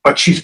But she's.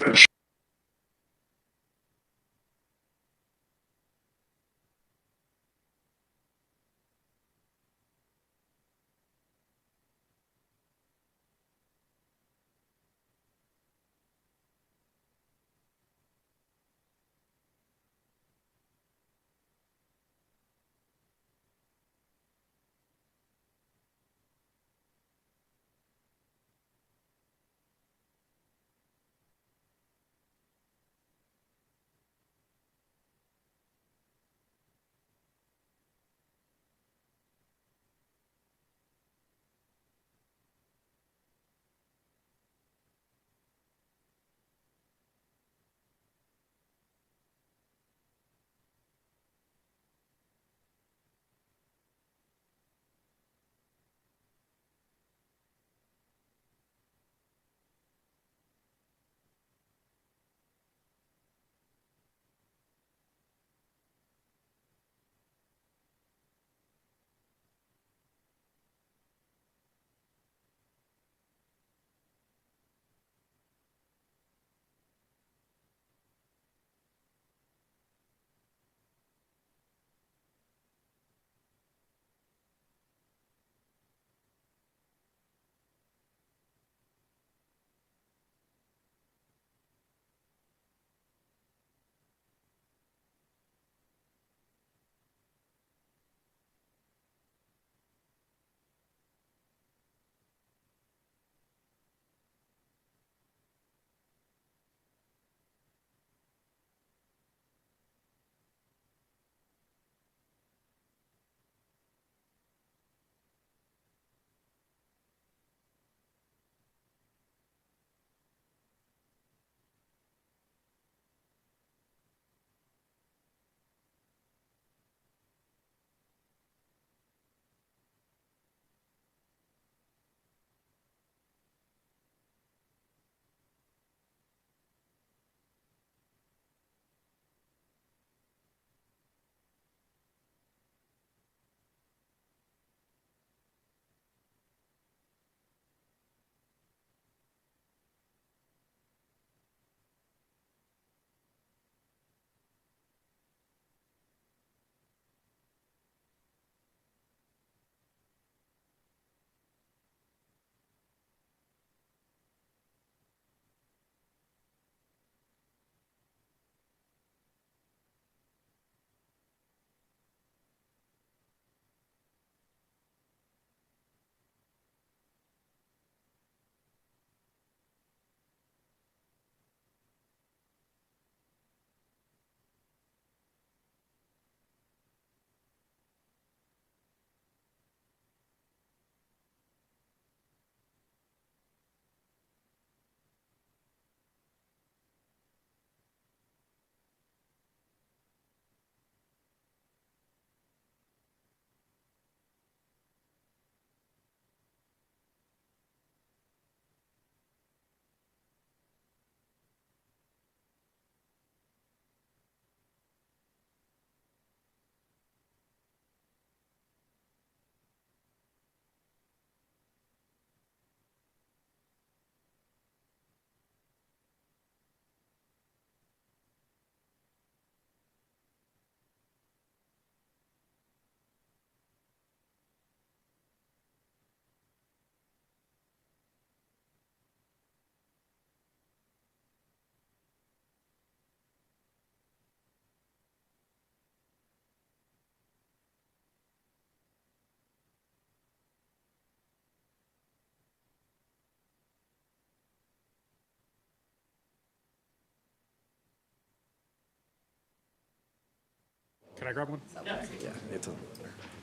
Can I grab one? Yeah,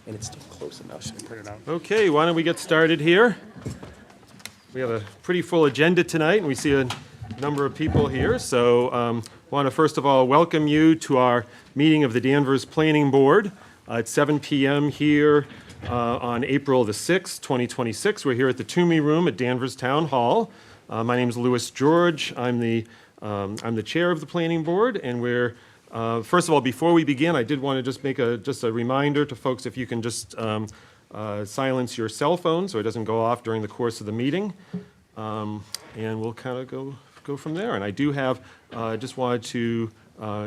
and it's still close enough. Should I print it out? Okay, why don't we get started here? We have a pretty full agenda tonight, and we see a number of people here. So want to first of all welcome you to our meeting of the Danvers Planning Board at 7 p.m. here on April the 6th, 2026. We're here at the Toomey Room at Danvers Town Hall. My name is Louis George. I'm the I'm the chair of the planning board, and first of all, before we begin, I did want to just make just a reminder to folks, if you can just silence your cell phone so it doesn't go off during the course of the meeting. And we'll kind of go from there. And I do have, just wanted to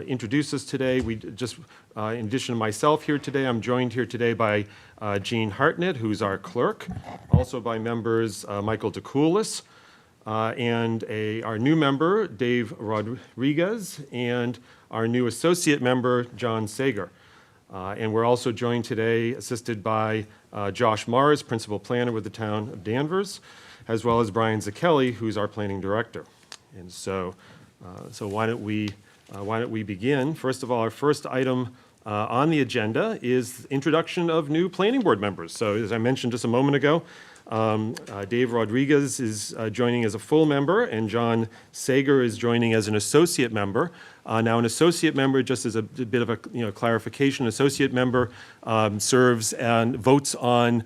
introduce us today. We just, in addition to myself here today, I'm joined here today by Jean Hartnett, who's our clerk, also by members Michael DeCoulis, and our new member, Dave Rodriguez, and our new associate member, John Sager. And we're also joined today, assisted by Josh Mars, principal planner with the town of Danvers, as well as Brian Zacchelli, who's our planning director. And so why don't we begin? First of all, our first item on the agenda is introduction of new planning board members. So as I mentioned just a moment ago, Dave Rodriguez is joining as a full member, and John Sager is joining as an associate member. Now, an associate member, just as a bit of a clarification, associate member serves and votes on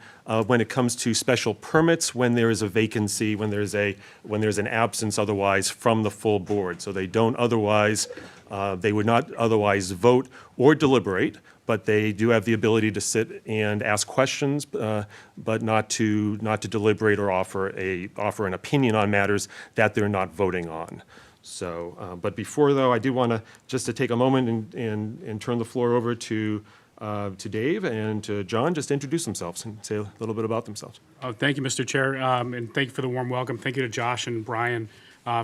when it comes to special permits, when there is a vacancy, when there's an absence otherwise from the full board. So they don't otherwise, they would not otherwise vote or deliberate, but they do have the ability to sit and ask questions, but not to deliberate or offer an opinion on matters that they're not voting on. So, but before though, I do want to take a moment and turn the floor over to Dave and to John, just to introduce themselves and say a little bit about themselves. Oh, thank you, Mr. Chair, and thank you for the warm welcome. Thank you to Josh and Brian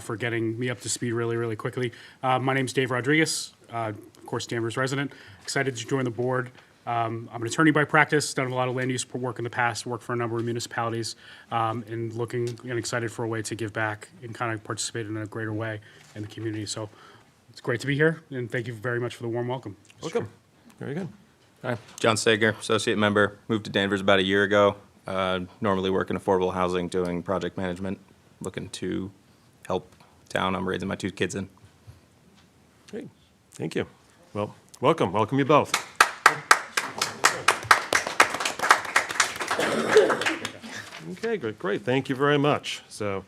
for getting me up to speed really, really quickly. My name's Dave Rodriguez, of course, Danvers resident. Excited to join the board. I'm an attorney by practice, done a lot of land use work in the past, worked for a number of municipalities, and looking and excited for a way to give back and kind of participate in a greater way in the community. So it's great to be here, and thank you very much for the warm welcome. Welcome. Very good. Hi, John Sager, associate member, moved to Danvers about a year ago. Normally work in affordable housing, doing project management, looking to help town I'm raising my 2 kids in. Great. Thank you. Well, welcome. Welcome you both. Okay, great. Thank you very much. So,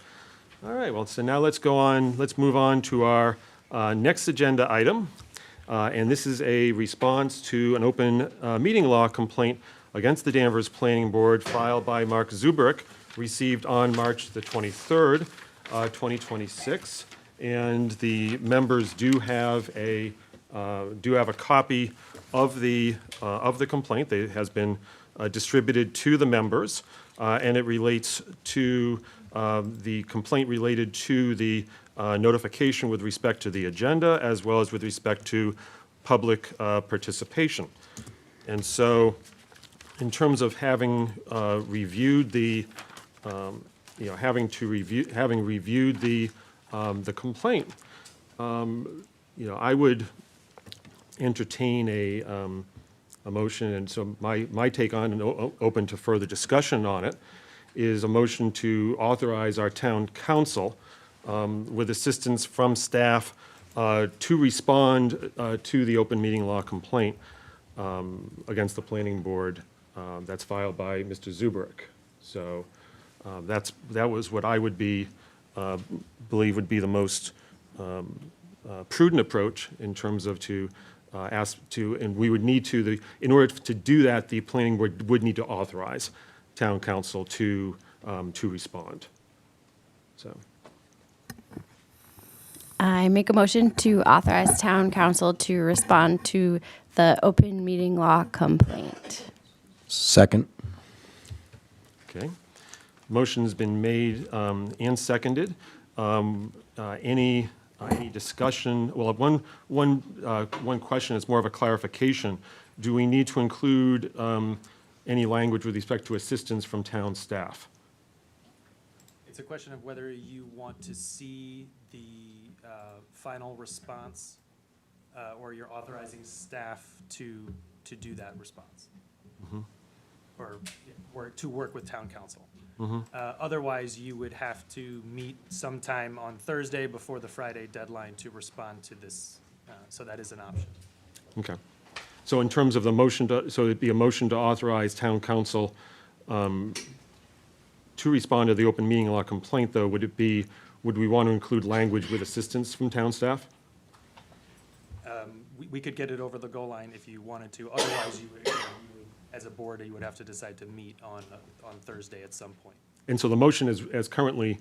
all right, well, so now let's move on to our next agenda item. And this is a response to an open meeting law complaint against the Danvers Planning Board filed by Mark Zubrick, received on March the 23rd, 2026. And the members do have a copy of the complaint that has been distributed to the members, and it relates to the complaint related to the notification with respect to the agenda, as well as with respect to public participation. And so, in terms of having reviewed the, having reviewed the complaint, I would entertain a motion, and so my take on and open to further discussion on it is a motion to authorize our town council with assistance from staff to respond to the open meeting law complaint against the planning board that's filed by Mr. Zubrick. So that was what I would believe would be the most prudent approach in terms of and we would need to, in order to do that, the planning board would need to authorize town council to respond. So. I make a motion to authorize town council to respond to the open meeting law complaint. Second. Okay. Motion's been made and seconded. Any discussion? Well, one question is more of a clarification. Do we need to include any language with respect to assistance from town staff? It's a question of whether you want to see the final response or you're authorizing staff to do that response. Mm-hmm. Or to work with town council. Mm-hmm. Otherwise, you would have to meet sometime on Thursday before the Friday deadline to respond to this. So that is an option. Okay. So in terms of the motion, so it'd be a motion to authorize town council to respond to the open meeting law complaint, though, would it be would we want to include language with assistance from town staff? We could get it over the goal line if you wanted to. Otherwise, you would, as a board, you would have to decide to meet on Thursday at some point. And so the motion is currently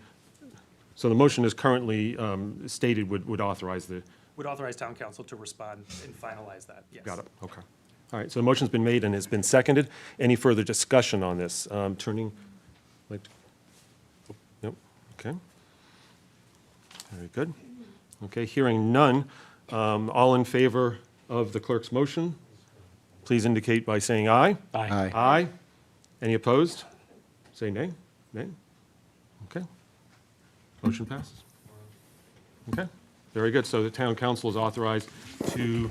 stated would authorize the, Would authorize town council to respond and finalize that, yes. got it, okay. All right, so the motion's been made and has been seconded. Any further discussion on this? Nope, okay. Very good. Okay, hearing none, all in favor of the clerk's motion, please indicate by saying aye. Aye. Aye. Any opposed? Say nay. Nay? Okay. Motion passes. Okay, very good. So the town council is authorized to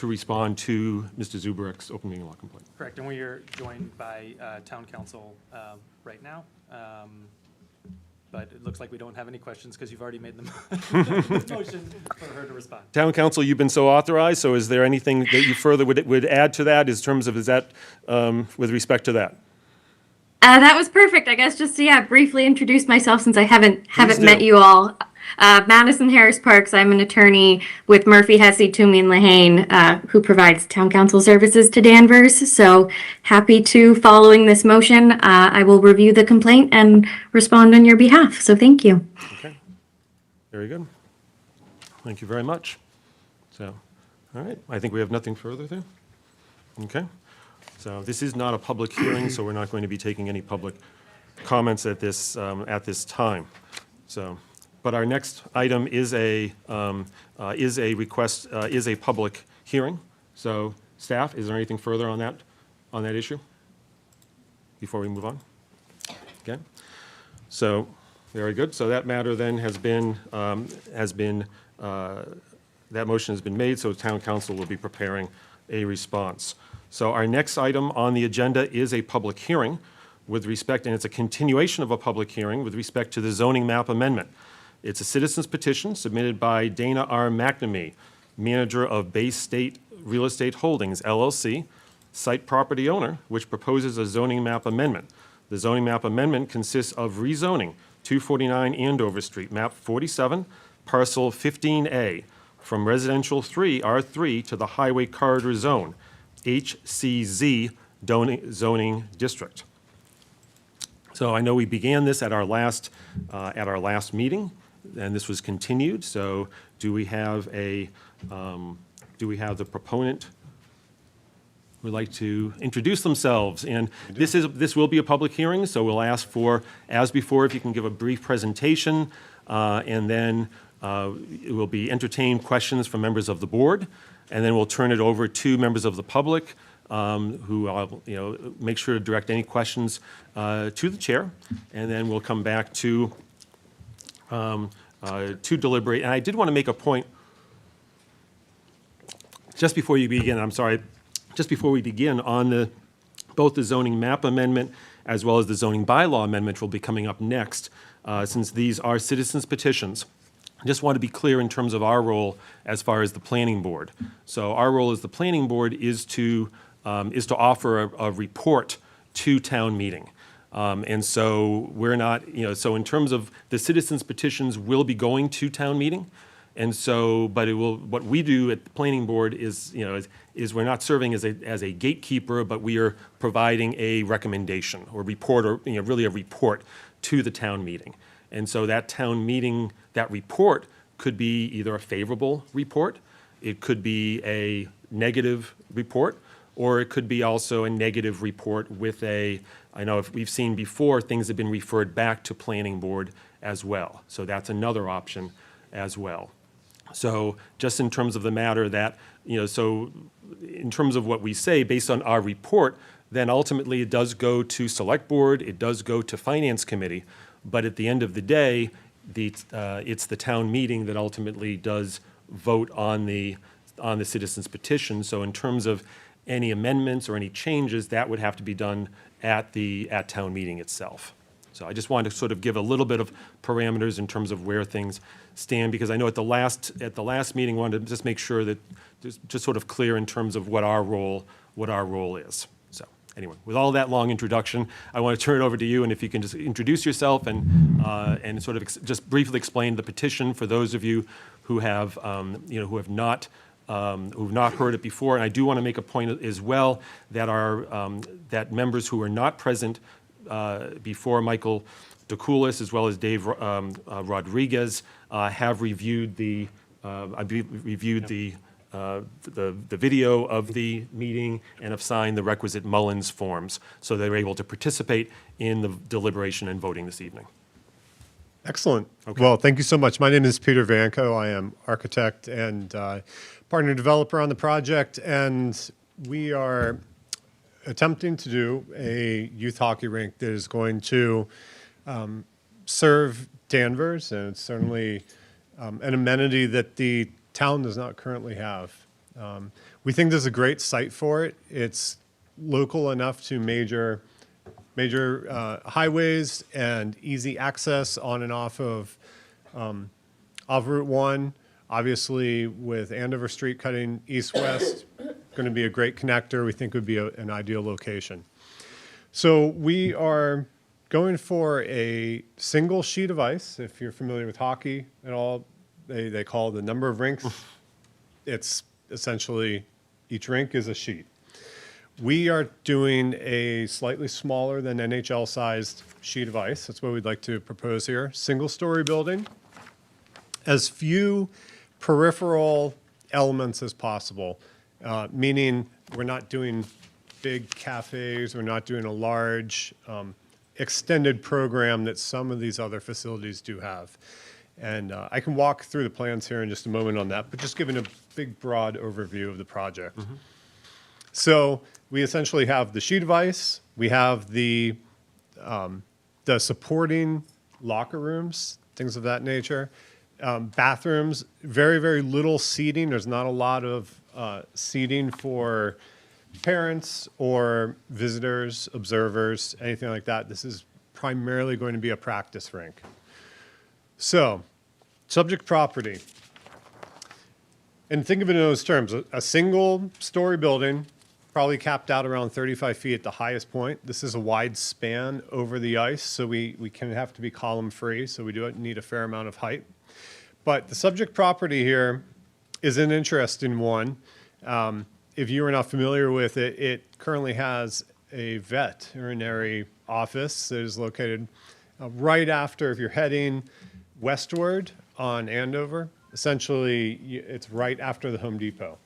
respond to Mr. Zubrick's open meeting law complaint. Correct, and we are joined by town council right now. But it looks like we don't have any questions because you've already made the motion for her to respond. Town council, you've been so authorized, so is there anything that you further would add to that in terms of, is that with respect to that? That was perfect. I guess just to briefly introduce myself since I haven't do. met you all. Madison Harris Parks. I'm an attorney with Murphy, Hesse, Toomey, and Lehane, who provides town council services to Danvers. So happy to following this motion. I will review the complaint and respond on your behalf. So thank you. Okay, very good. Thank you very much. So, all right, I think we have nothing further there. Okay, so this is not a public hearing, so we're not going to be taking any public comments at this time. So, but our next item is a public hearing. So, staff, is there anything further on that issue before we move on? Okay. So, very good. So that matter then that motion has been made, so town council will be preparing a response. So our next item on the agenda is a public hearing with respect, and it's a continuation of a public hearing with respect to the zoning map amendment. It's a citizen's petition submitted by Dana R. McNamee, manager of Bay State Real Estate Holdings, LLC, site property owner, which proposes a zoning map amendment. The zoning map amendment consists of rezoning 249 Andover Street, map 47, parcel 15A, from residential 3, R3, to the highway corridor zone, HCZ zoning district. So I know we began this at our last meeting, and this was continued. So do we have the proponent who would like to introduce themselves? And this will be a public hearing, so we'll ask for, as before, if you can give a brief presentation, and then it will be entertained questions from members of the board, and then we'll turn it over to members of the public, who I'll, make sure to direct any questions to the chair, and then we'll come back to deliberate. And I did want to make a point just before you begin. I'm sorry, just before we begin on both the zoning map amendment as well as the zoning bylaw amendment will be coming up next, since these are citizens' petitions. I just want to be clear in terms of our role as far as the planning board. So our role as the planning board is to offer a report to town meeting. And so we're not, so in terms of the citizens' petitions will be going to town meeting. And so, but what we do at the planning board is we're not serving as a gatekeeper, but we are providing a recommendation or report, or really a report to the town meeting. And so that town meeting, that report could be either a favorable report, it could be a negative report, or it could be also a negative report with I know if we've seen before, things have been referred back to planning board as well. So that's another option as well. So just in terms of the matter that, so in terms of what we say based on our report, then ultimately it does go to select board, it does go to finance committee, but at the end of the day, it's the town meeting that ultimately does vote on the citizens' petition. So in terms of any amendments or any changes, that would have to be done at town meeting itself. So I just wanted to sort of give a little bit of parameters in terms of where things stand, because I know at the last meeting, wanted to just make sure that just sort of clear in terms of what our role is. So, Anyway, with all that long introduction, I want to turn it over to you, and if you can just introduce yourself and sort of just briefly explain the petition for those of you who have, who've not heard it before. And I do want to make a point as well that that members who are not present before Michael DeCoulis, as well as Dave Rodriguez, have reviewed the video of the meeting and have signed the requisite Mullins forms, so they're able to participate in the deliberation and voting this evening. Excellent. Well, thank you so much. My name is Peter Vanko. I am architect and partner developer on the project, and we are attempting to do a youth hockey rink that is going to serve Danvers, and it's certainly an amenity that the town does not currently have. We think there's a great site for it. It's local enough to major highways and easy access on and off of Route 1. Obviously, with Andover Street cutting east-west, going to be a great connector. We think it would be an ideal location. So we are going for a single sheet of ice. If you're familiar with hockey at all, they call the number of rinks. It's essentially each rink is a sheet. We are doing a slightly smaller than NHL-sized sheet of ice. That's what we'd like to propose here. Single-story building. As few peripheral elements as possible, meaning we're not doing big cafes, we're not doing a large extended program that some of these other facilities do have. And I can walk through the plans here in just a moment on that, but just giving a big, broad overview of the project. So we essentially have the sheet of ice, we have the supporting locker rooms, things of that nature, bathrooms, very, very little seating. There's not a lot of seating for parents or visitors, observers, anything like that. This is primarily going to be a practice rink. So, subject property. And think of it in those terms. A single-story building, probably capped out around 35 feet at the highest point. This is a wide span over the ice, so we can have to be column-free, so we do need a fair amount of height. But the subject property here is an interesting one. If you are not familiar with it, it currently has a veterinary office that is located right after, if you're heading westward on Andover, essentially it's right after the Home Depot.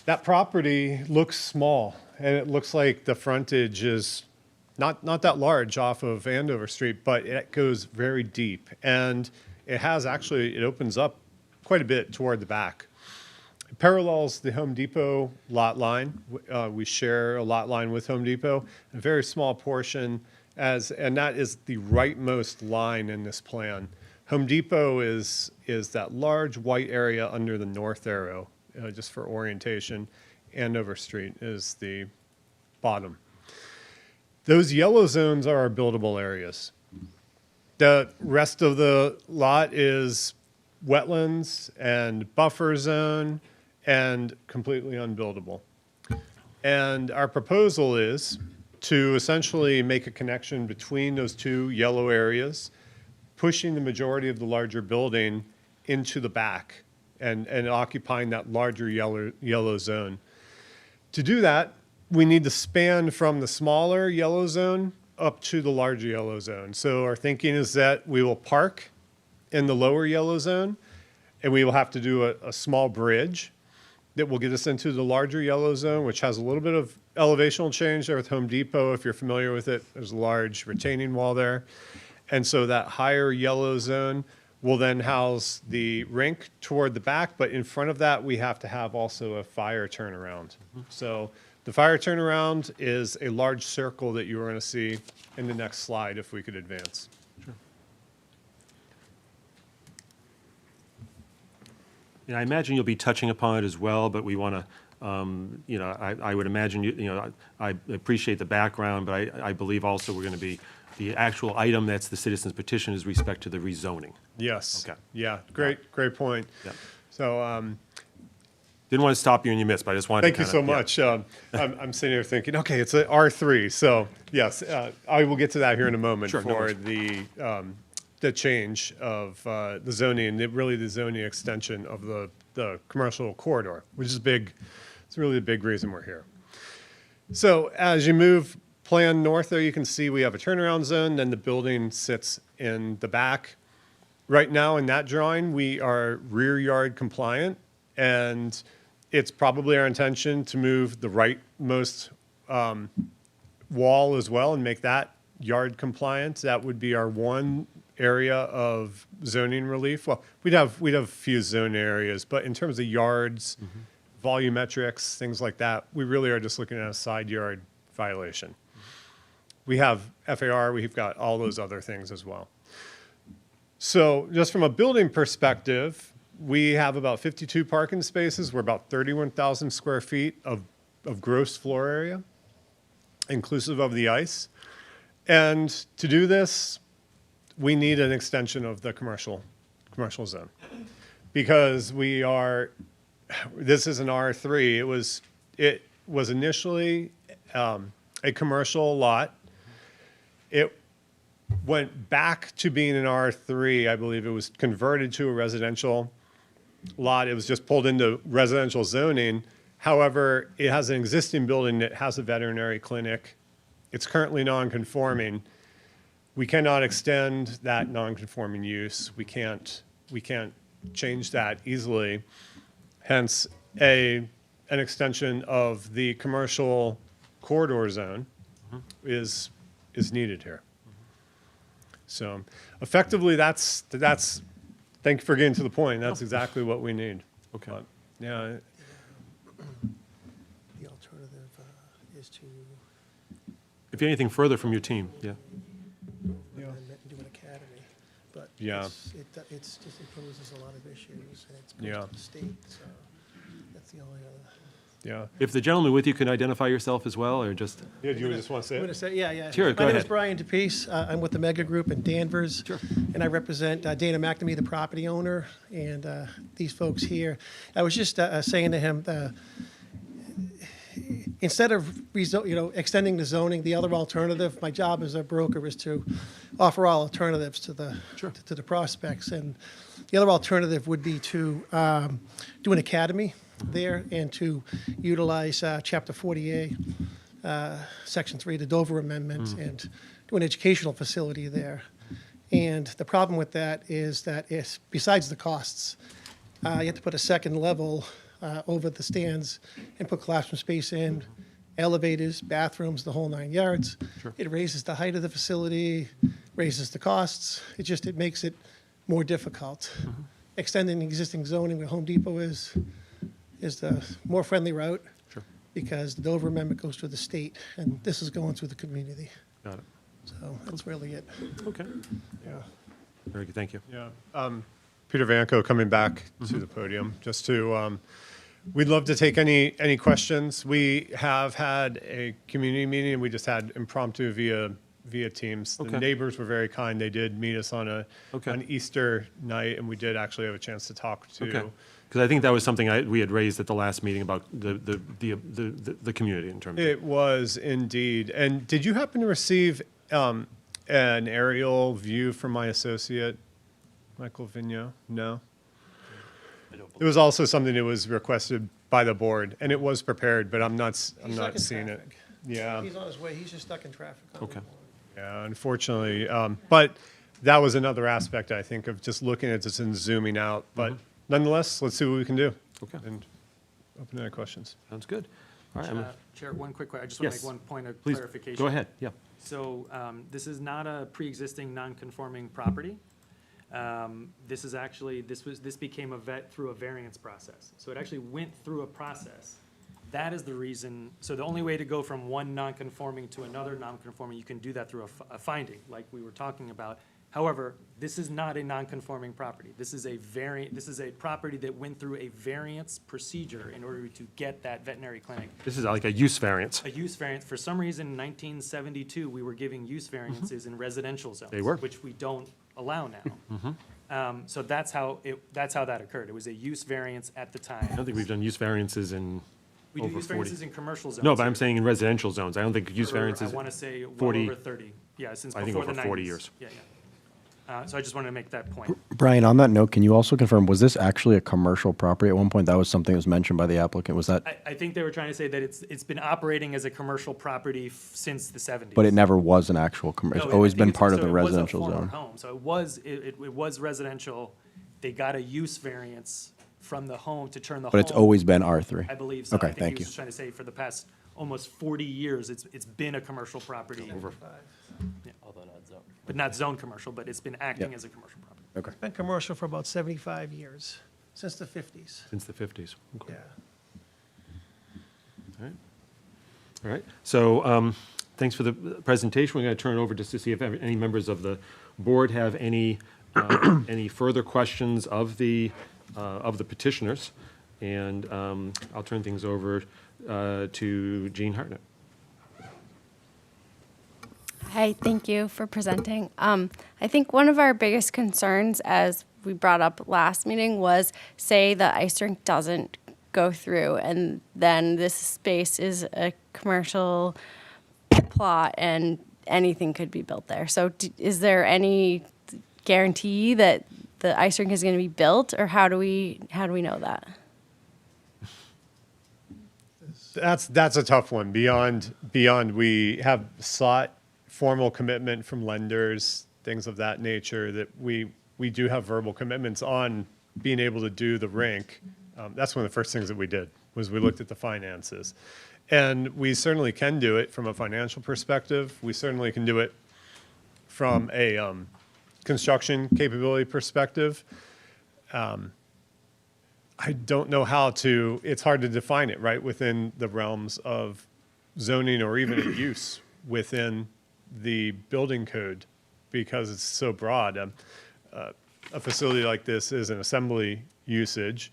That property looks small, and it looks like the frontage is not that large off of Andover Street, but it goes very deep. And it opens up quite a bit toward the back. It parallels the Home Depot lot line. We share a lot line with Home Depot, a very small portion, and that is the rightmost line in this plan. Home Depot is that large white area under the north arrow, just for orientation. Andover Street is the bottom. Those yellow zones are our buildable areas. The rest of the lot is wetlands and buffer zone and completely unbuildable. And our proposal is to essentially make a connection between those two yellow areas, pushing the majority of the larger building into the back and occupying that larger yellow zone. To do that, we need to span from the smaller yellow zone up to the larger yellow zone. So our thinking is that we will park in the lower yellow zone, and we will have to do a small bridge that will get us into the larger yellow zone, which has a little bit of elevational change there with Home Depot. If you're familiar with it, there's a large retaining wall there. And so that higher yellow zone will then house the rink toward the back, but in front of that, we have to have also a fire turnaround. So the fire turnaround is a large circle that you are going to see in the next slide if we could advance. Yeah, I imagine you'll be touching upon it as well, but we want to, I would imagine, I appreciate the background, but I believe also we're going to be, the actual item that's the citizen's petition is respect to the rezoning. Yes. Okay. Yeah, great point. Yep. So Didn't want to stop you and you missed, but I just wanted Thank to you so kinda- yeah. much. I'm sitting here thinking, okay, it's a R3, so yes, I will get to that here in a moment Sure, no for worries. the change of the zoning, and really the zoning extension of the commercial corridor, which is big. It's really a big reason we're here. So as you move plan north there, you can see we have a turnaround zone, then the building sits in the back. Right now in that drawing, we are rear yard compliant, and it's probably our intention to move the rightmost wall as well and make that yard compliant. That would be our one area of zoning relief. Well, we'd have a few zone areas, but in terms of yards, volumetrics, things like that, we really are just looking at a side yard violation. We have FAR, we've got all those other things as well. So just from a building perspective, we have about 52 parking spaces. We're about 31,000 square feet of gross floor area, inclusive of the ice. And to do this, we need an extension of the commercial zone. Because this is an R3. It was initially a commercial lot. It went back to being an R3. I believe it was converted to a residential lot. It was just pulled into residential zoning. However, it has an existing building that has a veterinary clinic. It's currently non-conforming. We cannot extend that non-conforming use. We can't change that easily. Hence, an extension of the commercial corridor zone is needed here. So effectively, that's, thank you for getting to the point. That's exactly what we need. Okay. But, yeah, The alternative is to If you have anything further from your team, yeah. do an academy, but Yeah. it's just imposes a lot of issues, and it's Yeah. goes to the state, so that's the only other. yeah. If the gentleman with you can identify yourself as well, or just, Yeah, do you just want to say I'm going to it? say, yeah. Sure, go My name is ahead. Brian DePace. I'm with the Mega Group in Danvers. Sure. And I represent Dana McNamee, the property owner, and these folks here. I was just saying to him, instead of extending the zoning, the other alternative, my job as a broker is to offer all alternatives to the prospects. And the other alternative would be to do an academy there and to utilize Chapter 40A, Section 3, the Dover Amendment, and do an educational facility there. And the problem with that is that besides the costs, you have to put a second level over the stands and put classroom space in, elevators, bathrooms, the whole 9 yards. It raises the height of the facility, raises the costs. It makes it more difficult. Extending existing zoning where Home Depot is the more friendly route. Sure. Because the Dover Amendment goes through the state, and this is going through the community. got it. So that's really it. Okay. Yeah. Very good, thank you. Yeah. Peter Vanko coming back to the podium, just to, we'd love to take any questions. We have had a community meeting, and we just had impromptu via Teams. Okay. The neighbors were very kind. They did meet us on Okay. on Easter night, and we did actually have a chance to talk Okay. to. Because I think that was something we had raised at the last meeting about the community in terms of. It was indeed. And did you happen to receive an aerial view from my associate, Michael Vigneault? No? It was also something that was requested by the board, and it was prepared, but I'm not stuck in seeing it. traffic. Yeah, He's on his way, he's just stuck in traffic. Okay. yeah, unfortunately. But that was another aspect, I think, of just looking at this and zooming out. But nonetheless, let's see what we can do. Okay. And open to any questions. Sounds good. All right, Chair, one quick question. I just want to Yes. make one point of please, clarification. go ahead, yeah. So this is not a pre-existing non-conforming property. This is actually, this became a vet through a variance process. So it actually went through a process. That is the reason, so the only way to go from one non-conforming to another non-conforming, you can do that through a finding, like we were talking about. However, this is not a non-conforming property. This is a property that went through a variance procedure in order to get that veterinary clinic. This is like a use variance. A use variance, for some reason, in 1972, we were giving use variances in residential zones. They were. Which we don't allow now. So that's how that occurred. It was a use variance at the time. I don't think we've done use variances in We do over use 40. variances in commercial zones. No, but I'm saying in residential zones. I don't think use for, variances. I want to say well 40 over 30. Yeah, since I think before the over 90s. 40 years. Yeah, yeah. So I just wanted to make that point. Brian, on that note, can you also confirm, was this actually a commercial property at one point? That was something that was mentioned by the applicant. Was that, I think they were trying to say that it's been operating as a commercial property since the 70s. but it never was an actual No, it's I always think been it's- part of so the it was a residential former zone? home. So it was residential. They got a use variance from the home to turn the home. But it's always been R3? I believe so. Okay, I think thank he was you. just trying to say for the past almost 40 years, it's been a commercial property. Yeah. But not zone commercial, but it's been acting Yep. as a commercial property. Okay. Been commercial for about 75 years, since the 50s. Since the 50s. Okay. Yeah. All right. All right. So thanks for the presentation. We're going to turn it over just to see if any members of the board have any further questions of the petitioners. And I'll turn things over to Jean Hartnett. Hi, thank you for presenting. I think one of our biggest concerns, as we brought up last meeting, was say the ice rink doesn't go through and then this space is a commercial plot and anything could be built there. So is there any guarantee that the ice rink is going to be built, or how do we know that? That's a tough one. Beyond, we have sought formal commitment from lenders, things of that nature, that we do have verbal commitments on being able to do the rink. That's one of the first things that we did, was we looked at the finances. And we certainly can do it from a financial perspective. We certainly can do it from a construction capability perspective. I don't know how to, it's hard to define it, right, within the realms of zoning or even a use within the building code, because it's so broad. A facility like this is an assembly usage.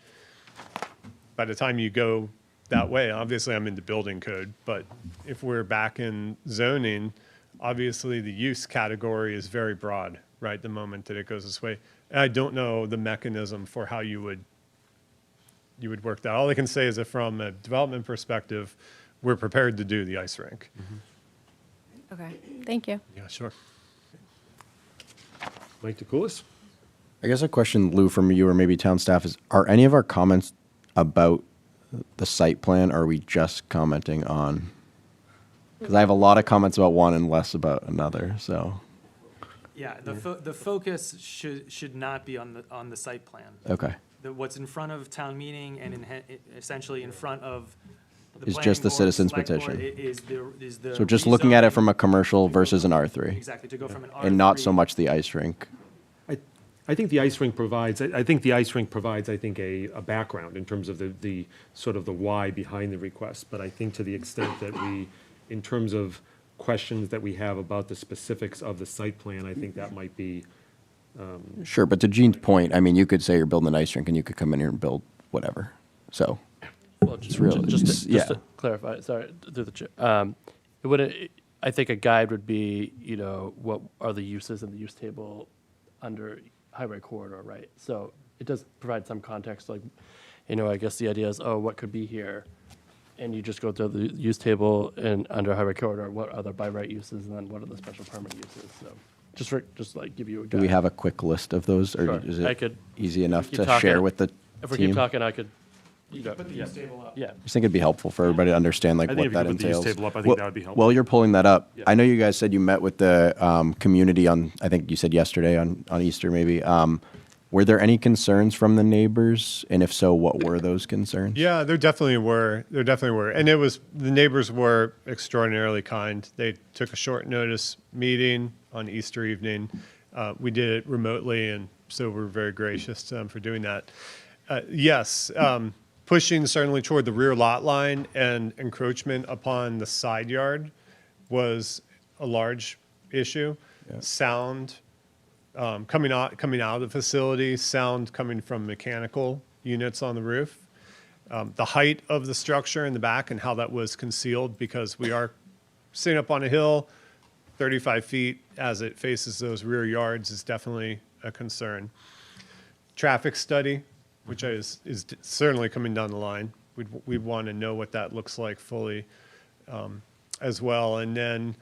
By the time you go that way, obviously I'm into building code, but if we're back in zoning, obviously the use category is very broad, right, the moment that it goes this way. And I don't know the mechanism for how you would work that. All I can say is that from a development perspective, we're prepared to do the ice rink. Okay, thank you. Yeah, sure. Mike DeCoulis? I guess a question, Lou, from you or maybe town staff is, are any of our comments about the site plan, or are we just commenting on? Because I have a lot of comments about one and less about another, so, Yeah, the focus should not be on the site plan. okay. What's in front of town meeting and essentially in front of the Is planning just the board, citizens select board, petition. is the So just looking at it rezoning. from a commercial versus an R3, Exactly, to go from an R3. and not so much the ice rink. I think the ice rink provides, I think a background in terms of the sort of the why behind the request. But I think to the extent that we, in terms of questions that we have about the specifics of the site plan, I think that might be, Sure, but to Gene's point, I mean, you could say you're building an ice rink and you could come in here and build whatever. So, Well, really just yeah. to clarify, sorry, through the chair. It would, I think a guide would be, what are the uses in the use table under highway corridor, right? So it does provide some context, like, I guess the idea is, what could be here? And you just go through the use table and under highway corridor, what are the by right uses, and then what are the special permit uses? So just like give you a guide. Do we have a quick list of those, or Sure. is I it could- easy enough keep to talking. share with the If we team? keep talking, I could, Put the use table up. yeah. I just think it'd be helpful for everybody to understand like I think what if you that could put the use entails. table up, I think Well- that would be helpful. While you're pulling that up, Yeah. I know you guys said you met with the community on, I think you said yesterday on Easter maybe. Were there any concerns from the neighbors? And if so, what were those concerns? Yeah, there definitely were. And the neighbors were extraordinarily kind. They took a short notice meeting on Easter evening. We did it remotely, and so we're very gracious to them for doing that. Yes, pushing certainly toward the rear lot line and encroachment upon the side yard was a large issue. Yeah. Sound coming out of the facility, sound coming from mechanical units on the roof. The height of the structure in the back and how that was concealed, because we are sitting up on a hill, 35 feet as it faces those rear yards, is definitely a concern. traffic study, which is certainly coming down the line. We'd want to know what that looks like fully as well. And then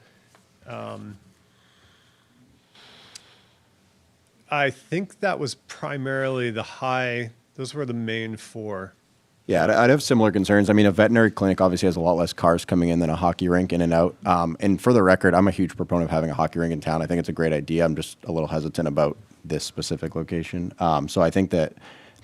I think that was primarily those were the main four. Yeah, I'd have similar concerns. I mean, a veterinary clinic obviously has a lot less cars coming in than a hockey rink in and out. And for the record, I'm a huge proponent of having a hockey rink in town. I think it's a great idea. I'm just a little hesitant about this specific location. So I think that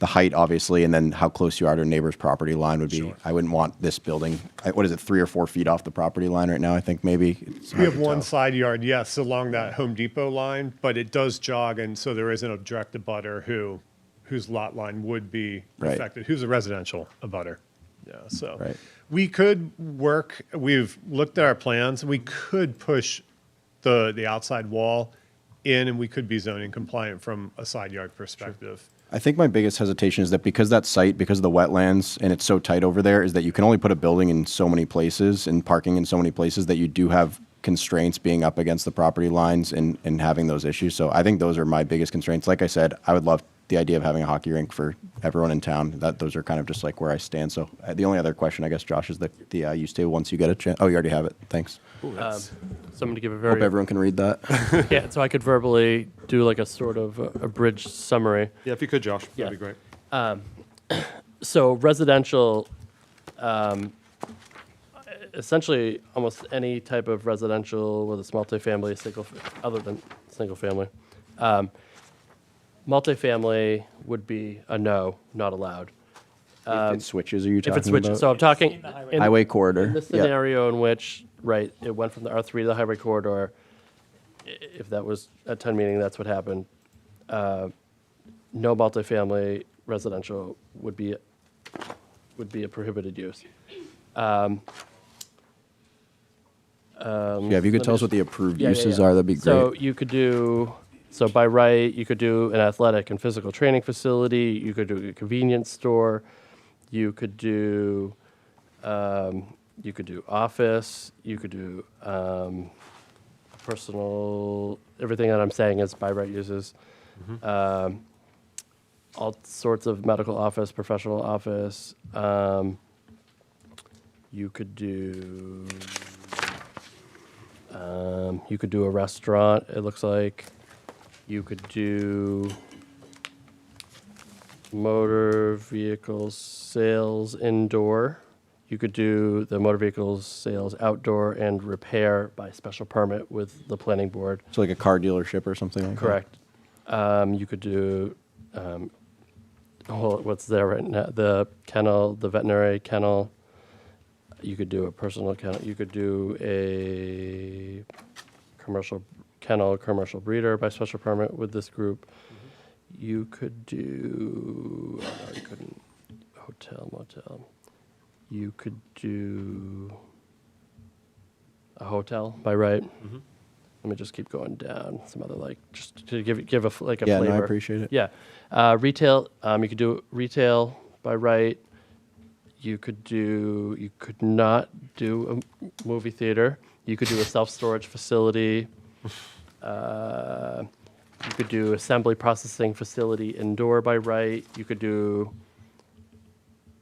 the height, obviously, and then how close you are to a neighbor's property line would be, Sure. I wouldn't want this building, what is it, 3 or 4 feet off the property line right now, I think maybe? It's We hard have to one tell. side yard, yes, along that Home Depot line, but it does jog, and so there is an direct abutter whose lot line would be Right. affected, who's a residential abutter. Yeah, so Right. we could work, we've looked at our plans, we could push the outside wall in, and we could be zoning compliant from a side yard perspective. I think my biggest hesitation is that because that site, because of the wetlands, and it's so tight over there, is that you can only put a building in so many places and parking in so many places that you do have constraints being up against the property lines and having those issues. So I think those are my biggest constraints. Like I said, I would love the idea of having a hockey rink for everyone in town. Those are kind of just like where I stand. So the only other question, I guess, Josh, is the use table once you get a chance. Oh, you already have it. Thanks. So I'm going to give a Hope very, everyone can read that. yeah, so I could verbally do like a sort of abridged summary. Yeah, if you could, Josh, Yeah. that'd be great. So residential, essentially almost any type of residential, whether it's multifamily, other than single family. Multifamily would be a no, not allowed. If it switches, are you If talking it switches, about? so I'm talking in Highway corridor. in the Yeah. scenario in which, right, it went from the R3 to the highway corridor. If that was at town meeting, that's what happened. No multifamily residential would be a prohibited use. Yeah, if you could tell us what the approved Yeah, yeah, uses yeah. are, that'd be great. So you could do, so by right, you could do an athletic and physical training facility, you could do a convenience store, you could do office, you could do personal, everything that I'm saying is by right uses. All sorts of medical office, professional office. You could do a restaurant, it looks like. You could do motor vehicles sales indoor. You could do the motor vehicles sales outdoor and repair by special permit with the planning board. So like a car dealership or something like that? Correct. You could do, what's there right now? The kennel, the veterinary kennel. You could do a personal kennel. You could do a commercial kennel, commercial breeder by special permit with this group. You could do, oh no, you couldn't, hotel, motel. You could do a hotel by right. Let me just keep going down. Some other just to give a flavor. Yeah, no, I appreciate it. Yeah, retail. You could do retail by right. You could not do a movie theater. You could do a self-storage facility. You could do assembly processing facility indoor by right. You could do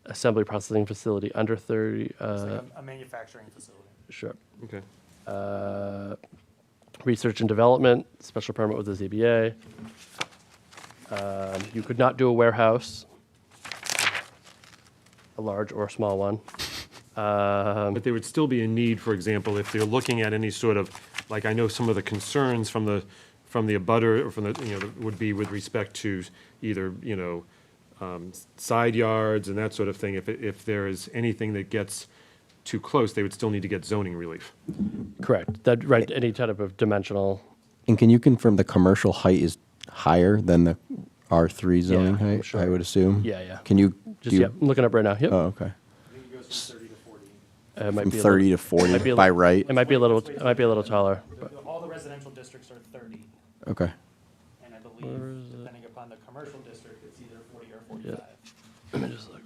assembly processing facility under 30. It's like a manufacturing facility. Sure. Okay. Research and development, special permit with the ZBA. You could not do a warehouse, a large or small one. But there would still be a need, for example, if they're looking at any sort of, like, I know some of the concerns from the abutter, or from the, would be with respect to either, side yards and that sort of thing. If there is anything that gets too close, they would still need to get zoning relief. Correct. That, right, any type of dimensional. And can you confirm the commercial height is higher than the R3 zoning I'm height, sure. I would assume? Yeah, yeah. Can you, Just, yeah, I'm looking up right now. Yep. oh, okay. I think it goes from 30 to 40. It might From be a 30 little, to 40 might be a by little- right? It might be a little taller. But All the residential districts are 30, Okay. and I believe, depending upon the commercial district, it's either 40 or 45. let me just look.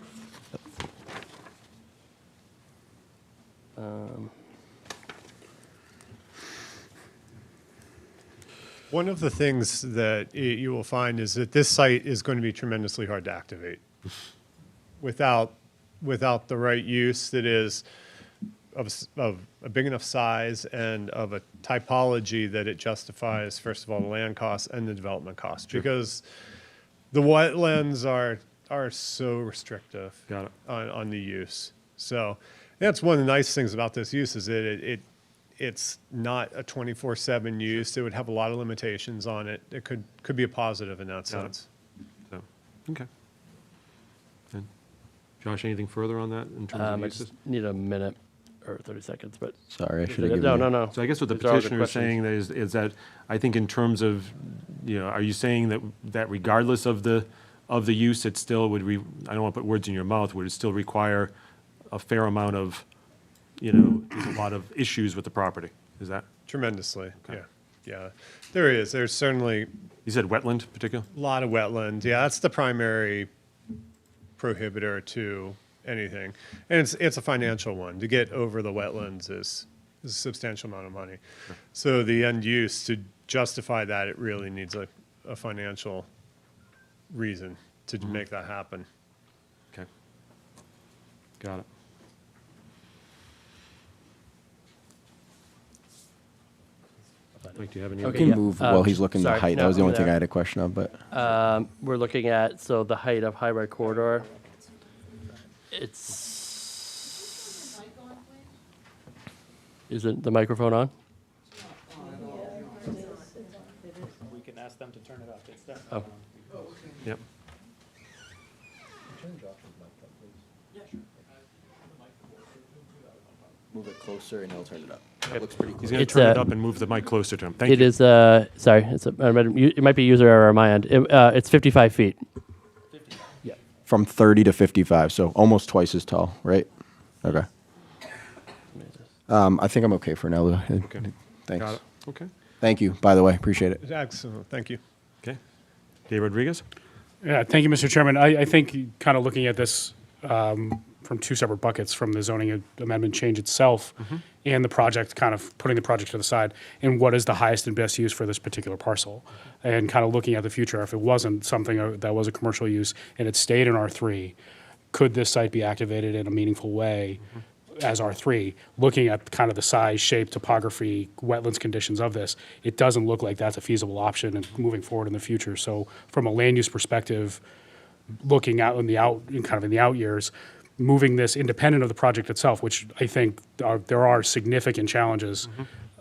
One of the things that you will find is that this site is going to be tremendously hard to activate without the right use that is of a big enough size and of a typology that it justifies, first of all, the land costs and the development costs. Because the wetlands are so restrictive Got it. on the use. So that's one of the nice things about this use is that it's not a 24/7 use. It would have a lot of limitations on it. It could be a positive in that Got it. sense. So, okay. And Josh, anything further on that in terms of I uses? just need a minute or 30 seconds, but. Sorry, I should have given No, you. no, no. So I guess what the These are all good petitioner is saying questions. is that, I think in terms of, are you saying that regardless of the use, it still would, I don't want to put words in your mouth, would it still require a fair amount of, there's a lot of issues with the property? Is that, Tremendously, yeah. Yeah, there is. There's certainly you said wetland particular? a lot of wetland. Yeah, that's the primary prohibitor to anything. And it's a financial one. To get over the wetlands is a substantial amount of money. So the end use, to justify that, it really needs a financial reason to make that happen. Okay. Got it. Mike, do you have any? We other- can yeah. move while he's Just- looking the sorry, height. That no, was the only over thing I there. had a question of, but We're looking at, so the height of highway corridor. It's. Isn't the microphone on? We can ask them to turn it up. It's Oh. definitely on. Yep. move it closer and he'll turn it up. It looks pretty He's cool. going to It's turn it a- up and move the mic closer to him. Thank It you. is, sorry, it might be user error on my end. It's 55 feet. From 30 to 55, so almost twice as tall, right? Okay. I think I'm okay for now, Lou. Okay. Thanks. Got it. Okay. Thank you, by the way. Appreciate it. Excellent, thank you. Okay. Dave Rodriguez? Yeah, thank you, Mr. Chairman. I think kind of looking at this from two separate buckets, from the zoning amendment change itself and the project, kind of putting the project to the side, and what is the highest and best use for this particular parcel, and kind of looking at the future. If it wasn't something that was a commercial use and it stayed in R3, could this site be activated in a meaningful way as R3? Looking at kind of the size, shape, topography, wetlands conditions of this, it doesn't look like that's a feasible option and moving forward in the future. So from a land use perspective, looking out in the out years, moving this independent of the project itself, which I think there are significant challenges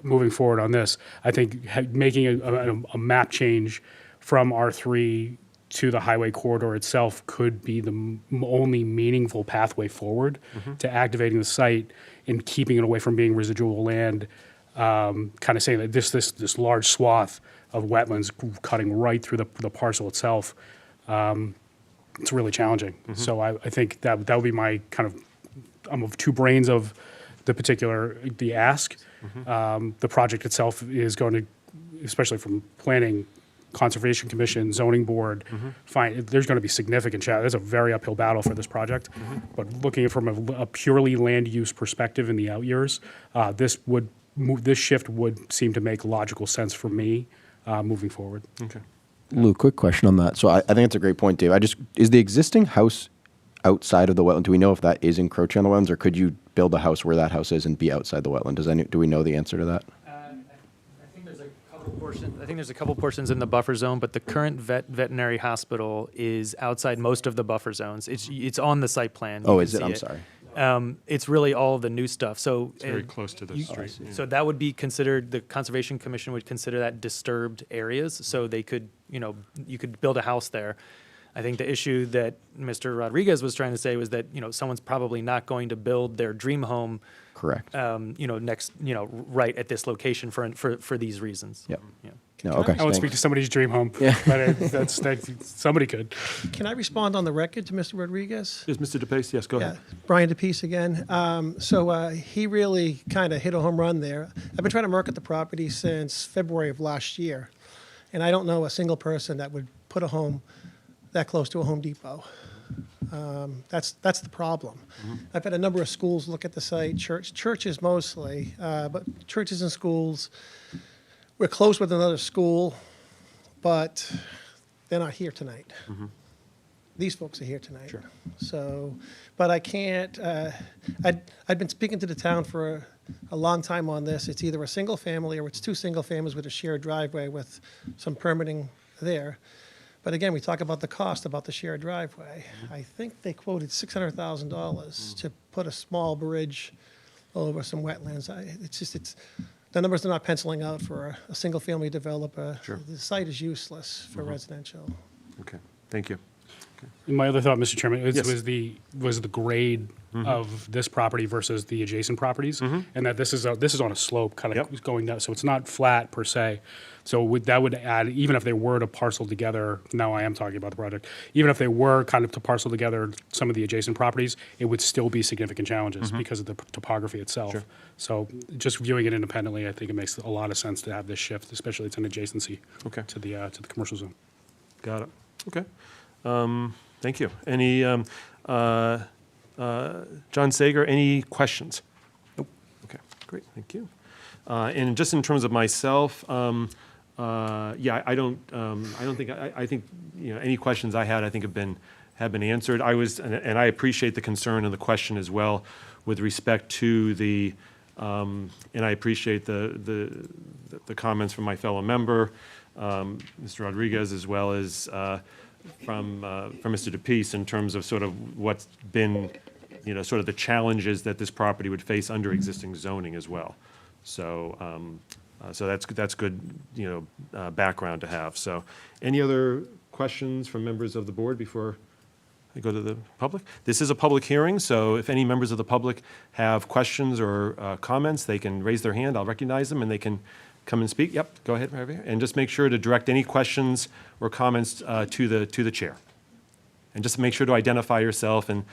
moving forward on this. I think making a map change from R3 to the highway corridor itself could be the only meaningful pathway forward to activating the site and keeping it away from being residual land. Kind of saying that this large swath of wetlands cutting right through the parcel itself, it's really challenging. So I think that would be my kind of, I'm of two brains of the ask. The project itself is going to, especially from planning, Conservation Commission, Zoning Board, there's going to be significant challenge. There's a very uphill battle for this project. But looking at it from a purely land use perspective in the out years, this shift would seem to make logical sense for me moving forward. Okay. Lou, quick question on that. So I think it's a great point, Dave. Is the existing house outside of the wetland? Do we know if that is encroaching on the wetlands, or could you build a house where that house is and be outside the wetland? Do we know the answer to that? I think there's a couple portions in the buffer zone, but the current veterinary hospital is outside most of the buffer zones. It's on the site plan. You Oh, can is it? see I'm sorry. It's really all of the new stuff. So It's very close to the street. yeah. So that would be considered, the Conservation Commission would consider that disturbed areas, so they could, you could build a house there. I think the issue that Mr. Rodriguez was trying to say was that, someone's probably not going to build their dream home, Correct. next, right at this location for these reasons. Yep. Yeah. No, okay. I won't speak to thanks. somebody's dream home, Yeah. but somebody could. Can I respond on the record to Mr. Rodriguez? Is Mr. DePace? Yes, go ahead. Yeah, Brian DePiece again. He really kind of hit a home run there. I've been trying to market the property since February of last year, and I don't know a single person that would put a home that close to a Home Depot. That's the problem. I've had a number of schools look at the site, churches mostly, but churches and schools. we're close with another school, but they're not here tonight. These folks are here tonight. Sure. So, but I can't, I'd been speaking to the town for a long time on this. It's either a single family or it's two single families with a shared driveway with some permitting there. But again, we talk about the cost, about the shared driveway. I think they quoted $600,000 to put a small bridge over some wetlands. It's, the numbers are not penciling out for a single-family developer. Sure. The site is useless for residential. Okay, thank you. And my other thought, Mr. Chairman, Yes. was the grade of this property versus the adjacent properties, and that this is on a slope, kind of Yep. going down, so it's not flat per se. So that would add, even if they were to parcel together. Now I am talking about the project. Even if they were kind of to parcel together some of the adjacent properties, it would still be significant challenges because of the topography itself. Sure. So just viewing it independently, I think it makes a lot of sense to have this shift, especially it's an adjacency Okay. to the commercial zone. Got it. Okay. Thank you. Any, John Sager, any questions? Nope. Okay, great, thank you. And just in terms of myself, yeah, I don't think, I think, you know, any questions I had, I think have been answered. And I appreciate the concern and the question as well with respect to the, and I appreciate the comments from my fellow member, Mr. Rodriguez, as well as from Mr. DePiece in terms of sort of what's been, you know, sort of the challenges that this property would face under existing zoning as well. So, so that's good, you know, background to have. So, any other questions from members of the board before I go to the public? This is a public hearing, so if any members of the public have questions or comments, they can raise their hand. I'll recognize them, and they can come and speak. Yep, go ahead, right over here. And just make sure to direct any questions or comments to the chair. And just make sure to identify yourself and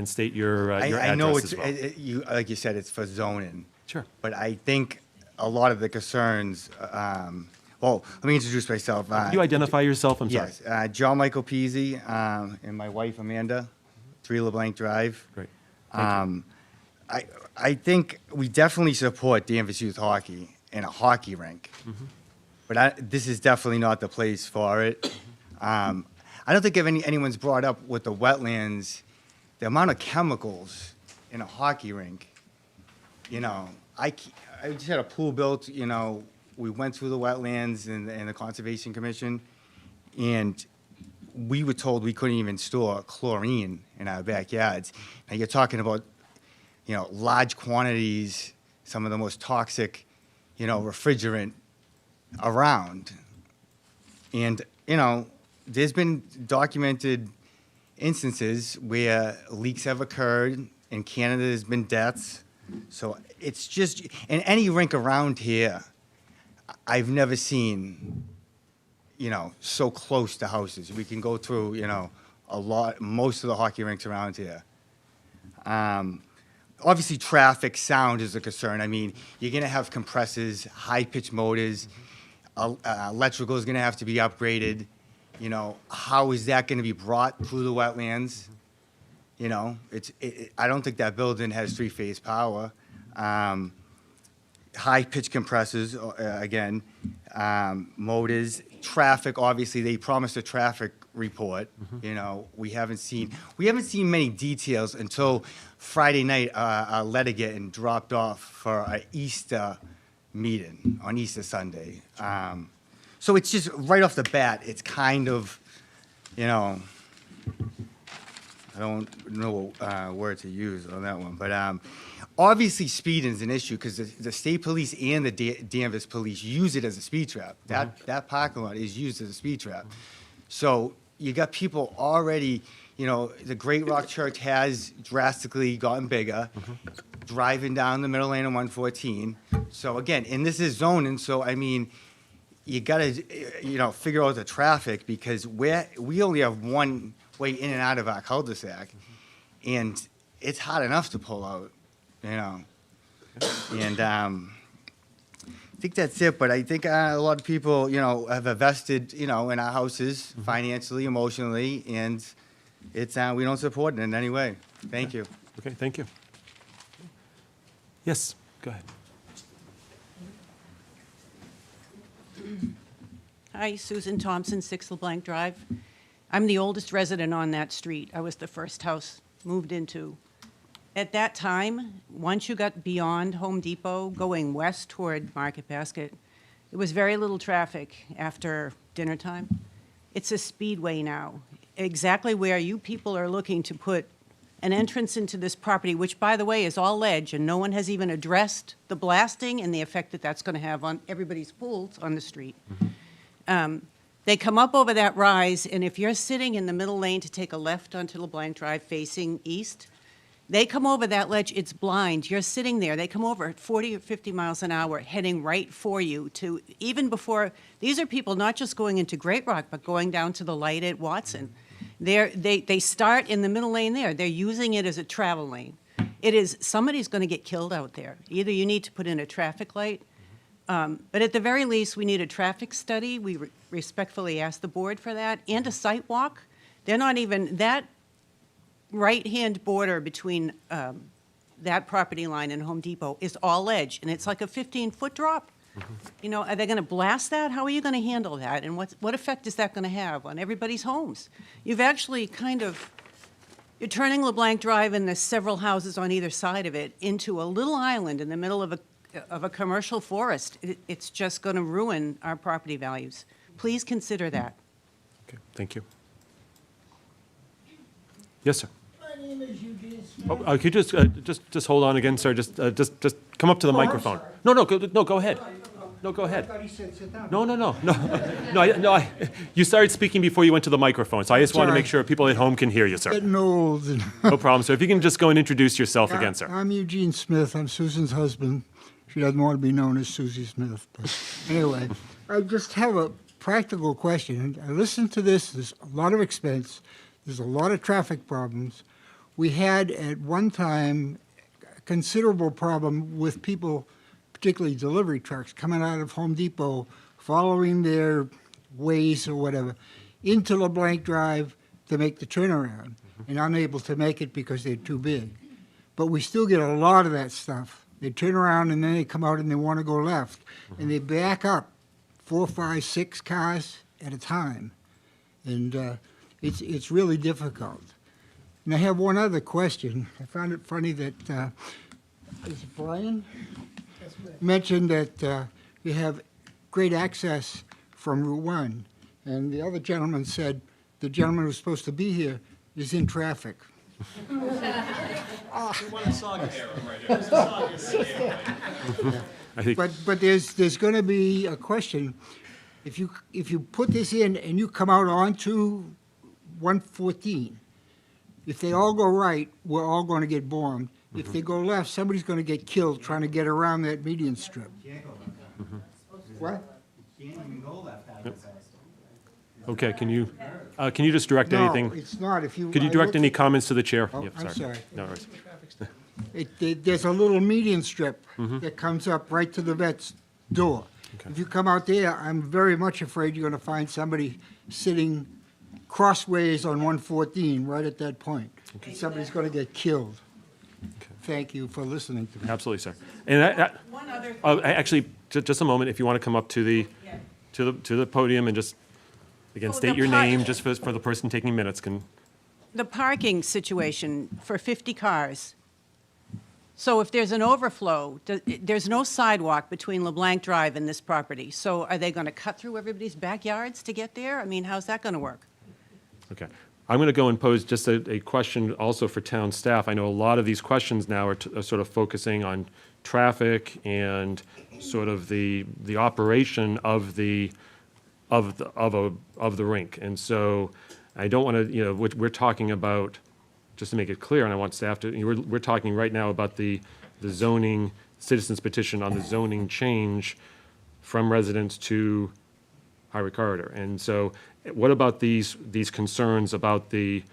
state your address I know as well. you, like you said, it's for zoning. Sure. But I think a lot of the concerns, well, let me introduce myself. Can you identify yourself? I'm sorry. Yes, John Michael Peasy, and my wife Amanda, 3 LeBlanc Drive. Great. I think we definitely support Danvers Youth Hockey and a hockey rink. But this is definitely not the place for it. I don't think if anyone's brought up with the wetlands, the amount of chemicals in a hockey rink. You know, I just had a pool built, you know, we went through the wetlands and the Conservation Commission, and we were told we couldn't even store chlorine in our backyards. Now you're talking about, you know, large quantities, some of the most toxic, you know, refrigerant around. And, you know, there's been documented instances where leaks have occurred. In Canada, there's been deaths. So it's just, in any rink around here, I've never seen, you know, so close to houses. We can go through, you know, most of the hockey rinks around here. Obviously, traffic, sound is a concern. I mean, you're going to have compressors, high-pitched motors, electrical is going to have to be upgraded. You know, how is that going to be brought through the wetlands? You know, I don't think that building has 3-phase power. High-pitched compressors, again, motors, traffic, obviously, they promised a traffic report. You know, we haven't seen many details until Friday night, a letter getting dropped off for an Easter meeting on Easter Sunday. So it's just, right off the bat, it's kind of, you know, I don't know what word to use on that one, but obviously speeding is an issue because the state police and the Danvers police use it as a speed trap. That parking lot is used as a speed trap. So you got people already, you know, the Great Rock Church has drastically gotten bigger, driving down the middle lane of 114. So again, and this is zoning, so I mean, you gotta, you know, figure out the traffic because we only have one way in and out of our cul-de-sac, and it's hard enough to pull out, you know. And I think that's it, but I think a lot of people, you know, have invested, you know, in our houses financially, emotionally, and it's, we don't support it in any way. Thank you. Okay, thank you. Yes, go ahead. Hi, Susan Thompson, 6 LeBlanc Drive. I'm the oldest resident on that street. I was the first house moved into. At that time, once you got beyond Home Depot, going west toward Market Basket, there was very little traffic after dinner time. It's a speedway now, exactly where you people are looking to put an entrance into this property, which, by the way, is all ledge, and no one has even addressed the blasting and the effect that that's going to have on everybody's pools on the street. They come up over that rise, and if you're sitting in the middle lane to take a left onto LeBlanc Drive facing east, they come over that ledge, it's blind, you're sitting there, they come over at 40 or 50 miles an hour, heading right for you to, even before, these are people not just going into Great Rock, but going down to the light at Watson. They start in the middle lane there, they're using it as a travel lane. It is, somebody's gonna get killed out there. Either you need to put in a traffic light, but at the very least, we need a traffic study. We respectfully ask the board for that, and a site walk. They're not even, that right-hand border between that property line and Home Depot is all ledge, and it's like a 15-foot drop. You know, are they gonna blast that? How are you gonna handle that? And what effect is that gonna have on everybody's homes? You've actually kind of, you're turning LeBlanc Drive and there's several houses on either side of it into a little island in the middle of a commercial forest. It's just going to ruin our property values. Please consider that. Okay, thank you. Yes, sir. My name is Eugene Smith. Oh, could you just hold on again, sir? Just come up to the microphone. sorry. No, go ahead. No, go I ahead. thought he said sit down. No. You started speaking before you went to the microphone, so I just want to Sorry. make sure people at home can hear you, sir. Getting old. No problem, sir. If you can just go and introduce yourself again, sir. I'm Eugene Smith. I'm Susan's husband. She doesn't want to be known as Susie Smith. But anyway, I just have a practical question. I listened to this. There's a lot of expense. There's a lot of traffic problems. We had at one time a considerable problem with people, particularly delivery trucks, coming out of Home Depot, following their ways or whatever, into LeBlanc Drive to make the turnaround, and unable to make it because they're too big. But we still get a lot of that stuff. They turn around and then they come out and they want to go left, and they back up 4, 5, 6 cars at a time, and it's really difficult. And I have one other question. I found it funny that is it Brian mentioned that you have great access from Route 1, and the other gentleman said the gentleman who's supposed to be here is in traffic. I think But there's going to be a question. If you put this in and you come out onto 114, if they all go right, we're all going to get bombed. If they go left, somebody's going to get killed trying to get around that median strip. What? Can't even go left out of this. Okay, can you just direct No, anything? it's not. If you. Could you I direct looked any at- comments to the chair? Oh, Yep, I'm sorry. No worries. There's a little median strip Mm-hmm. that comes up right to the vet's door. If you come out there, I'm very much afraid you're going to find somebody sitting crossways on 114 right at that point. Somebody's going to get killed. Thank you for listening to me. Absolutely, sir. And One other actually, just a moment, if you want to come up to the podium and just, again, Oh, state the your part- name, just for the person taking minutes can. the parking situation for 50 cars. So if there's an overflow, there's no sidewalk between LeBlanc Drive and this property. So are they going to cut through everybody's backyards to get there? I mean, how's that going to work? Okay. I'm going to go and pose just a question also for town staff. I know a lot of these questions now are sort of focusing on traffic and sort of the operation of the rink. And so I don't want to, we're talking about, just to make it clear, and I want staff to, we're talking right now about the zoning, citizens petition on the zoning change from residence to highway corridor. And so what about these concerns about the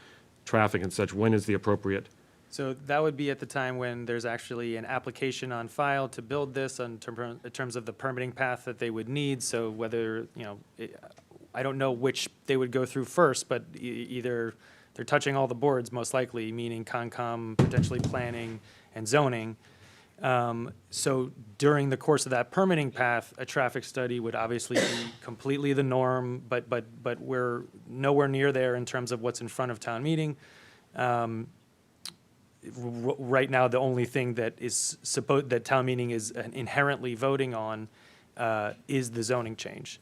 traffic and such? When is the appropriate? So that would be at the time when there's actually an application on file to build this in terms of the permitting path that they would need. So whether, I don't know which they would go through first, but either they're touching all the boards most likely, meaning Concom, potentially planning and zoning. So during the course of that permitting path, a traffic study would obviously be completely the norm, but we're nowhere near there in terms of what's in front of town meeting. Right now, the only thing that that town meeting is inherently voting on is the zoning change.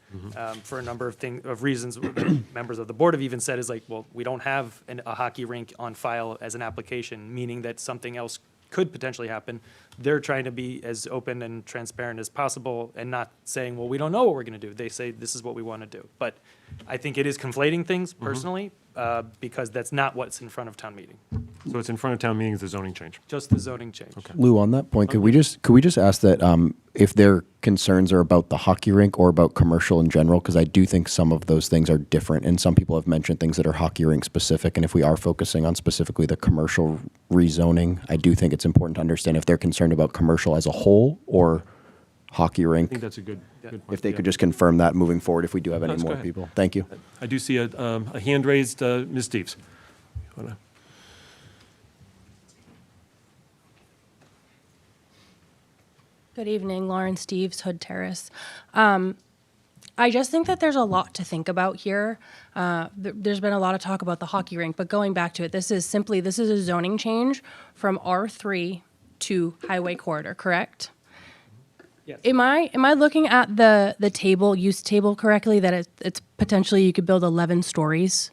For a number of reasons, members of the board have even said is like, well, we don't have a hockey rink on file as an application, meaning that something else could potentially happen. They're trying to be as open and transparent as possible and not saying, well, we don't know what we're going to do. They say, this is what we want to do. But I think it is conflating things personally, because that's not what's in front of town meeting, So it's in front of town meeting, the zoning change. just the zoning change. Lou, on that point, could we just ask that if their concerns are about the hockey rink or about commercial in general? Because I do think some of those things are different, and some people have mentioned things that are hockey rink specific. And if we are focusing on specifically the commercial rezoning, I do think it's important to understand if they're concerned about commercial as a whole or hockey I rink. think that's a good point. If they yeah. could just confirm that moving forward, if we do have any Let's go more ahead. people. Thank you. I do see a hand raised, Ms. Steves. You wanna- Good evening, Lauren Steves, Hood Terrace. I just think that there's a lot to think about here. There's been a lot of talk about the hockey rink, but going back to it, this is a zoning change from R3 to highway corridor, correct? Yes. Am I looking at the use table correctly, that it's potentially you could build 11 stories?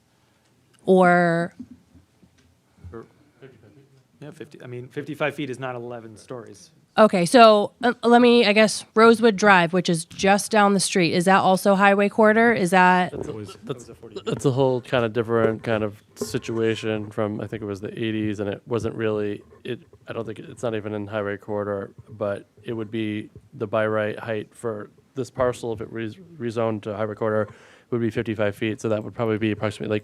Or, Yeah, 55 feet is not 11 stories. okay, so let me, I guess, Rosewood Drive, which is just down the street, is that also highway corridor? Is that? That's a whole kind of different kind of situation from, I think it was the 80s, and it wasn't really, I don't think, it's not even in highway corridor, but it would be the by right height for this parcel, if it rezoned to highway corridor, would be 55 feet, so that would probably be approximately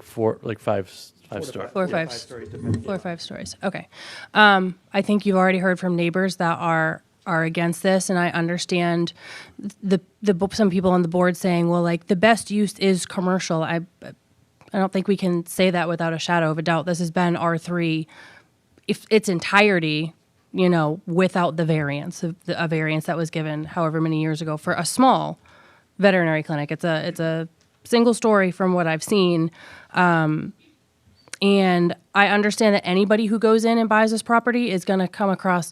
five stories. 4 or 5 4 or 5 stories. Okay. I think you've already heard from neighbors that are against this, and I understand some people on the board saying, well, like, the best use is commercial. I don't think we can say that without a shadow of a doubt. This has been R3, if its entirety, without the variance, a variance that was given however many years ago for a small veterinary clinic. It's a single story from what I've seen. And I understand that anybody who goes in and buys this property is going to come across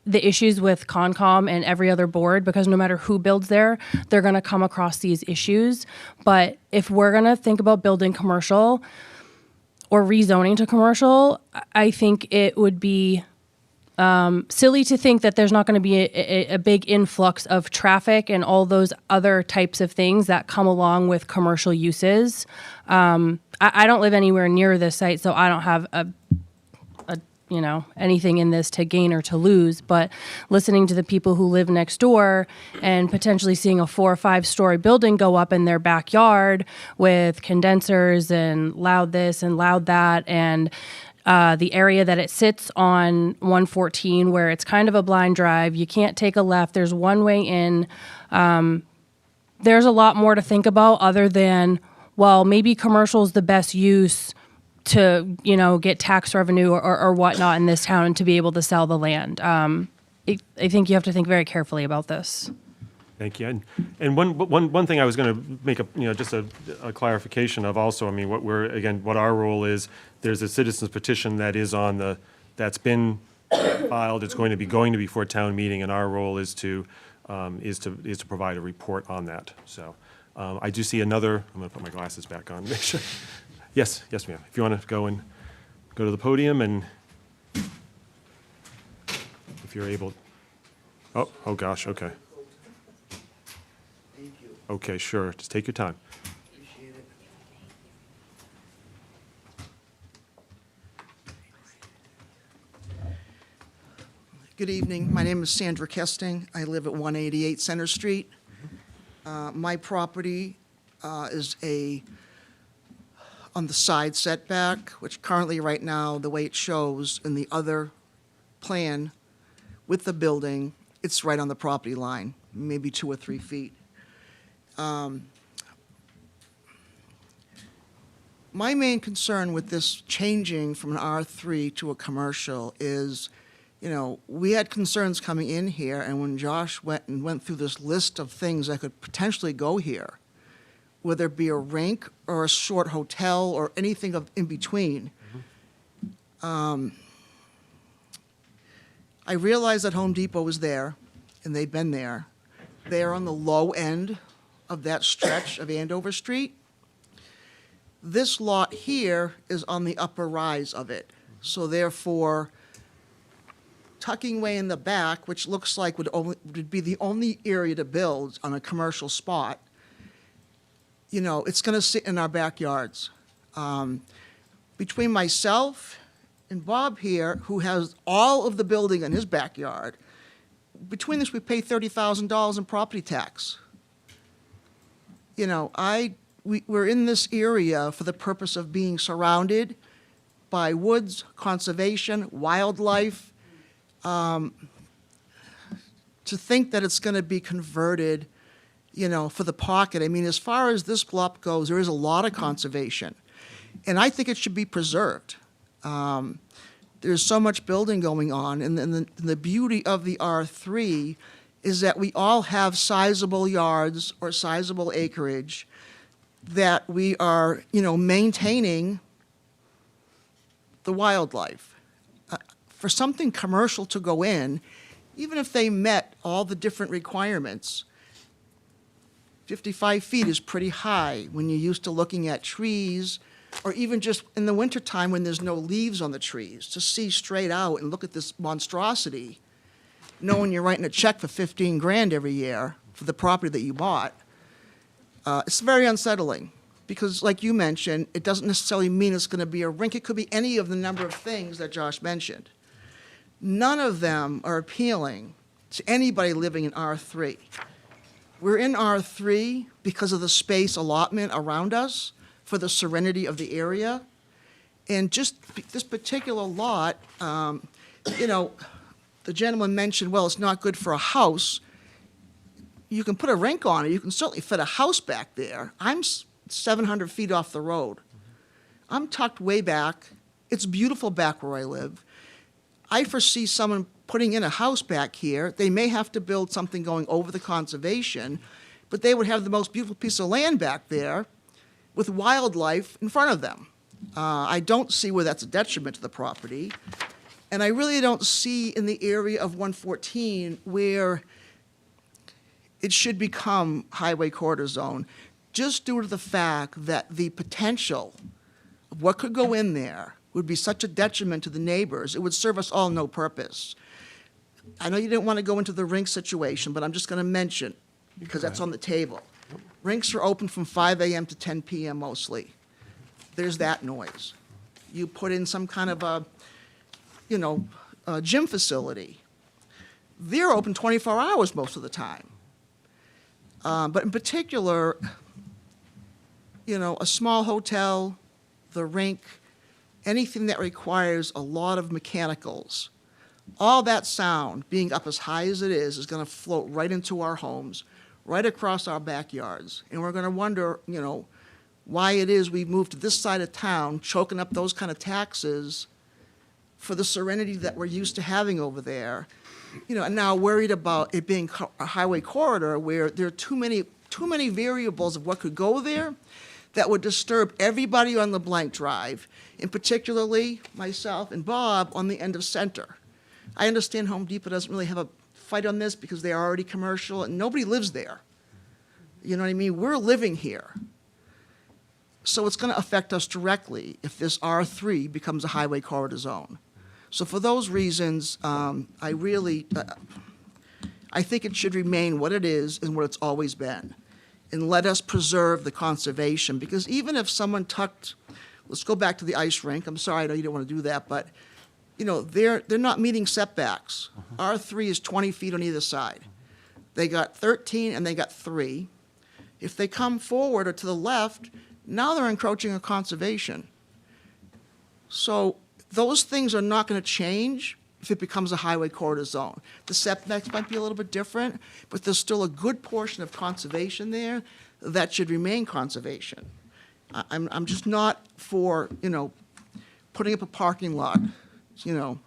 the issues with Concom and every other board, because no matter who builds there, they're going to come across these issues. But if we're going to think about building commercial or rezoning to commercial, I think it would be silly to think that there's not going to be a big influx of traffic and all those other types of things that come along with commercial uses. I don't live anywhere near this site, so I don't have anything in this to gain or to lose. But listening to the people who live next door and potentially seeing a 4 or 5 story building go up in their backyard with condensers and loud this and loud that, and the area that it sits on 114, where it's kind of a blind drive, you can't take a left, there's one way in. There's a lot more to think about other than, well, maybe commercial is the best use to, get tax revenue or whatnot in this town and to be able to sell the land. I think you have to think very carefully about this. Thank you. And one thing I was going to make just a clarification of also, what our role is, there's a citizen's petition that is that's been filed, it's going to be before town meeting, and our role is to provide a report on that. So I do see another, I'm going to put my glasses back on, make sure. Yes, ma'am. If you want to go to the podium, and if you're able. Oh gosh, okay. Okay, sure. Just take your time. Good evening. My name is Sandra Kesting. I live at 188 Center Street. My property is on the side setback, which currently, right now, the way it shows in the other plan with the building, it's right on the property line, maybe 2 or 3 feet. My main concern with this changing from an R3 to a commercial is, you know, we had concerns coming in here, and when Josh went through this list of things that could potentially go here, whether it be a rink or a short hotel or anything in between, I realized that Home Depot was there, and they've been there. They're on the low end of that stretch of Andover Street. This lot here is on the upper rise of it. So therefore, tucking way in the back, which looks like would be the only area to build on a commercial spot, you know, it's going to sit in our backyards. Between myself and Bob here, who has all of the building in his backyard, between this, we pay $30,000 in property tax. You know, we're in this area for the purpose of being surrounded by woods, conservation, wildlife. To think that it's going to be converted, you know, for the pocket. I mean, as far as this block goes, there is a lot of conservation, and I think it should be preserved. There's so much building going on, and the beauty of the R3 is that we all have sizable yards or sizable acreage that we are, you know, maintaining the wildlife. For something commercial to go in, even if they met all the different requirements, 55 feet is pretty high when you're used to looking at trees, or even just in the wintertime when there's no leaves on the trees, to see straight out and look at this monstrosity, knowing you're writing a check for 15 grand every year for the property that you bought. It's very unsettling, because like you mentioned, it doesn't necessarily mean it's going to be a rink. It could be any of the number of things that Josh mentioned. None of them are appealing to anybody living in R3. We're in R3 because of the space allotment around us, for the serenity of the area. And just this particular lot, you know, the gentleman mentioned, well, it's not good for a house. You can put a rink on it. You can certainly fit a house back there. I'm 700 feet off the road. I'm tucked way back. It's beautiful back where I live. I foresee someone putting in a house back here. They may have to build something going over the conservation, but they would have the most beautiful piece of land back there with wildlife in front of them. I don't see where that's a detriment to the property. And I really don't see in the area of 114 where it should become highway corridor zone, just due to the fact that the potential of what could go in there would be such a detriment to the neighbors. It would serve us all no purpose. I know you didn't want to go into the rink situation, but I'm just going to mention, because that's on the table. Rinks are open from 5 a.m. to 10 p.m. mostly. There's that noise. You put in some kind of a, you know, a gym facility. They're open 24 hours most of the time. But in particular, you know, a small hotel, the rink, anything that requires a lot of mechanicals, all that sound, being up as high as it is going to float right into our homes, right across our backyards. And we're going to wonder, you know, why it is we've moved to this side of town, choking up those kind of taxes for the serenity that we're used to having over there. You know, and now worried about it being a highway corridor where there are too many variables of what could go there that would disturb everybody on the blank drive, and particularly myself and Bob on the end of Center. I understand Home Depot doesn't really have a fight on this because they are already commercial and nobody lives there. You know what I mean? We're living here. So it's going to affect us directly if this R3 becomes a highway corridor zone. So for those reasons, I think it should remain what it is and what it's always been. And let us preserve the conservation, because even if someone tucked, let's go back to the ice rink. I'm sorry, I know you don't want to do that, but you know, they're not meeting setbacks. R3 is 20 feet on either side. They got 13 and they got 3. If they come forward or to the left, now they're encroaching on conservation. So those things are not going to change if it becomes a highway corridor zone. The setbacks might be a little bit different, but there's still a good portion of conservation there that should remain conservation. I'm just not for, you know, putting up a parking lot, you know,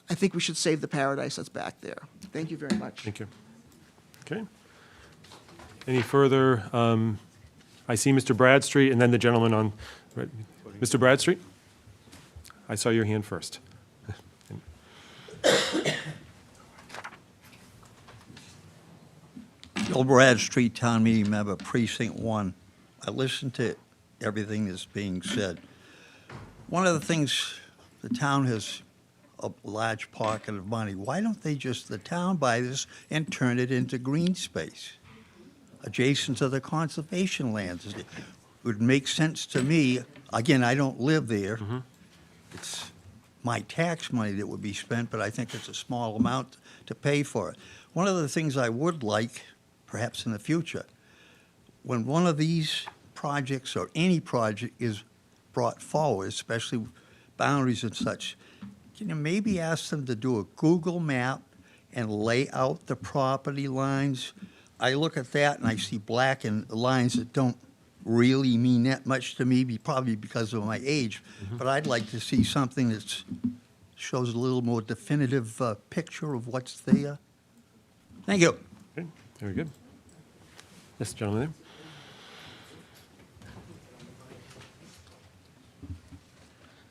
I think we should save the paradise that's back there. Thank you very much. Thank you. Okay. Any further, I see Mr. Bradstreet and then the gentleman on, right. Mr. Bradstreet? I saw your hand first. Bill Bradstreet, Town Meeting Member, Precinct 1. I listened to everything that's being said. One of the things, the town has a large pocket of money. Why don't they just, the town buy this and turn it into green space adjacent to the conservation lands? It would make sense to me. Again, I don't live there. It's my tax money that would be spent, but I think it's a small amount to pay for it. One of the things I would like, perhaps in the future, when one of these projects or any project is brought forward, especially boundaries and such, can you maybe ask them to do a Google map and lay out the property lines? I look at that and I see black and lines that don't really mean that much to me, probably because of my age, but I'd like to see something that shows a little more definitive picture of what's there. Thank you. Okay, very good. Yes, gentleman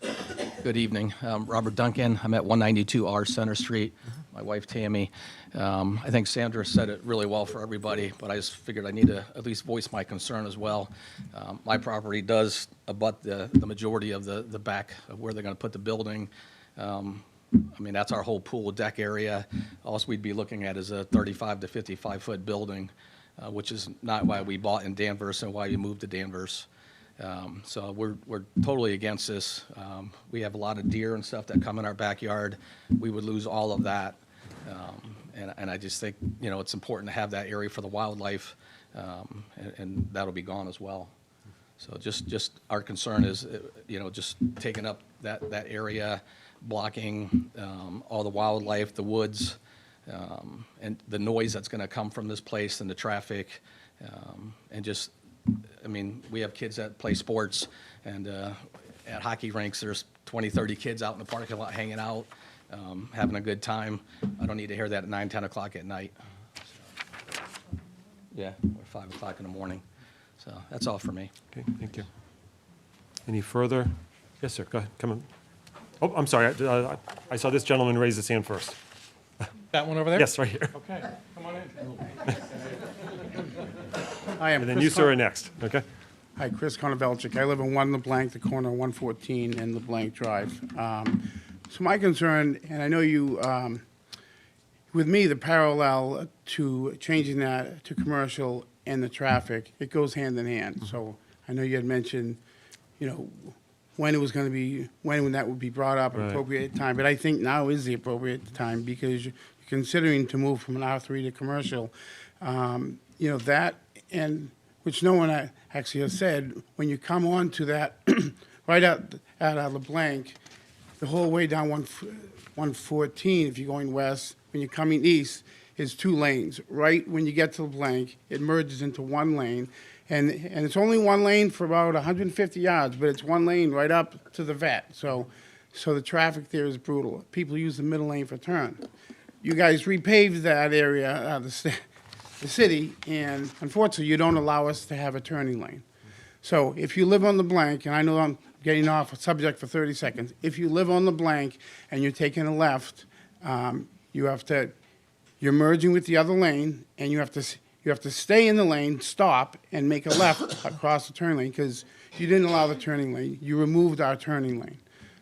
there. Good evening. Robert Duncan. I'm at 192R Center Street. My wife, Tammy. I think Sandra said it really well for everybody, but I just figured I need to at least voice my concern as well. My property does abut the majority of the back of where they're going to put the building. I mean, that's our whole pool deck area. Also, we'd be looking at is a 35 to 55-foot building, which is not why we bought in Danvers and why we moved to Danvers. So we're totally against this. We have a lot of deer and stuff that come in our backyard. We would lose all of that. And I just think, you know, it's important to have that area for the wildlife, and that'll be gone as well. So just our concern is, you know, just taking up that area, blocking all the wildlife, the woods, and the noise that's going to come from this place and the traffic, and just, I mean, we have kids that play sports, and at hockey rinks, there's 20, 30 kids out in the parking lot hanging out, having a good time. I don't need to hear that at 9, 10 o'clock at night. So, yeah, or 5 o'clock in the morning. So that's all for me. Okay, thank you. Any further? Yes, sir, go ahead, come on. Oh, I'm sorry, I saw this gentleman raise his hand first. That one over there? Yes, right here. Okay, come on in. I am And then Chris you, sir, are next, okay? Hi, Chris Konovelchik. I live in 1 LeBlanc, the corner of 114 and LeBlanc Drive. So my concern, and I know you, with me, the parallel to changing that to commercial and the traffic, it goes hand in hand. So I know you had mentioned, you know, when it was going to be, when that would be brought up, Right. appropriate time. But I think now is the appropriate time because you're considering to move from an R3 to commercial. You know, that, and which no one actually has said, when you come on to that, right at LeBlanc, the whole way down 114, if you're going west, when you're coming east, is 2 lanes. Right when you get to LeBlanc, it merges into 1 lane. And it's only 1 lane for about 150 yards, but it's 1 lane right up to the vet. So the traffic there is brutal. People use the middle lane for turn. You guys repaved that area, the city, and unfortunately, you don't allow us to have a turning lane. So if you live on LeBlanc, and I know I'm getting off a subject for 30 seconds, if you live on LeBlanc and you're taking a left, you're merging with the other lane, and you have to stay in the lane, stop, and make a left across the turn lane, because you didn't allow the turning lane. You removed our turning lane.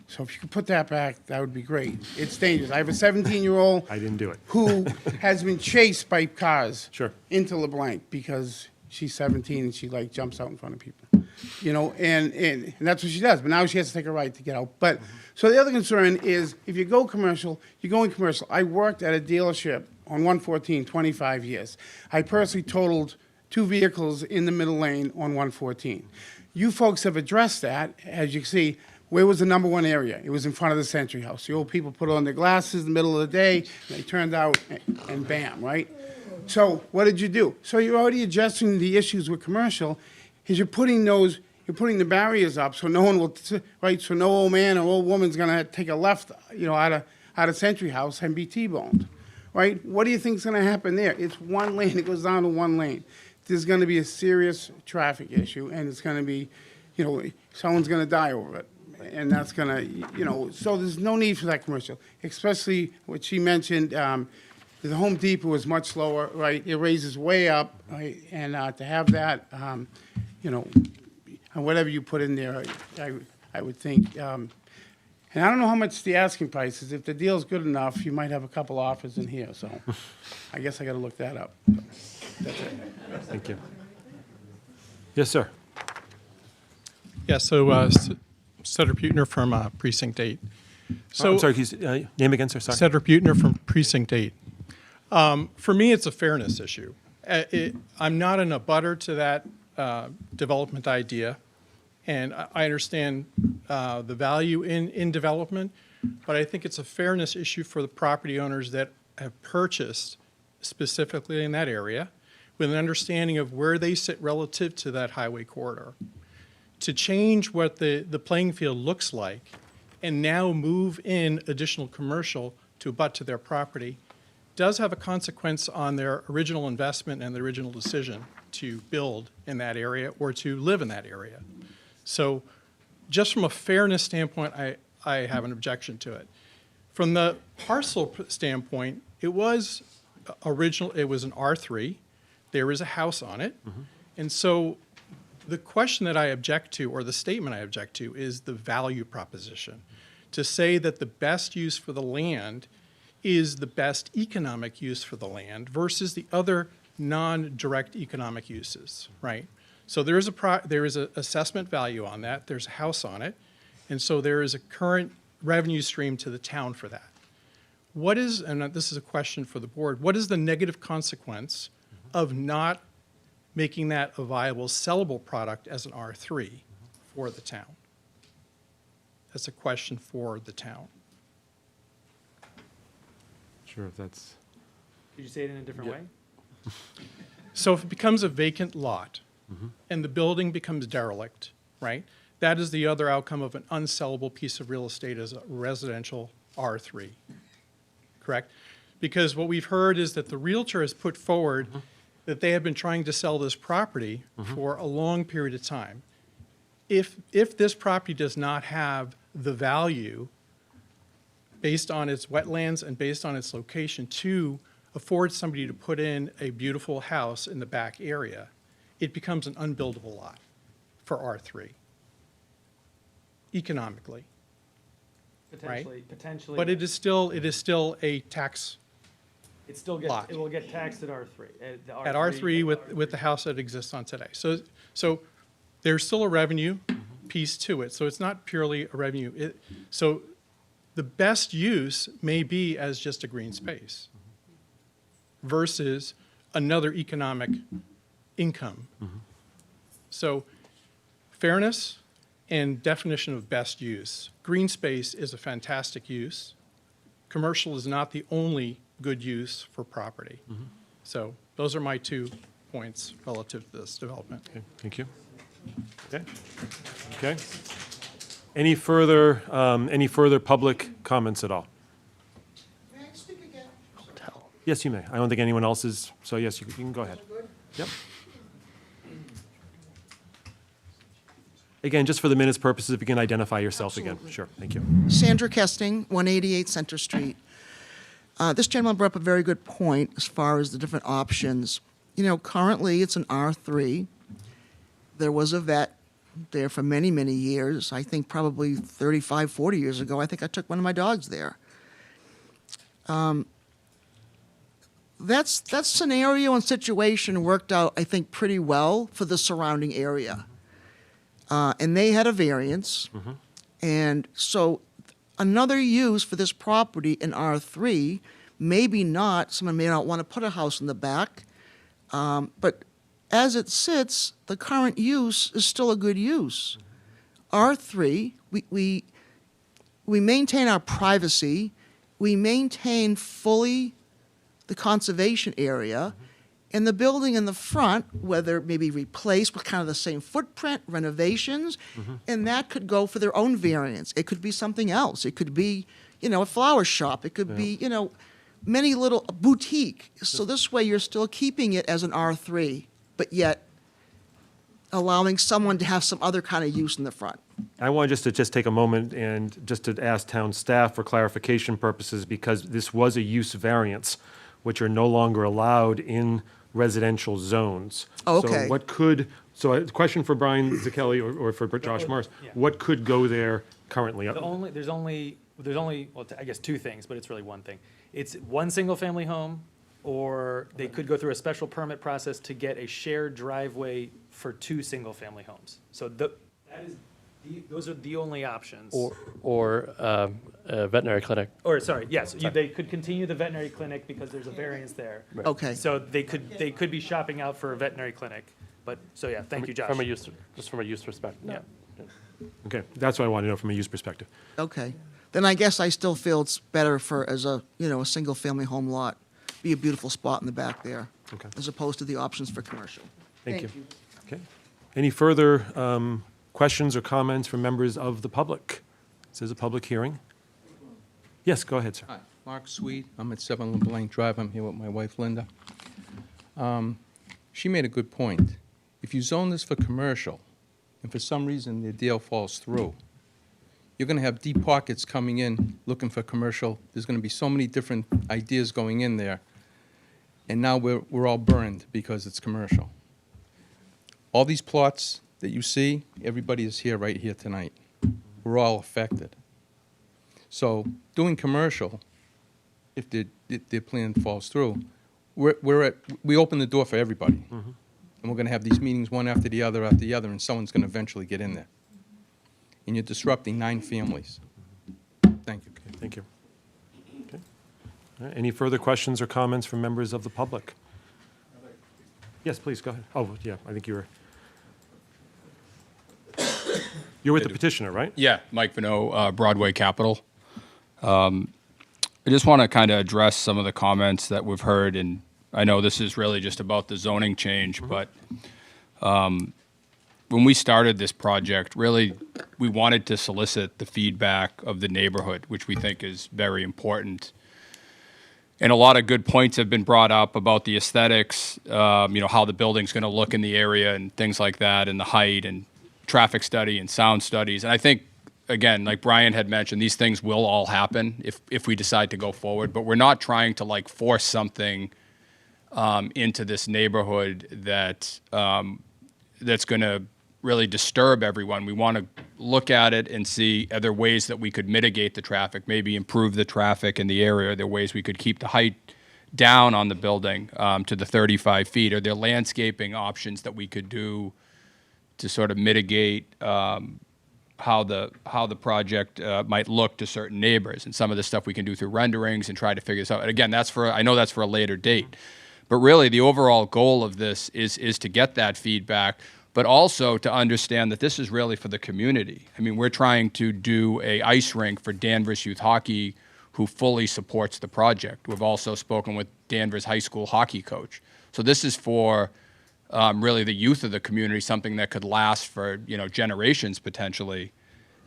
So if you could put that back, that would be great. It's dangerous. I have a 17-year-old I didn't do it. who has been chased by cars Sure. into LeBlanc because she's 17 and she like jumps out in front of people. You know, and that's what she does. But now she has to take a right to get out. But so the other concern is if you go commercial, you're going commercial. I worked at a dealership on 114, 25 years. I personally totaled 2 vehicles in the middle lane on 114. You folks have addressed that, as you can see. Where was the number 1 area? It was in front of the Century House. The old people put on their glasses in the middle of the day, and they turned out, and bam, right? So what did you do? So you're already adjusting the issues with commercial, is you're putting the barriers up so no one will, right? So no old man or old woman's gonna take a left, you know, out out of Century House and be T-boned, right? What do you think's going to happen there? It's one lane. It goes down to one lane. There's going to be a serious traffic issue, and it's going to be, someone's going to die over it. And that's going to, so there's no need for that commercial, especially what she mentioned, the Home Depot is much lower, right? It raises way up, right? And to have that, and whatever you put in there, I would think. And I don't know how much the asking price is. If the deal's good enough, you might have a couple offers in here, so I guess I got to look that up. That's it. Thank you. Yes, sir. Yeah, so Cedric Butner from Precinct 8. So, I'm sorry, can you, name again, sir? Sorry. Cedric Butner from Precinct 8. For me, it's a fairness issue. I'm not in a butter to that development idea, and I understand the value in development, but I think it's a fairness issue for the property owners that have purchased specifically in that area with an understanding of where they sit relative to that highway corridor. To change what the playing field looks like and now move in additional commercial to abut to their property does have a consequence on their original investment and the original decision to build in that area or to live in that area. So just from a fairness standpoint, I have an objection to it. From the parcel standpoint, it was an R3. There is a house on it. And so the question that I object to, or the statement I object to, is the value proposition. To say that the best use for the land is the best economic use for the land versus the other non-direct economic uses, right? So there is a assessment value on that. There's a house on it. And so there is a current revenue stream to the town for that. What is, and this is a question for the board, what is the negative consequence of not making that a viable, sellable product as an R3 for the town? That's a question for the town. Sure, if that's... Could you say it in a different way? So if it becomes a vacant lot and the building becomes derelict, right? That is the other outcome of an unsellable piece of real estate as a residential R3, correct? Because what we've heard is that the realtor has put forward that they have been trying to sell this property for a long period of time. If this property does not have the value based on its wetlands and based on its location to afford somebody to put in a beautiful house in the back area, it becomes an unbuildable lot for R3 economically. Potentially. But it is still a tax It still lot. it will get taxed at R3. At R3 with the house that exists on today. So there's still a revenue piece to it. So it's not purely a revenue. So the best use may be as just a green space versus another economic income. So fairness and definition of best use. Green space is a fantastic use. Commercial is not the only good use for property. So those are my 2 points relative to this development. Okay, thank you. Okay. Any further public comments at all? May I speak again? Yes, you may. I don't think anyone else is, so yes, you can go ahead. Yep. Again, just for the minutes purposes, if you can identify yourself again. Sure, thank you. Sandra Kesting, 188 Center Street. This gentleman brought up a very good point as far as the different options. Currently it's an R3. There was a vet there for many, many years. I think probably 35, 40 years ago, I think I took one of my dogs there. That scenario and situation worked out, I think, pretty well for the surrounding area. And they had a variance. And so another use for this property in R3, maybe not, someone may not want to put a house in the back, but as it sits, the current use is still a good use. R3, we maintain our privacy, we maintain fully the conservation area, and the building in the front, whether it may be replaced with kind of the same footprint, renovations, and that could go for their own variance. It could be something else. It could be, a flower shop. It could be, many little boutique. So this way you're still keeping it as an R3, but yet allowing someone to have some other kind of use in the front. I want just to take a moment and just to ask town staff for clarification purposes, because this was a use variance, which are no longer allowed in residential zones. Oh, okay. So a question for Brian Zacchelli or for Josh Morris, what could go there currently? There's only, well, I guess two things, but it's really one thing. It's one single-family home, or they could go through a special permit process to get a shared driveway for two single-family homes. So those are the only options. Or a veterinary clinic. Or, sorry, yes, they could continue the veterinary clinic because there's a variance there. Right. Okay. So they could be shopping out for a veterinary clinic. But, so yeah, thank you, Josh. From a use perspective. Yeah. Okay, that's what I want to know from a use perspective. Okay. Then I guess I still feel it's better for, as a single-family home lot, be a beautiful spot in the back there. Okay. As opposed to the options for commercial. Thank you. Okay. Any further questions or comments from members of the public? This is a public hearing. Yes, go ahead, sir. Hi, Mark Sweet. I'm at 7 LeBlanc Drive. I'm here with my wife, Linda. She made a good point. If you zone this for commercial, and for some reason the deal falls through, you're going to have deep pockets coming in looking for commercial. There's going to be so many different ideas going in there. And now we're all burned because it's commercial. All these plots that you see, everybody is here right here tonight. We're all affected. So doing commercial, if their plan falls through, we open the door for everybody. And we're going to have these meetings one after the other, and someone's going to eventually get in there. And you're disrupting 9 families. Thank you. Okay, thank you. Okay. All right, any further questions or comments from members of the public? Yes, please, go ahead. Oh, yeah, I think you're with the petitioner, right? Yeah, Mike Vano, Broadway Capital. I just want to kind of address some of the comments that we've heard, and I know this is really just about the zoning change, but when we started this project, really, we wanted to solicit the feedback of the neighborhood, which we think is very important. And a lot of good points have been brought up about the aesthetics, how the building's going to look in the area and things like that, and the height and traffic study and sound studies. And I think, again, like Brian had mentioned, these things will all happen if we decide to go forward, but we're not trying to force something into this neighborhood that's going to really disturb everyone. We want to look at it and see, are there ways that we could mitigate the traffic, maybe improve the traffic in the area? Are there ways we could keep the height down on the building to the 35 feet? Are there landscaping options that we could do to sort of mitigate how the project might look to certain neighbors? And some of the stuff we can do through renderings and try to figure this out. And again, I know that's for a later date. But really, the overall goal of this is to get that feedback, but also to understand that this is really for the community. I mean, we're trying to do a ice rink for Danvers Youth Hockey, who fully supports the project. We've also spoken with Danvers High School hockey coach. So this is for really the youth of the community, something that could last for generations potentially.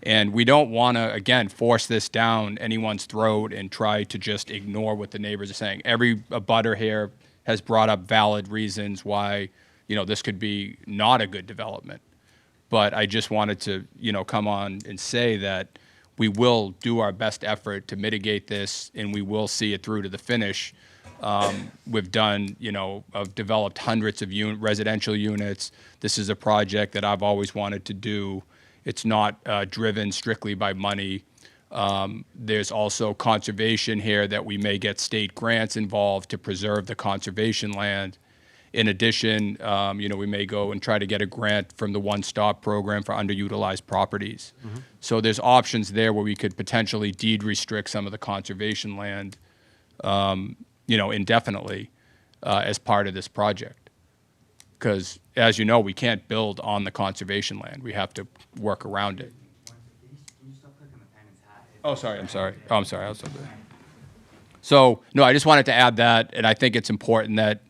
And we don't want to, again, force this down anyone's throat and try to just ignore what the neighbors are saying. Every abutter here has brought up valid reasons why this could be not a good development. But I just wanted to come on and say that we will do our best effort to mitigate this, and we will see it through to the finish. We've done, I've developed hundreds of residential units. This is a project that I've always wanted to do. It's not driven strictly by money. There's also conservation here that we may get state grants involved to preserve the conservation land. In addition, we may go and try to get a grant from the One Stop program for underutilized properties. So there's options there where we could potentially deed restrict some of the conservation land, indefinitely as part of this project. Because, as you know, we can't build on the conservation land. We have to work around it. Oh, sorry, I'm sorry. Oh, I'm sorry. So, no, I just wanted to add that, and I think it's important that,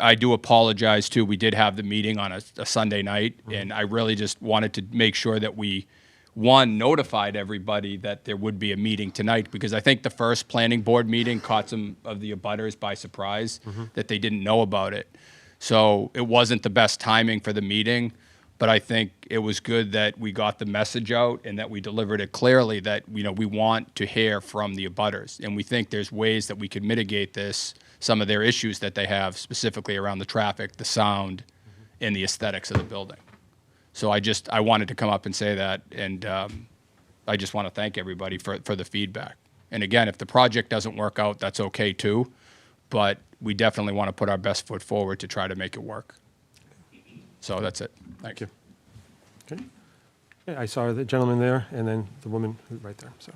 I do apologize, too. We did have the meeting on a Sunday night, and I really just wanted to make sure that we one, notified everybody that there would be a meeting tonight, because I think the first planning board meeting caught some of the abutters by surprise, that they didn't know about it. So it wasn't the best timing for the meeting, but I think it was good that we got the message out and that we delivered it clearly that, we want to hear from the abutters. And we think there's ways that we could mitigate some of their issues that they have, specifically around the traffic, the sound, and the aesthetics of the building. So I wanted to come up and say that, and I just want to thank everybody for the feedback. And again, if the project doesn't work out, that's okay too, but we definitely want to put our best foot forward to try to make it work. So that's it. Thank you. Okay. Yeah, I saw the gentleman there, and then the woman right there, so.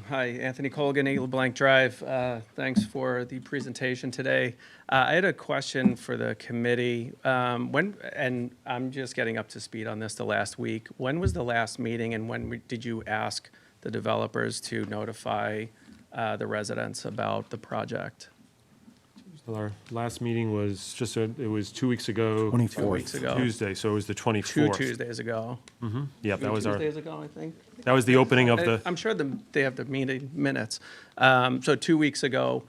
Hi, Anthony Colgan, 8 LeBlanc Drive. Thanks for the presentation today. I had a question for the committee. And I'm just getting up to speed on this the last week. When was the last meeting, and when did you ask the developers to notify the residents about the project? Well, our last meeting was it was 2 weeks ago. 24th. 2 weeks ago. Tuesday, so it was the 24th. 2 Tuesdays ago. Yeah, that was Tuesdays ago, I think. that was the opening of the, I'm sure they have the meeting minutes. So 2 weeks ago,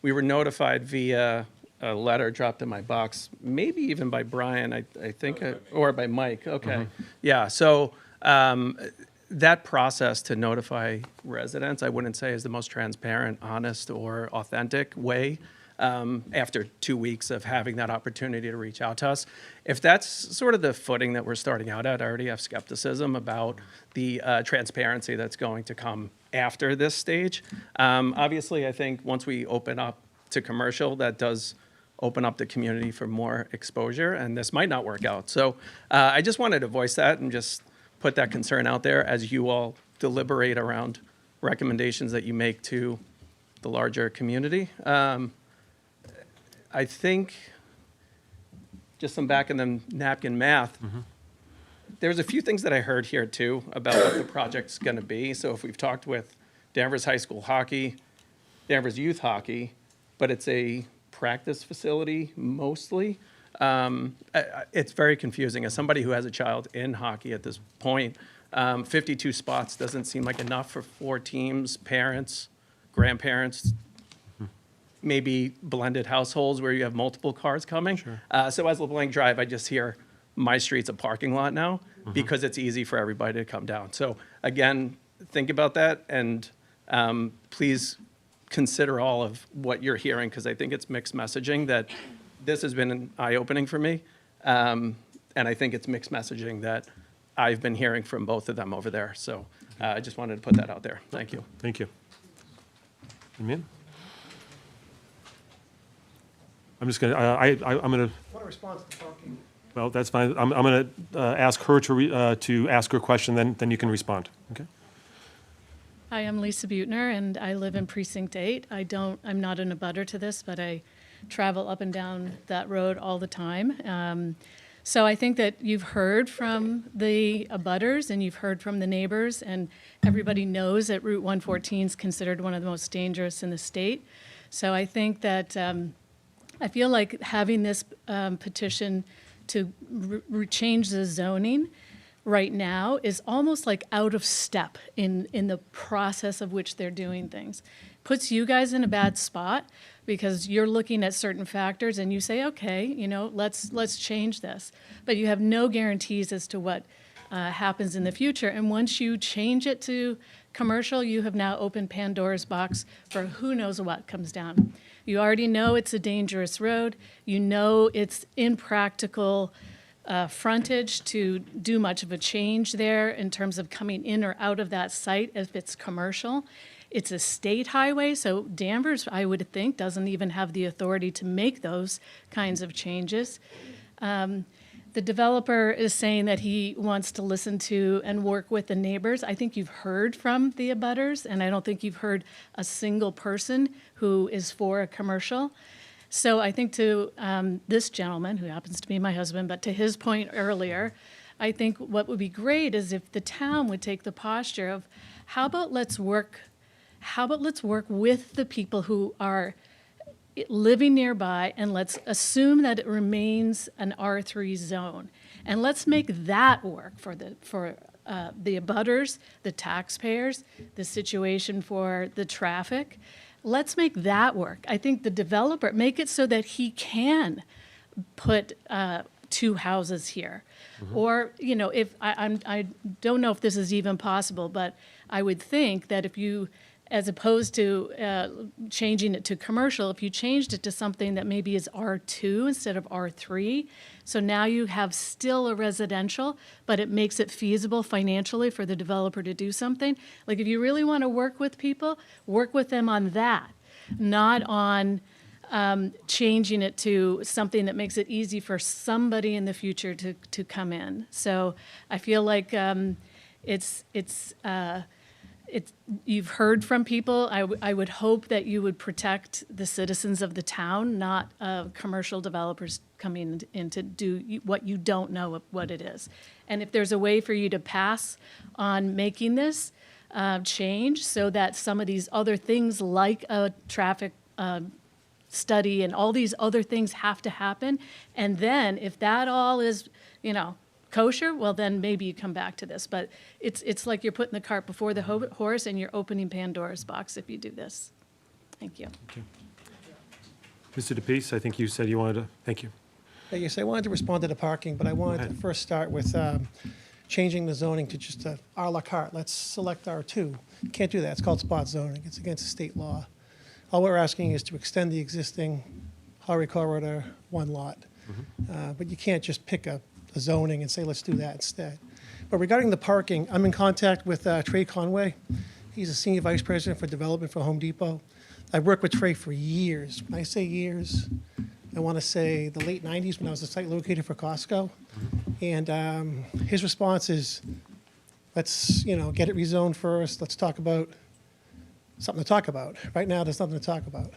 we were notified via a letter dropped in my box, maybe even by Brian, I think, or by Mike. Okay. Yeah, so that process to notify residents, I wouldn't say is the most transparent, honest, or authentic way. After 2 weeks of having that opportunity to reach out to us. If that's sort of the footing that we're starting out at, I already have skepticism about the transparency that's going to come after this stage. Obviously, I think once we open up to commercial, that does open up the community for more exposure, and this might not work out. So I just wanted to voice that and just put that concern out there as you all deliberate around recommendations that you make to the larger community. I think, just some back in the napkin math, there's a few things that I heard here too about what the project's gonna be. So if we've talked with Danvers High School hockey, Danvers Youth Hockey, but it's a practice facility mostly, it's very confusing. As somebody who has a child in hockey at this point, 52 spots doesn't seem like enough for 4 teams, parents, grandparents, maybe blended households where you have multiple cars coming. Sure. So as LeBlanc Drive, I just hear my street's a parking lot now because it's easy for everybody to come down. So again, think about that, and please consider all of what you're hearing, because I think it's mixed messaging that this has been an eye-opening for me. And I think it's mixed messaging that I've been hearing from both of them over there. So I just wanted to put that out there. Thank you. thank you. Amen. I'm just gonna, I'm gonna, What a response to talking. well, that's fine. I'm gonna ask her to ask her question, then you can respond, okay? Hi, I'm Lisa Butner, and I live in Precinct 8. I'm not an abutter to this, but I travel up and down that road all the time. So I think that you've heard from the abutters and you've heard from the neighbors, and everybody knows that Route 114 is considered one of the most dangerous in the state. So I think that I feel like having this petition to change the zoning right now is almost like out of step in the process of which they're doing things. Puts you guys in a bad spot because you're looking at certain factors and you say, okay, let's change this. But you have no guarantees as to what happens in the future. And once you change it to commercial, you have now opened Pandora's box for who knows what comes down. You already know it's a dangerous road. You know it's impractical frontage to do much of a change there in terms of coming in or out of that site if it's commercial. It's a state highway, so Danvers, I would think, doesn't even have the authority to make those kinds of changes. The developer is saying that he wants to listen to and work with the neighbors. I think you've heard from the abutters, and I don't think you've heard a single person who is for a commercial. So I think to this gentleman, who happens to be my husband, but to his point earlier, I think what would be great is if the town would take the posture of, how about let's work with the people who are living nearby, and let's assume that it remains an R3 zone. And let's make that work for the abutters, the taxpayers, the situation for the traffic. Let's make that work. I think the developer, make it so that he can put 2 houses here. Or, you know, if, I don't know if this is even possible, but I would think that if you, as opposed to changing it to commercial, if you changed it to something that maybe is R2 instead of R3, so now you have still a residential, but it makes it feasible financially for the developer to do something. Like, if you really want to work with people, work with them on that, not on changing it to something that makes it easy for somebody in the future to come in. So I feel like you've heard from people. I would hope that you would protect the citizens of the town, not commercial developers coming in to do what you don't know what it is. And if there's a way for you to pass on making this change so that some of these other things like a traffic study and all these other things have to happen, and then if that all is, you know, kosher, well, then maybe you come back to this. But it's like you're putting the cart before the horse, and you're opening Pandora's box if you do this. Thank you. Mr. DePiece, I think you said you wanted to, thank you. Yes, I wanted to respond to the parking, but I wanted to first start with changing the zoning to just a la carte. Let's select R2. Can't do that. It's called spot zoning. It's against state law. All we're asking is to extend the existing highway corridor 1 lot. But you can't just pick a zoning and say, let's do that instead. But regarding the parking, I'm in contact with Trey Conway. He's a senior vice president for development for Home Depot. I've worked with Trey for years. When I say years, I want to say the late 90s when I was a site locator for Costco. And his response is, let's, you know, get it rezoned first. Let's talk about something to talk about. Right now, there's nothing to talk about.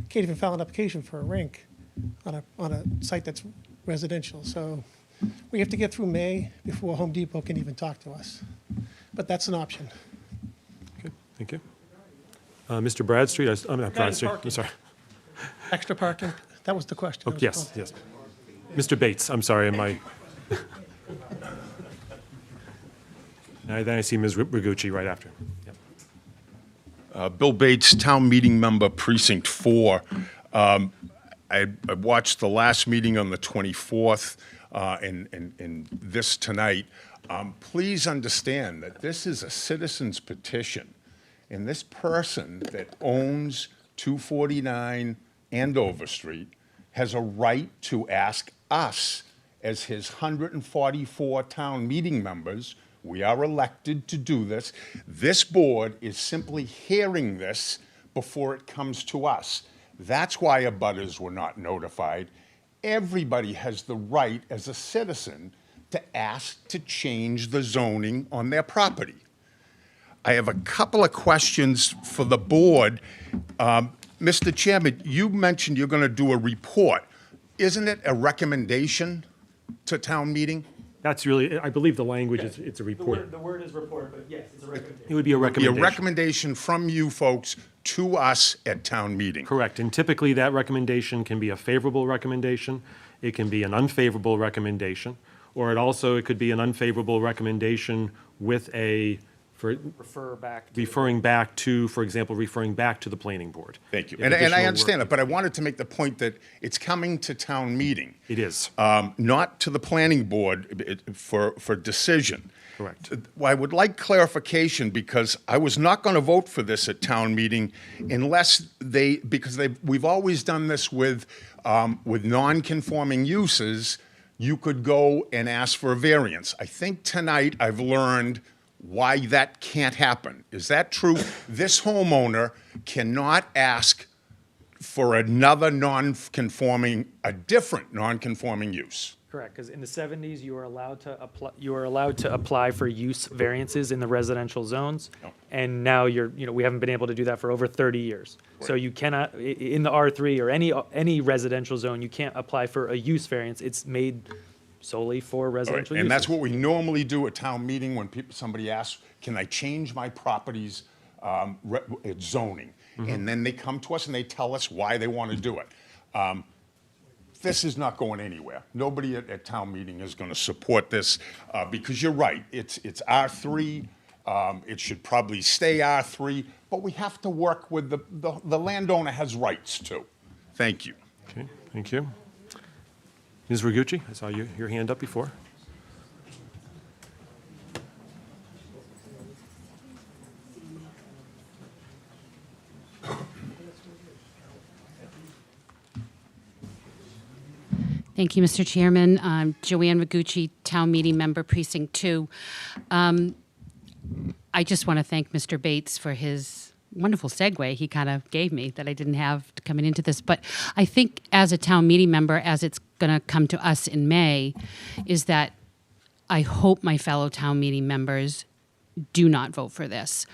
Can't even file an application for a rink on a site that's residential. So we have to get through May before Home Depot can even talk to us. But that's an option. Okay, thank you. Mr. Bradstreet, I'm not Bradstreet, I'm sorry. Extra parking, that was the question. Oh, yes, yes. Mr. Bates, I'm sorry, am I? Then I see Ms. Rigucci right after. Yep. Bill Bates, Town Meeting Member, Precinct 4. I watched the last meeting on the 24th and this tonight. Please understand that this is a citizen's petition, and this person that owns 249 Andover Street has a right to ask us, as his 144 town meeting members, we are elected to do this. This board is simply hearing this before it comes to us. That's why abutters were not notified. Everybody has the right as a citizen to ask to change the zoning on their property. I have a couple of questions for the board. Mr. Chairman, you mentioned you're going to do a report. Isn't it a recommendation to town meeting? That's really, I believe the language is, it's a report. The word is report, but yes, it's a recommendation. It would be a recommendation. A recommendation from you folks to us at town meeting. Correct, and typically that recommendation can be a favorable recommendation, it can be an unfavorable recommendation, or it could be an unfavorable recommendation with referring back to, for example, referring back to the planning board. Thank you. And I understand it, but I wanted to make the point that it's coming to town meeting. It is. Not to the planning board for decision. Correct. I would like clarification because I was not going to vote for this at town meeting unless we've always done this with non-conforming uses. You could go and ask for a variance. I think tonight I've learned why that can't happen. Is that true? This homeowner cannot ask for a different non-conforming use. Correct, because in the 70s, you were allowed to apply for use variances in the residential zones, and now we haven't been able to do that for over 30 years. So you cannot, in the R3 or any residential zone, you can't apply for a use variance. It's made solely for residential uses. And that's what we normally do at town meeting when somebody asks, can I change my property's zoning? and then they come to us and they tell us why they want to do it. This is not going anywhere. Nobody at town meeting is going to support this because you're right. It's R3. It should probably stay R3, but we have to work with the landowner has rights too. Thank you. Okay, thank you. Ms. Rigucci, I saw your hand up before. Thank you, Mr. Chairman. I'm Joanne Rigucci, Town Meeting Member, Precinct 2. I just want to thank Mr. Bates for his wonderful segue he kind of gave me that I didn't have coming into this. But I think as a town meeting member, as it's going to come to us in May, is that I hope my fellow town meeting members do not vote for this.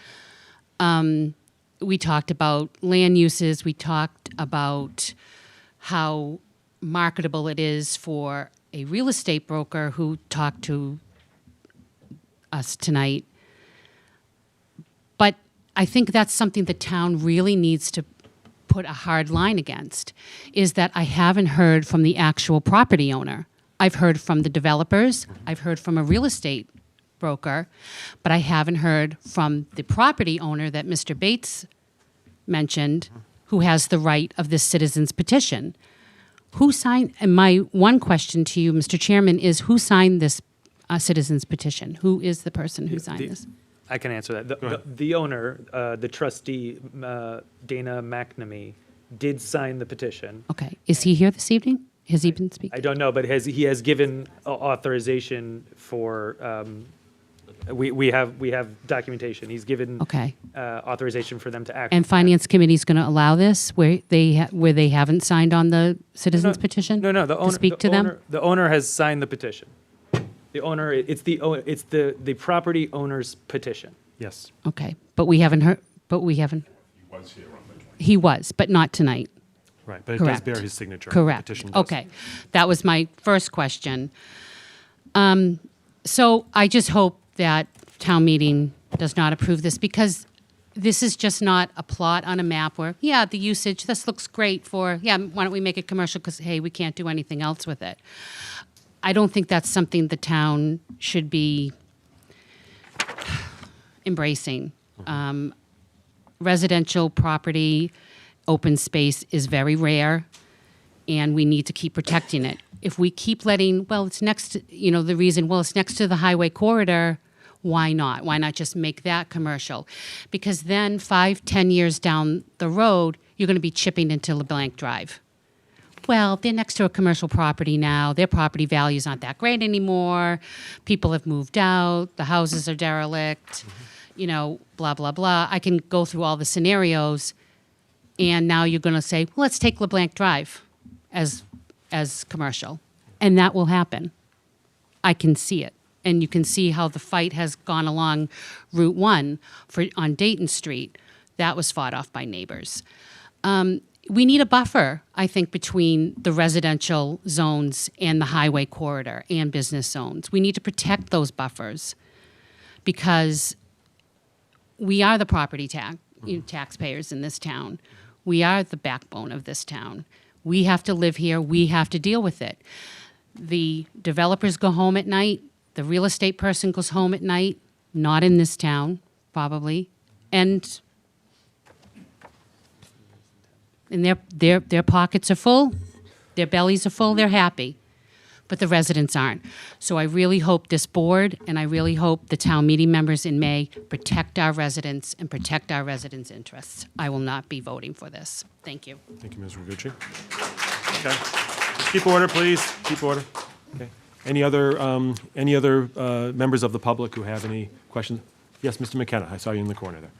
We talked about land uses. We talked about how marketable it is for a real estate broker who talked to us tonight. But I think that's something the town really needs to put a hard line against, is that I haven't heard from the actual property owner. I've heard from the developers, I've heard from a real estate broker, but I haven't heard from the property owner that Mr. Bates mentioned, who has the right of this citizen's petition. Who signed, and my one question to you, Mr. Chairman, is who signed this citizen's petition? Who is the person who signed this? I can answer that. The owner, the trustee, Dana McNamee, did sign the petition. Okay. Is he here this evening? Has he been speaking? I don't know, but he has given authorization for, we have documentation. He's given Okay. authorization for them to act. And Finance Committee is going to allow this where they haven't signed on the citizen's petition? No, To speak to them? The owner has signed the petition. The owner, it's the property owner's petition. Yes. Okay. But we haven't heard, He was here on the 20th. He was, but not tonight. Right, but it does Correct. bear his signature. The Correct. petition does. Okay. That was my first question. So I just hope that town meeting does not approve this, because this is just not a plot on a map where, yeah, the usage, this looks great for, yeah, why don't we make it commercial because, hey, we can't do anything else with it. I don't think that's something the town should be embracing. Residential property, open space is very rare, and we need to keep protecting it. If we keep letting, well, it's next to, the reason, well, it's next to the highway corridor, why not? Why not just make that commercial? Because then 5-10 years down the road, you're going to be chipping into LeBlanc Drive. Well, they're next to a commercial property now. Their property values aren't that great anymore. People have moved out. The houses are derelict. Blah, blah, blah. I can go through all the scenarios, and now you're going to say, well, let's take LeBlanc Drive as commercial. And that will happen. I can see it. And you can see how the fight has gone along Route 1 on Dayton Street. That was fought off by neighbors. We need a buffer, I think, between the residential zones and the highway corridor and business zones. We need to protect those buffers because we are the property taxpayers in this town. We are the backbone of this town. We have to live here. We have to deal with it. The developers go home at night. The real estate person goes home at night. Not in this town, probably. And their pockets are full, their bellies are full, they're happy, but the residents aren't. So I really hope this board, and I really hope the town meeting members in May protect our residents and protect our residents' interests. I will not be voting for this. Thank you. Thank you, Ms. Rigucci. Okay. Just keep order, please. Keep order. Okay. Any other members of the public who have any questions? Yes, Mr. McKenna, I saw you in the corner there.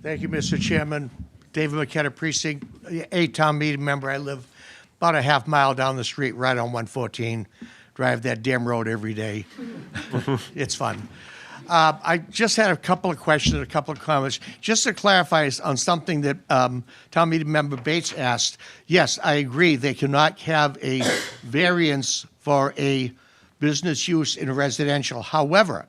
Thank you, Mr. Chairman. David McKenna, Precinct 8 Town Meeting Member. I live about a half mile down the street, right on 114. Drive that damn road every day. It's fun. I just had a couple of questions, a couple of comments. Just to clarify on something that Town Meeting Member Bates asked. Yes, I agree. They cannot have a variance for a business use in residential. However,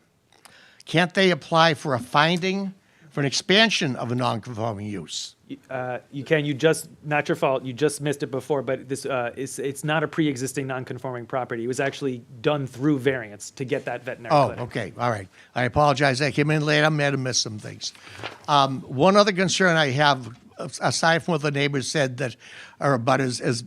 can't they apply for a finding for an expansion of a non-conforming use? You can, you just, not your fault, you just missed it before, but this, it's not a pre-existing non-conforming property. It was actually done through variance to get that veterinary Oh, clinic. okay, all right. I apologize, I came in late, I may have missed some things. One other concern I have, aside from what the neighbors said that are about, is, as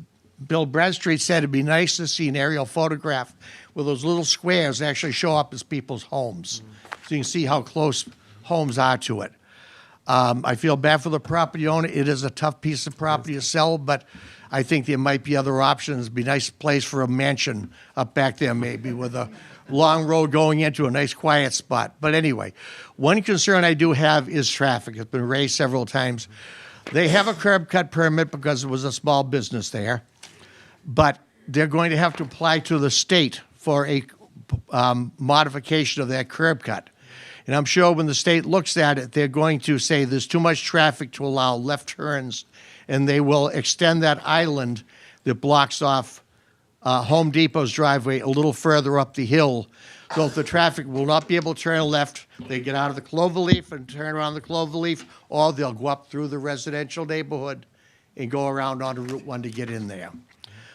Bill Bradstreet said, it'd be nice to see an aerial photograph where those little squares actually show up as people's homes. So you can see how close homes are to it. I feel bad for the property owner. It is a tough piece of property to sell, but I think there might be other options. It'd be a nice place for a mansion up back there, maybe, with a long road going into a nice quiet spot. But anyway, one concern I do have is traffic. It's been raised several times. They have a curb cut permit because it was a small business there, but they're going to have to apply to the state for a modification of that curb cut. And I'm sure when the state looks at it, they're going to say there's too much traffic to allow left turns, and they will extend that island that blocks off Home Depot's driveway a little further up the hill. So if the traffic will not be able to turn left, they get out of the Cloverleaf and turn around the Cloverleaf, or they'll go up through the residential neighborhood and go around onto Route 1 to get in there.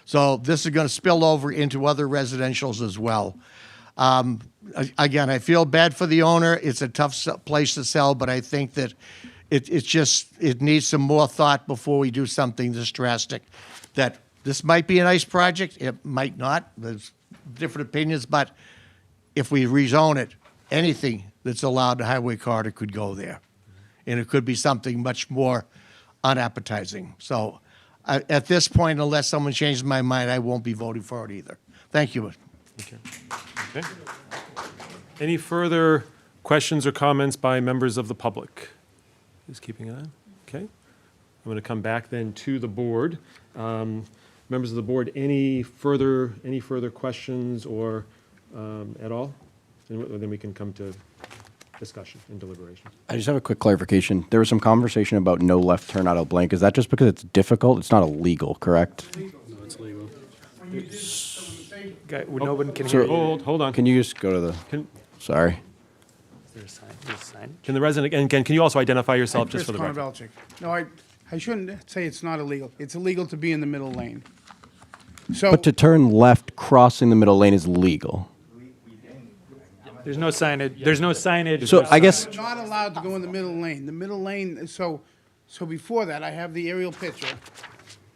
So this is going to spill over into other residentials as well. Again, I feel bad for the owner. It's a tough place to sell, but I think that it needs some more thought before we do something this drastic. That this might be a nice project, it might not. There's different opinions, but if we rezone it, anything that's allowed in the highway corridor could go there. And it could be something much more unappetizing. So at this point, unless someone changes my mind, I won't be voting for it either. Thank you. Okay. Any further questions or comments by members of the public? Who's keeping an eye? Okay. I'm going to come back then to the board. Members of the board, any further questions or at all? And then we can come to discussion and deliberation. I just have a quick clarification. There was some conversation about no left turn out of blank. Is that just because it's difficult? It's not illegal, correct? No, it's legal. No one can So- hear you. Hold on. Can you just go to the, sorry. Is there a sign? There's a sign? Can the resident, and can you also identify yourself just for the Chris record? Konobelchik. No, I shouldn't say it's not illegal. It's illegal to be in the middle lane. So, But to turn left crossing the middle lane is legal. There's no signage, there's no signage. So I guess, you're not allowed to go in the middle lane. The middle lane, so before that, I have the aerial picture.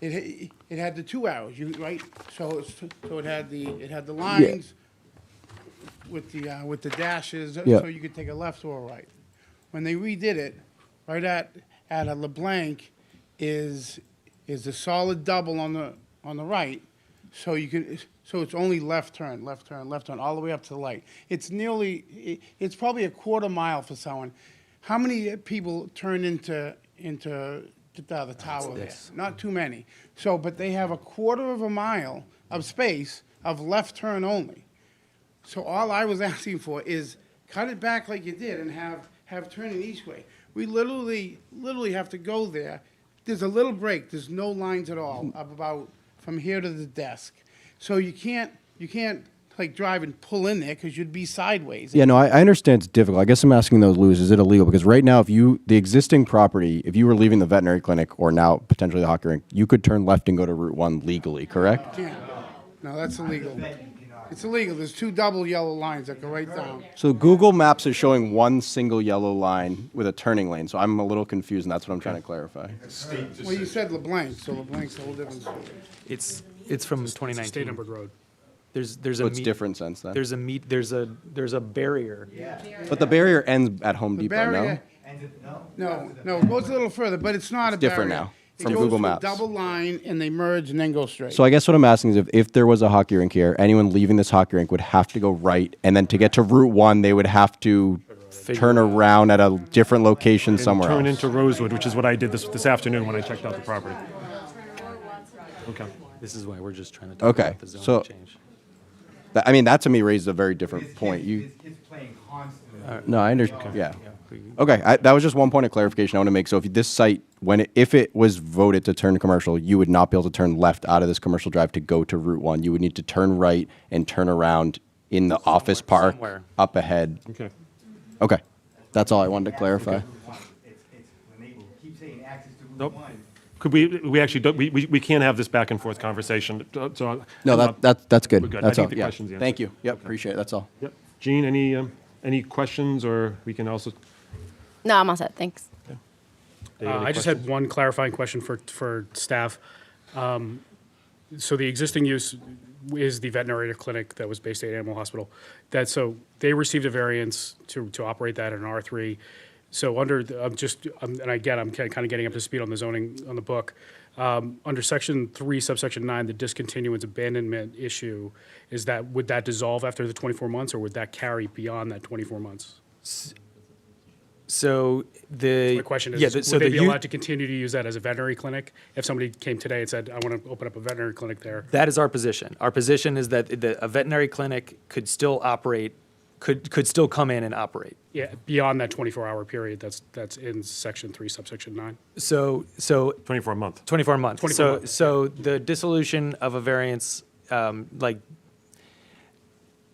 It had the 2 arrows, right? So it had the lines with the dashes, Yeah. so you could take a left or a right. When they redid it, right at a LeBlanc is a solid double on the right, so it's only left turn, all the way up to the light. It's probably a quarter mile for someone. How many people turn into the tower there? Not too many. So, but they have a quarter of a mile of space of left turn only. So all I was asking for is cut it back like you did and have turning each way. We literally have to go there. There's a little break. There's no lines at all of about from here to the desk. So you can't like drive and pull in there because you'd be sideways. yeah, no, I understand it's difficult. I guess I'm asking those, Lou, is it illegal? Because right now, the existing property, if you were leaving the veterinary clinic or now potentially the hockey rink, you could turn left and go to Route 1 legally, correct? Yeah. No, that's illegal. It's illegal. There's 2 double yellow lines that go right down. So Google Maps is showing one single yellow line with a turning lane, so I'm a little confused, and that's what I'm trying to clarify. Well, you said LeBlanc, so LeBlanc's a whole different story. It's from 2019. State numbered road. There's So a it's meet- different since then. There's a barrier. But the barrier ends at Home Depot, barrier- No, it goes a little further, but it's not a barrier. different now, It from goes Google to a Maps. double line, and they merge and then go straight. So I guess what I'm asking is if there was a hockey rink here, anyone leaving this hockey rink would have to go right, and then to get to Route 1, they would have to turn around at a different location And somewhere turn else. into Rosewood, which is what I did this afternoon when I checked out the property. Okay. This is why we're just trying to talk Okay, about the zoning so change. that to me raises a very different point. No, I understand. Yeah. Okay, that was just one point of clarification I want to make. So if this site, if it was voted to turn to commercial, you would not be able to turn left out of this commercial drive to go to Route 1. You would need to turn right and turn around in the office park somewhere. up ahead. Okay. Okay, that's all I wanted to clarify. Nope. Could we actually, don't- we can't have this back and forth conversation, so. No, that's good. We're good. That's I all. think the Yeah. question's answered. Thank you. Yep, appreciate it. That's all. Yep. Jean, any questions, or we can also? No, I'm all set. Thanks. Dave, any I just had one clarifying question for staff. So the existing use is the veterinary clinic that was Bay State Animal Hospital. So they received a variance to operate that in an R3. So under, and again, I'm kind of getting up to speed on the zoning on the book. Under section 3, subsection 9, the discontinuance abandonment issue, would that dissolve after the 24 months, or would that carry beyond that 24 months? So My question is, would they be allowed to continue to use that as a veterinary clinic? If somebody came today and said, I want to open up a veterinary clinic there. that is our position. Our position is that a veterinary clinic could still operate, could still come in and operate. Yeah, beyond that 24-hour period that's in section 3, subsection 9. So 24 month. 24 months. 24 months. So the dissolution of a variance,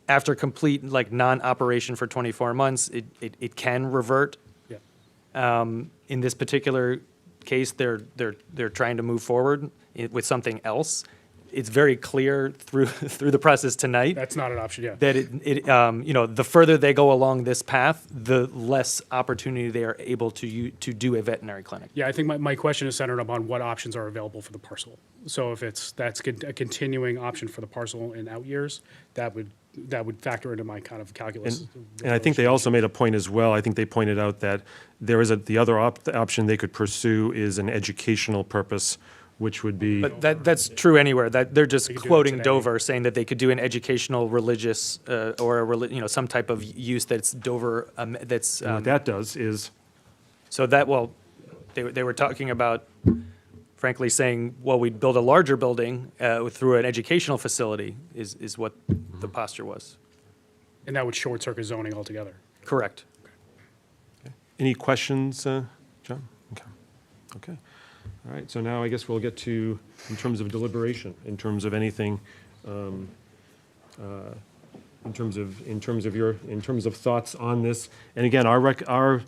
after complete non-operation for 24 months, it can revert. Yeah. In this particular case, they're trying to move forward with something else. It's very clear through the process tonight. That's not an option, yeah. That the further they go along this path, the less opportunity they are able to do a veterinary clinic. Yeah, I think my question is centered upon what options are available for the parcel. So if that's a continuing option for the parcel in out years, that would factor into my kind of calculus. And I think they also made a point as well. I think they pointed out that there is the other option they could pursue is an educational purpose, which would be. But that's true anywhere. That they're just could do that quoting today. Dover, saying that they could do an educational, religious, or some type of use that's Dover. That's What that does is. so that they were talking about, frankly, saying, well, we'd build a larger building through an educational facility is what the posture was. And that would short circuit zoning altogether. Correct. Any questions, John? Okay. All right, so now I guess we'll get to, in terms of deliberation, in terms of anything, in terms of thoughts on this. And again, our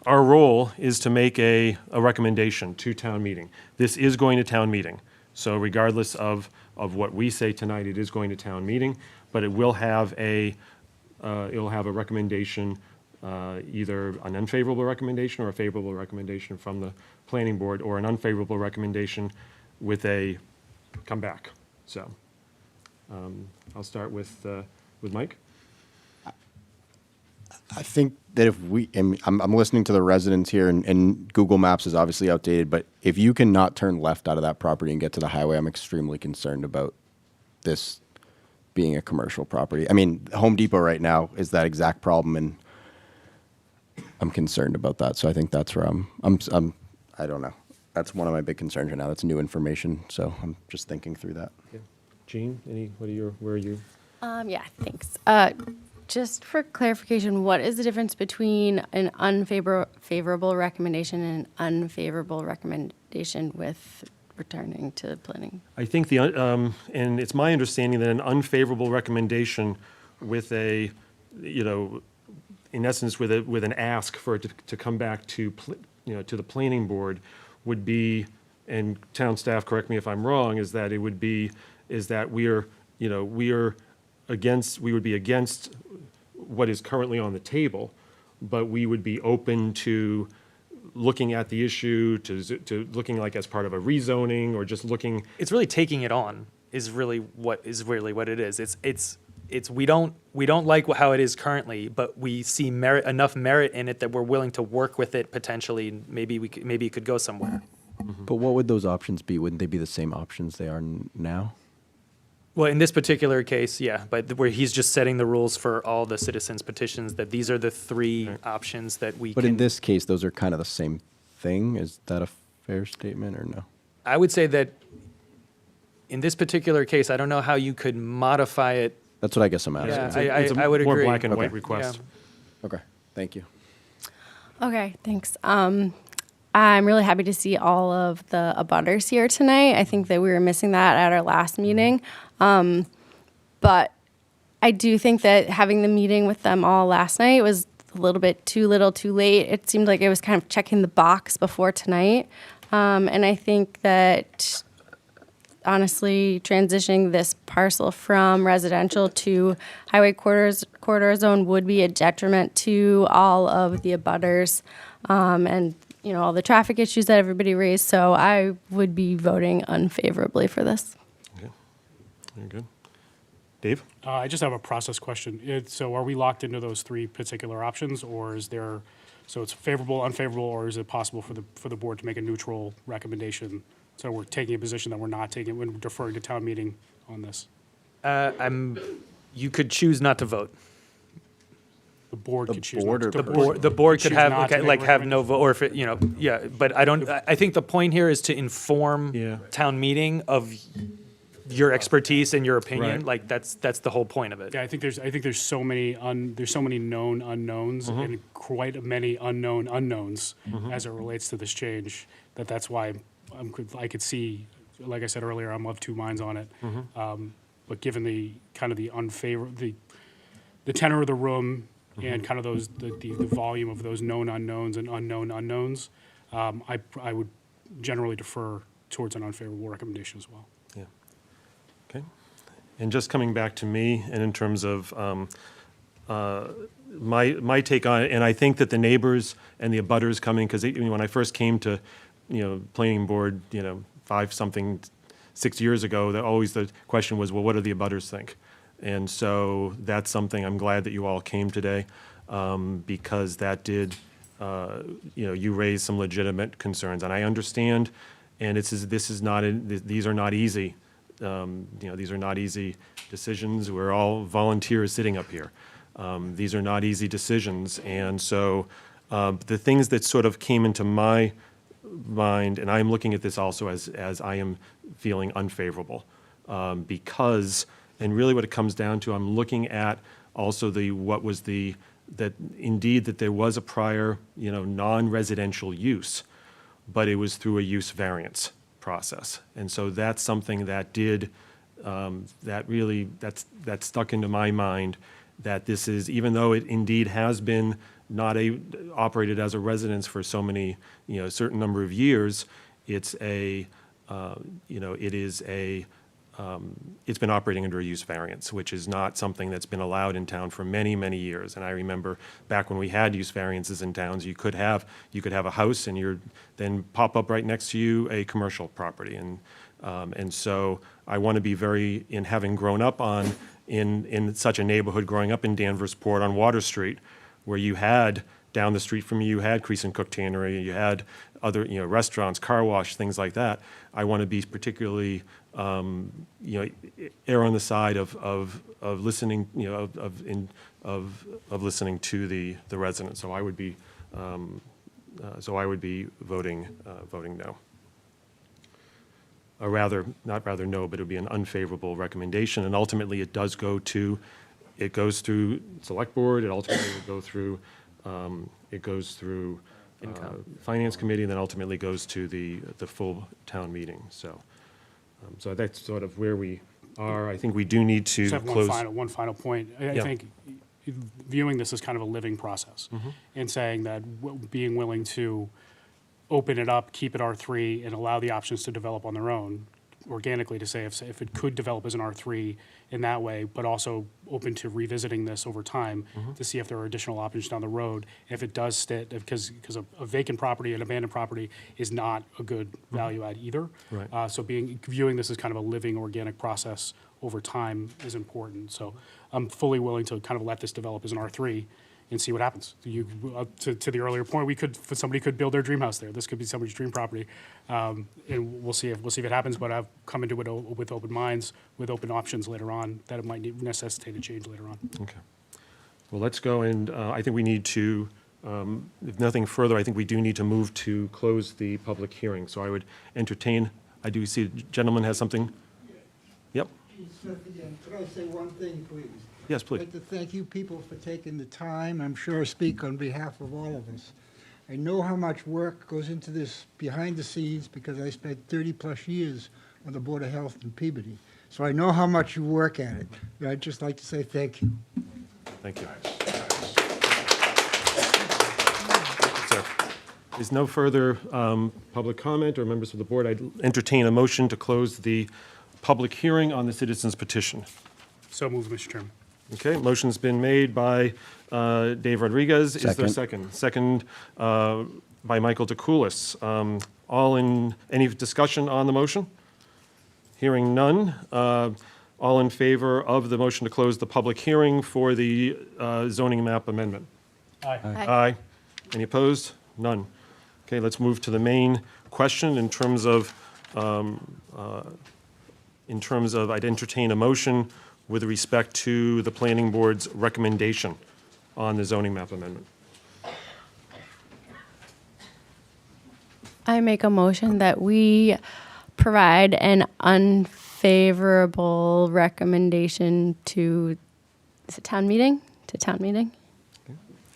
role is to make a recommendation to town meeting. This is going to town meeting. So regardless of what we say tonight, it is going to town meeting, but it will have it'll have a recommendation, either an unfavorable recommendation or a favorable recommendation from the planning board, or an unfavorable recommendation with a come back. So I'll start with Mike. I think that if I'm listening to the residents here, and Google Maps is obviously outdated, but if you cannot turn left out of that property and get to the highway, I'm extremely concerned about this being a commercial property. I mean, Home Depot right now is that exact problem, and I'm concerned about that. So I think that's where I don't know. That's one of my big concerns right now. That's new information, so I'm just thinking through that. Okay. Jean, where are you? Yeah, thanks. Just for clarification, what is the difference between an favorable recommendation and an unfavorable recommendation with returning to planning? I think and it's my understanding that an unfavorable recommendation with in essence, with an ask for it to come back to the planning board would be, and town staff, correct me if I'm wrong, is that we would be against what is currently on the table, but we would be open to looking at the issue, to looking like as part of a rezoning, or just looking. It's really taking it on is really what it is. It's we don't like how it is currently, but we see enough merit in it that we're willing to work with it potentially. Maybe it could go somewhere. But what would those options be? Wouldn't they be the same options they are now? Well, in this particular case, yeah, but where he's just setting the rules for all the citizens petitions, that these are the three options that we But can. in this case, those are kind of the same thing. Is that a fair statement or no? I would say that in this particular case, I don't know how you could modify it. That's what I guess I'm asking. Yeah, It's a I would more agree. black and white Okay. request. Okay, thank you. Okay, thanks. I'm really happy to see all of the abutters here tonight. I think that we were missing that at our last meeting. But I do think that having the meeting with them all last night was a little bit too little too late. It seemed like it was kind of checking the box before tonight. And I think that honestly, transitioning this parcel from residential to highway corridor zone would be a detriment to all of the abutters, and, you know, all the traffic issues that everybody raised. So I would be voting unfavorably for this. Okay, very good. Dave? I just have a process question. So are we locked into those three particular options, or is there, so it's favorable, unfavorable, or is it possible for the board to make a neutral recommendation? So we're taking a position that we're not taking, we're deferring to town meeting on this. You could choose not to vote. The board could choose board not or to. The board could choose have, not to make like, a have no vote, or if it, you know, yeah, but I think the point here is to inform Yeah. town meeting of your expertise and your opinion. Right. Like, that's the whole point of it. Yeah, I think there's so many known unknowns and quite many unknown unknowns as it relates to this change, that's why I could see, like I said earlier, I'm of two minds on it. But given the kind of the tenor of the room and kind of the volume of those known unknowns and unknown unknowns, I would generally defer towards an unfavorable recommendation as well. Yeah. Okay. And just coming back to me, and in terms of my take on it, and I think that the neighbors and the abutters coming, because when I first came to, planning board, 6 years ago, always the question was, well, what do the abutters think? And so that's something I'm glad that you all came today, because that did, you raised some legitimate concerns, and I understand. And these are not easy. These are not easy decisions. We're all volunteers sitting up here. These are not easy decisions, and so the things that sort of came into my mind, and I'm looking at this also as I am feeling unfavorable, because, and really what it comes down to, I'm looking at also that there was a prior, non-residential use, but it was through a use variance process. And so that's something that that stuck into my mind, that this is, even though it indeed has been operated as a residence for so many, certain number of years, it's been operating under a use variance, which is not something that's been allowed in town for many, many years. And I remember back when we had use variances in towns, you could have a house and then pop up right next to you a commercial property. And so I want to be in having grown up in such a neighborhood, growing up in Danversport on Water Street, where you had, down the street from you had Crease and Cook Tannery, you had other, restaurants, car wash, things like that. I want to be particularly, err on the side of listening, of listening to the residents. So I would be, voting no. Or not rather no, but it would be an unfavorable recommendation. And ultimately, it goes through select board. It ultimately will go through, finance committee, and then ultimately goes to the full town meeting. So that's sort of where we are. I think we do need to Just have close. one final point. I think viewing this as kind of a living process, and saying that being willing to open it up, keep it R3, and allow the options to develop on their own organically, to say if it could develop as an R3 in that way, but also open to revisiting this over time to see if there are additional options down the road. If it does sit, because a vacant property, an abandoned property is not a good value add either. Right. So viewing this as kind of a living organic process over time is important. So I'm fully willing to kind of let this develop as an R3 and see what happens. To the earlier point, somebody could build their dream house there. This could be somebody's dream property, and we'll see if it happens. But I've come into it with open minds, with open options later on, that it might necessitate a change later on. Okay. Well, let's go, and I think we need to, if nothing further, I think we do need to move to close the public hearing. So I would entertain, I do see the gentleman has something. Yep. Smith again. Could I say one thing, please? Yes, please. I'd like to thank you people for taking the time. I'm sure I speak on behalf of all of us. I know how much work goes into this behind the scenes because I spent 30-plus years on the Board of Health in Peabody. so I know how much you work at it. I'd just like to say thank you. Thank you. So, there's no further public comment or members of the board. I'd entertain a motion to close the public hearing on the citizens petition. So moved, Mr. Chairman. Okay, motion's been made by Dave Rodriguez. Is there a Second. second? Second by Michael DeCoulis. Any discussion on the motion? Hearing none. All in favor of the motion to close the public hearing for the zoning map amendment? Aye. Aye. Any opposed? None. Okay, let's move to the main question in terms of I'd entertain a motion with respect to the planning board's recommendation on the zoning map amendment. I make a motion that we provide an unfavorable recommendation to, is it town meeting? To town meeting?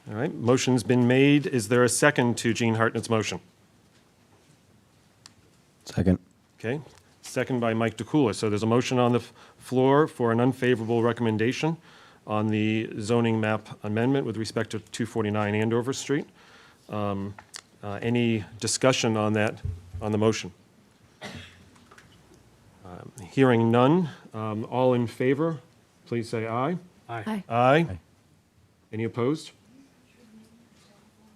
All right, motion's been made. Is there a second to Jean Hartnett's motion? Second. Okay, second by Mike DeCoulis. So there's a motion on the floor for an unfavorable recommendation on the zoning map amendment with respect to 249 Andover Street. Any discussion on that, on the motion? Hearing none. All in favor, please say aye. Aye. Aye. Aye. Any opposed?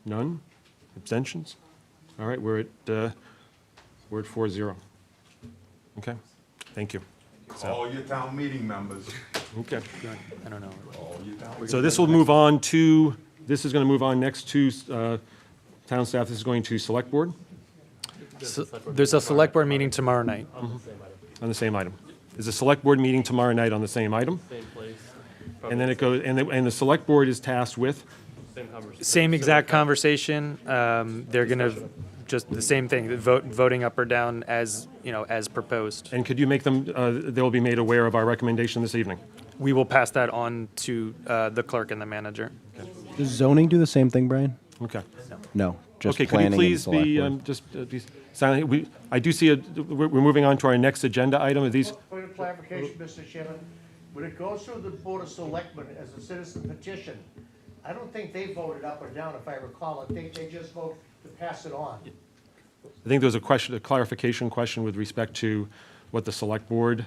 None? Abstentions? All right, we're at 4-0. Okay, thank you. All your town meeting members. Okay. I don't know. So this will move on to, this is going to move on next to town staff. This is going to select board There's a select board meeting tomorrow night. on the same item. There's a select board meeting tomorrow night on the same item. Same place. And then it goes, and the select board is tasked with, Same conversation. Same exact conversation. They're gonna just the same thing, voting up or down as, as proposed. and could you make them, they'll be made aware of our recommendation this evening? We will pass that on to the clerk and the manager. Does zoning do the same thing, Brian? Okay. No, just Okay, could you planning and please select be, board. just be silent? I do see, we're moving on to our next agenda item. Are these, Point of clarification, Mr. Chairman. When it goes through the Board of Selectmen as a citizen petition, I don't think they voted up or down, if I recall. I think they just vote to pass it on. I think there was a question, a clarification question with respect to what the select board,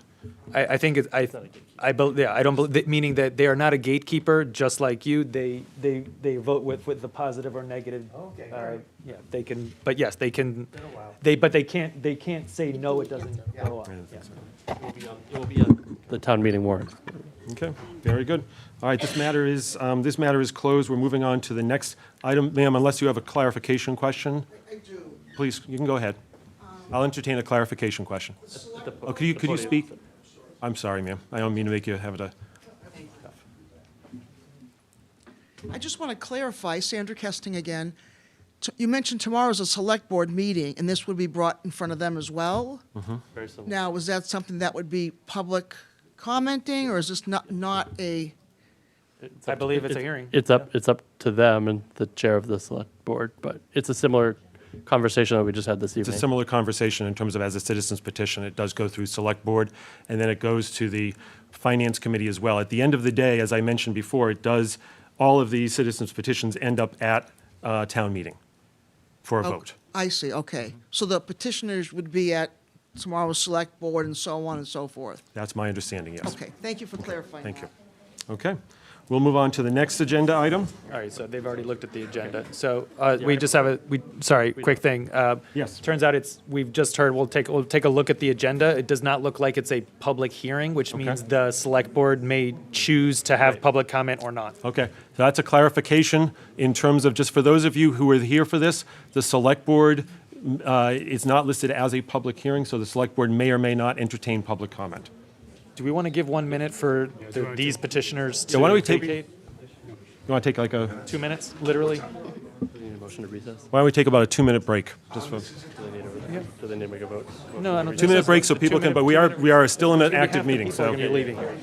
I think I don't believe, meaning that they are not a gatekeeper, just like you. They vote with the positive or negative. Okay, all right. Yeah, they can, but yes, they can, but they can't say, no, it doesn't go up. Yeah. It will be on the town meeting warrant. okay, very good. All right, this matter is closed. We're moving on to the next item. Ma'am, unless you have a clarification question, I do. please, you can go ahead. I'll entertain a clarification question. Oh, could you speak? I'm sorry, ma'am. I don't mean to make you have to. I just want to clarify, Sandra Kesting again. You mentioned tomorrow's a select board meeting, and this would be brought in front of them as well? Very similar. Now, was that something that would be public commenting, or is this not a, I believe it's a hearing. It's up to them and the chair of the select board, but it's a similar conversation that we just had this It's evening. a similar conversation in terms of as a citizen's petition. It does go through select board, and then it goes to the finance committee as well. At the end of the day, as I mentioned before, all of these citizens petitions end up at town meeting for a Oh, vote. I see, okay. So the petitioners would be at tomorrow's select board and so on and so forth? That's my understanding, yes. Okay, thank you for clarifying that. Thank you. Okay. We'll move on to the next agenda item. All right, so they've already looked at the agenda. So we just have quick thing. Yes. Turns out we've just heard, we'll take a look at the agenda. It does not look like it's a public hearing, which means the select board may choose to have public comment or not. Okay, so that's a clarification in terms of, just for those of you who were here for this, the select board is not listed as a public hearing, so the select board may or may not entertain public comment. Do we want to give 1 minute for these petitioners to Yeah, why don't we take, vacate? you want to take like a, 2 minutes, literally? Do we need a motion to recess? why don't we take about a 2-minute break? Just for, Do they need to make a vote? No, I don't. 2-minute break so people can, but we are still in an active meeting, People are so. going to be leaving here.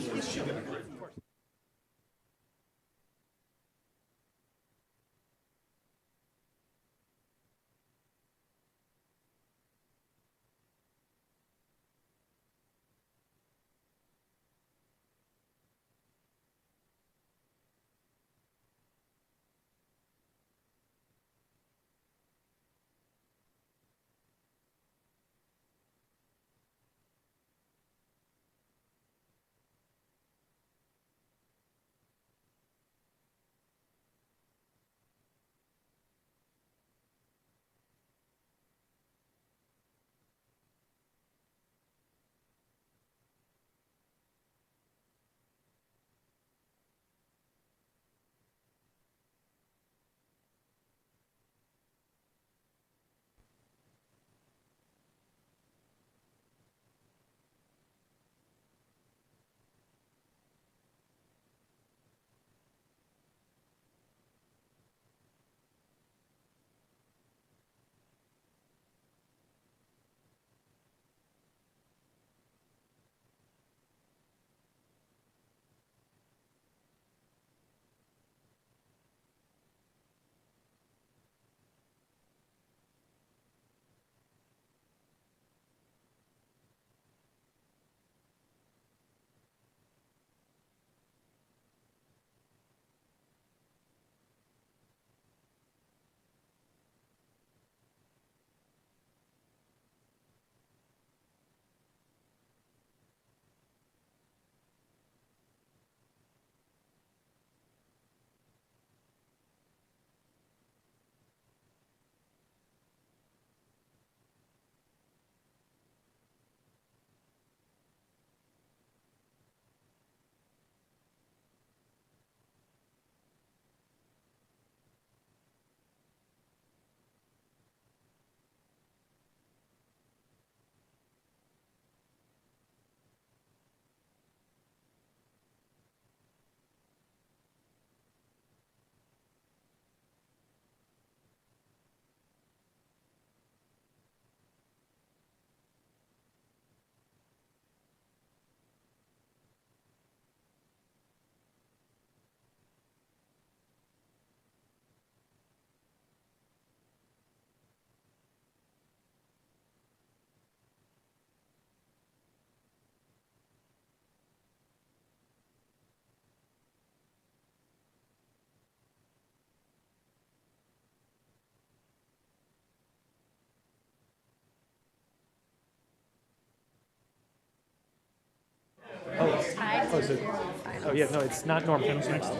Oh, yeah, no, it's not Norm. Kim's next.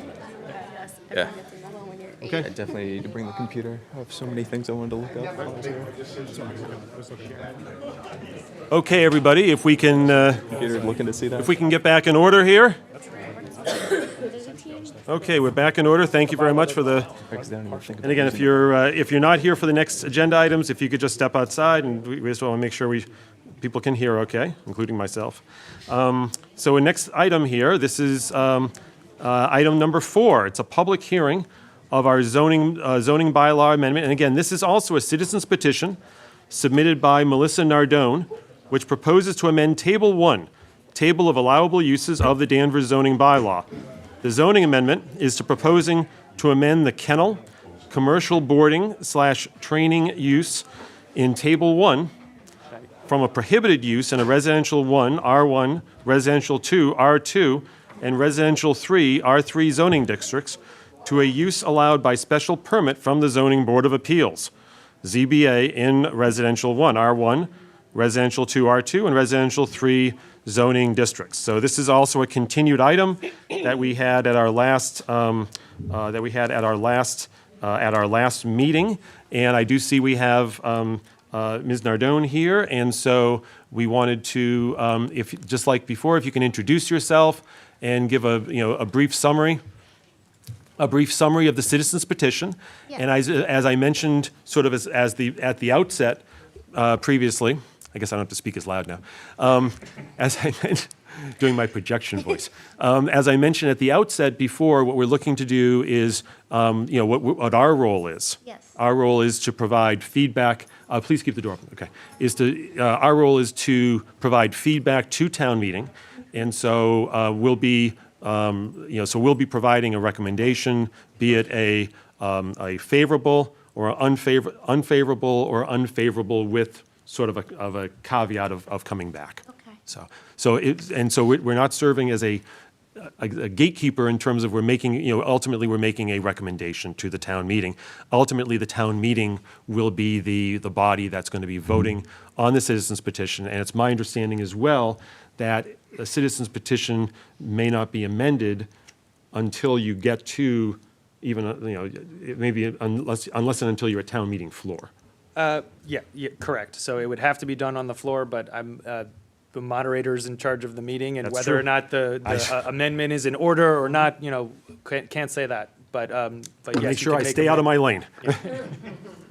Yeah. Okay. I definitely need to bring the computer. I have so many things I wanted to look up. while I was here. Okay, everybody, if we can, Computer looking to see that. if we can get back in order here. Okay, we're back in order. Thank you very much for the. And again, if you're not here for the next agenda items, if you could just step outside, and we just want to make sure people can hear okay, including myself. So, next item here, this is item number 4. It's a public hearing of our zoning bylaw amendment. And again, this is also a citizen's petition submitted by Melissa Nardone, which proposes to amend Table 1, Table of Allowable Uses of the Danvers zoning bylaw. The zoning amendment is proposing to amend the kennel, commercial boarding / training use in Table 1 from a prohibited use in a residential 1, R1, residential 2, R2, and residential 3, R3 zoning districts to a use allowed by special permit from the Zoning Board of Appeals, ZBA, in residential 1, R1, residential 2, R2, and residential 3 zoning districts. So this is also a continued item that we had at our last meeting, and I do see we have Ms. Nardone here, and so we wanted to, if just like before, if you can introduce yourself and give a brief summary of the citizens petition. Yeah. And as I mentioned, sort of at the outset previously. I guess I don't have to speak as loud now. As I mentioned, doing my projection voice. As I mentioned at the outset before, what we're looking to do is, what our role is. Yes. Our role is to provide feedback. Please keep the door open. Okay. Our role is to provide feedback to town meeting, and so we'll be providing a recommendation, be it a favorable or unfavorable or unfavorable with sort of a caveat of coming back. Okay. So we're not serving as a gatekeeper in terms of ultimately we're making a recommendation to the town meeting. Ultimately, the town meeting will be the body that's going to be voting on the citizens petition, and it's my understanding as well that a citizens petition may not be amended until you get to maybe unless and until you're at town meeting floor. Yeah, correct. So it would have to be done on the floor, but I'm the moderator's in charge of the meeting, and That's whether true. or not the amendment is in order or not, can't say that. But yes, Make you sure can I make stay a out of mo- my lane.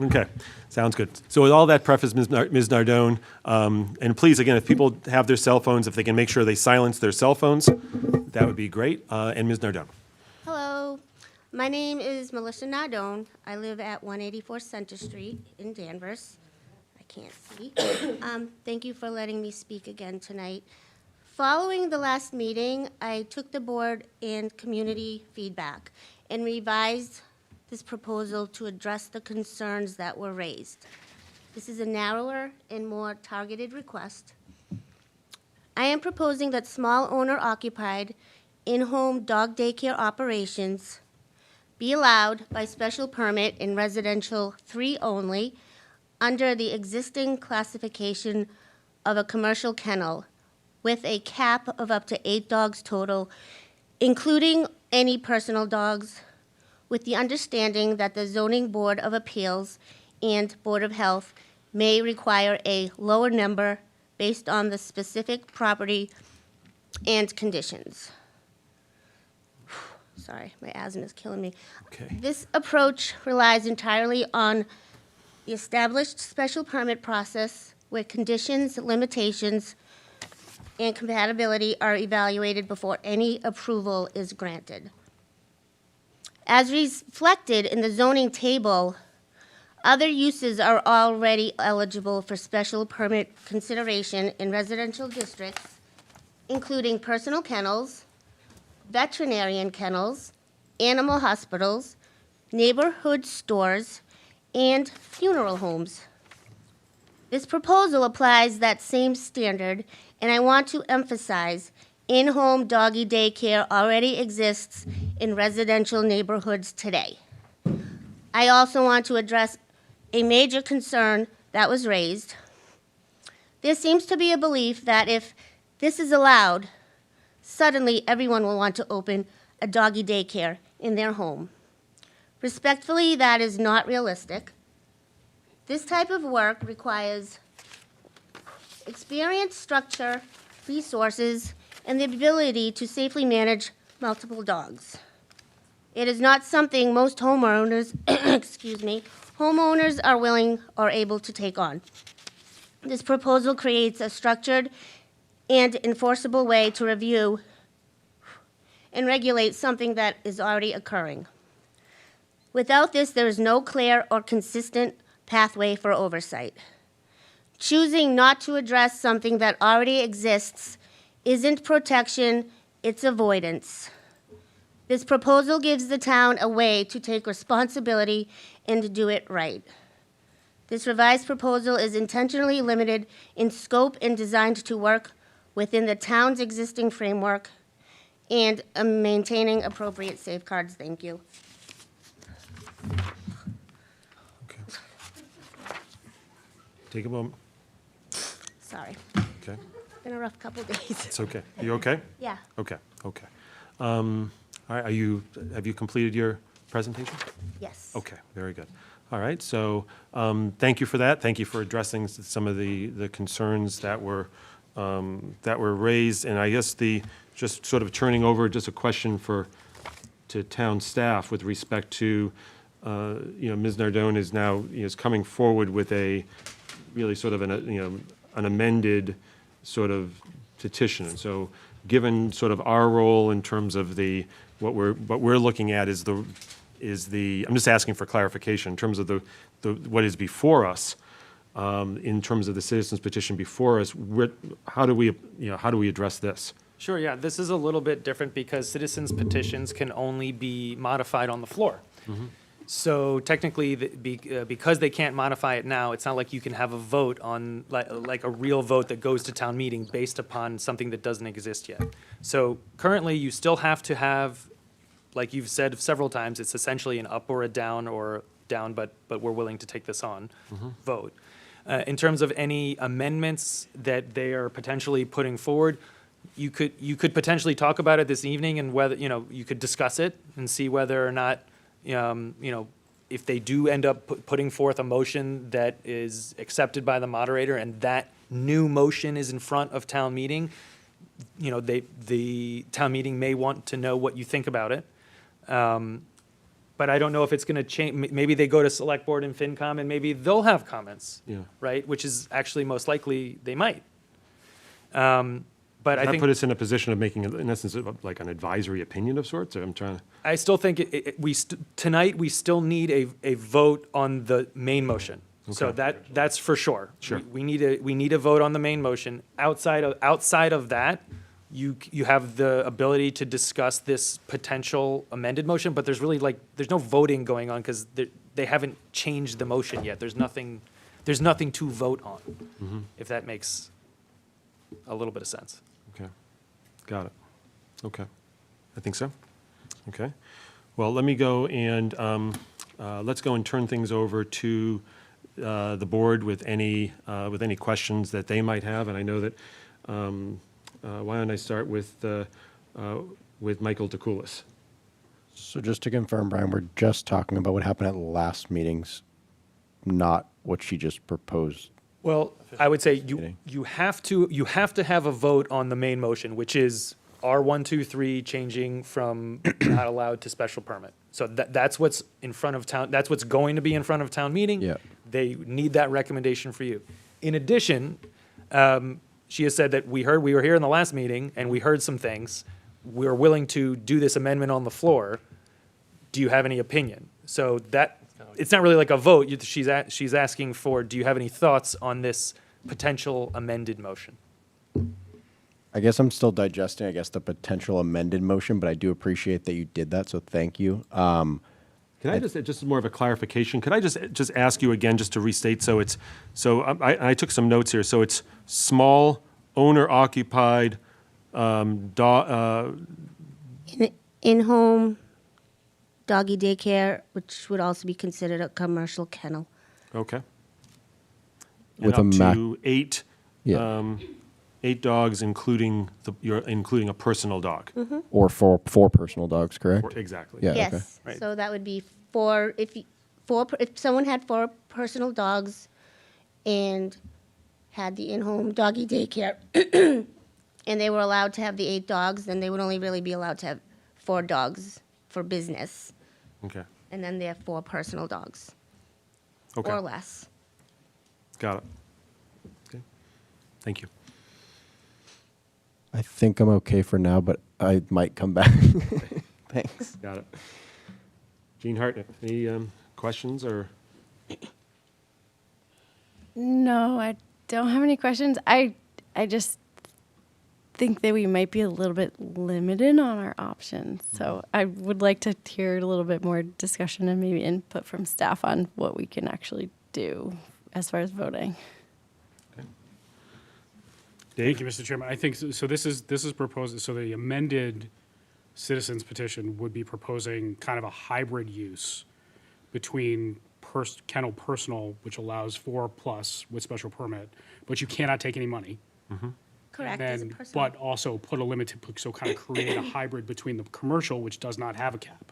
Okay, sounds good. So with all that preface, Ms. Nardone, and please, again, if people have their cell phones, if they can make sure they silence their cell phones, that would be great. And Ms. Nardone. Hello, my name is Melissa Nardone. I live at 184 Center Street in Danvers. I can't see. Thank you for letting me speak again tonight. Following the last meeting, I took the board and community feedback and revised this proposal to address the concerns that were raised. This is a narrower and more targeted request. I am proposing that small owner-occupied in-home dog daycare operations be allowed by special permit in residential 3 only under the existing classification of a commercial kennel with a cap of up to 8 dogs total, including any personal dogs, with the understanding that the Zoning Board of Appeals and Board of Health may require a lower number based on the specific property and conditions. Sorry, my asthma is killing me. Okay. This approach relies entirely on the established special permit process where conditions, limitations, and compatibility are evaluated before any approval is granted. As reflected in the zoning table, other uses are already eligible for special permit consideration in residential districts, including personal kennels, veterinarian kennels, animal hospitals, neighborhood stores, and funeral homes. This proposal applies that same standard, and I want to emphasize in-home doggy daycare already exists in residential neighborhoods today. I also want to address a major concern that was raised. There seems to be a belief that if this is allowed, suddenly everyone will want to open a doggy daycare in their home. Respectfully, that is not realistic. This type of work requires experience, structure, resources, and the ability to safely manage multiple dogs. It is not something most homeowners, homeowners are willing or able to take on. This proposal creates a structured and enforceable way to review and regulate something that is already occurring. Without this, there is no clear or consistent pathway for oversight. Choosing not to address something that already exists isn't protection, it's avoidance. This proposal gives the town a way to take responsibility and to do it right. This revised proposal is intentionally limited in scope and designed to work within the town's existing framework and maintaining appropriate safeguards. Thank you. Take a moment. Sorry. Okay. Been a rough couple days. It's okay. You okay? Yeah. Okay, okay. All right, have you completed your presentation? Yes. Okay, very good. All right, so thank you for that. Thank you for addressing some of the concerns that were raised. And I guess just sort of turning over just a question to town staff with respect to, Ms. Nardone is now, is coming forward with a really sort of an amended sort of petition. And so given sort of our role in terms of what we're looking at is the, I'm just asking for clarification in terms of what is before us, in terms of the citizens petition before us, how do we address this? Sure, yeah, this is a little bit different because citizens petitions can only be modified on the floor. So technically, because they can't modify it now, it's not like you can have a vote on, like a real vote that goes to town meeting based upon something that doesn't exist yet. So currently, you still have to have, like you've said several times, it's essentially an up or a down, but we're willing to take this on vote. In terms of any amendments that they are potentially putting forward, you could potentially talk about it this evening and whether, you could discuss it and see whether or not, if they do end up putting forth a motion that is accepted by the moderator and that new motion is in front of town meeting, the town meeting may want to know what you think about it. But I don't know if it's going to change. Maybe they go to select board and FinCom and maybe they'll have comments, right? Which is actually most likely they might. But I think put us in a position of making, in essence, like an advisory opinion of sorts. I'm trying to. I still think tonight we still need a vote on the main motion. So that's for sure. Sure. We need a vote on the main motion. Outside of that, you have the ability to discuss this potential amended motion. But there's really there's no voting going on because they haven't changed the motion yet. There's nothing to vote on. If that makes a little bit of sense. Okay, got it. Okay, I think so. Okay, well, let me go and let's go and turn things over to the board with any questions that they might have. And I know that why don't I start with Michael DeCoulis? So just to confirm, Brian, we're just talking about what happened at last meeting's, not what she just proposed. Well, I would say you have to have a vote on the main motion, which is R123 changing from not allowed to special permit. So that's what's in front of town. That's what's going to be in front of town meeting. Yeah. They need that recommendation for you. In addition, she has said that we were here in the last meeting and we heard some things. We're willing to do this amendment on the floor. Do you have any opinion? So that. It's not really like a vote. She's asking for, do you have any thoughts on this potential amended motion? I guess I'm still digesting, the potential amended motion, but I do appreciate that you did that, so thank you. Can I just more of a clarification? Could I just ask you again, just to restate? So I took some notes here. So it's small, owner-occupied, In-home doggy daycare, which would also be considered a commercial kennel. Okay. With and a up to 8 8 dogs, including including a personal dog. Or four personal dogs, correct? Exactly. Yeah, okay. Yes, so that would be four, if someone had 4 personal dogs and had the in-home doggy daycare, and they were allowed to have the 8 dogs, then they would only really be allowed to have 4 dogs for business. Okay. And then they have 4 personal dogs. Okay. Or less. Got it. Okay. Thank you. I think I'm okay for now, but I might come back. Thanks. Got it. Gene Hart, any questions or? No, I don't have any questions. I just think that we might be a little bit limited on our options. So I would like to hear a little bit more discussion and maybe input from staff on what we can actually do as far as voting. Thank you, Mr. Chairman. I think, so this is proposed, so the amended citizens petition would be proposing kind of a hybrid use between kennel personal, which allows 4+ with special permit, but you cannot take any money. Correct, And as a then, personal. but also put a limit to, so kind of create a hybrid between the commercial, which does not have a cap.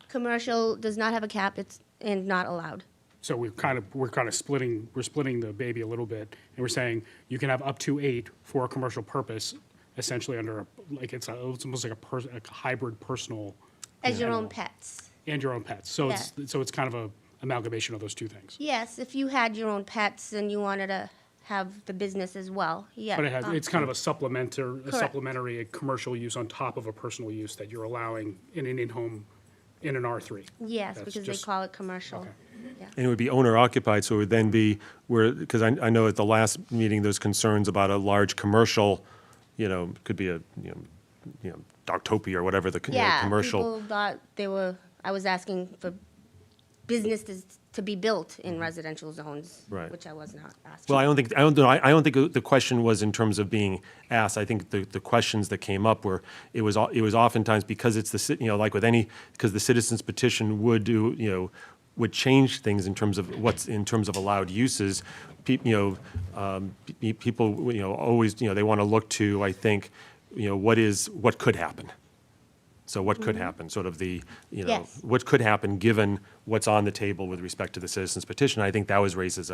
Commercial does not have a cap, and not allowed. So we're kind of splitting the baby a little bit, and we're saying you can have up to 8 for a commercial purpose, essentially under, it's almost like a hybrid personal. As your own animal. pets. And your own pets. So Yeah. it's kind of a amalgamation of those two things. Yes, if you had your own pets and you wanted to have the business as well, yeah. But it's kind of a supplementary Correct. commercial use on top of a personal use that you're allowing in an in-home, in an R3. Yes, That's because they just- call it commercial. Yeah. And it would be owner occupied, so it would then be where, because I know at the last meeting, there's concerns about a large commercial, could be a, Dogtopia or whatever the Yeah, commercial. people thought I was asking for businesses to be built in residential zones, Right. which I was not asking. Well, I don't think the question was in terms of being asked. I think the questions that came up were, it was oftentimes because it's like with any, because the citizens petition would do, would change things in terms of allowed uses. People, always, they want to look to, I think, what could happen. So what could happen, sort of the, Yes. what could happen given what's on the table with respect to the citizens petition? I think that was raised as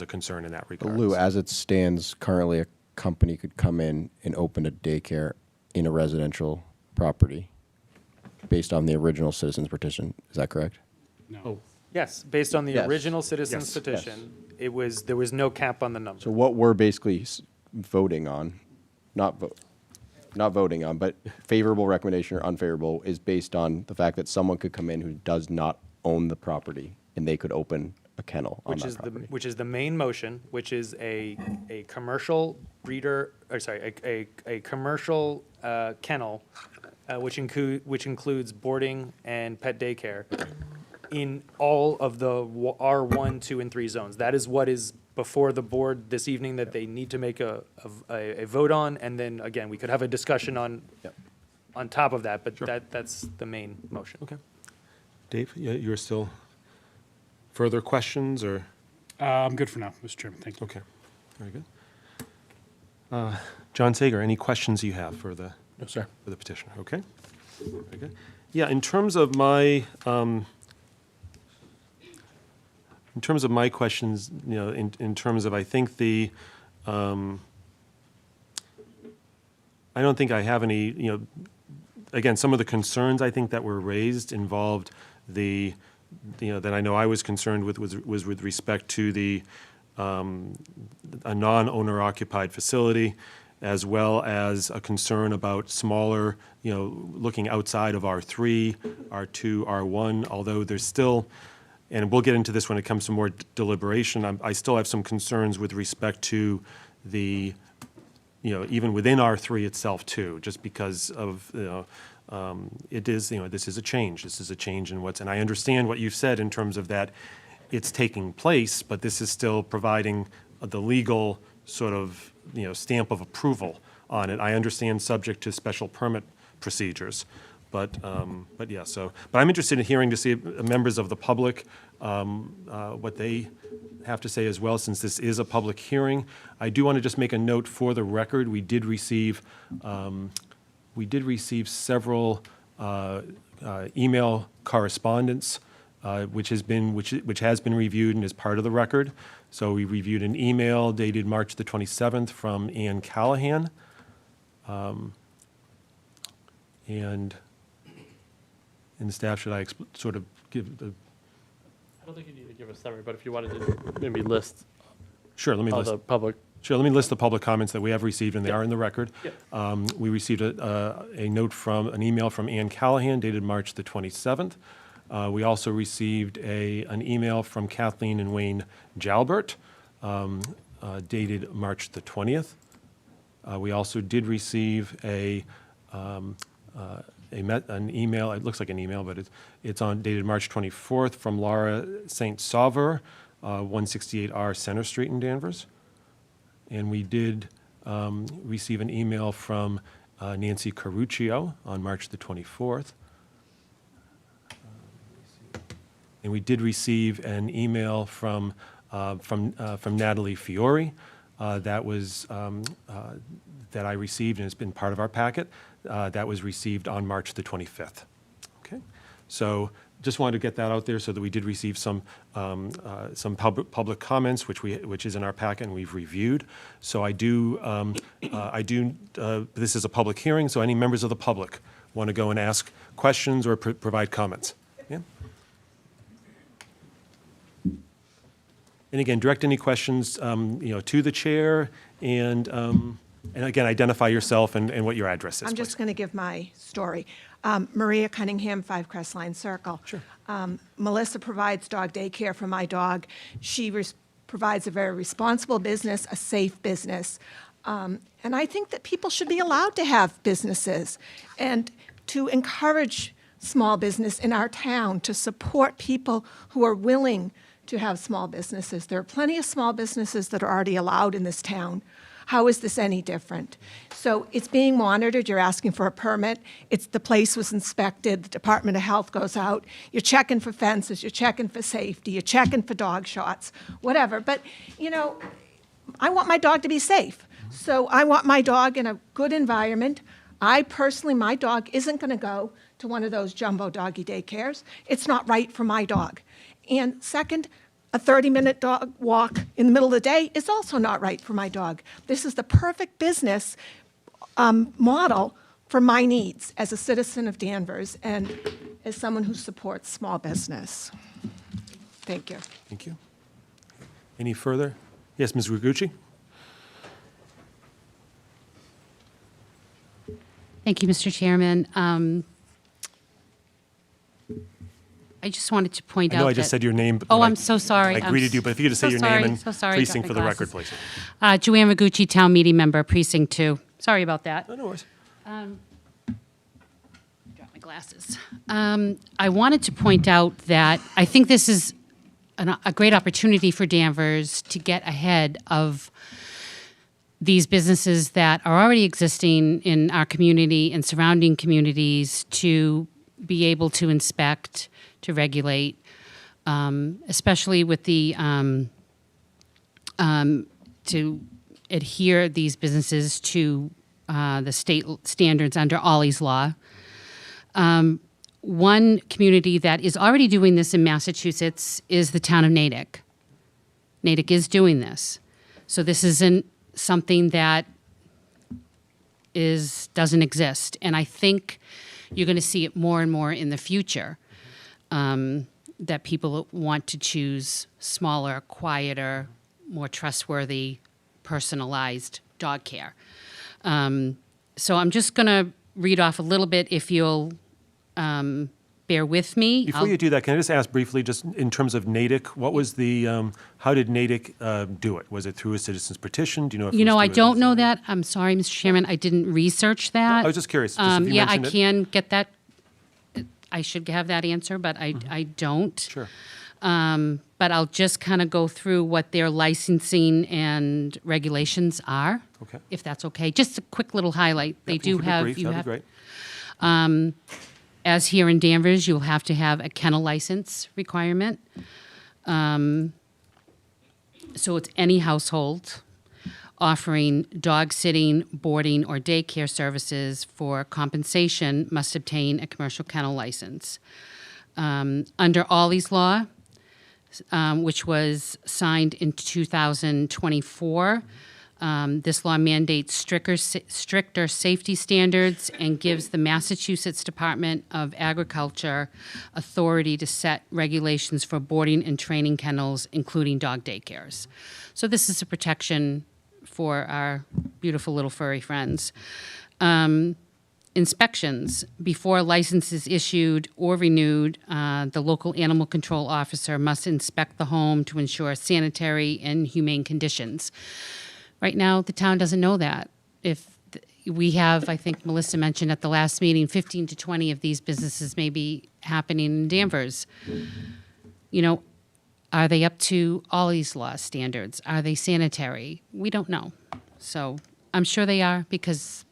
a concern in that But regard. Lou, as it stands currently, a company could come in and open a daycare in a residential property based on the original citizens petition. Is that correct? No. Yes, based on the Yes. original citizens Yes. petition, there was no cap on the number. So what we're basically voting on, not voting on, but favorable recommendation or unfavorable is based on the fact that someone could come in who does not own the property and they could open a kennel on that property. Which is the main motion, which is a commercial breeder, or sorry, a commercial kennel, which includes boarding and pet daycare in all of the R1, 2, and 3 zones. That is what is before the board this evening that they need to make a vote on, and then, again, we could have a discussion on top of that, but that's the main motion. Okay. Dave, you're still, further questions or? I'm good for now, Mr. Chairman. Thank you. Okay, very good. John Sager, any questions you have for the? No, sir. For the petitioner, okay? Very good. Yeah, in terms of my questions, in terms of, I think I don't think I have any, again, some of the concerns I think that were raised involved that I know I was concerned with was with respect to a non-owner occupied facility, as well as a concern about smaller, looking outside of R3, R2, R1, although there's still, and we'll get into this when it comes to more deliberation, I still have some concerns with respect to the, even within R3 itself too, just because of, it is, this is a change. This is a change in and I understand what you've said in terms of that it's taking place, but this is still providing the legal sort of, stamp of approval on it. I understand subject to special permit procedures, but yeah, but I'm interested in hearing to see members of the public, what they have to say as well, since this is a public hearing. I do want to just make a note for the record. We did receive several email correspondence, which has been reviewed and is part of the record. So we reviewed an email dated March the 27th from Ann Callahan. And staff, should I sort of give the? I don't think you need to give a summary, but if you wanted to maybe list. Sure, let me all list. the public. Sure, let me list the public comments that we have received, and they are in the record. Yep. We received a note an email from Ann Callahan dated March the 27th. We also received an email from Kathleen and Wayne Jalbert, dated March the 20th. We also did receive an email. It looks like an email, but it's dated March 24th from Laura St. Sauver, 168R Center Street in Danvers. And we did receive an email from Nancy Caruccio on March the 24th. And we did receive an email from Natalie Fiore that I received, and it's been part of our packet. That was received on March the 25th. Okay, so just wanted to get that out there so that we did receive some public comments, which is in our packet and we've reviewed. So this is a public hearing, so any members of the public want to go and ask questions or provide comments? Yeah? And again, direct any questions, to the chair, and again, identify yourself and what your address is. I'm just going to give my story. Maria Cunningham, 5 Crestline Circle. Sure. Melissa provides dog daycare for my dog. She provides a very responsible business, a safe business. And I think that people should be allowed to have businesses and to encourage small business in our town, to support people who are willing to have small businesses. There are plenty of small businesses that are already allowed in this town. How is this any different? So it's being monitored. You're asking for a permit. The place was inspected. The Department of Health goes out. You're checking for fences. You're checking for safety. You're checking for dog shots, whatever. But, I want my dog to be safe. So I want my dog in a good environment. My dog isn't going to go to one of those jumbo doggy daycares. It's not right for my dog. And second, a 30-minute dog walk in the middle of the day is also not right for my dog. This is the perfect business model for my needs as a citizen of Danvers and as someone who supports small business. Thank you. Thank you. Any further? Yes, Ms. Rigucci? Thank you, Mr. Chairman. I just wanted to point out I know I just said your name. Oh, I'm so sorry. I greeted you, but if you could just say your name and precinct for the record, please. Joanne Rigucci, Town Meeting Member, Precinct 2. Sorry about that. No worries. Drop my glasses. I wanted to point out that I think this is a great opportunity for Danvers to get ahead of these businesses that are already existing in our community and surrounding communities, to be able to inspect, to regulate, especially with the to adhere these businesses to the state standards under Ollie's Law. One community that is already doing this in Massachusetts is the town of Natick. Natick is doing this. So this isn't something that doesn't exist. And I think you're going to see it more and more in the future, that people want to choose smaller, quieter, more trustworthy, personalized dog care. So I'm just going to read off a little bit, if you'll bear with me. Before you do that, can I just ask briefly, just in terms of Natick, what was how did Natick do it? Was it through a citizen's petition? Do you know if it was I through don't know that. I'm sorry, Mr. Chairman, I didn't research that. I was just curious. Just if you yeah, I mentioned it. can get that. I should have that answer, but I don't. Sure. But I'll just kind of go through what their licensing and regulations are, Okay. if that's okay. Just a quick little highlight. They Yep, do if you could be have. brief, You that'd have. be great. As here in Danvers, you'll have to have a kennel license requirement. So it's any household offering dog sitting, boarding, or daycare services for compensation must obtain a commercial kennel license. Under Ollie's Law, which was signed in 2024, this law mandates stricter safety standards and gives the Massachusetts Department of Agriculture authority to set regulations for boarding and training kennels, including dog daycares. So this is a protection for our beautiful little furry friends. Inspections. Before a license is issued or renewed, the local animal control officer must inspect the home to ensure sanitary and humane conditions. Right now, the town doesn't know that. If we have, I think Melissa mentioned at the last meeting, 15 to 20 of these businesses may be happening in Danvers. You know, are they up to all these law standards? Are they sanitary? We don't know. So I'm sure they are, because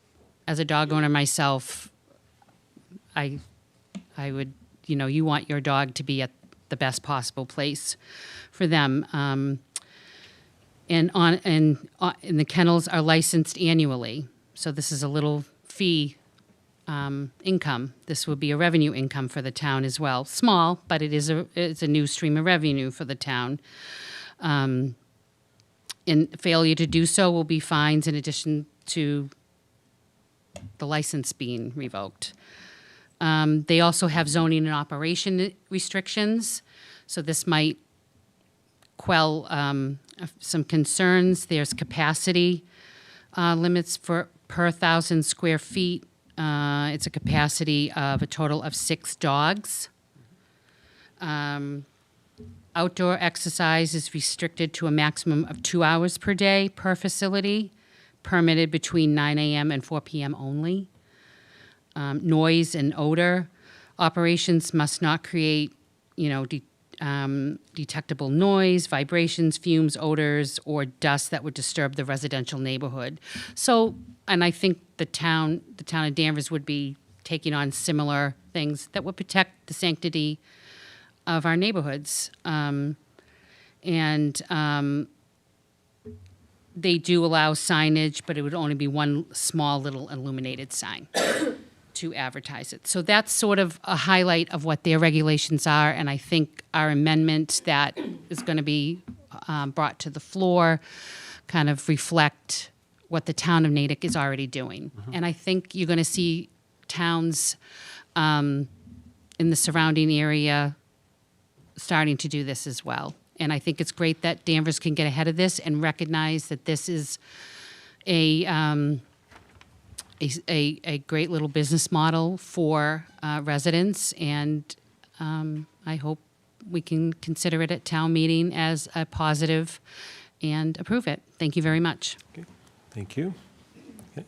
as a dog owner myself, I would, you know, you want your dog to be at the best possible place for them. And the kennels are licensed annually. So this is a little fee income. This would be a revenue income for the town as well. Small, but it's a new stream of revenue for the town. And failure to do so will be fines in addition to the license being revoked. They also have zoning and operation restrictions. So this might quell some concerns. There's capacity limits for per 1,000 square feet. It's a capacity of a total of 6 dogs. Outdoor exercise is restricted to a maximum of 2 hours per day per facility, permitted between 9 a.m. and 4 p.m. only. Noise and odor operations must not create, you know, detectable noise, vibrations, fumes, odors, or dust that would disturb the residential neighborhood. So, and I think the town of Danvers would be taking on similar things that would protect the sanctity of our neighborhoods. They do allow signage, but it would only be one small little illuminated sign to advertise it. So that's sort of a highlight of what their regulations are, and I think our amendment that is going to be brought to the floor kind of reflect what the town of Natick is already doing. And I think you're going to see towns in the surrounding area starting to do this as well. And I think it's great that Danvers can get ahead of this and recognize that this is a great little business model for residents, and I hope we can consider it at town meeting as a positive and approve it. Thank you very much. Okay. Thank you. Okay.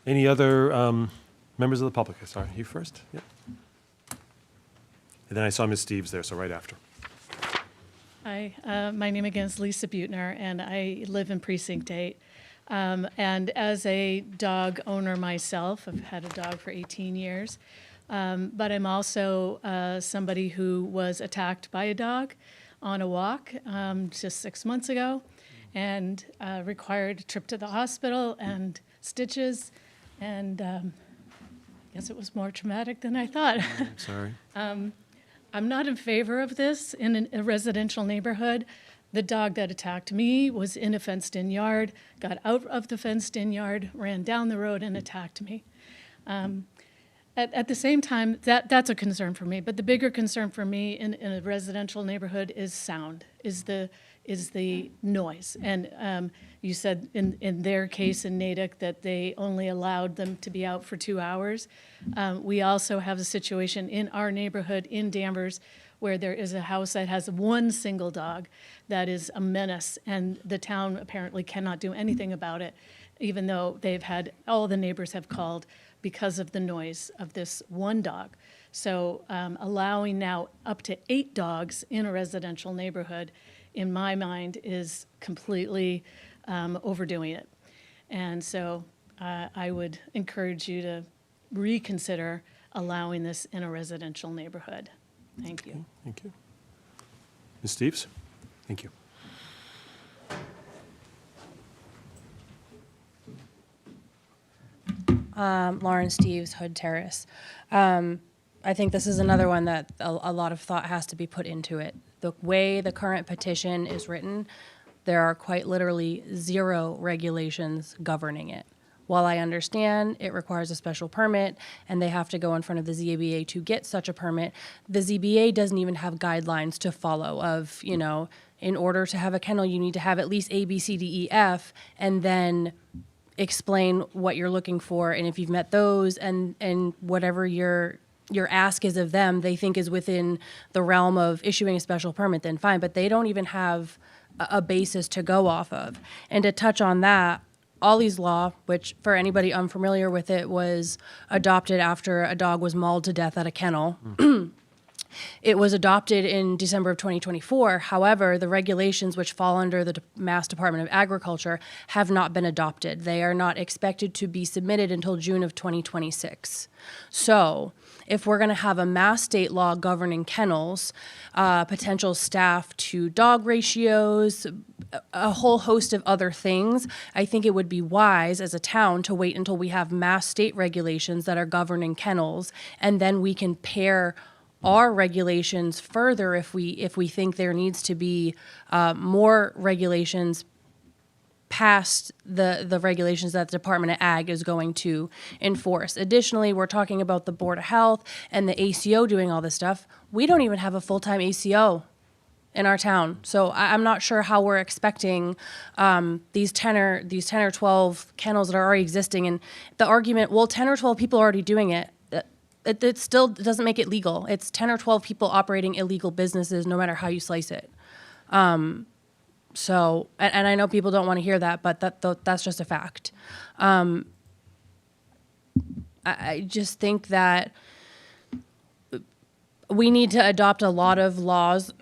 Any other members of the public? Sorry, you first. Yep. And then I saw Ms. Steves there, so right after. Hi, my name again is Lisa Butner, and I live in Precinct 8. And as a dog owner myself, I've had a dog for 18 years, but I'm also somebody who was attacked by a dog on a walk just 6 months ago, and required a trip to the hospital and stitches, and I guess it was more traumatic than I thought. Sorry. I'm not in favor of this in a residential neighborhood. The dog that attacked me was in a fenced-in yard, got out of the fenced-in yard, ran down the road and attacked me. At the same time, that's a concern for me. But the bigger concern for me in a residential neighborhood is sound, is the noise. And you said in their case in Natick that they only allowed them to be out for 2 hours. We also have a situation in our neighborhood in Danvers where there is a house that has one single dog that is a menace, and the town apparently cannot do anything about it, even though all the neighbors have called because of the noise of this one dog. So allowing now up to 8 dogs in a residential neighborhood, in my mind, is completely overdoing it. And so I would encourage you to reconsider allowing this in a residential neighborhood. Thank you. Thank you. Ms. Steves? Thank you. Lauren Steves, Hood Terrace. I think this is another one that a lot of thought has to be put into it. The way the current petition is written, there are quite literally 0 regulations governing it. While I understand it requires a special permit and they have to go in front of the ZBA to get such a permit, the ZBA doesn't even have guidelines to follow of, you know, in order to have a kennel, you need to have at least A, B, C, D, E, F, and then explain what you're looking for. And if you've met those and whatever your ask is of them, they think is within the realm of issuing a special permit, then fine. But they don't even have a basis to go off of. And to touch on that, Ollie's Law, which for anybody unfamiliar with it, was adopted after a dog was mauled to death at a kennel. It was adopted in December of 2024. However, the regulations which fall under the Mass Department of Agriculture have not been adopted. They are not expected to be submitted until June of 2026. So if we're going to have a mass state law governing kennels, potential staff to dog ratios, a whole host of other things, I think it would be wise as a town to wait until we have mass state regulations that are governing kennels, and then we can pair our regulations further if we think there needs to be more regulations past the regulations that the Department of Ag is going to enforce. Additionally, we're talking about the Board of Health and the ACO doing all this stuff. We don't even have a full-time ACO in our town. So I'm not sure how we're expecting these 10 or 12 kennels that are already existing. And the argument, well, 10 or 12 people are already doing it. It still doesn't make it legal. It's 10 or 12 people operating illegal businesses, no matter how you slice it. So, and I know people don't want to hear that, but that's just a fact. I just think that we need to adopt a lot of laws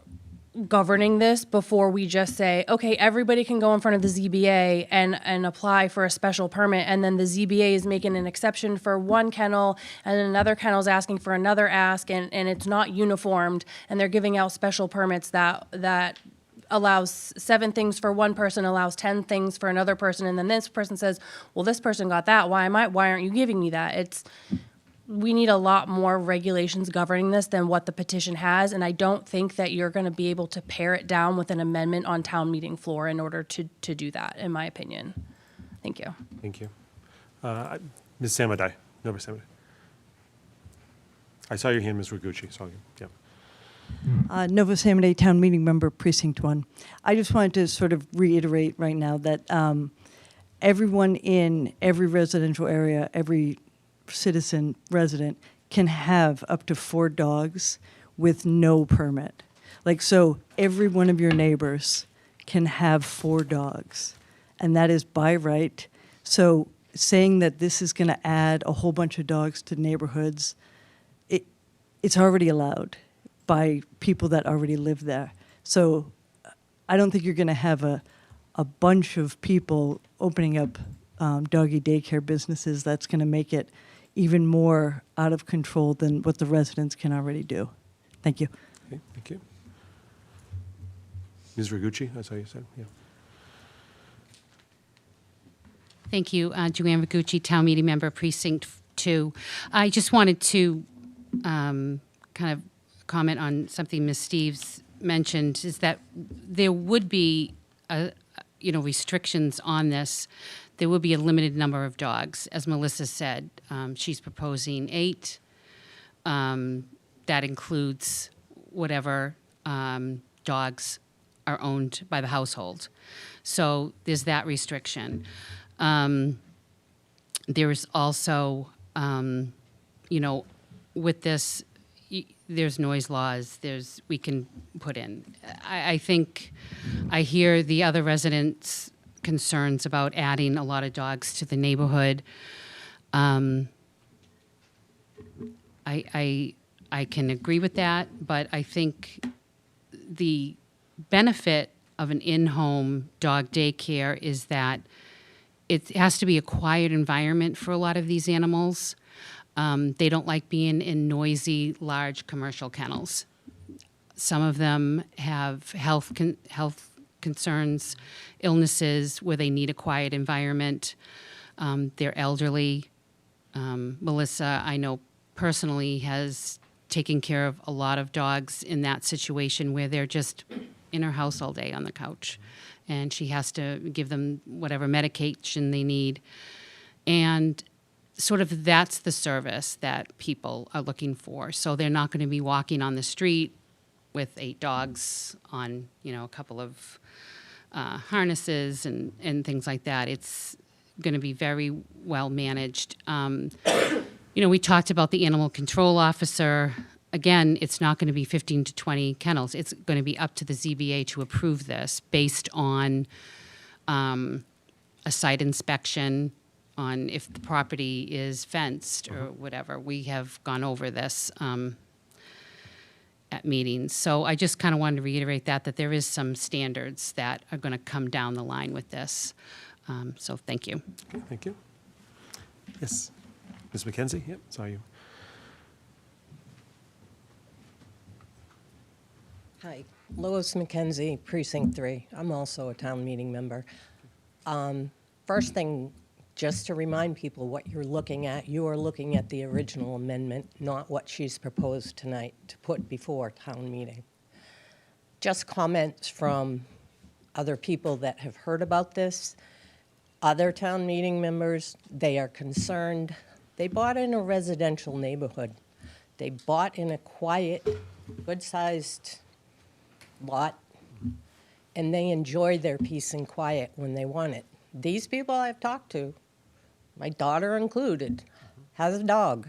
governing this before we just say, okay, everybody can go in front of the ZBA and apply for a special permit, and then the ZBA is making an exception for one kennel, and another kennel is asking for another ask, and it's not uniformed, and they're giving out special permits that allows 7 things for one person, allows 10 things for another person, and then this person says, well, this person got that, why aren't you giving me that? We need a lot more regulations governing this than what the petition has, and I don't think that you're going to be able to pare it down with an amendment on town meeting floor in order to do that, in my opinion. Thank you. Thank you. Ms. Samadai, Nova Samadai. I saw your hand, Ms. Ragucci. Saw you. Yeah. Nova Samadai Town Meeting Member, Precinct 1. I just wanted to sort of reiterate right now that everyone in every residential area, every citizen resident can have up to 4 dogs with no permit. So every one of your neighbors can have 4 dogs, and that is by right. So saying that this is going to add a whole bunch of dogs to neighborhoods, it's already allowed by people that already live there. So I don't think you're going to have a bunch of people opening up doggy daycare businesses that's going to make it even more out of control than what the residents can already do. Thank you. Okay, thank you. Ms. Ragucci, that's how you said, yeah. Thank you, Joanne Ragucci, Town Meeting Member, Precinct 2. I just wanted to kind of comment on something Ms. Steves mentioned, is that there would be, restrictions on this. There will be a limited number of dogs. As Melissa said, she's proposing 8. That includes whatever dogs are owned by the household. So there's that restriction. There is also, with this, there's noise laws, we can put in. I think I hear the other residents' concerns about adding a lot of dogs to the neighborhood. I can agree with that, but I think the benefit of an in-home dog daycare is that it has to be a quiet environment for a lot of these animals. They don't like being in noisy, large commercial kennels. Some of them have health concerns, illnesses where they need a quiet environment. They're elderly. Melissa, I know personally, has taken care of a lot of dogs in that situation where they're just in her house all day on the couch. And she has to give them whatever medication they need. And sort of that's the service that people are looking for. So they're not going to be walking on the street with 8 dogs on, a couple of harnesses and things like that. It's going to be very well managed. We talked about the animal control officer. Again, it's not going to be 15 to 20 kennels. It's going to be up to the ZBA to approve this based on a site inspection, on if the property is fenced or whatever. We have gone over this at meetings. So I just kind of wanted to reiterate that there is some standards that are going to come down the line with this. So thank you. Okay, thank you. Yes, Ms. McKenzie, yep, saw you. Hi, Lois McKenzie, Precinct 3. I'm also a town meeting member. First thing, just to remind people what you're looking at, you are looking at the original amendment, not what she's proposed tonight to put before town meeting. Just comments from other people that have heard about this. Other town meeting members, they are concerned. They bought in a residential neighborhood. They bought in a quiet, good-sized lot, and they enjoy their peace and quiet when they want it. These people I've talked to, my daughter included, has a dog.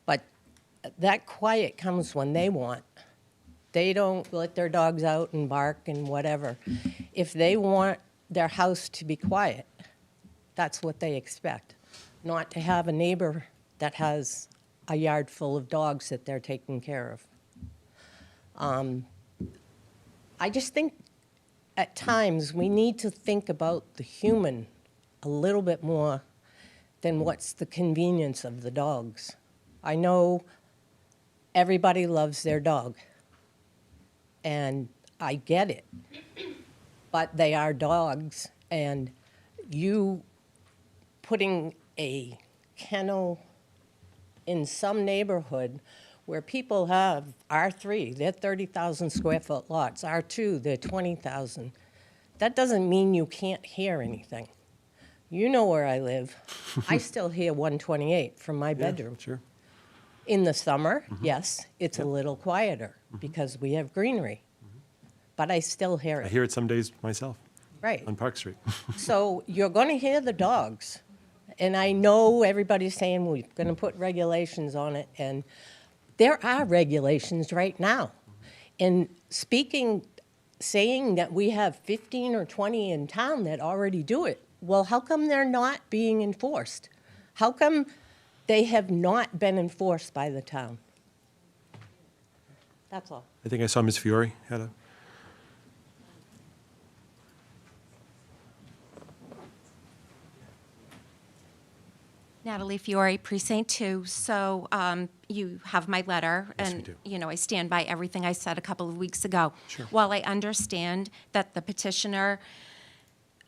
But that quiet comes when they want. They don't let their dogs out and bark and whatever. If they want their house to be quiet, that's what they expect. Not to have a neighbor that has a yard full of dogs that they're taking care of. I just think at times we need to think about the human a little bit more than what's the convenience of the dogs. I know everybody loves their dog, and I get it, but they are dogs, and you putting a kennel in some neighborhood where people have R3, they're 30,000 square foot lots, R2, they're 20,000. That doesn't mean you can't hear anything. You know where I live. I still hear 128 from my bedroom. Sure. In the summer, yes, it's a little quieter because we have greenery, but I still hear it. I hear it some days myself. Right. On Park Street. So you're going to hear the dogs. And I know everybody's saying we're going to put regulations on it, and there are regulations right now. And saying that we have 15 or 20 in town that already do it, well, how come they're not being enforced? How come they have not been enforced by the town? That's all. I think I saw Ms. Fiore had a... Natalie Fiore, Precinct 2. So you have my letter, Yes, and we do. I stand by everything I said a couple of weeks ago. Sure. While I understand that the petitioner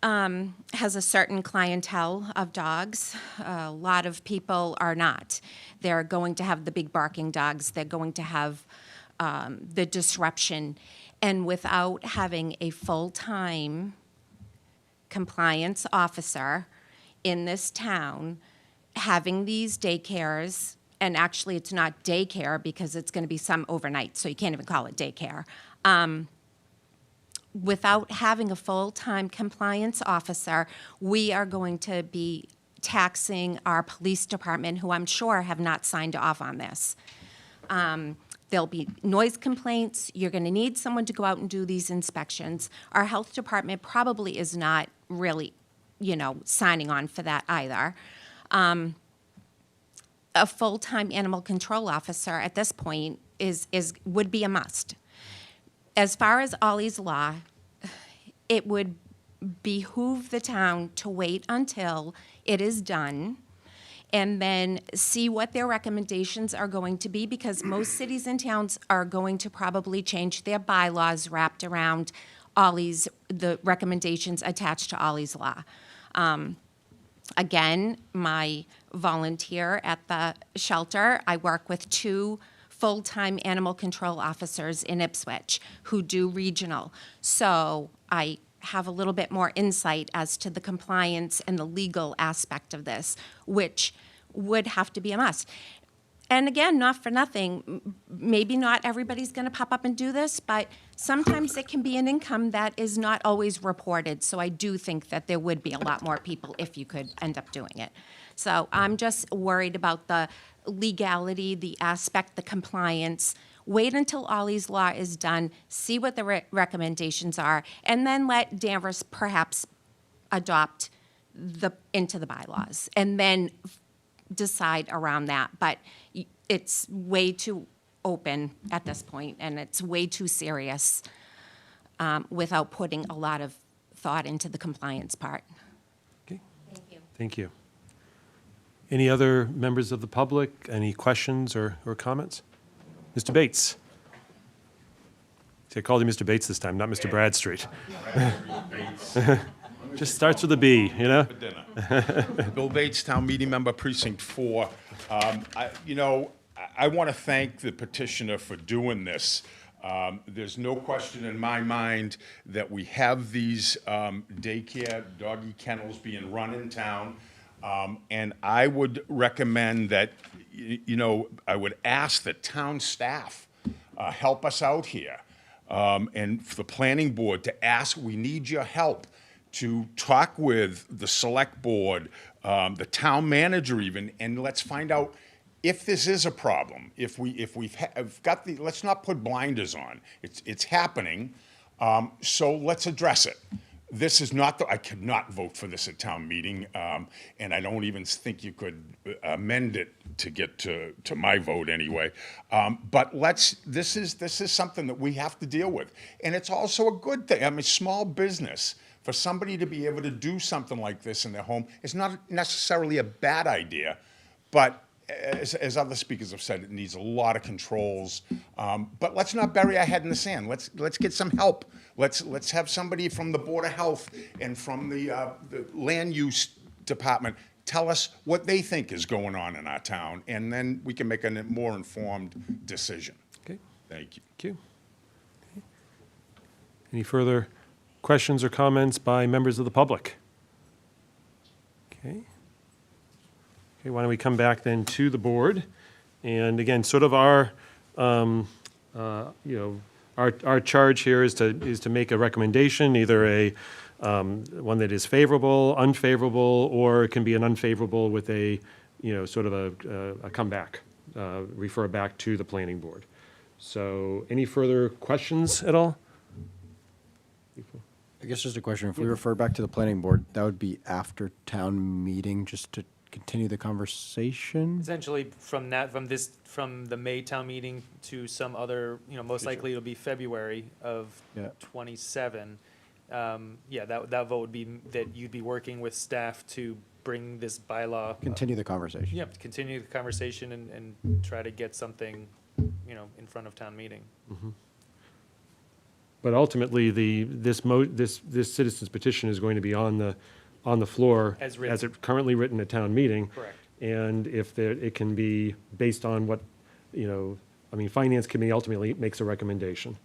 has a certain clientele of dogs, a lot of people are not. They're going to have the big barking dogs. They're going to have the disruption. And without having a full-time compliance officer in this town, having these daycares, and actually it's not daycare because it's going to be some overnight, so you can't even call it daycare. Without having a full-time compliance officer, we are going to be taxing our police department, who I'm sure have not signed off on this. There'll be noise complaints. You're going to need someone to go out and do these inspections. Our health department probably is not really, signing on for that either. A full-time animal control officer at this point would be a must. As far as Ollie's Law, it would behoove the town to wait until it is done and then see what their recommendations are going to be, because most cities and towns are going to probably change their bylaws wrapped around Ollie's, the recommendations attached to Ollie's Law. Again, my volunteer at the shelter, I work with 2 full-time animal control officers in Ipswich who do regional. So I have a little bit more insight as to the compliance and the legal aspect of this, which would have to be a must. And again, not for nothing, maybe not everybody's going to pop up and do this, but sometimes it can be an income that is not always reported. So I do think that there would be a lot more people if you could end up doing it. So I'm just worried about the legality, the aspect, the compliance. Wait until Ollie's Law is done, see what the recommendations are, and then let Danvers perhaps adopt into the bylaws, and then decide around that. But it's way too open at this point, and it's way too serious without putting a lot of thought into the compliance part. Okay. Thank you. Thank you. Any other members of the public? Any questions or comments? Mr. Bates. See, I called you Mr. Bates this time, not Mr. Bradstreet. Just starts with a B, you know? Bill Bates, Town Meeting Member, Precinct 4. I want to thank the petitioner for doing this. There's no question in my mind that we have these daycare doggy kennels being run in town. And I would recommend that, I would ask the town staff help us out here. And for the planning board to ask, we need your help to talk with the select board, the town manager even, and let's find out if this is a problem. If we've got let's not put blinders on. It's happening, so let's address it. This is not I could not vote for this at town meeting, and I don't even think you could amend it to get to my vote anyway. But this is something that we have to deal with, and it's also a good thing. I mean, small business, for somebody to be able to do something like this in their home is not necessarily a bad idea, but as other speakers have said, it needs a lot of controls. But let's not bury our head in the sand. Let's get some help. Let's have somebody from the Board of Health and from the Land Use Department tell us what they think is going on in our town, and then we can make a more informed decision. Okay. Thank you. Thank you. Okay. Any further questions or comments by members of the public? Okay. Okay, why don't we come back then to the board? And again, sort of our charge here is to make a recommendation, either a one that is favorable, unfavorable, or it can be an unfavorable with a sort of a comeback, refer back to the planning board. So, any further questions at all? I guess just a question. If we refer back to the planning board, that would be after town meeting, just to continue the conversation? Essentially, from the May town meeting to some other, most likely it'll be February of 27. That vote would be that you'd be working with staff to bring this bylaw. Continue the conversation. Yep, continue the conversation and try to get something, in front of town meeting. Mm-hmm. But ultimately, this citizen's petition is going to be on the floor As written. as it currently written at town meeting. Correct. And if it can be based on what, Finance Committee ultimately makes a recommendation.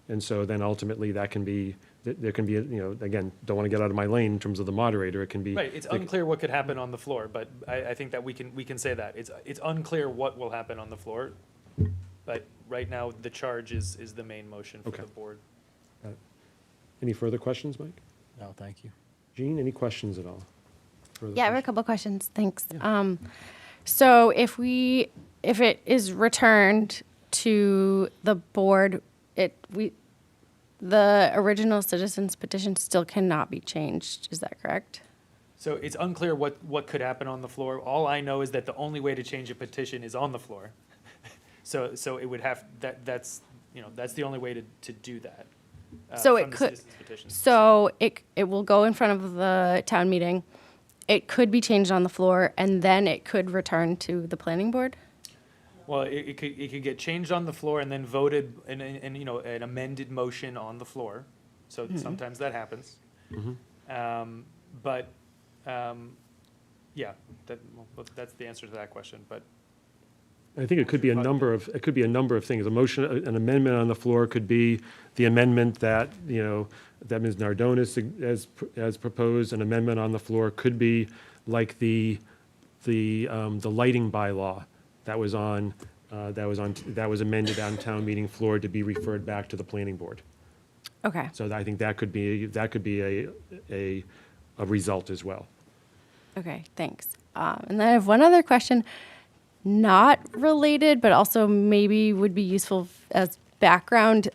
And so then ultimately there can be, again, don't want to get out of my lane in terms of the moderator, it can be. Right, it's unclear what could happen on the floor, but I think that we can say that. It's unclear what will happen on the floor, but right now, the charge is the main motion for the board. Any further questions, Mike? No, thank you. Jean, any questions at all? Yeah, I have a couple questions. Thanks. So if it is returned to the board, the original citizens petition still cannot be changed. Is that correct? So it's unclear what could happen on the floor. All I know is that the only way to change a petition is on the floor. So it would have, that's the only way to do that. So from it the could, citizens petition. so it will go in front of the town meeting, it could be changed on the floor and then it could return to the planning board? Well, it could get changed on the floor and then voted and you know, an amended motion on the floor. So sometimes that happens. But, yeah, that's the answer to that question, but. I think it could be a number of things. A motion, an amendment on the floor could be the amendment that, you know, that Ms. Nardonis has proposed. An amendment on the floor could be like the lighting bylaw that was amended on town meeting floor to be referred back to the planning board. Okay. So I think that could be a result as well. Okay, thanks. And then I have one other question, not related, but also maybe would be useful as background.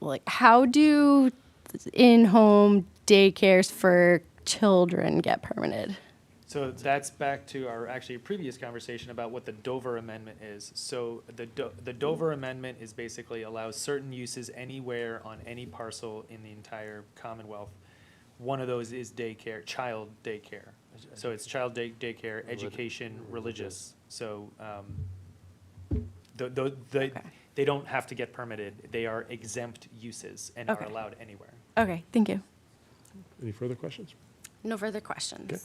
Like, how do in-home daycares for children get permitted? So that's back to our actually previous conversation about what the Dover Amendment is. So the Dover Amendment is basically allows certain uses anywhere on any parcel in the entire Commonwealth. One of those is daycare, child daycare. So it's child daycare, education, religious. So they don't have to get permitted. They are exempt uses and are allowed anywhere. Okay, thank you. Any further questions? No further questions. Okay.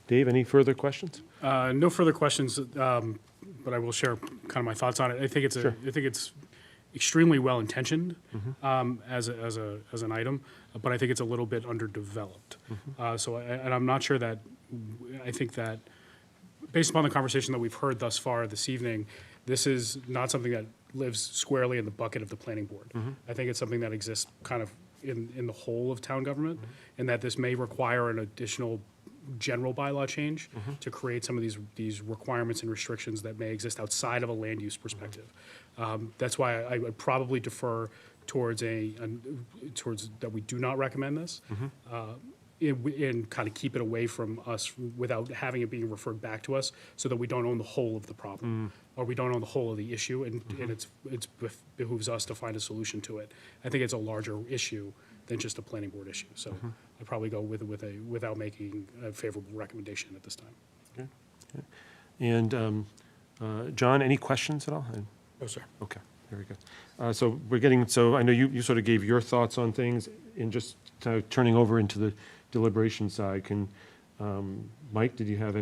Dave, any further questions? No further questions, but I will share kind of my thoughts on it. I think it's extremely well intentioned as an item, but I think it's a little bit underdeveloped. And I'm not sure that. I think that based upon the conversation that we've heard thus far this evening, this is not something that lives squarely in the bucket of the planning board. I think it's something that exists kind of in the whole of town government, and that this may require an additional general bylaw change to create some of these requirements and restrictions that may exist outside of a land use perspective. That's why I would probably defer towards towards that we do not recommend this, and kind of keep it away from us without having it being referred back to us, so that we don't own the whole of the problem or we don't own the whole of the issue, and it behooves us to find a solution to it. I think it's a larger issue than just a planning board issue. So I'd probably go without making a favorable recommendation at this time. Okay. And John, any questions at all? No, sir. Okay, very good. So I know you sort of gave your thoughts on things, and just turning over into the deliberation side, Mike, did you have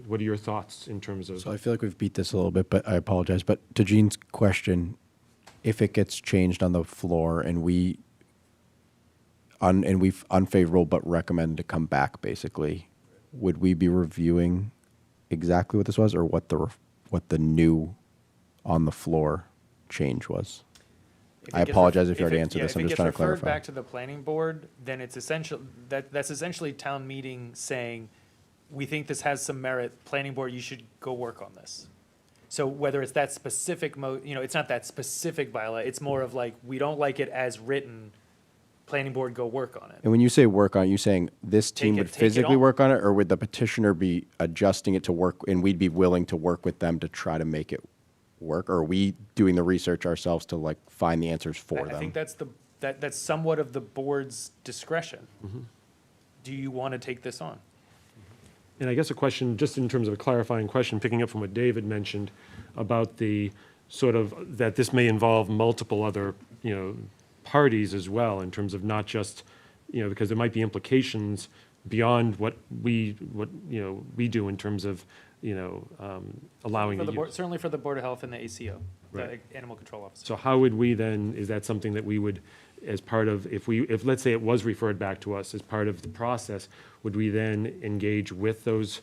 what are your thoughts in terms of? So I feel like we've beat this a little bit, but I apologize. But to Jean's question, if it gets changed on the floor and we've unfavorable but recommend to come back, basically, would we be reviewing exactly what this was, or what the new on the floor change was? I apologize if you already answered this. I'm just trying to clarify. If it gets referred back to the planning board, then it's that's essentially town meeting saying, we think this has some merit, planning board, you should go work on this. So whether it's that specific it's not that specific bylaw, it's more of like, we don't like it as written, planning board, go work on it. And when you say work on it, you saying this team would take it physically on. work on it, or would the petitioner be adjusting it to work, and we'd be willing to work with them to try to make it work? Or are we doing the research ourselves to like find the answers for them? I think that's somewhat of the board's discretion. Do you want to take this on? And I guess a question, just in terms of a clarifying question, picking up from what David mentioned about the sort of, that this may involve multiple other, parties as well, in terms of not just, because there might be implications beyond what we do in terms of, allowing the use. Certainly for the Board of Health and the ACO, Right. the Animal Control Officer. So how would we then, is that something that we would, as part of, if let's say it was referred back to us as part of the process, would we then engage with those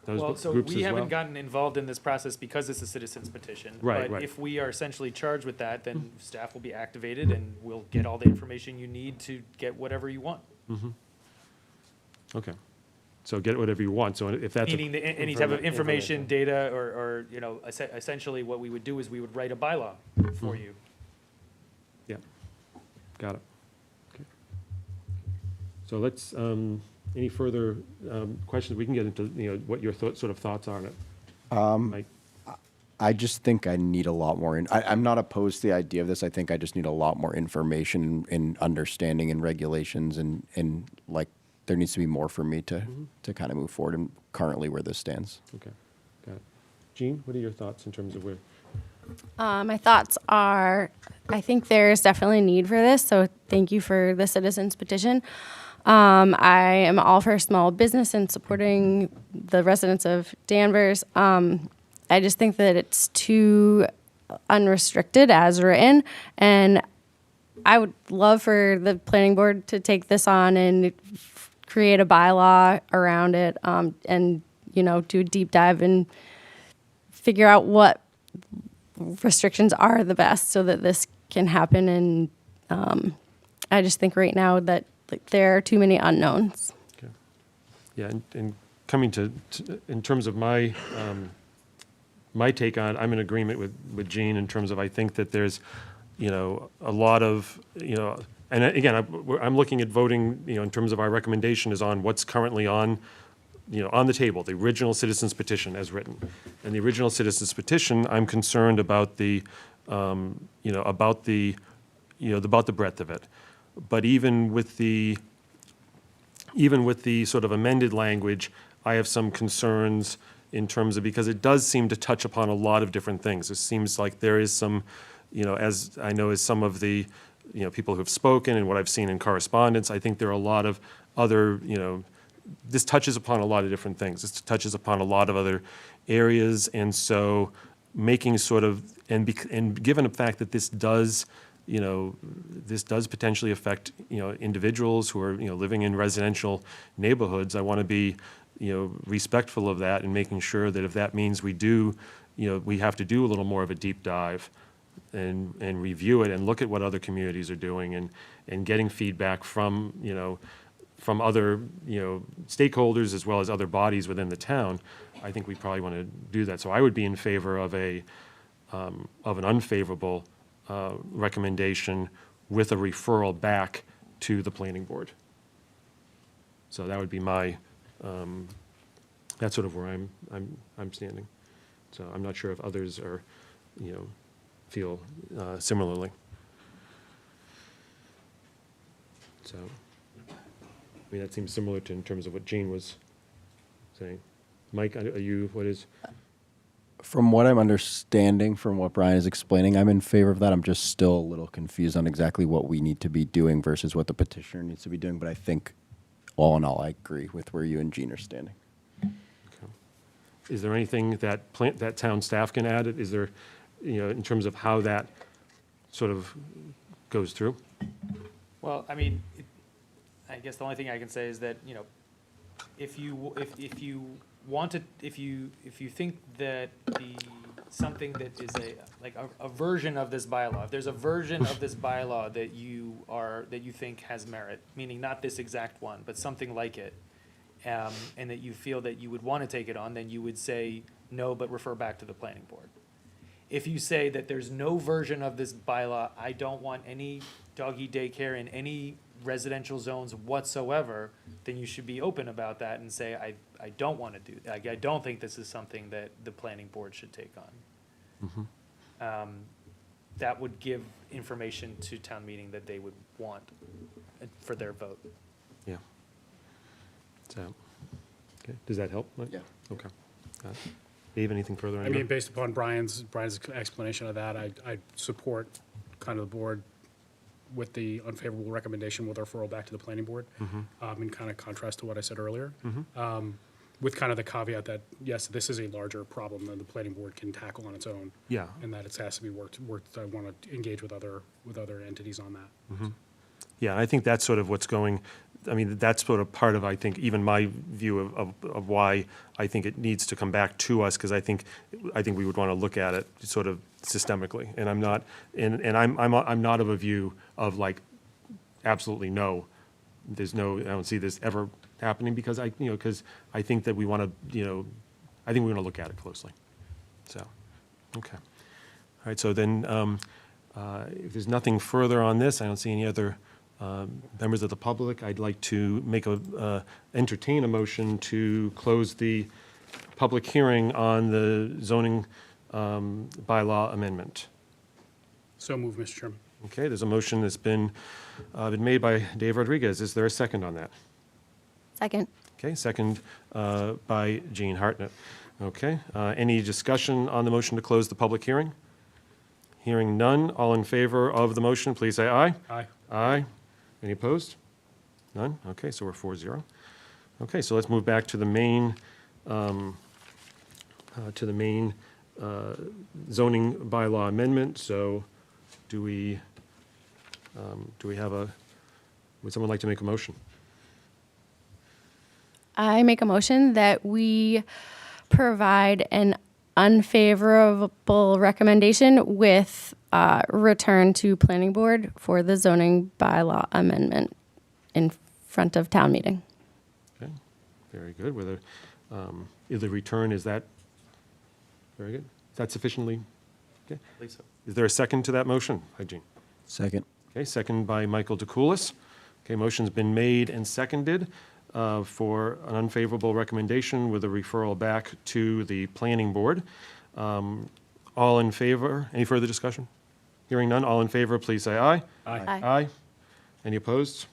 Well, so groups as we well? haven't gotten involved in this process because it's a citizen's petition. Right, But right. if we are essentially charged with that, then staff will be activated and we'll get all the information you need to get whatever you want. Okay. So get whatever you want. So if that's. Meaning any type of information, data, or essentially what we would do is we would write a bylaw for you. Yeah, got it. Okay. So let's, any further questions? We can get into, what your sort of thoughts are on it. Mike? I just think I need a lot more. I'm not opposed to the idea of this. I think I just need a lot more information and understanding and regulations and like there needs to be more for me to kind of move forward and currently where this stands. Okay, got it. Jean, what are your thoughts in terms of where? My thoughts are, I think there's definitely a need for this, so thank you for the citizens petition. I am all for small business and supporting the residents of Danvers. I just think that it's too unrestricted as written, and I would love for the planning board to take this on and create a bylaw around it, and, you know, do a deep dive and figure out what restrictions are the best so that this can happen. And I just think right now that there are too many unknowns. Okay. Yeah, and coming to in terms of my my take on, I'm in agreement with Jean in terms of, I think that there's, you know, a lot of, you know, and again, I'm looking at voting, you know, in terms of our recommendation is on what's currently on, you know, on the table, the original citizens petition as written. And the original citizens petition, I'm concerned about the, you know, about the breadth of it. But even with the sort of amended language, I have some concerns in terms of, because it does seem to touch upon a lot of different things. It seems like there is some, you know, as I know as some of the, you know, people who have spoken and what I've seen in correspondence, I think there are a lot of other, you know, this touches upon a lot of different things. This touches upon a lot of other areas. And so making sort of, and given the fact that this does, you know, this does potentially affect, you know, individuals who are, you know, living in residential neighborhoods, I want to be, you know, respectful of that and making sure that if that means we do, you know, we have to do a little more of a deep dive and review it and look at what other communities are doing and getting feedback from, you know, from other, you know, stakeholders as well as other bodies within the town, I think we probably want to do that. So I would be in favor of an unfavorable recommendation with a referral back to the planning board. So that would be my, that's sort of where I'm standing. So I'm not sure if others are, you know, feel similarly. So, I mean, that seems similar to in terms of what Jean was saying. Mike, are you, what is? From what I'm understanding, from what Brian is explaining, I'm in favor of that. I'm just still a little confused on exactly what we need to be doing versus what the petitioner needs to be doing. But I think, all in all, I agree with where you and Jean are standing. Okay. Is there anything that that town staff can add? Is there, you know, in terms of how that sort of goes through? Well, I mean, I guess the only thing I can say is that, you know, if you want to, if you think that something that is a version of this bylaw, if there's a version of this bylaw that you think has merit, meaning not this exact one, but something like it, and that you feel that you would want to take it on, then you would say no, but refer back to the planning board. If you say that there's no version of this bylaw, I don't want any doggy daycare in any residential zones whatsoever, then you should be open about that and say, I don't want to do that. I don't think this is something that the planning board should take on. Mm-hmm. That would give information to town meeting that they would want for their vote. Yeah. So, okay, does that help, Mike? Yeah. Okay. Dave, anything further? I mean, based upon Brian's explanation of that, I support kind of the board with the unfavorable recommendation with referral back to the planning board, in kind of contrast to what I said earlier, with kind of the caveat that, yes, this is a larger problem than the planning board can tackle on its own. Yeah. And that it has to be worked. I want to engage with other entities on that. Mm-hmm. Yeah, and I think that's sort of what's going, I mean, that's sort of part of, I think, even my view of why I think it needs to come back to us, because I think we would want to look at it sort of systemically. And I'm not, and I'm not of a view of like, absolutely no, there's no, I don't see this ever happening, because because I think that we want to, I think we want to look at it closely. So, okay. All right, so then, if there's nothing further on this, I don't see any other members of the public. I'd like to entertain a motion to close the public hearing on the zoning bylaw amendment. So move, Mr. Chairman. Okay, there's a motion that's been made by Dave Rodriguez. Is there a second on that? Second. Okay, second by Jean Hartnett. Okay, any discussion on the motion to close the public hearing? Hearing none, all in favor of the motion, please say aye. Aye. Aye. Any opposed? None? Okay, so we're 4-0. Okay, so let's move back to the main, zoning bylaw amendment. So do we have would someone like to make a motion? I make a motion that we provide an unfavorable recommendation with return to planning board for the zoning bylaw amendment in front of town meeting. Okay, very good. Whether, the return, is that, very good? Is that sufficiently? Okay. I believe so. Is there a second to that motion? Hi, Jean. Second. Okay, second by Michael DeCoulis. Okay, motion's been made and seconded for an unfavorable recommendation with a referral back to the planning board. All in favor? Any further discussion? Hearing none, all in favor, please say aye. Aye. Aye. Aye. Any opposed?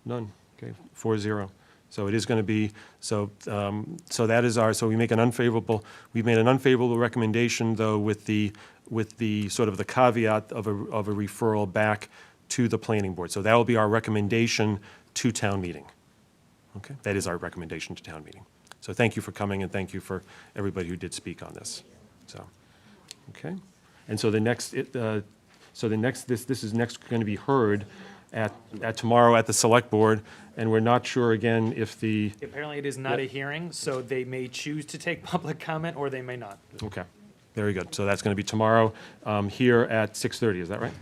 None. Okay, 4-0. So it is going to be, so that is so we made an unfavorable recommendation, though, with the sort of the caveat of a referral back to the planning board. So that will be our recommendation to town meeting. Okay, that is our recommendation to town meeting. So thank you for coming, and thank you for everybody who did speak on this. So, okay. And so this is next going to be heard at tomorrow at the select board, and we're not sure again if the. Apparently, it is not a hearing, so they may choose to take public comment, or they may not. Okay, very good. So that's going to be tomorrow here at 6:30. Is that right?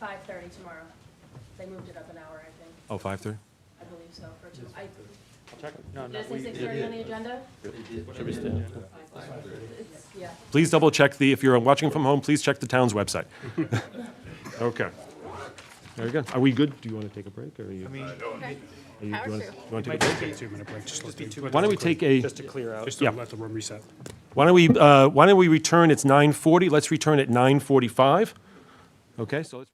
5:30 tomorrow. They moved it up an hour, I think. Oh, 5:30. I believe so. No, Did I say 6:30 on the agenda? Should we stay? Yeah. Please double check if you're watching from home, please check the town's website. Okay. Very good. Are we good? Do you want to take a break, or are you? Okay. You want to Might take a just be break? a 2-minute break. Why don't we take a? Just to clear out. Just to Yeah. let the room reset. Why don't we return? It's 9:40. Let's return at 9:45. Okay, so let's.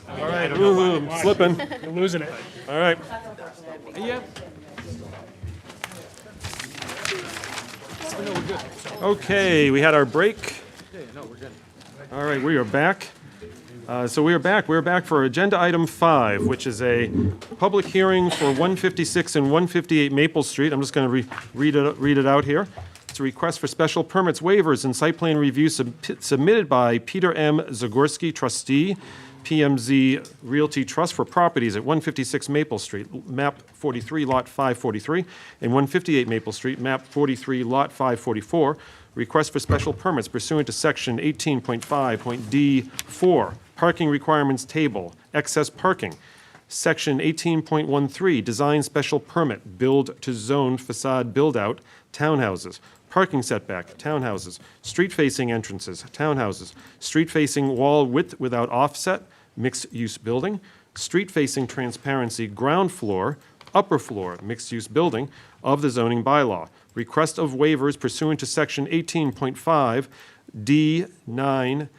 All right, woo-hoo, I'm slipping. You're losing it. All right. Okay, we had our break. All right, we are back. We are back for agenda item 5, which is a public hearing for 156 and 158 Maple Street. I'm just going to read it out here. It's a request for special permits, waivers, and site plan review submitted by Peter M. Zagorski, trustee, PMZ Realty Trust for properties at 156 Maple Street, map 43, lot 543, and 158 Maple Street, map 43, lot 544. Request for special permits pursuant to section 18.5.d4, parking requirements table, excess parking. Section 18.13, design special permit, build to zone facade build-out, townhouses. Parking setback, townhouses. Street-facing entrances, townhouses. Street-facing wall width without offset, mixed-use building. Street-facing transparency, ground floor, upper floor, mixed-use building of the zoning bylaw. Request of waivers pursuant to section 18.5 D9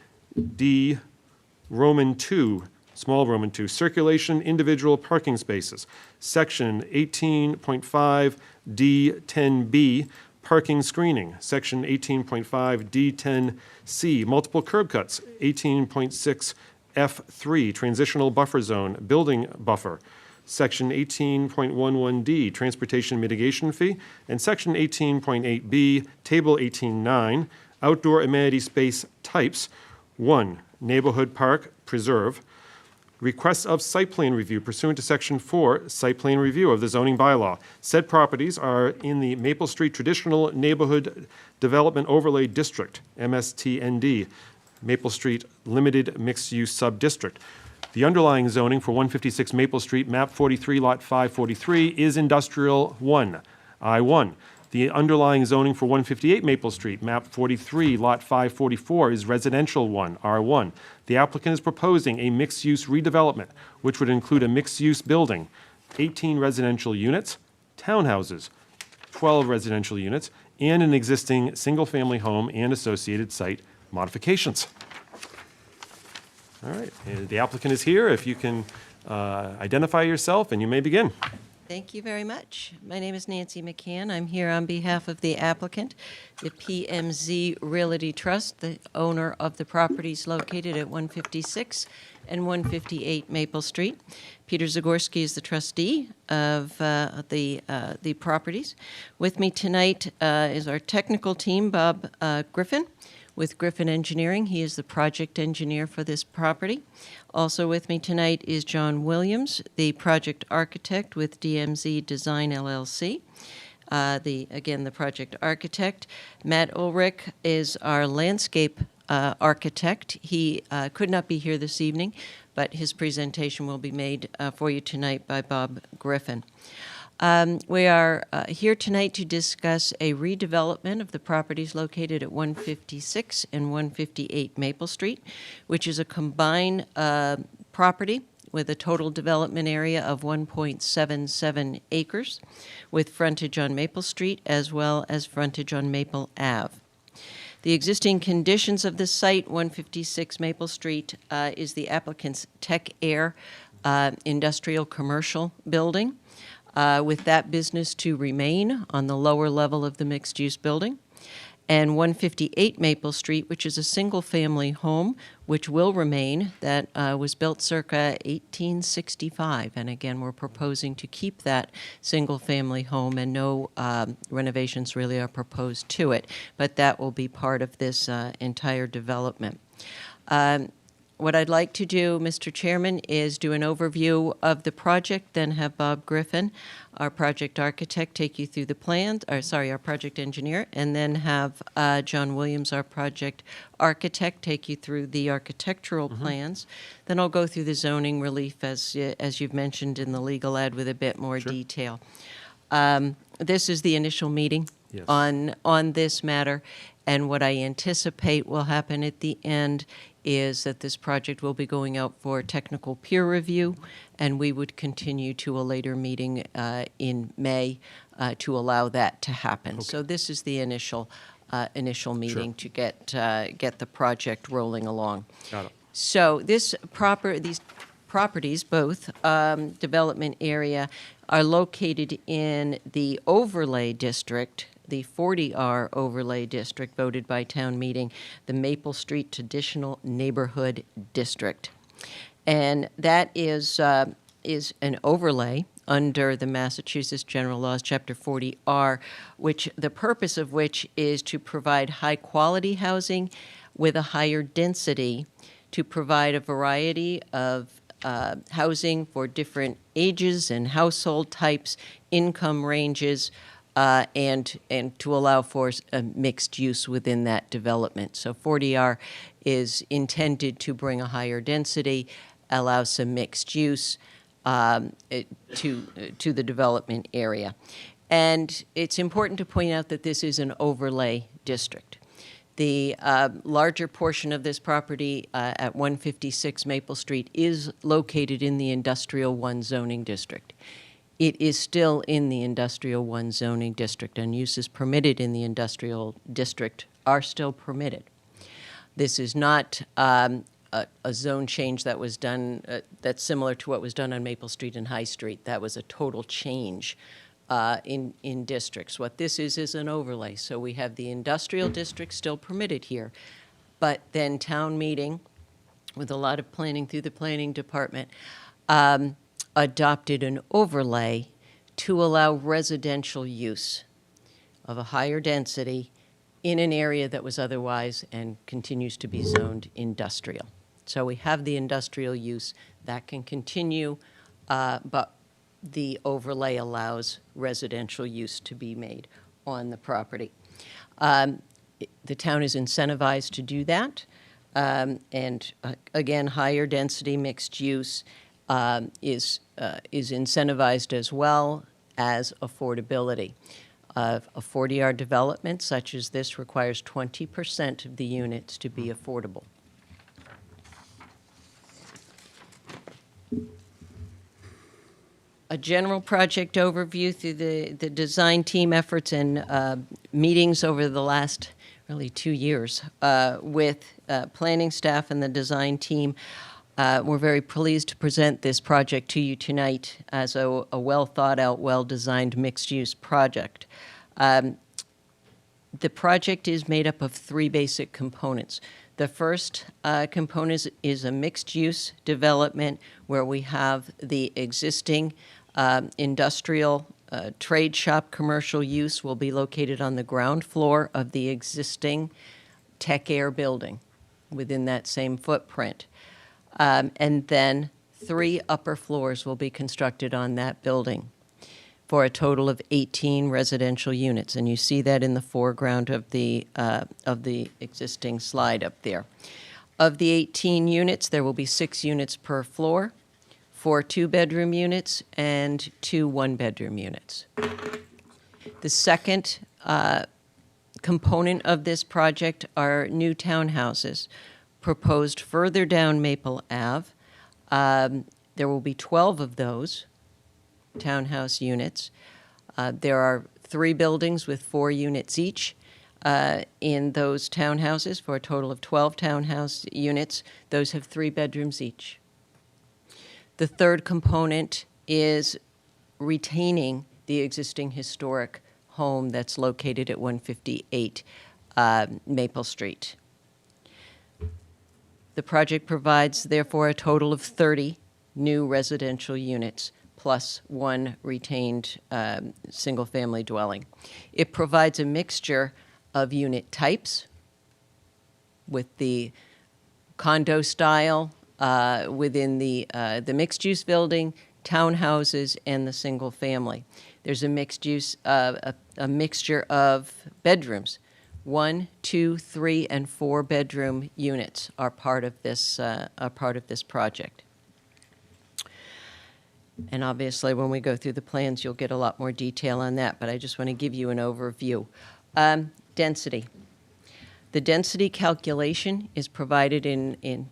D Roman 2, small Roman 2, circulation individual parking spaces. Section 18.5 D10B, parking screening. Section 18.5 D10C, multiple curb cuts. 18.6 F3, transitional buffer zone, building buffer. Section 18.11D, transportation mitigation fee, and Section 18.8B, Table 18.9, outdoor amenity space types. 1, neighborhood park, preserve. Requests of site plan review pursuant to Section 4, site plan review of the zoning bylaw. Said properties are in the Maple Street Traditional Neighborhood Development Overlay District, MSTND, Maple Street Limited Mixed Use Sub-District. The underlying zoning for 156 Maple Street, map 43, lot 543, is industrial 1, I1. The underlying zoning for 158 Maple Street, map 43, lot 544, is residential 1, R1. The applicant is proposing a mixed-use redevelopment, which would include a mixed-use building, 18 residential units, townhouses, 12 residential units, and an existing single-family home and associated site modifications. All right, and the applicant is here. If you can identify yourself, and you may begin. Thank you very much. My name is Nancy McCann. I'm here on behalf of the applicant, the PMZ Realty Trust, the owner of the properties located at 156 and 158 Maple Street. Peter Zagorski is the trustee of the properties. With me tonight is our technical team, Bob Griffin, with Griffin Engineering. He is the project engineer for this property. Also with me tonight is John Williams, the project architect with DMZ Design LLC. The project architect. Matt Ulrich is our landscape architect. He could not be here this evening, but his presentation will be made for you tonight by Bob Griffin. We are here tonight to discuss a redevelopment of the properties located at 156 and 158 Maple Street, which is a combined property with a total development area of 1.77 acres, with frontage on Maple Street as well as frontage on Maple Ave. The existing conditions of this site, 156 Maple Street, is the applicant's Tech Air industrial commercial building, with that business to remain on the lower level of the mixed-use building. And 158 Maple Street, which is a single-family home, which will remain, that was built circa 1865. And again, we're proposing to keep that single-family home, and no renovations really are proposed to it. But that will be part of this entire development. What I'd like to do, Mr. Chairman, is do an overview of the project, then have Bob Griffin, our project architect, take you through the plans, our project engineer, and then have John Williams, our project architect, take you through the architectural plans. Then I'll go through the zoning relief, as you've mentioned in the legal ad, with a bit more detail. This is the initial meeting on this matter, and what I anticipate will happen at the end is that this project will be going out for technical peer review, and we would continue to a later meeting in May to allow that to happen. So this is the initial meeting to get the project rolling along. Got it. So these properties, both development area, are located in the overlay district, the 40R overlay district voted by town meeting, the Maple Street Traditional Neighborhood District. And that is an overlay under the Massachusetts General Laws, Chapter 40R, which the purpose of which is to provide high-quality housing with a higher density, to provide a variety of housing for different ages and household types, income ranges, and to allow for mixed use within that development. So 40R is intended to bring a higher density, allow some mixed use to the development area. And it's important to point out that this is an overlay district. The larger portion of this property at 156 Maple Street is located in the Industrial 1 zoning district. It is still in the Industrial 1 zoning district, and uses permitted in the industrial district are still permitted. This is not a zone change that was done that's similar to what was done on Maple Street and High Street. That was a total change in districts. What this is an overlay. So we have the industrial district still permitted here, but then town meeting, with a lot of planning through the planning department, adopted an overlay to allow residential use of a higher density in an area that was otherwise and continues to be zoned industrial. So we have the industrial use that can continue, but the overlay allows residential use to be made on the property. The town is incentivized to do that. And again, higher density mixed use is incentivized as well as affordability. A 40R development such as this requires 20% of the units to be affordable. A general project overview through the design team efforts and meetings over the last really 2 years with planning staff and the design team. We're very pleased to present this project to you tonight as a well thought out, well designed mixed use project. The project is made up of 3 basic components. The first component is a mixed use development where we have the existing industrial trade shop commercial use will be located on the ground floor of the existing Tech Air building within that same footprint. And then 3 upper floors will be constructed on that building for a total of 18 residential units. And you see that in the foreground of the existing slide up there. Of the 18 units, there will be 6 units per floor, 4 2-bedroom units and 2 1-bedroom units. The second component of this project are new townhouses proposed further down Maple Ave. There will be 12 of those townhouse units. There are 3 buildings with 4 units each in those townhouses for a total of 12 townhouse units. Those have 3 bedrooms each. The third component is retaining the existing historic home that's located at 158 Maple Street. The project provides, therefore, a total of 30 new residential units plus 1 retained single-family dwelling. It provides a mixture of unit types with the condo style within the mixed-use building, townhouses, and the single-family. There's a mixed-use, a mixture of bedrooms. 1, 2, 3, and 4-bedroom units are part of this project. And obviously, when we go through the plans, you'll get a lot more detail on that, but I just want to give you an overview. Density. The density calculation is provided in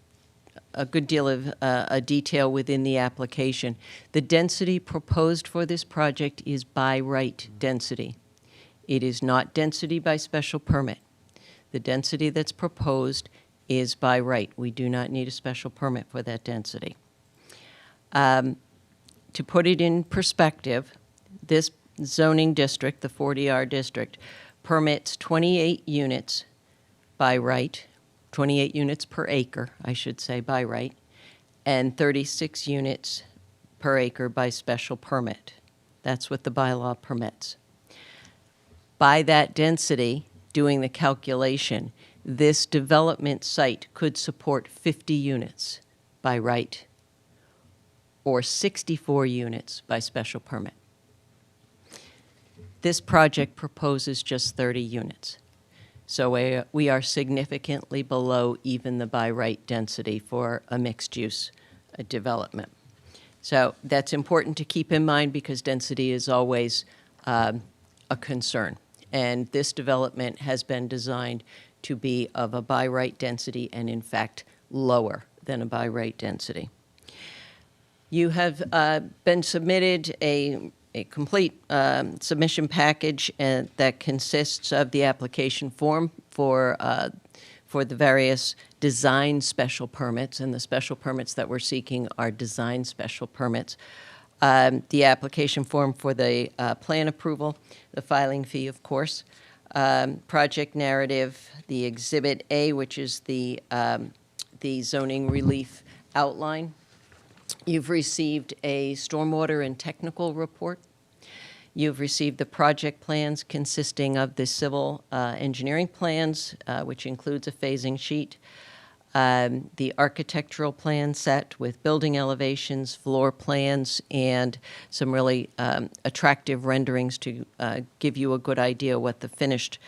a good deal of detail within the application. The density proposed for this project is by right density. It is not density by special permit. The density that's proposed is by right. We do not need a special permit for that density. To put it in perspective, this zoning district, the 40R district, permits 28 units by right, 28 units per acre, I should say, by right, and 36 units per acre by special permit. That's what the bylaw permits. By that density, doing the calculation, this development site could support 50 units by right or 64 units by special permit. This project proposes just 30 units. So we are significantly below even the by right density for a mixed-use development. So that's important to keep in mind because density is always a concern. And this development has been designed to be of a by right density and in fact lower than a by right density. You have been submitted a complete submission package that consists of the application form for the various design special permits, and the special permits that we're seeking are design special permits. The application form for the plan approval, the filing fee, of course, project narrative, the Exhibit A, which is the zoning relief outline. You've received a stormwater and technical report. You've received the project plans consisting of the civil engineering plans, which includes a phasing sheet, the architectural plan set with building elevations, floor plans, and some really attractive renderings to give you a good idea what the finished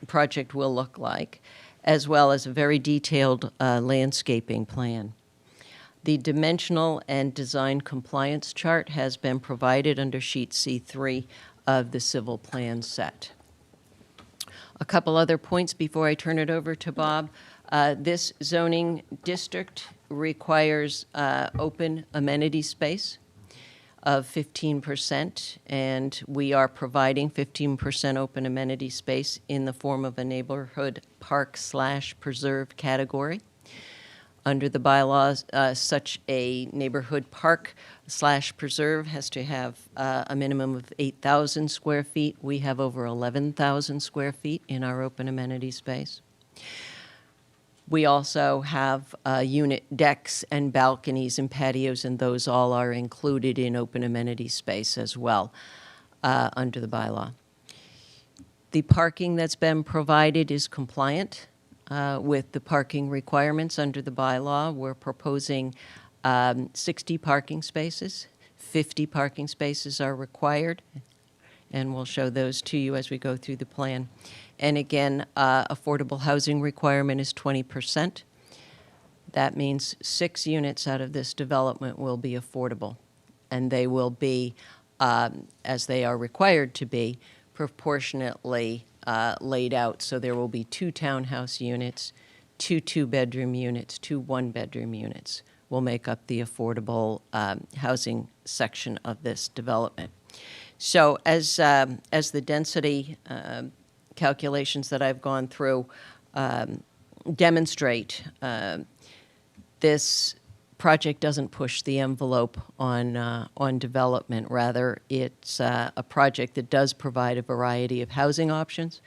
project will look like, as well as a very detailed landscaping plan. The dimensional and design compliance chart has been provided under sheet C3 of the civil plan set. A couple other points before I turn it over to Bob. This zoning district requires open amenity space of 15%, and we are providing 15% open amenity space in the form of a neighborhood park/preserve category. Under the bylaws, such a neighborhood park/preserve has to have a minimum of 8,000 square feet. We have over 11,000 square feet in our open amenity space. We also have unit decks and balconies and patios, and those all are included in open amenity space as well under the bylaw. The parking that's been provided is compliant with the parking requirements under the bylaw. We're proposing 60 parking spaces. 50 parking spaces are required, and we'll show those to you as we go through the plan. And again, affordable housing requirement is 20%. That means 6 units out of this development will be affordable, and they will be, as they are required to be, proportionately laid out. So there will be 2 townhouse units, 2 two-bedroom units, 2 one-bedroom units will make up the affordable housing section of this development. So as the density calculations that I've gone through demonstrate, this project doesn't push the envelope on development. Rather, it's a project that does provide a variety of housing options.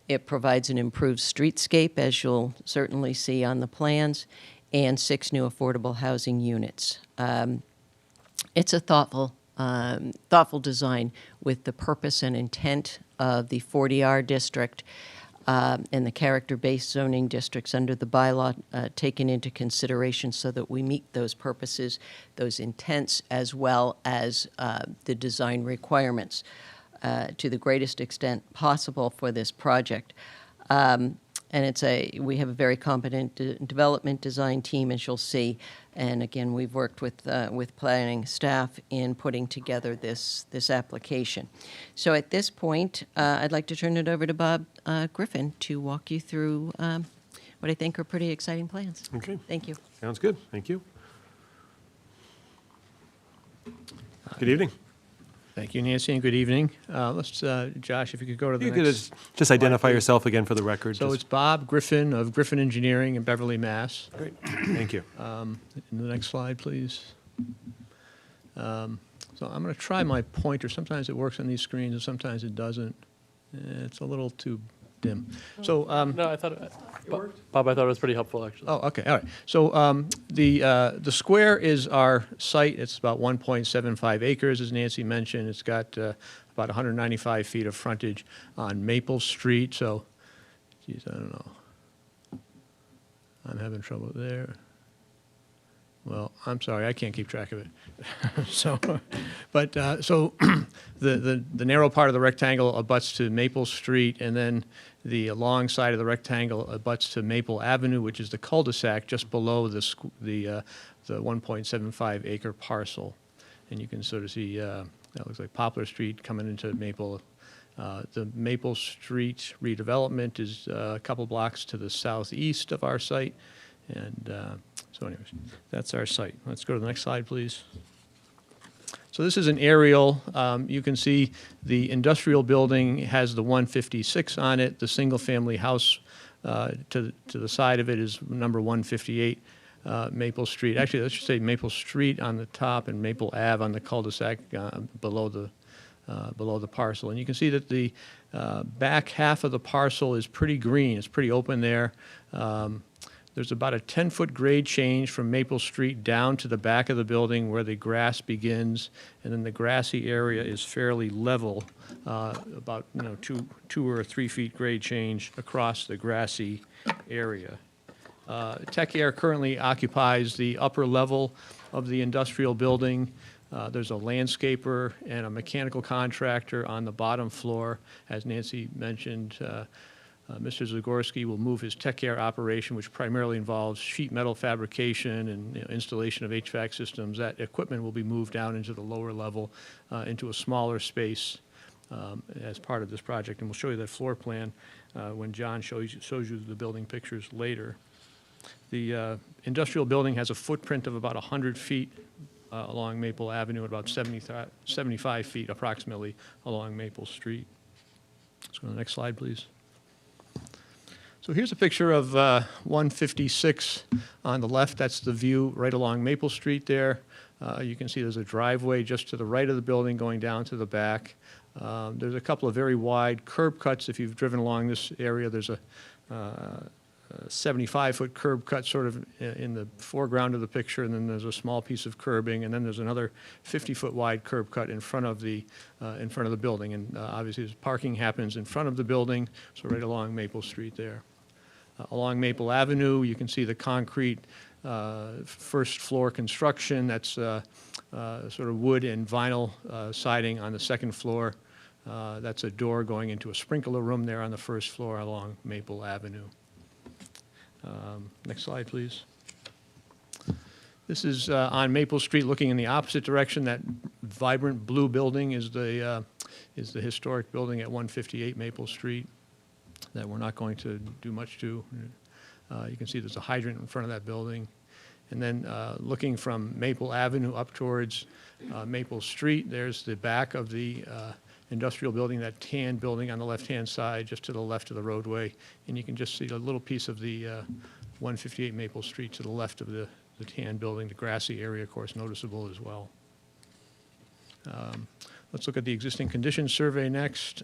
It provides an improved streetscape, as you'll certainly see on the plans, and 6 new affordable housing units. It's a thoughtful design with the purpose and intent of the 40R district and the character-based zoning districts under the bylaw taken into consideration so that we meet those purposes, those intents, as well as the design requirements to the greatest extent possible for this project. And we have a very competent development design team, as you'll see. And again, we've worked with planning staff in putting together this application. So at this point, I'd like to turn it over to Bob Griffin to walk you through what I think are pretty exciting plans. Okay. Thank you. Sounds good. Thank you. Good evening. Thank you, Nancy, and good evening. Josh, if you could go to the You next. could just identify slide, please. yourself again for the record. So just- it's Bob Griffin of Griffin Engineering in Beverly, Mass. Great, thank you. In the next slide, please. So I'm going to try my pointer. Sometimes it works on these screens and sometimes it doesn't. It's a little too dim. So No, I thought Bob, I thought it was pretty helpful, actually. Oh, okay, all right. So the square is our site. It's about 1.75 acres, as Nancy mentioned. It's got about 195 feet of frontage on Maple Street. So, geez, I don't know. I'm having trouble there. Well, I'm sorry, I can't keep track of it. So the narrow part of the rectangle abuts to Maple Street, and then the long side of the rectangle abuts to Maple Avenue, which is the cul-de-sac just below the 1.75 acre parcel. And you can sort of see that looks like Poplar Street coming into Maple. The Maple Street redevelopment is a couple blocks to the southeast of our site. And so anyways, that's our site. Let's go to the next slide, please. So this is an aerial. You can see the industrial building has the 156 on it. The single-family house to the side of it is number 158 Maple Street. Actually, let's just say Maple Street on the top and Maple Ave on the cul-de-sac below the parcel. And you can see that the back half of the parcel is pretty green. It's pretty open there. There's about a 10-foot grade change from Maple Street down to the back of the building where the grass begins, and then the grassy area is fairly level, about 2 or 3 feet grade change across the grassy area. Tech Air currently occupies the upper level of the industrial building. There's a landscaper and a mechanical contractor on the bottom floor. As Nancy mentioned, Mr. Zagorski will move his Tech Air operation, which primarily involves sheet metal fabrication and installation of HVAC systems. That equipment will be moved down into the lower level, into a smaller space as part of this project. And we'll show you that floor plan when John shows you the building pictures later. The industrial building has a footprint of about 100 feet along Maple Avenue, and about 75 feet approximately along Maple Street. Let's go to the next slide, please. So here's a picture of 156 on the left. That's the view right along Maple Street there. You can see there's a driveway just to the right of the building going down to the back. There's a couple of very wide curb cuts. If you've driven along this area, there's a 75-foot curb cut sort of in the foreground of the picture, and then there's a small piece of curbing, and then there's another 50-foot wide curb cut in front of the building. And obviously, parking happens in front of the building, so right along Maple Street there. Along Maple Avenue, you can see the concrete first floor construction. That's sort of wood and vinyl siding on the second floor. That's a door going into a sprinkler room there on the first floor along Maple Avenue. Next slide, please. This is on Maple Street looking in the opposite direction. That vibrant blue building is the historic building at 158 Maple Street that we're not going to do much to. You can see there's a hydrant in front of that building. And then looking from Maple Avenue up towards Maple Street, there's the back of the industrial building, that tan building on the left-hand side, just to the left of the roadway. And you can just see a little piece of the 158 Maple Street to the left of the tan building. The grassy area, of course, noticeable as well. Let's look at the existing conditions survey next.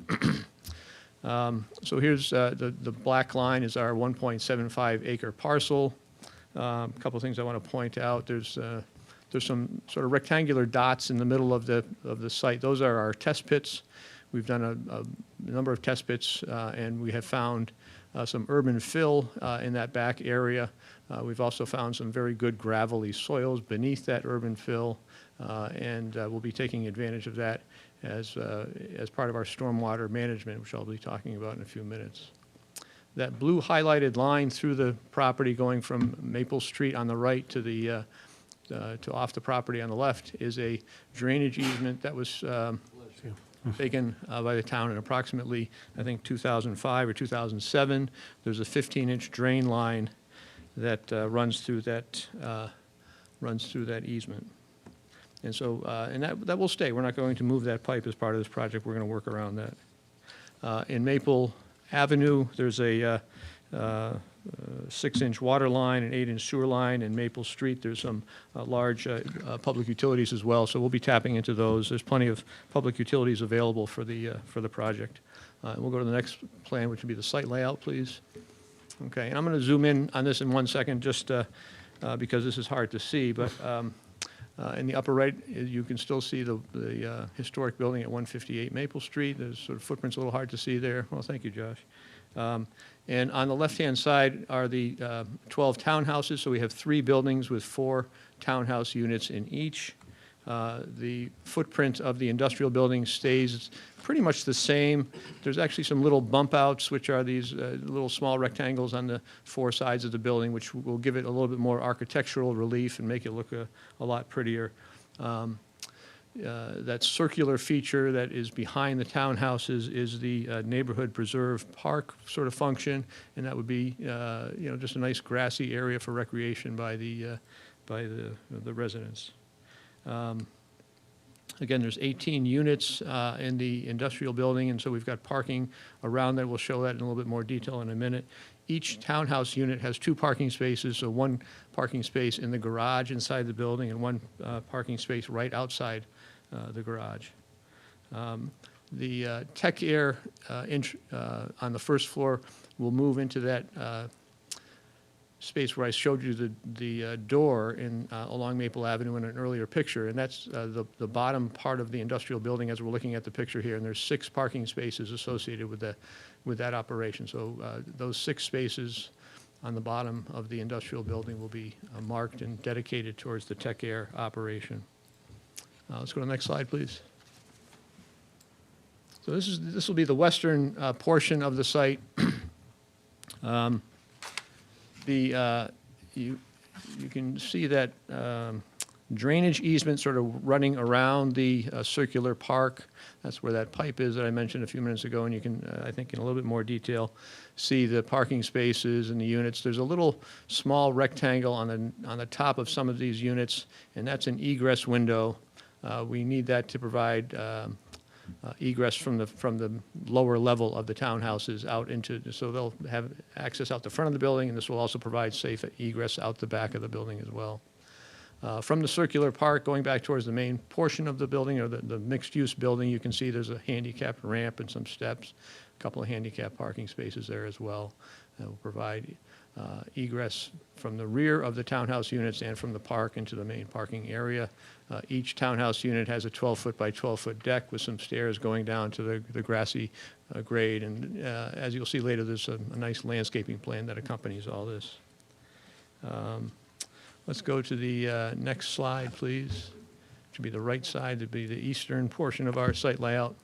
So here's the black line is our 1.75 acre parcel. A couple of things I want to point out. There's some sort of rectangular dots in the middle of the site. Those are our test pits. We've done a number of test pits, and we have found some urban fill in that back area. We've also found some very good gravelly soils beneath that urban fill, and we'll be taking advantage of that as part of our stormwater management, which I'll be talking about in a few minutes. That blue highlighted line through the property going from Maple Street on the right to off the property on the left is a drainage easement that was taken by the town in approximately, I think, 2005 or 2007. There's a 15-inch drain line that runs through that easement. And so, and that will stay. We're not going to move that pipe as part of this project. We're going to work around that. In Maple Avenue, there's a 6-inch water line, an 8-inch sewer line. In Maple Street, there's some large public utilities as well, so we'll be tapping into those. There's plenty of public utilities available for the project. We'll go to the next plan, which would be the site layout, please. Okay, and I'm going to zoom in on this in 1 second, just because this is hard to see, but in the upper right, you can still see the historic building at 158 Maple Street. There's sort of footprints a little hard to see there. Well, thank you, Josh. And on the left-hand side are the 12 townhouses. So we have 3 buildings with 4 townhouse units in each. The footprint of the industrial building stays pretty much the same. There's actually some little bump outs, which are these little small rectangles on the 4 sides of the building, which will give it a little bit more architectural relief and make it look a lot prettier. That circular feature that is behind the townhouses is the neighborhood preserve park sort of function, and that would be just a nice grassy area for recreation by the residents. Again, there's 18 units in the industrial building, and so we've got parking around that. We'll show that in a little bit more detail in a minute. Each townhouse unit has 2 parking spaces, so 1 parking space in the garage inside the building and 1 parking space right outside the garage. The Tech Air on the first floor will move into that space where I showed you the door along Maple Avenue in an earlier picture, and that's the bottom part of the industrial building as we're looking at the picture here, and there's 6 parking spaces associated with that operation. So those 6 spaces on the bottom of the industrial building will be marked and dedicated towards the Tech Air operation. Let's go to the next slide, please. So this will be the western portion of the site. You can see that drainage easement sort of running around the circular park. That's where that pipe is that I mentioned a few minutes ago, and you can, I think in a little bit more detail, see the parking spaces and the units. There's a little small rectangle on the top of some of these units, and that's an egress window. We need that to provide egress from the lower level of the townhouses out into, so they'll have access out the front of the building, and this will also provide safe egress out the back of the building as well. From the circular park, going back towards the main portion of the building, or the mixed-use building, you can see there's a handicapped ramp and some steps, a couple of handicap parking spaces there as well. That will provide egress from the rear of the townhouse units and from the park into the main parking area. Each townhouse unit has a 12-foot by 12-foot deck with some stairs going down to the grassy grade. And as you'll see later, there's a nice landscaping plan that accompanies all this. Let's go to the next slide, please. It should be the right side, to be the eastern portion of our site layout.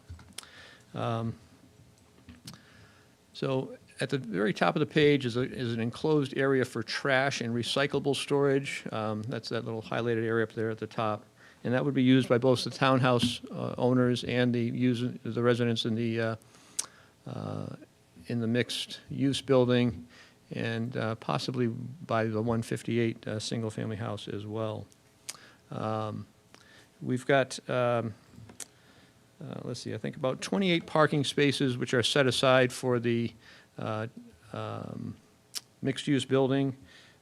So at the very top of the page is an enclosed area for trash and recyclable storage. That's that little highlighted area up there at the top. And that would be used by both the townhouse owners and the residents in the mixed use building, and possibly by the 158 single-family house as well. We've got, let's see, I think about 28 parking spaces which are set aside for the mixed-use building.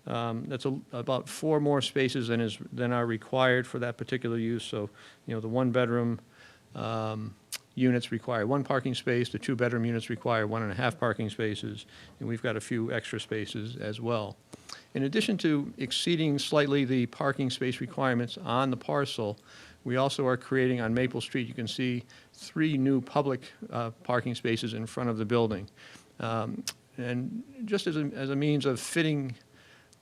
That's about 4 more spaces than are required for that particular use. So, the 1-bedroom units require 1 parking space. The 2-bedroom units require 1.5 parking spaces, and we've got a few extra spaces as well. In addition to exceeding slightly the parking space requirements on the parcel, we also are creating on Maple Street, you can see 3 new public parking spaces in front of the building. And just as a means of fitting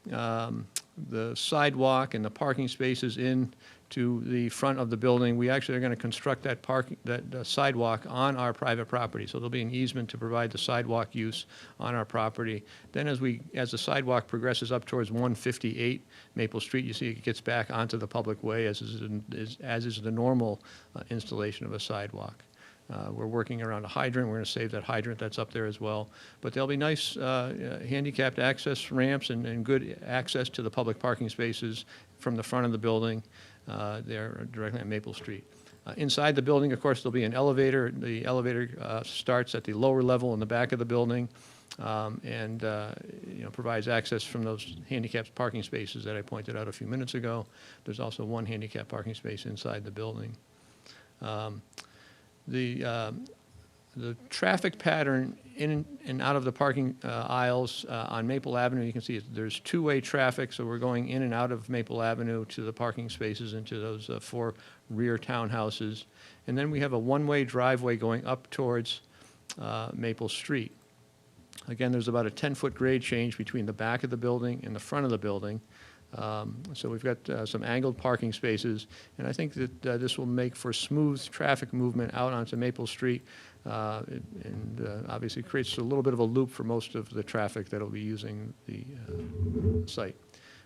the sidewalk and the parking spaces in to the front of the building, we actually are going to construct that sidewalk on our private property. So there'll be an easement to provide the sidewalk use on our property. Then as the sidewalk progresses up towards 158 Maple Street, you see it gets back onto the public way, as is the normal installation of a sidewalk. We're working around a hydrant. We're going to save that hydrant that's up there as well. But there'll be nice handicapped access ramps and good access to the public parking spaces from the front of the building. there directly on Maple Street. Inside the building, of course, there'll be an elevator. The elevator starts at the lower level in the back of the building and provides access from those handicapped parking spaces that I pointed out a few minutes ago. There's also one handicapped parking space inside the building. The traffic pattern in and out of the parking aisles on Maple Avenue, you can see there's two-way traffic, so we're going in and out of Maple Avenue to the parking spaces into those 4 rear townhouses. And then we have a one-way driveway going up towards Maple Street. Again, there's about a 10-foot grade change between the back of the building and the front of the building. So we've got some angled parking spaces, and I think that this will make for smooth traffic movement out onto Maple Street, and obviously creates a little bit of a loop for most of the traffic that will be using the site.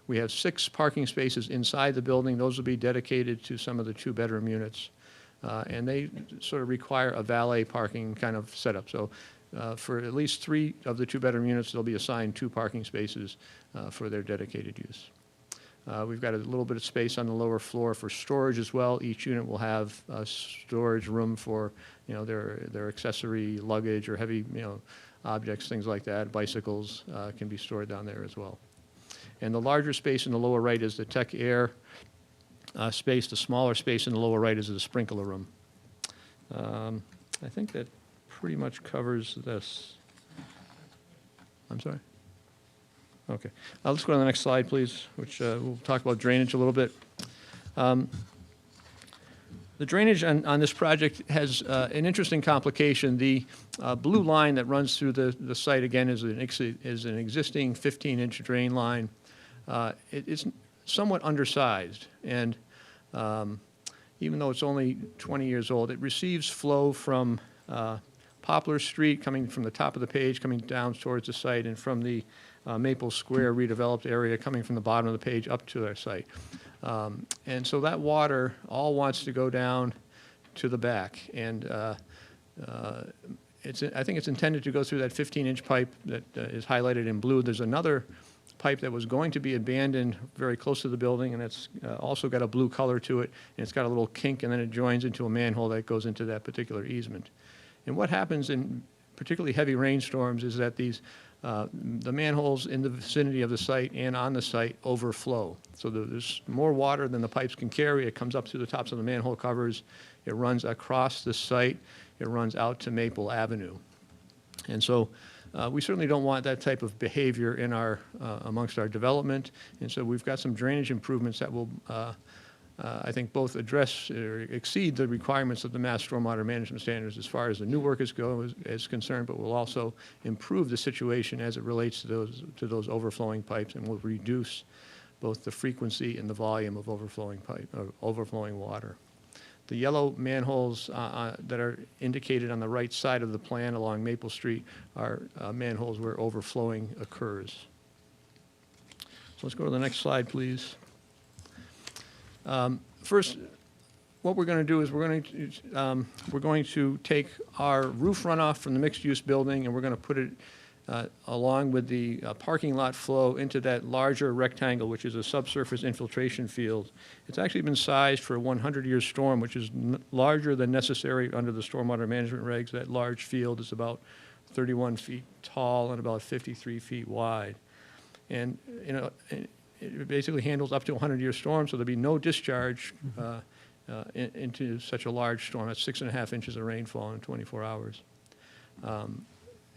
We have 6 parking spaces inside the building. Those will be dedicated to some of the 2-bedroom units, and they sort of require a valet parking kind of setup. So for at least 3 of the 2-bedroom units, they'll be assigned 2 parking spaces for their dedicated use. We've got a little bit of space on the lower floor for storage as well. Each unit will have a storage room for, their accessory luggage or heavy, objects, things like that. Bicycles can be stored down there as well. And the larger space in the lower right is the tech air space. The smaller space in the lower right is the sprinkler room. I think that pretty much covers this. I'm sorry? Okay. Let's go to the next slide, please, which we'll talk about drainage a little bit. The drainage on this project has an interesting complication. The blue line that runs through the site, again, is an existing 15-inch drain line. It's somewhat undersized, and even though it's only 20 years old, it receives flow from Poplar Street, coming from the top of the page, coming down towards the site, and from the Maple Square redeveloped area coming from the bottom of the page up to our site. And so that water all wants to go down to the back. And I think it's intended to go through that 15-inch pipe that is highlighted in blue. There's another pipe that was going to be abandoned very close to the building, and it's also got a blue color to it, and it's got a little kink, and then it joins into a manhole that goes into that particular easement. And what happens in particularly heavy rainstorms is that the manholes in the vicinity of the site and on the site overflow. So there's more water than the pipes can carry. It comes up through the tops of the manhole covers. It runs across the site. It runs out to Maple Avenue. And so we certainly don't want that type of behavior in amongst our development. And so we've got some drainage improvements that will I think both address or exceed the requirements of the Mass Stormwater Management Standards as far as the new work is concerned, but will also improve the situation as it relates to those overflowing pipes, and will reduce both the frequency and the volume of overflowing water. The yellow manholes that are indicated on the right side of the plan along Maple Street are manholes where overflowing occurs. So let's go to the next slide, please. First, what we're going to do is we're going to take our roof runoff from the mixed-use building, and we're going to put it along with the parking lot flow into that larger rectangle, which is a subsurface infiltration field. It's actually been sized for a 100-year storm, which is larger than necessary under the stormwater management regs. That large field is about 31 feet tall and about 53 feet wide. And it basically handles up to a 100-year storm, so there'll be no discharge into such a large storm. That's 6.5 inches of rainfall in 24 hours.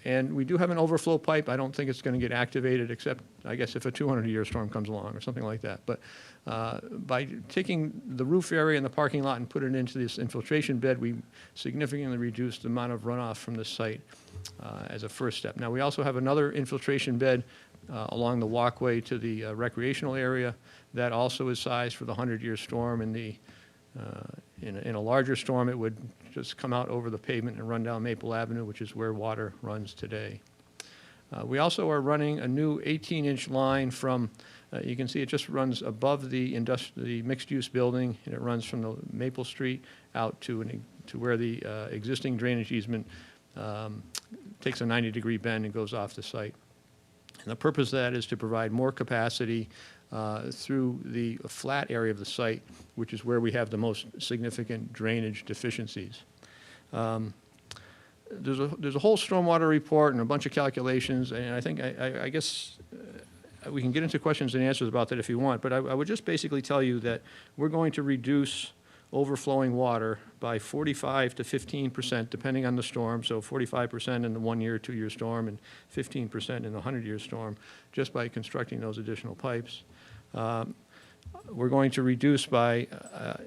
And we do have an overflow pipe. I don't think it's going to get activated, except, I guess, if a 200-year storm comes along or something like that. But by taking the roof area and the parking lot and putting it into this infiltration bed, we significantly reduced the amount of runoff from the site as a first step. Now, we also have another infiltration bed along the walkway to the recreational area. That also is sized for the 100-year storm. In a larger storm, it would just come out over the pavement and run down Maple Avenue, which is where water runs today. We also are running a new 18-inch line from, you can see it just runs above the mixed-use building, and it runs from the Maple Street out to where the existing drainage easement takes a 90-degree bend and goes off the site. And the purpose of that is to provide more capacity through the flat area of the site, which is where we have the most significant drainage deficiencies. There's a whole stormwater report and a bunch of calculations, and I think, I guess we can get into questions and answers about that if you want, but I would just basically tell you that we're going to reduce overflowing water by 45 to 15%, depending on the storm. So 45% in the 1-year, 2-year storm, and 15% in the 100-year storm, just by constructing those additional pipes. We're going to reduce by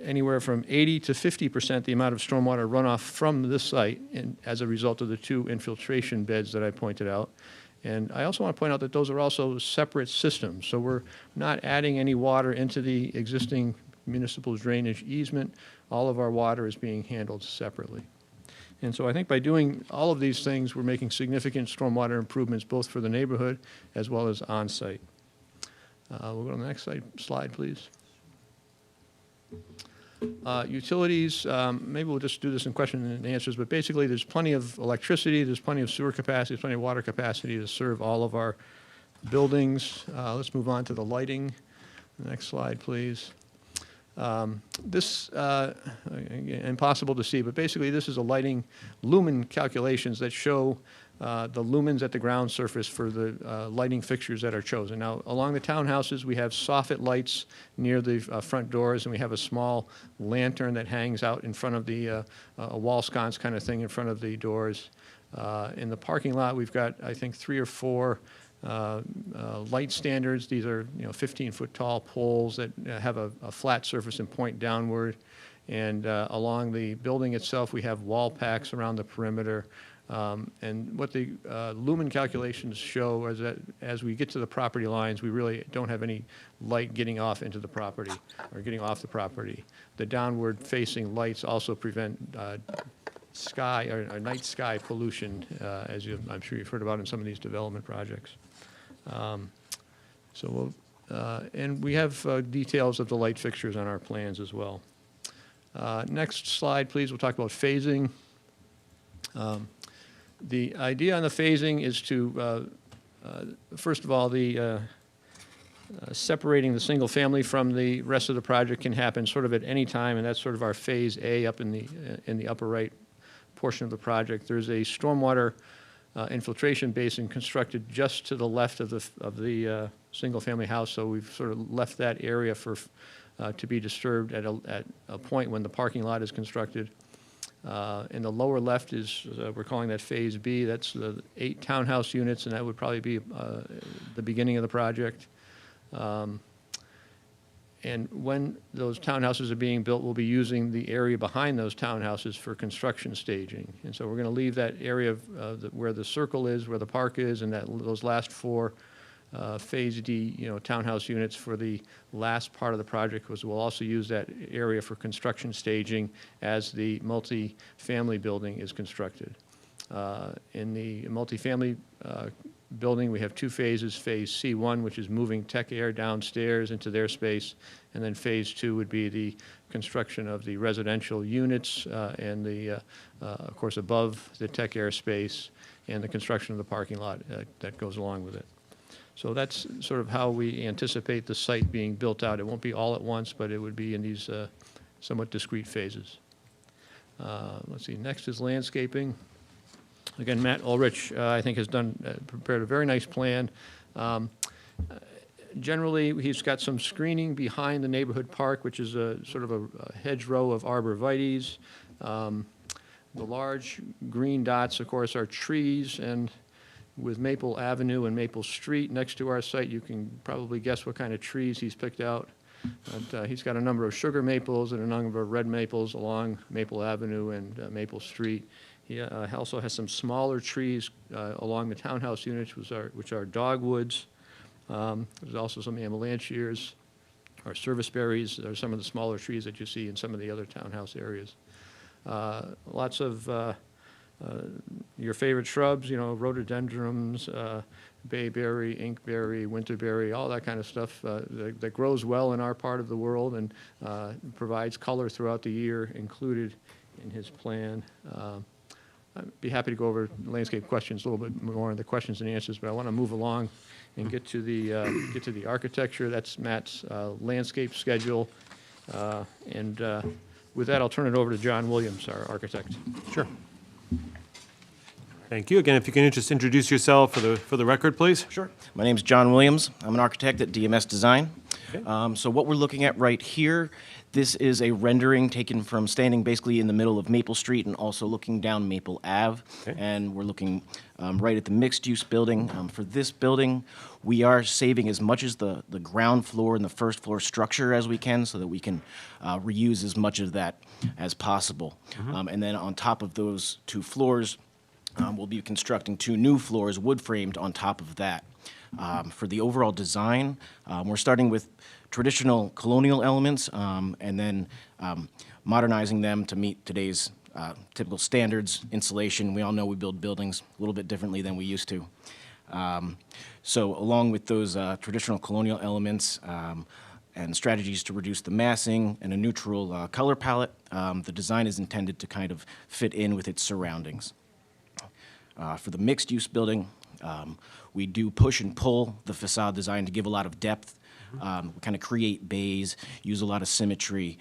anywhere from 80 to 50% the amount of stormwater runoff from this site as a result of the 2 infiltration beds that I pointed out. And I also want to point out that those are also separate systems. So we're not adding any water into the existing municipal drainage easement. All of our water is being handled separately. And so I think by doing all of these things, we're making significant stormwater improvements both for the neighborhood as well as on-site. We'll go to the next slide, please. Utilities, maybe we'll just do this in question and answers, but basically there's plenty of electricity, there's plenty of sewer capacity, there's plenty of water capacity to serve all of our buildings. Let's move on to the lighting. Next slide, please. This, impossible to see, but basically this is a lighting lumen calculations that show the lumens at the ground surface for the lighting fixtures that are chosen. Now, along the townhouses, we have soffit lights near the front doors, and we have a small lantern that hangs out in front of the a wall sconce kind of thing in front of the doors. In the parking lot, we've got, I think, 3 or 4 light standards. These are 15-foot tall poles that have a flat surface and point downward. And along the building itself, we have wall packs around the perimeter. And what the lumen calculations show is that as we get to the property lines, we really don't have any light getting off into the property or getting off the property. The downward facing lights also prevent sky or night sky pollution, as I'm sure you've heard about in some of these development projects. And we have details of the light fixtures on our plans as well. Next slide, please. We'll talk about phasing. The idea on the phasing is to, first of all, separating the single family from the rest of the project can happen sort of at any time, and that's sort of our phase A up in the upper right portion of the project. There's a stormwater infiltration basin constructed just to the left of the single family house, so we've sort of left that area for to be disturbed at a point when the parking lot is constructed. In the lower left is, we're calling that Phase B. That's the 8 townhouse units, and that would probably be the beginning of the project. And when those townhouses are being built, we'll be using the area behind those townhouses for construction staging. And so we're going to leave that area where the circle is, where the park is, and those last 4 Phase D, townhouse units for the last part of the project, because we'll also use that area for construction staging as the multi-family building is constructed. In the multifamily building, we have 2 phases. Phase C1, which is moving tech air downstairs into their space, and then Phase 2 would be the construction of the residential units and of course, above the tech air space, and the construction of the parking lot that goes along with it. So that's sort of how we anticipate the site being built out. It won't be all at once, but it would be in these somewhat discrete phases. Let's see, next is landscaping. Again, Matt Ulrich, I think, has prepared a very nice plan. Generally, he's got some screening behind the neighborhood park, which is sort of a hedgerow of arborvitaes. The large green dots, of course, are trees, and with Maple Avenue and Maple Street next to our site, you can probably guess what kind of trees he's picked out. But, he's got a number of sugar maples and a number of red maples along Maple Avenue and Maple Street. He also has some smaller trees along the townhouse units, which are dogwoods. There's also some amelanchiers or serviceberries. There are some of the smaller trees that you see in some of the other townhouse areas. Lots of your favorite shrubs, rhododendrons, bayberry, inkberry, winterberry, all that kind of stuff that grows well in our part of the world and provides color throughout the year, included in his plan. I'd be happy to go over landscape questions a little bit more in the questions and answers, but I want to move along and get to the architecture. That's Matt's landscape schedule. And with that, I'll turn it over to John Williams, our architect. Sure. Thank you. Again, if you can just introduce yourself for the record, please. Sure. My name's John Williams. I'm an architect at DMS Design. Okay. So what we're looking at right here, this is a rendering taken from standing basically in the middle of Maple Street and also looking down Maple Ave. Okay. And we're looking right at the mixed-use building. For this building, we are saving as much as the ground floor and the first floor structure as we can so that we can reuse as much of that as possible. And then on top of those 2 floors, we'll be constructing 2 new floors, wood-framed, on top of that. For the overall design, we're starting with traditional colonial elements and then modernizing them to meet today's typical standards. Insulation, we all know we build buildings a little bit differently than we used to. So along with those traditional colonial elements and strategies to reduce the massing and a neutral color palette, the design is intended to kind of fit in with its surroundings. For the mixed-use building, we do push and pull the facade design to give a lot of depth. We kind of create bays, use a lot of symmetry.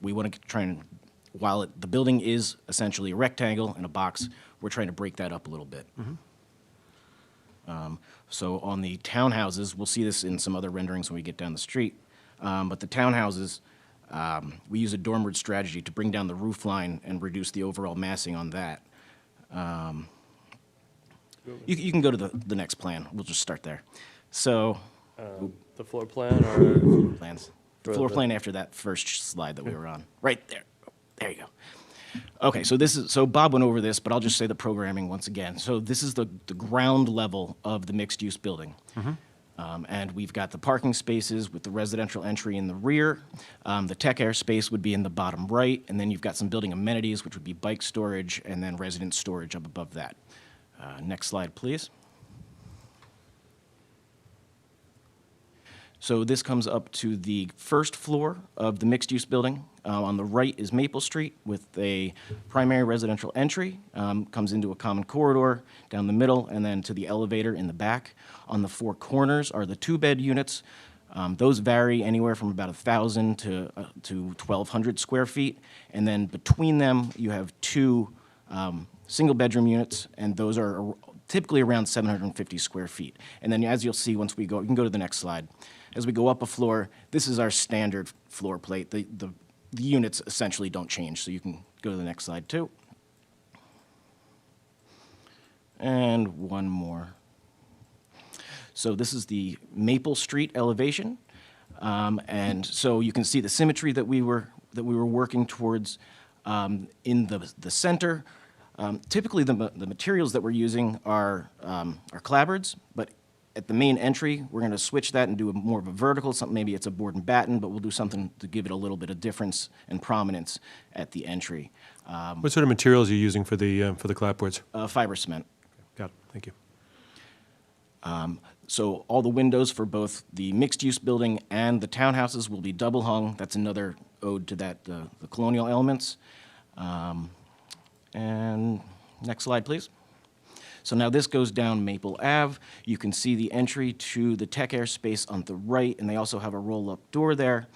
We want to try and, while the building is essentially a rectangle and a box, we're trying to break that up a little bit. So on the townhouses, we'll see this in some other renderings when we get down the street, but the townhouses, we use a dormward strategy to bring down the roof line and reduce the overall massing on that. You can go to the next plan. We'll just start there. So, the floor plan or plans. The floor plan after that first slide that we were on. Right there. There you go. Okay, so Bob went over this, but I'll just say the programming once again. So this is the ground level of the mixed-use building. And we've got the parking spaces with the residential entry in the rear. The tech air space would be in the bottom right, and then you've got some building amenities, which would be bike storage, and then resident storage up above that. Next slide, please. So this comes up to the first floor of the mixed-use building. On the right is Maple Street with a primary residential entry, comes into a common corridor down the middle, and then to the elevator in the back. On the 4 corners are the 2-bed units. Those vary anywhere from about 1,000 to 1,200 square feet. And then between them, you have 2 single-bedroom units, and those are typically around 750 square feet. And then as you'll see once we go, you can go to the next slide. As we go up a floor, this is our standard floor plate. The units essentially don't change, so you can go to the next slide too. And one more. So this is the Maple Street elevation. And so you can see the symmetry that we were working towards in the center. Typically, the materials that we're using are clapboards, but at the main entry, we're going to switch that and do more of a vertical. Maybe it's a board and batten, but we'll do something to give it a little bit of difference and prominence at the entry. What sort of materials are you using for the clapboards? Fiber cement. Got it. Thank you. So all the windows for both the mixed-use building and the townhouses will be double hung. That's another ode to that, the colonial elements. And next slide, please. So now this goes down Maple Ave. You can see the entry to the tech air space on the right, and they also have a roll-up door there.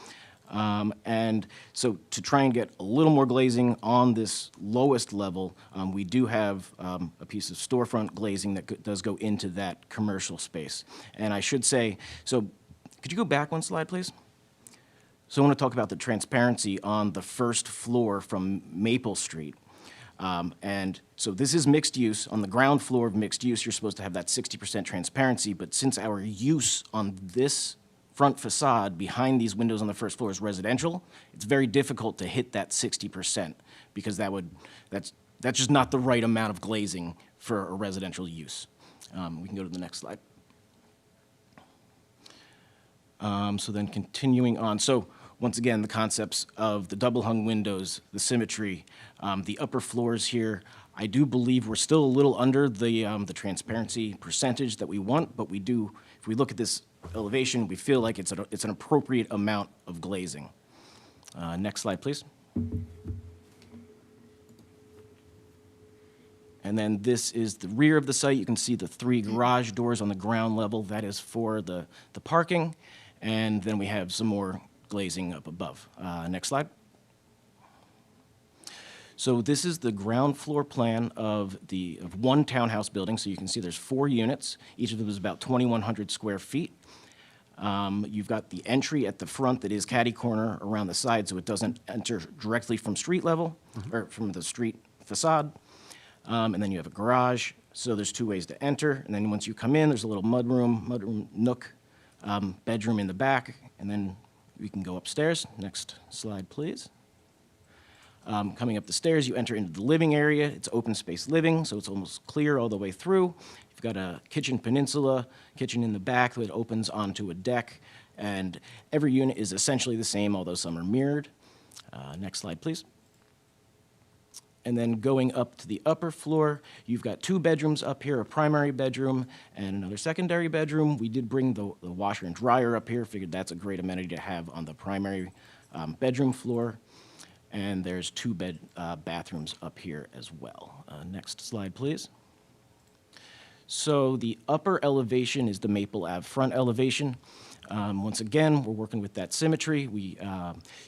And so to try and get a little more glazing on this lowest level, we do have a piece of storefront glazing that does go into that commercial space. And I should say, so could you go back one slide, please? So I want to talk about the transparency on the first floor from Maple Street. And so this is mixed use. On the ground floor of mixed use, you're supposed to have that 60% transparency, but since our use on this front facade behind these windows on the first floor is residential, it's very difficult to hit that 60% because that's just not the right amount of glazing for a residential use. We can go to the next slide. So then continuing on. So once again, the concepts of the double hung windows, the symmetry, the upper floors here, I do believe we're still a little under the transparency percentage that we want, but we do, if we look at this elevation, we feel like it's an appropriate amount of glazing. Next slide, please. And then this is the rear of the site. You can see the 3 garage doors on the ground level. That is for the parking. And then we have some more glazing up above. Next slide. So this is the ground floor plan of one townhouse building. So you can see there's 4 units. Each of them is about 2,100 square feet. You've got the entry at the front that is catty corner around the side, so it doesn't enter directly from street level, or from the street facade. And then you have a garage, so there's 2 ways to enter. And then once you come in, there's a little mudroom nook, bedroom in the back, and then we can go upstairs. Next slide, please. Coming up the stairs, you enter into the living area. It's open space living, so it's almost clear all the way through. You've got a kitchen peninsula, kitchen in the back that opens onto a deck, and every unit is essentially the same, although some are mirrored. Next slide, please. And then going up to the upper floor, you've got 2 bedrooms up here, a primary bedroom and another secondary bedroom. We did bring the washer and dryer up here, figured that's a great amenity to have on the primary bedroom floor. And there's 2 bathrooms up here as well. Next slide, please. So the upper elevation is the Maple Ave front elevation. Once again, we're working with that symmetry. We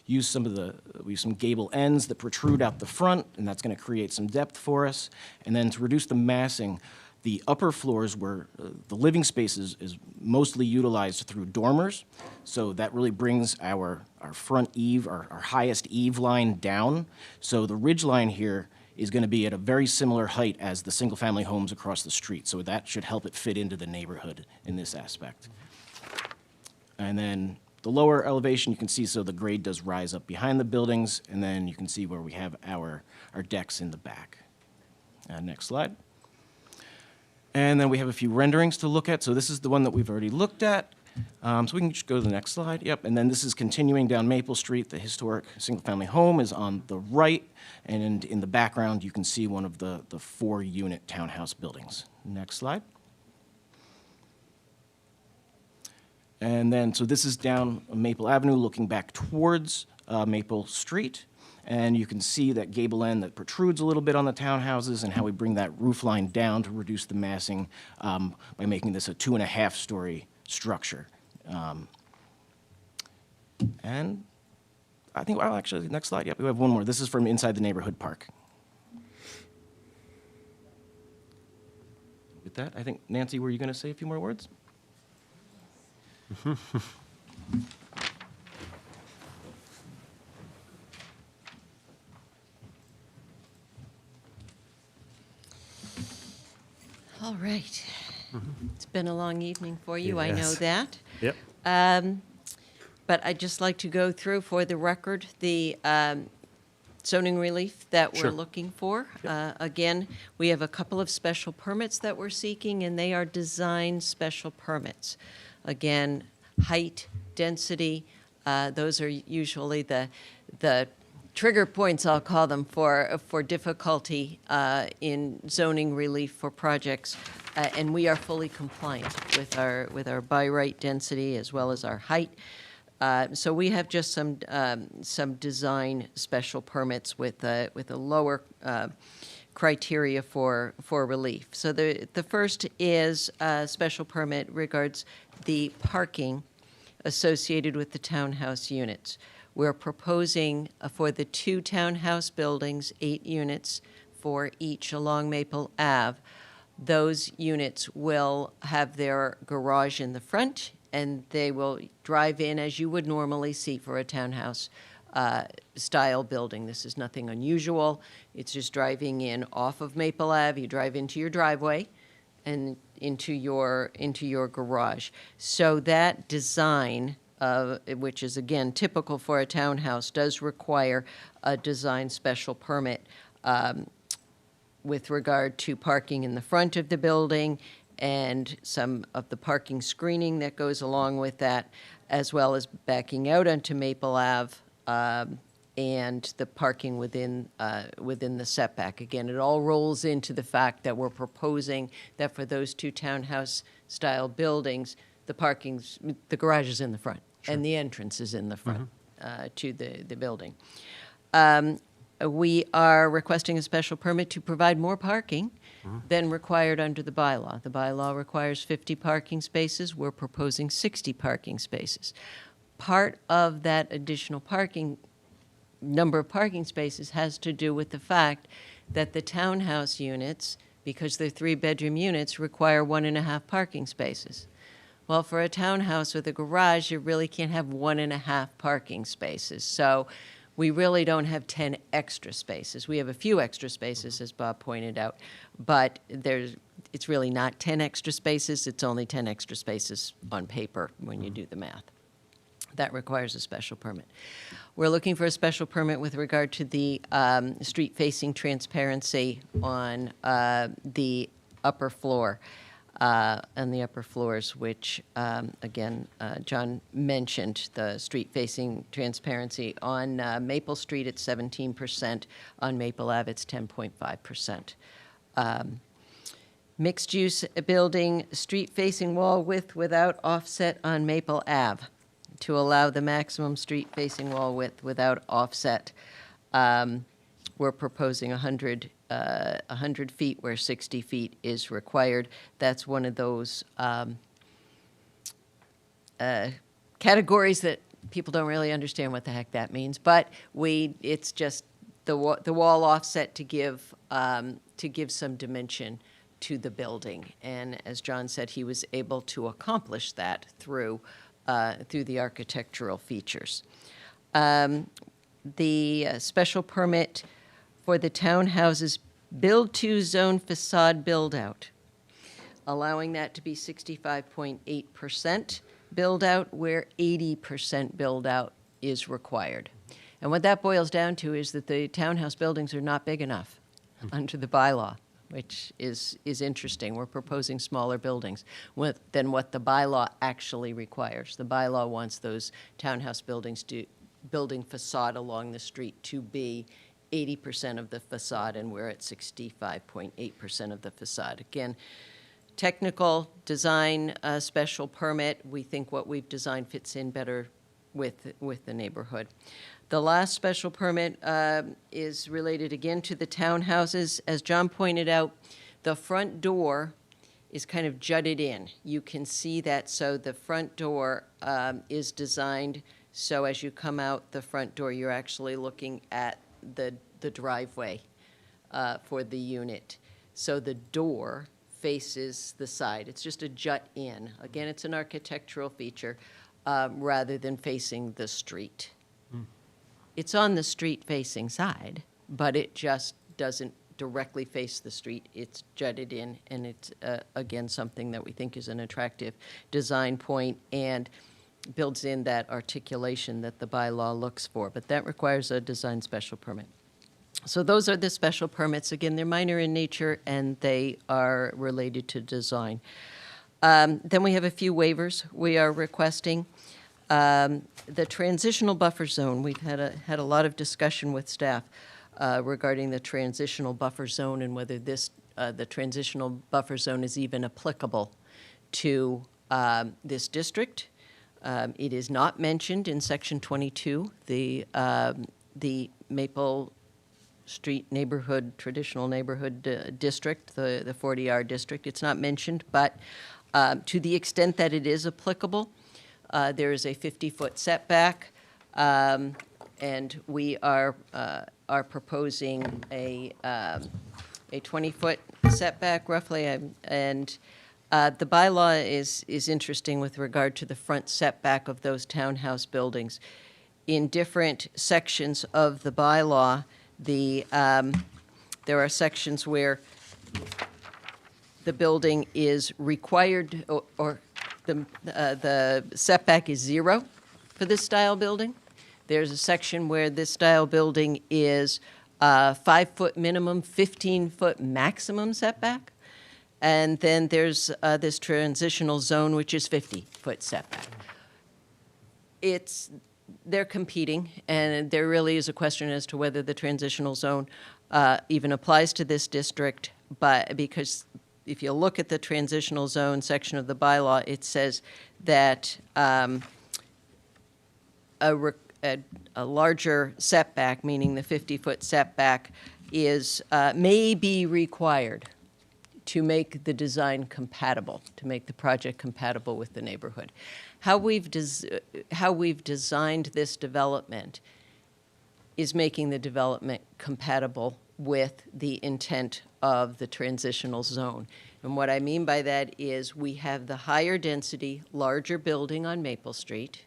use some gable ends that protrude out the front, and that's going to create some depth for us. And then to reduce the massing, the upper floors where the living space is mostly utilized through dormers. So that really brings our front eave, our highest eave line down. So the ridge line here is going to be at a very similar height as the single-family homes across the street. So that should help it fit into the neighborhood in this aspect. And then the lower elevation, you can see, so the grade does rise up behind the buildings, and then you can see where we have our decks in the back. Next slide. And then we have a few renderings to look at. So this is the one that we've already looked at. So we can just go to the next slide. Yep, and then this is continuing down Maple Street. The historic single-family home is on the right, and in the background, you can see one of the 4-unit townhouse buildings. Next slide. And then, so this is down Maple Avenue, looking back towards Maple Street. And you can see that gable end that protrudes a little bit on the townhouses and how we bring that roof line down to reduce the massing by making this a 2.5-story structure. And I think, well, actually, next slide. Yep, we have one more. This is from inside the neighborhood park. With that, I think, Nancy, were you going to say a few more words? All right. It's been a long evening for you, I know Yes. that. Yep. But I'd just like to go through, for the record, the zoning relief that we're Sure. looking for. Again, we have a couple of special permits that we're seeking, and they are design special permits. Again, height, density, those are usually the trigger points, I'll call them, for difficulty in zoning relief for projects. And we are fully compliant with our by right density as well as our height. So we have just some design special permits with a lower criteria for relief. So the first is a special permit regards the parking associated with the townhouse units. We're proposing for the 2 townhouse buildings, 8 units for each along Maple Ave. Those units will have their garage in the front, and they will drive in as you would normally see for a townhouse style building. This is nothing unusual. It's just driving in off of Maple Ave. You drive into your driveway and into your garage. So that design, which is again typical for a townhouse, does require a design special permit with regard to parking in the front of the building and some of the parking screening that goes along with that, as well as backing out onto Maple Ave and the parking within the setback. Again, it all rolls into the fact that we're proposing that for those 2 townhouse-style buildings, the garage is in the front, and the entrance is in the front to the building. We are requesting a special permit to provide more parking than required under the bylaw. The bylaw requires 50 parking spaces. We're proposing 60 parking spaces. Part of that additional number of parking spaces has to do with the fact that the townhouse units, because they're 3-bedroom units, require 1.5 parking spaces. Well, for a townhouse with a garage, you really can't have 1.5 parking spaces. So we really don't have 10 extra spaces. We have a few extra spaces, as Bob pointed out, but it's really not 10 extra spaces. It's only 10 extra spaces on paper when you do the math. That requires a special permit. We're looking for a special permit with regard to the street-facing transparency on the upper floor, and the upper floors, which, again, John mentioned, the street-facing transparency on Maple Street at 17%, on Maple Ave it's 10.5%. Mixed-use building, street-facing wall width without offset on Maple Ave, to allow the maximum street-facing wall width without offset. We're proposing 100 feet where 60 feet is required. That's one of those categories that people don't really understand what the heck that means. But it's just the wall offset to give some dimension to the building. And as John said, he was able to accomplish that through the architectural features. The special permit for the townhouses build-to zone facade build-out, allowing that to be 65.8% build-out where 80% build-out is required. And what that boils down to is that the townhouse buildings are not big enough under the bylaw, which is interesting. We're proposing smaller buildings than what the bylaw actually requires. The bylaw wants those townhouse buildings building facade along the street to be 80% of the facade, and we're at 65.8% of the facade. Again, technical design special permit. We think what we've designed fits in better with the neighborhood. The last special permit is related again to the townhouses. As John pointed out, the front door is kind of jutted in. You can see that, so the front door is designed so as you come out the front door, you're actually looking at the driveway for the unit. So the door faces the side. It's just a jut in. Again, it's an architectural feature rather than facing the street. It's on the street-facing side, but it just doesn't directly face the street. It's jutted in, and it's, again, something that we think is an attractive design point and builds in that articulation that the bylaw looks for. But that requires a design special permit. So those are the special permits. Again, they're minor in nature, and they are related to design. Then we have a few waivers we are requesting. The transitional buffer zone, we've had a lot of discussion with staff regarding the transitional buffer zone and whether the transitional buffer zone is even applicable to this district. It is not mentioned in Section 22, the Maple Street neighborhood, traditional neighborhood district, the 40R district. It's not mentioned, but to the extent that it is applicable, there is a 50-foot setback, and we are proposing a 20-foot setback roughly, and the bylaw is interesting with regard to the front setback of those townhouse buildings. In different sections of the bylaw, there are sections where the building is required, or the setback is 0 for this style building. There's a section where this style building is 5-foot minimum, 15-foot maximum setback. And then there's this transitional zone, which is 50-foot setback. They're competing, and there really is a question as to whether the transitional zone even applies to this district, but because if you look at the transitional zone section of the bylaw, it says that a larger setback, meaning the 50-foot setback, may be required to make the design compatible, to make the project compatible with the neighborhood. How we've designed this development is making the development compatible with the intent of the transitional zone. And what I mean by that is we have the higher density, larger building on Maple Street,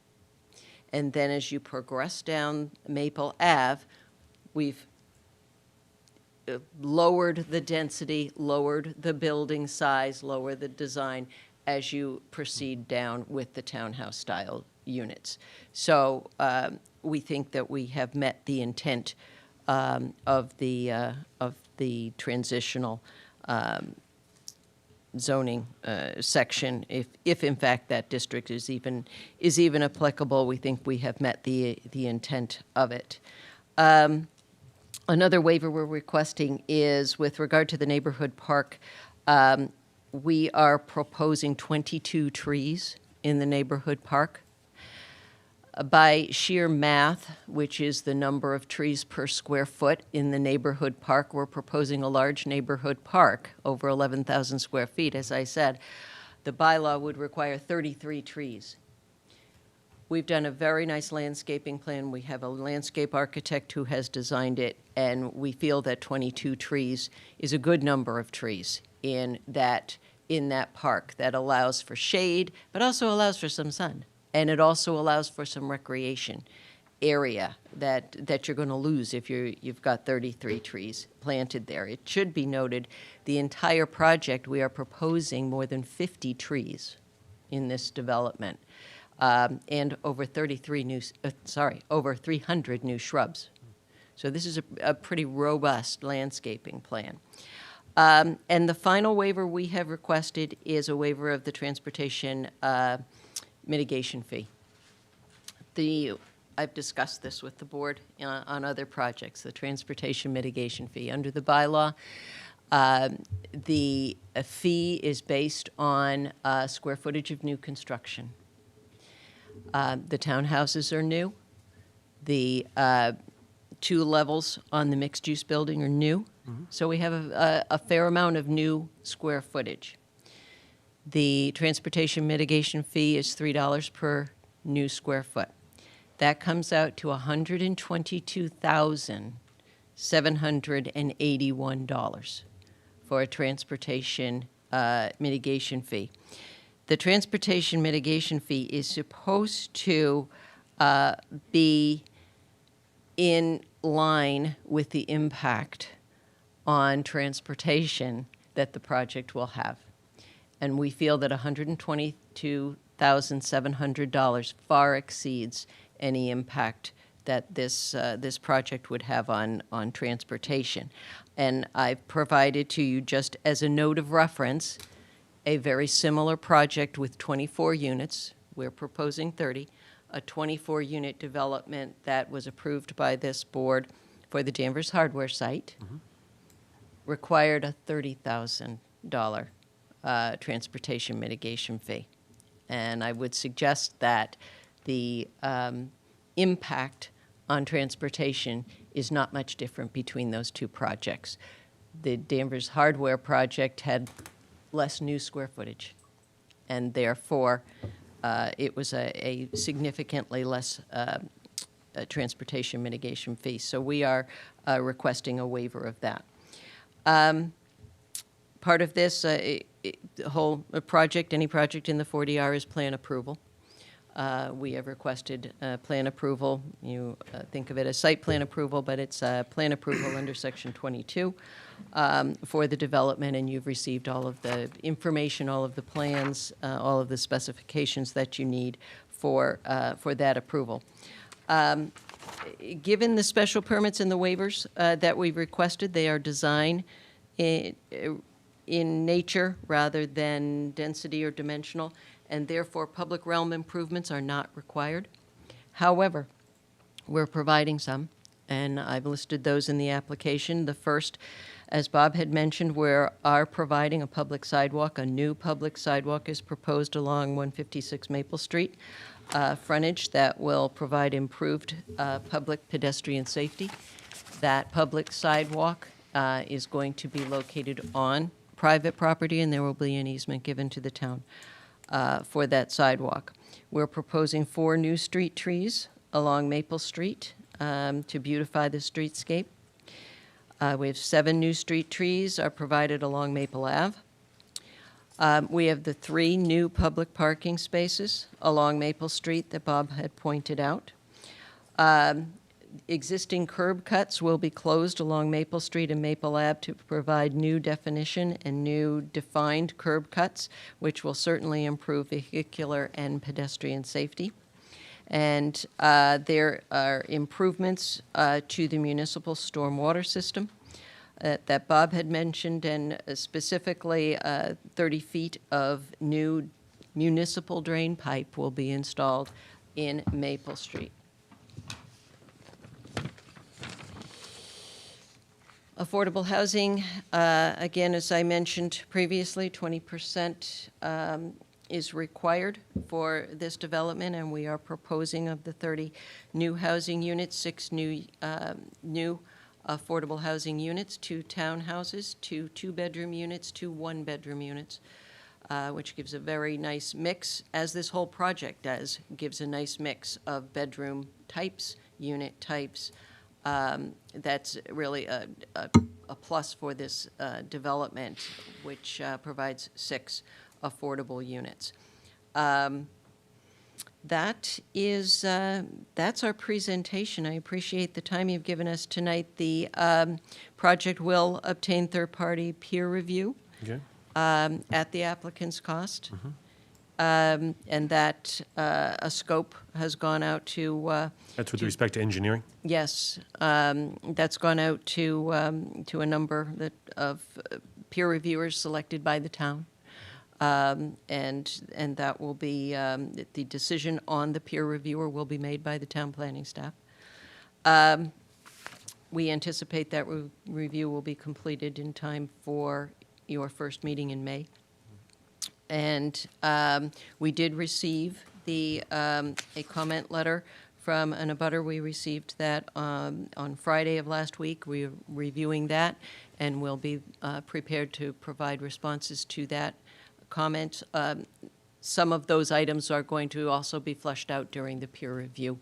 and then as you progress down Maple Ave, we've lowered the density, lowered the building size, lowered the design as you proceed down with the townhouse-style units. So we think that we have met the intent of the transitional zoning section. If in fact that district is even applicable, we think we have met the intent of it. Another waiver we're requesting is with regard to the neighborhood park. We are proposing 22 trees in the neighborhood park. By sheer math, which is the number of trees per square foot in the neighborhood park, we're proposing a large neighborhood park, over 11,000 square feet. As I said, the bylaw would require 33 trees. We've done a very nice landscaping plan. We have a landscape architect who has designed it, and we feel that 22 trees is a good number of trees in that park that allows for shade, but also allows for some sun. And it also allows for some recreation area that you're going to lose if you've got 33 trees planted there. It should be noted, the entire project, we are proposing more than 50 trees in this development, and over 300 new shrubs. So this is a pretty robust landscaping plan. And the final waiver we have requested is a waiver of the transportation mitigation fee. I've discussed this with the board on other projects, the transportation mitigation fee. Under the bylaw, the fee is based on square footage of new construction. The townhouses are new. The 2 levels on the mixed-use building are new. So we have a fair amount of new square footage. The transportation mitigation fee is $3 per new square foot. That comes out to $122,781 for a transportation mitigation fee. The transportation mitigation fee is supposed to be in line with the impact on transportation that the project will have. And we feel that $122,700 far exceeds any impact that this project would have on transportation. And I've provided to you, just as a note of reference, a very similar project with 24 units. We're proposing 30, a 24-unit development that was approved by this board for the Danvers hardware site, required a $30,000 transportation mitigation fee. And I would suggest that the impact on transportation is not much different between those two projects. The Danvers hardware project had less new square footage, and therefore it was a significantly less transportation mitigation fee. So we are requesting a waiver of that. Part of this, the whole project, any project in the 40R is plan approval. We have requested plan approval. You think of it as site plan approval, but it's plan approval under Section 22 for the development, and you've received all of the information, all of the plans, all of the specifications that you need for that approval. Given the special permits and the waivers that we've requested, they are designed in nature rather than density or dimensional, and therefore public realm improvements are not required. However, we're providing some, and I've listed those in the application. The first, as Bob had mentioned, we are providing a public sidewalk. A new public sidewalk is proposed along 156 Maple Street. frontage that will provide improved public pedestrian safety. That public sidewalk is going to be located on private property, and there will be an easement given to the town for that sidewalk. We're proposing 4 new street trees along Maple Street to beautify the streetscape. We have 7 new street trees are provided along Maple Ave. We have the 3 new public parking spaces along Maple Street that Bob had pointed out. Existing curb cuts will be closed along Maple Street and Maple Ave to provide new definition and new defined curb cuts, which will certainly improve vehicular and pedestrian safety. And there are improvements to the municipal stormwater system that Bob had mentioned, and specifically 30 feet of new municipal drain pipe will be installed in Maple Street. Affordable housing, again, as I mentioned previously, 20% is required for this development, and we are proposing of the 30 new housing units, 6 new affordable housing units, 2 townhouses, 2 two-bedroom units, 2 one-bedroom units, which gives a very nice mix, as this whole project does, gives a nice mix of bedroom types, unit types. That's really a plus for this development, which provides 6 affordable units. That is, that's our presentation. I appreciate the time you've given us tonight. The project will obtain third-party peer review at the applicant's cost. And that a scope has gone out to... That's with respect to engineering? Yes. That's gone out to a number of peer reviewers selected by the town. And that will be, the decision on the peer reviewer will be made by the town planning staff. We anticipate that review will be completed in time for your first meeting in May. And we did receive a comment letter from an abutter. We received that on Friday of last week. We're reviewing that, and we'll be prepared to provide responses to that comment. Some of those items are going to also be fleshed out during the peer review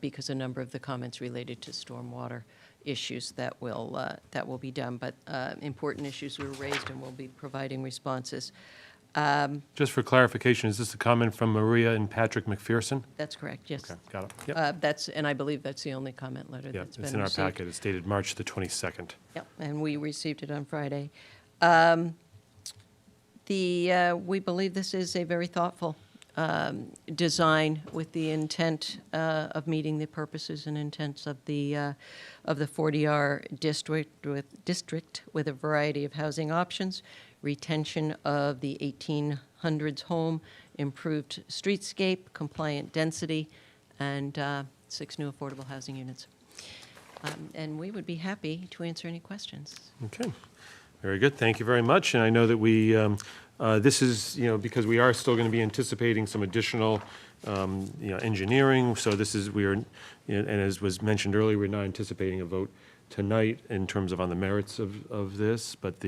because a number of the comments related to stormwater issues that will be done. But important issues were raised, and we'll be providing responses. Just for clarification, is this a comment from Maria and Patrick McPherson? That's correct, yes. Okay, got it. Yep. And I believe that's the only comment letter Yep, that's been it's in our received. packet. It's dated March the 22nd. Yep, and we received it on Friday. We believe this is a very thoughtful design with the intent of meeting the purposes and intents of the 40R district with a variety of housing options, retention of the 1800s home, improved streetscape, compliant density, and 6 new affordable housing units. And we would be happy to answer any questions. Okay, very good. Thank you very much. And I know that we, this is, because we are still going to be anticipating some additional, engineering. So this is, and as was mentioned earlier, we're not anticipating a vote tonight in terms of on the merits of this, but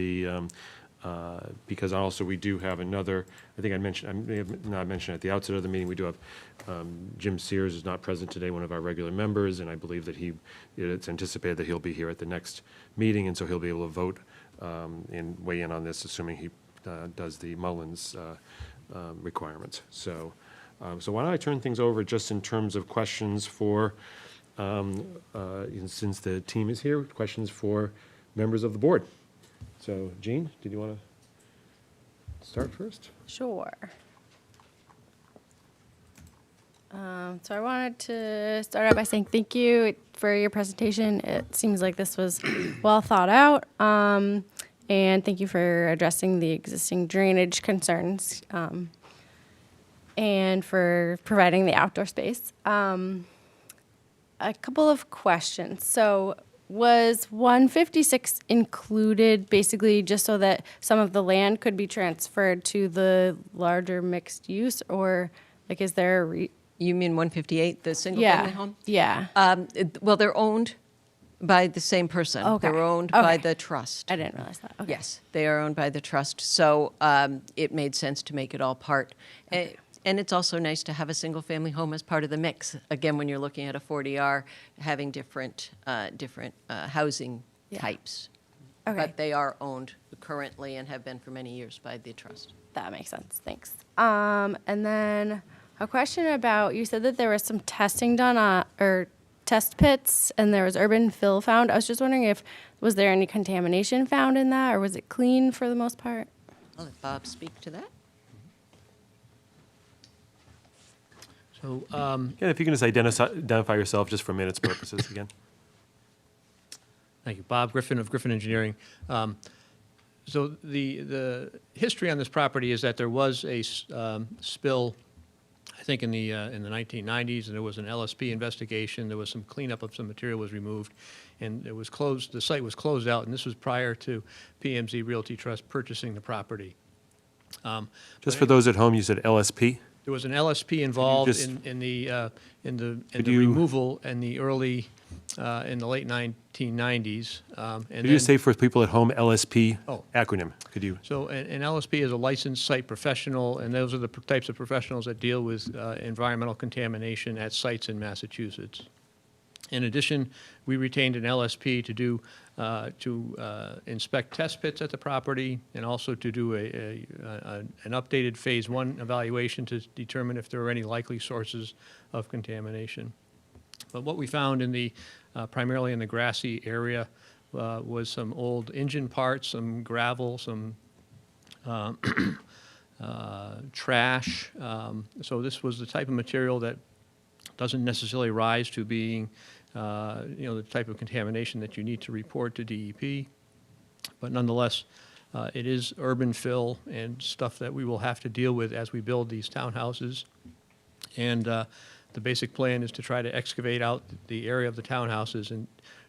because also we do have another, I think I may have not mentioned at the outset of the meeting, we do have Jim Sears is not present today, one of our regular members, and I believe that it's anticipated that he'll be here at the next meeting, and so he'll be able to vote and weigh in on this, assuming he does the Mullins requirements. So why don't I turn things over just in terms of questions for, since the team is here, questions for members of the board. So, Jean, did you want to start first? Sure. So I wanted to start out by saying thank you for your presentation. It seems like this was well thought out. And thank you for addressing the existing drainage concerns and for providing the outdoor space. A couple of questions. So was 156 included basically just so that some of the land could be transferred to the larger mixed use, or is there You mean 158, the Yeah, single-family home? yeah. Well, they're owned by the same person. Okay. They're owned by Okay. the trust. I didn't realize that. Okay. Yes, they are owned by the trust. So it made sense to make it all part. And it's also nice to have a single-family home as part of the mix. Again, when you're looking at a 40R, having different housing types. Okay. But they are owned currently and have been for many years by the trust. That makes sense. Thanks. And then a question about, you said that there was some testing done or test pits and there was urban fill found. I was just wondering was there any contamination found in that, or was it clean for the most part? I'll let Bob speak to that. So, Yeah, if you can just identify yourself just for minutes purposes again. Thank you. Bob Griffin of Griffin Engineering. So the history on this property is that there was a spill, I think in the 1990s, and there was an LSP investigation. There was some cleanup of some material was removed, and it was closed. The site was closed out, and this was prior to PMZ Realty Trust purchasing the property. Just for those at home, you said LSP? There was an LSP involved just- in the Could you- removal in the late 1990s. And Could you then- say for people at home, LSP Oh. acronym? Could you? So an LSP is a licensed site professional, and those are the types of professionals that deal with environmental contamination at sites in Massachusetts. In addition, we retained an LSP to inspect test pits at the property and also to do an updated Phase 1 evaluation to determine if there are any likely sources of contamination. But what we found primarily in the grassy area was some old engine parts, some gravel, some trash. So this was the type of material that doesn't necessarily rise to being the type of contamination that you need to report to DEP. But nonetheless, it is urban fill and stuff that we will have to deal with as we build these townhouses. And the basic plan is to try to excavate out the area of the townhouses and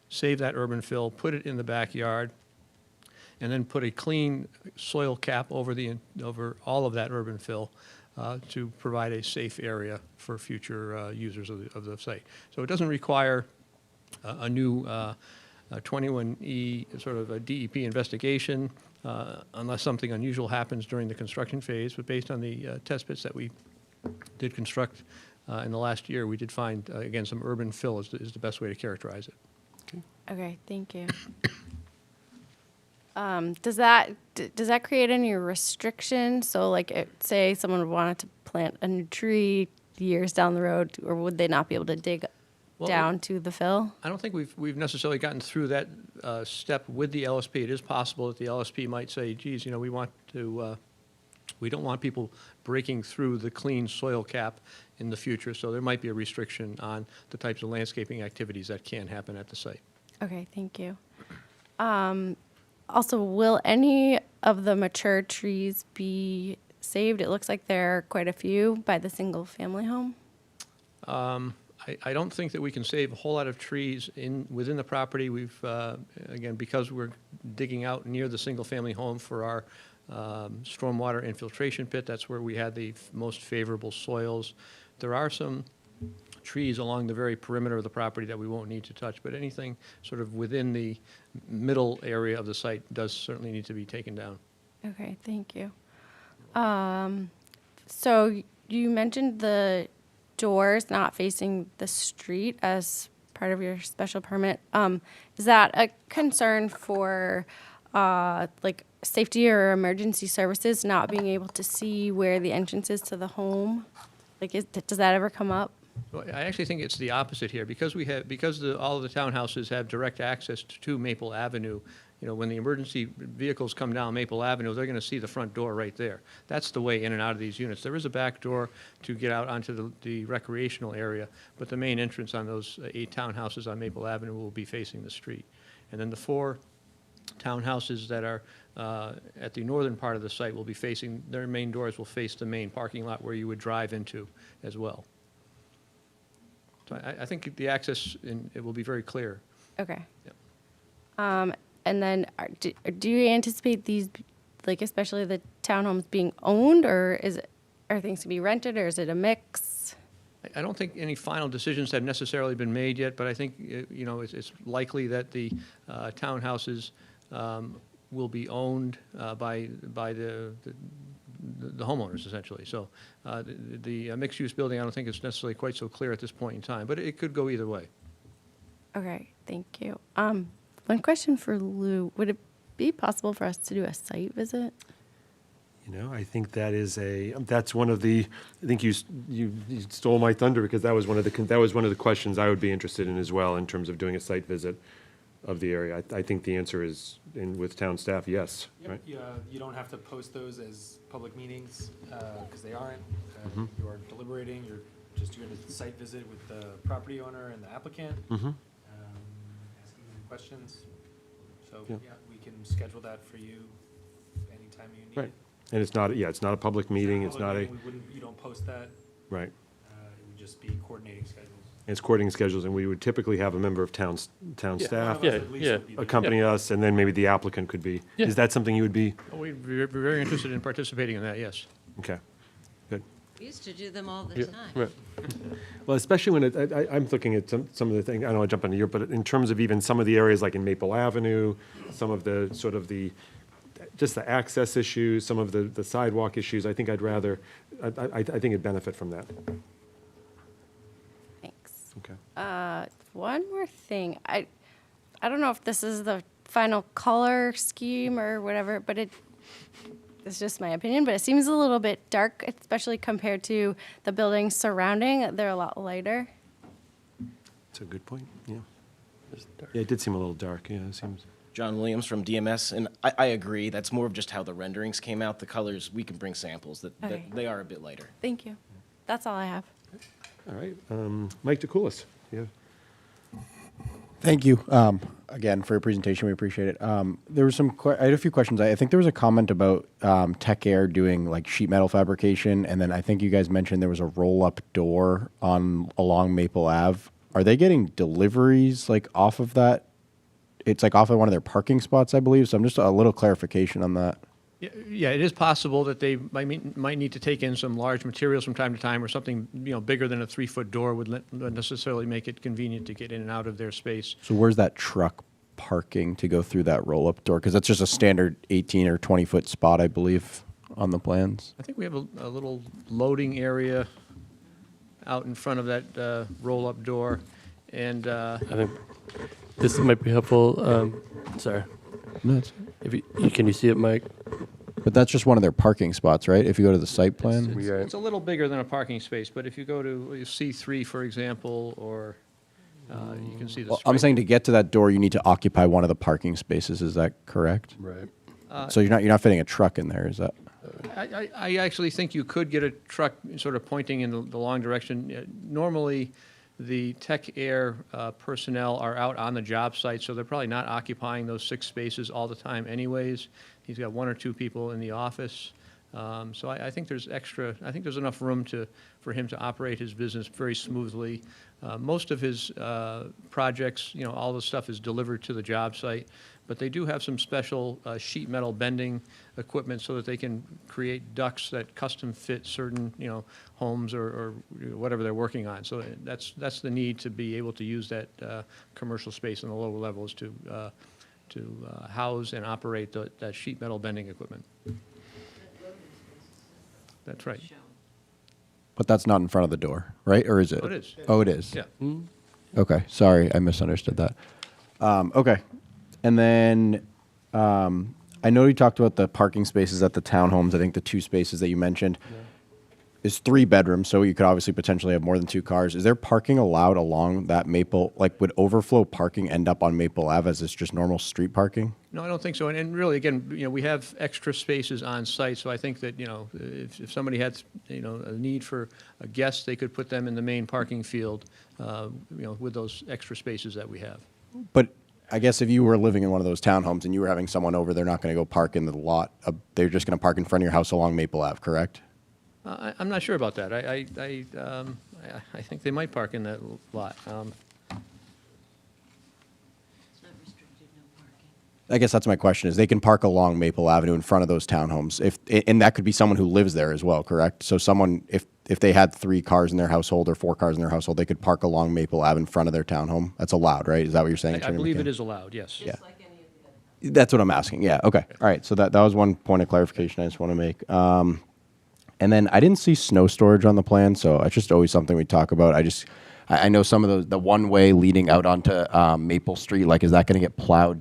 save that urban fill, put it in the backyard, and then put a clean soil cap over all of that urban fill to provide a safe area for future users of the site. So it doesn't require a new 21E sort of a DEP investigation unless something unusual happens during the construction phase. But based on the test pits that we did construct in the last year, we did find, again, some urban fill is the best way to characterize it. Okay, thank you. Does that create any restrictions? So, like, say someone wanted to plant a new tree years down the road, or would they not be able to dig down to the fill? I don't think we've necessarily gotten through that step with the LSP. It is possible that the LSP might say, geez, we don't want people breaking through the clean soil cap in the future, so there might be a restriction on the types of landscaping activities that can happen at the site. Okay, thank you. Also, will any of the mature trees be saved? It looks like there are quite a few by the single-family home. I don't think that we can save a whole lot of trees within the property. We've, again, because we're digging out near the single-family home for our stormwater infiltration pit, that's where we had the most favorable soils. There are some trees along the very perimeter of the property that we won't need to touch, but anything sort of within the middle area of the site does certainly need to be taken down. Okay, thank you. So you mentioned the doors not facing the street as part of your special permit. Is that a concern for like safety or emergency services not being able to see where the entrance is to the home? Like, does that ever come up? Well, I actually think it's the opposite here. Because all of the townhouses have direct access to Maple Avenue, when the emergency vehicles come down Maple Avenue, they're going to see the front door right there. That's the way in and out of these units. There is a back door to get out onto the recreational area, but the main entrance on those 8 townhouses on Maple Avenue will be facing the street. And then the 4 townhouses that are at the northern part of the site will be facing, their main doors will face the main parking lot where you would drive into as well. So I think the access, it will be very clear. Okay. Yep. And then do you anticipate these, like especially the townhomes being owned, or are things to be rented, or is it a mix? I don't think any final decisions have necessarily been made yet, but I think, you know, it's likely that the townhouses will be owned by the homeowners, essentially. So the mixed-use building, I don't think is necessarily quite so clear at this point in time, but it could go either way. Okay, thank you. One question for Lou. Would it be possible for us to do a site visit? You know, I think that's one of the, I think you stole my thunder, because that was one of the questions I would be interested in as well, in terms of doing a site visit of the area. I think the answer is, with town staff, yes, right? Yeah, you don't have to post those as public meetings, because they aren't. Mhm. You are deliberating, you're just doing a site visit with the property owner and the applicant, Mhm. asking them questions. So, Yeah. yeah, we can schedule that for you anytime you need Right. it. And it's not a public meeting, it's not a, You don't post that. right. It would just be coordinating schedules. It's coordinating schedules, and we would typically have a member of town staff Yeah, yeah. accompany us, and then maybe the applicant could be. Yeah. Is that something you would be? We'd be very interested in participating in that, yes. Okay, good. We used to do them all the Yeah, time. right. Well, especially when I'm looking at some of the things, I don't want to jump into your, but in terms of even some of the areas like in Maple Avenue, some of the sort of just the access issues, some of the sidewalk issues, I think I think it'd benefit from that. Thanks. Okay. One more thing. I don't know if this is the final color scheme or whatever, but it's just my opinion, but it seems a little bit dark, especially compared to the buildings surrounding. They're a lot lighter. That's a good point, yeah. Yeah, it did seem a little dark, yeah, it seems. John Williams from DMS, and I agree. That's more of just how the renderings came out. The colors, we can bring samples that Okay. they are a bit lighter. Thank you. That's all I have. All right, Mike DeCoulis, yeah. Thank you again for your presentation. We appreciate it. There was I had a few questions. I think there was a comment about Tech Air doing like sheet metal fabrication, and then I think you guys mentioned there was a roll-up door along Maple Ave. Are they getting deliveries like off of that? It's like off of one of their parking spots, I believe. So I'm just a little clarification on that. Yeah, it is possible that they might need to take in some large materials from time to time, or something, you know, bigger than a 3-foot door would necessarily make it convenient to get in and out of their space. So where's that truck parking to go through that roll-up door? Because that's just a standard 18 or 20-foot spot, I believe, on the plans. I think we have a little loading area out in front of that roll-up door, and I think this might be helpful. Sorry. No, it's, Can you see it, Mike? but that's just one of their parking spots, right? If you go to the site plan? it's a little bigger than a parking space, but if you go to C3, for example, or you can see the Well, I'm stripe. saying to get to that door, you need to occupy one of the parking spaces. Is that correct? Right. So you're not fitting a truck in there, is that? I actually think you could get a truck sort of pointing in the long direction. Normally, the Tech Air personnel are out on the job site, so they're probably not occupying those 6 spaces all the time anyways. He's got 1 or 2 people in the office. So I think there's enough room for him to operate his business very smoothly. Most of his projects, you know, all the stuff is delivered to the job site, but they do have some special sheet metal bending equipment so that they can create ducts that custom fit certain, you know, homes or whatever they're working on. So that's the need to be able to use that commercial space in the lower levels to house and operate that sheet metal bending equipment. That's right. But that's not in front of the door, right? Or is it? Oh, it is. Oh, it is? Yeah. Okay, sorry, I misunderstood that. Okay, and then I know you talked about the parking spaces at the townhomes. I think the 2 spaces that you mentioned is 3 bedrooms, so you could obviously potentially have more than 2 cars. Is there parking allowed along that Maple? Like, would overflow parking end up on Maple Ave as it's just normal street parking? No, I don't think so. And really, again, you know, we have extra spaces on site, so I think that, you know, if somebody had, you know, a need for a guest, they could put them in the main parking field, you know, with those extra spaces that we have. But I guess if you were living in one of those townhomes and you were having someone over, they're not going to go park in the lot. They're just going to park in front of your house along Maple Ave, correct? I'm not sure about that. I think they might park in that lot. I guess that's my question, is they can park along Maple Avenue in front of those townhomes. And that could be someone who lives there as well, correct? So someone, if if they had 3 cars in their household or 4 cars in their household, they could park along Maple Ave in front of their townhome. That's allowed, right? Is that what you're saying? I Attorney believe McCann? it is allowed, yes. Yeah. That's what I'm asking. Yeah. Okay. All right. So that was one point of clarification I just want to make. And then I didn't see snow storage on the plan, so it's just always something we talk about. I know some of the one way leading out onto Maple Street. Like, is that going to get plowed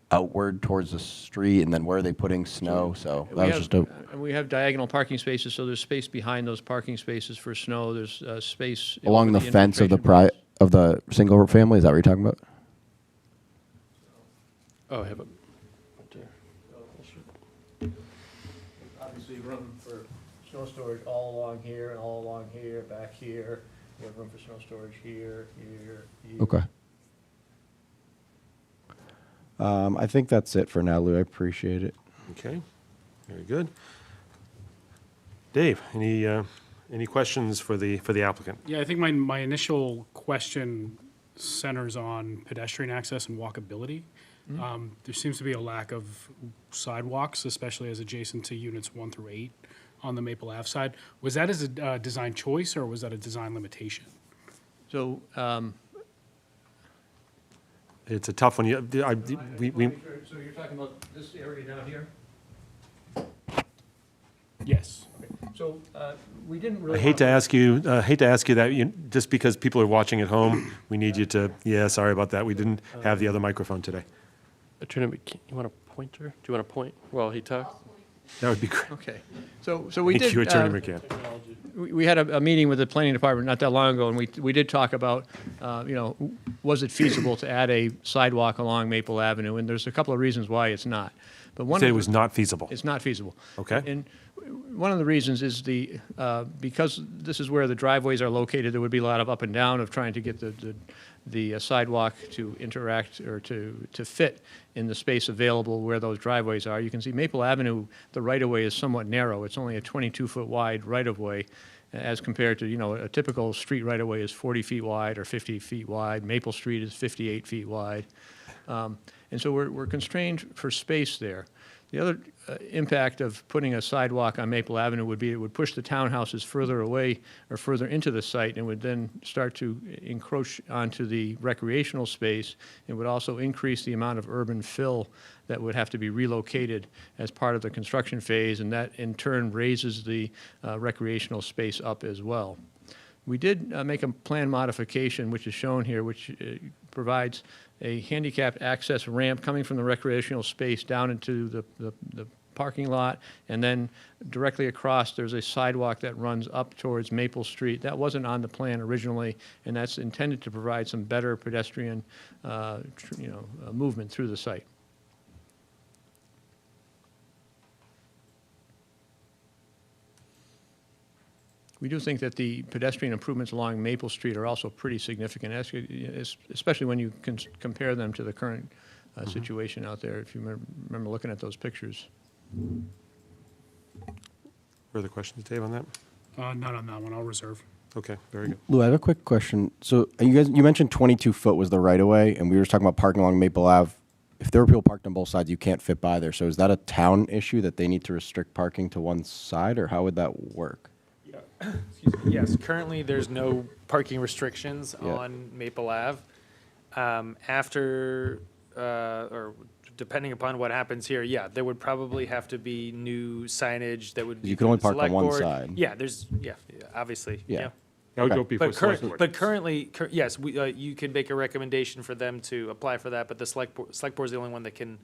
outward towards the street? And then where are they putting snow? So that was just a. We have diagonal parking spaces, so there's space behind those parking spaces for snow. There's space Along over the fence of the infiltration points. of the single family. Is that what you're talking about? Oh, I have a. Obviously, room for snow storage all along here and all along here, back here. We have room for snow storage here, here. Okay. I think that's it for now, Lou. I appreciate it. Okay, very good. Dave, any questions for the applicant? Yeah, I think my initial question centers on pedestrian access and walkability. There seems to be a lack of sidewalks, especially as adjacent to units 1 through 8 on the Maple Ave side. Was that as a design choice or was that a design limitation? So, It's a tough one. So you're talking about this area down here? Yes. So, we didn't really. I hate to ask you that, just because people are watching at home, we need you to, sorry about that. We didn't have the other microphone today. Attorney McCann, you want a pointer? Do you want to point while he talks? That would be great. Okay. So we did. Thank you, Attorney McCann. We had a meeting with the planning department not that long ago, and we did talk about, was it feasible to add a sidewalk along Maple Avenue? And there's a couple of reasons why it's not. But one. Say it was not feasible. It's not feasible. Okay. And one of the reasons is because this is where the driveways are located, there would be a lot of up and down of trying to get the sidewalk to interact or to fit in the space available where those driveways are. You can see Maple Avenue, the right-of-way is somewhat narrow. It's only a 22-foot wide right-of-way as compared to, a typical street right-of-way is 40 feet wide or 50 feet wide. Maple Street is 58 feet wide. And so we're constrained for space there. The other impact of putting a sidewalk on Maple Avenue would be it would push the townhouses further away or further into the site and would then start to encroach onto the recreational space. It would also increase the amount of urban fill that would have to be relocated as part of the construction phase, and that in turn raises the recreational space up as well. We did make a plan modification, which is shown here, which provides a handicapped access ramp coming from the recreational space down into the parking lot, and then directly across there's a sidewalk that runs up towards Maple Street. That wasn't on the plan originally, and that's intended to provide some better pedestrian movement through the site. We do think that the pedestrian improvements along Maple Street are also pretty significant, especially when you compare them to the current situation out there, if you remember looking at those pictures. Further questions, Dave, on that? Not on that one. I'll reserve. Okay, very good. Lou, I have a quick question. So you mentioned 22 foot was the right of way, and we were just talking about parking along Maple Ave. If there were people parked on both sides, you can't fit by there. So is that a town issue that they need to restrict parking to one side, or how would that work? Excuse me. Yes, currently there's no parking restrictions Yeah. on Maple Ave. Or depending upon what happens here, there would probably have to be new signage that would be. You can only through the park on select one board. side. Yeah, obviously. Yeah. That would Okay. go before select board. But currently, yes, you could make a recommendation for them to apply for that, but the select board is the only one that can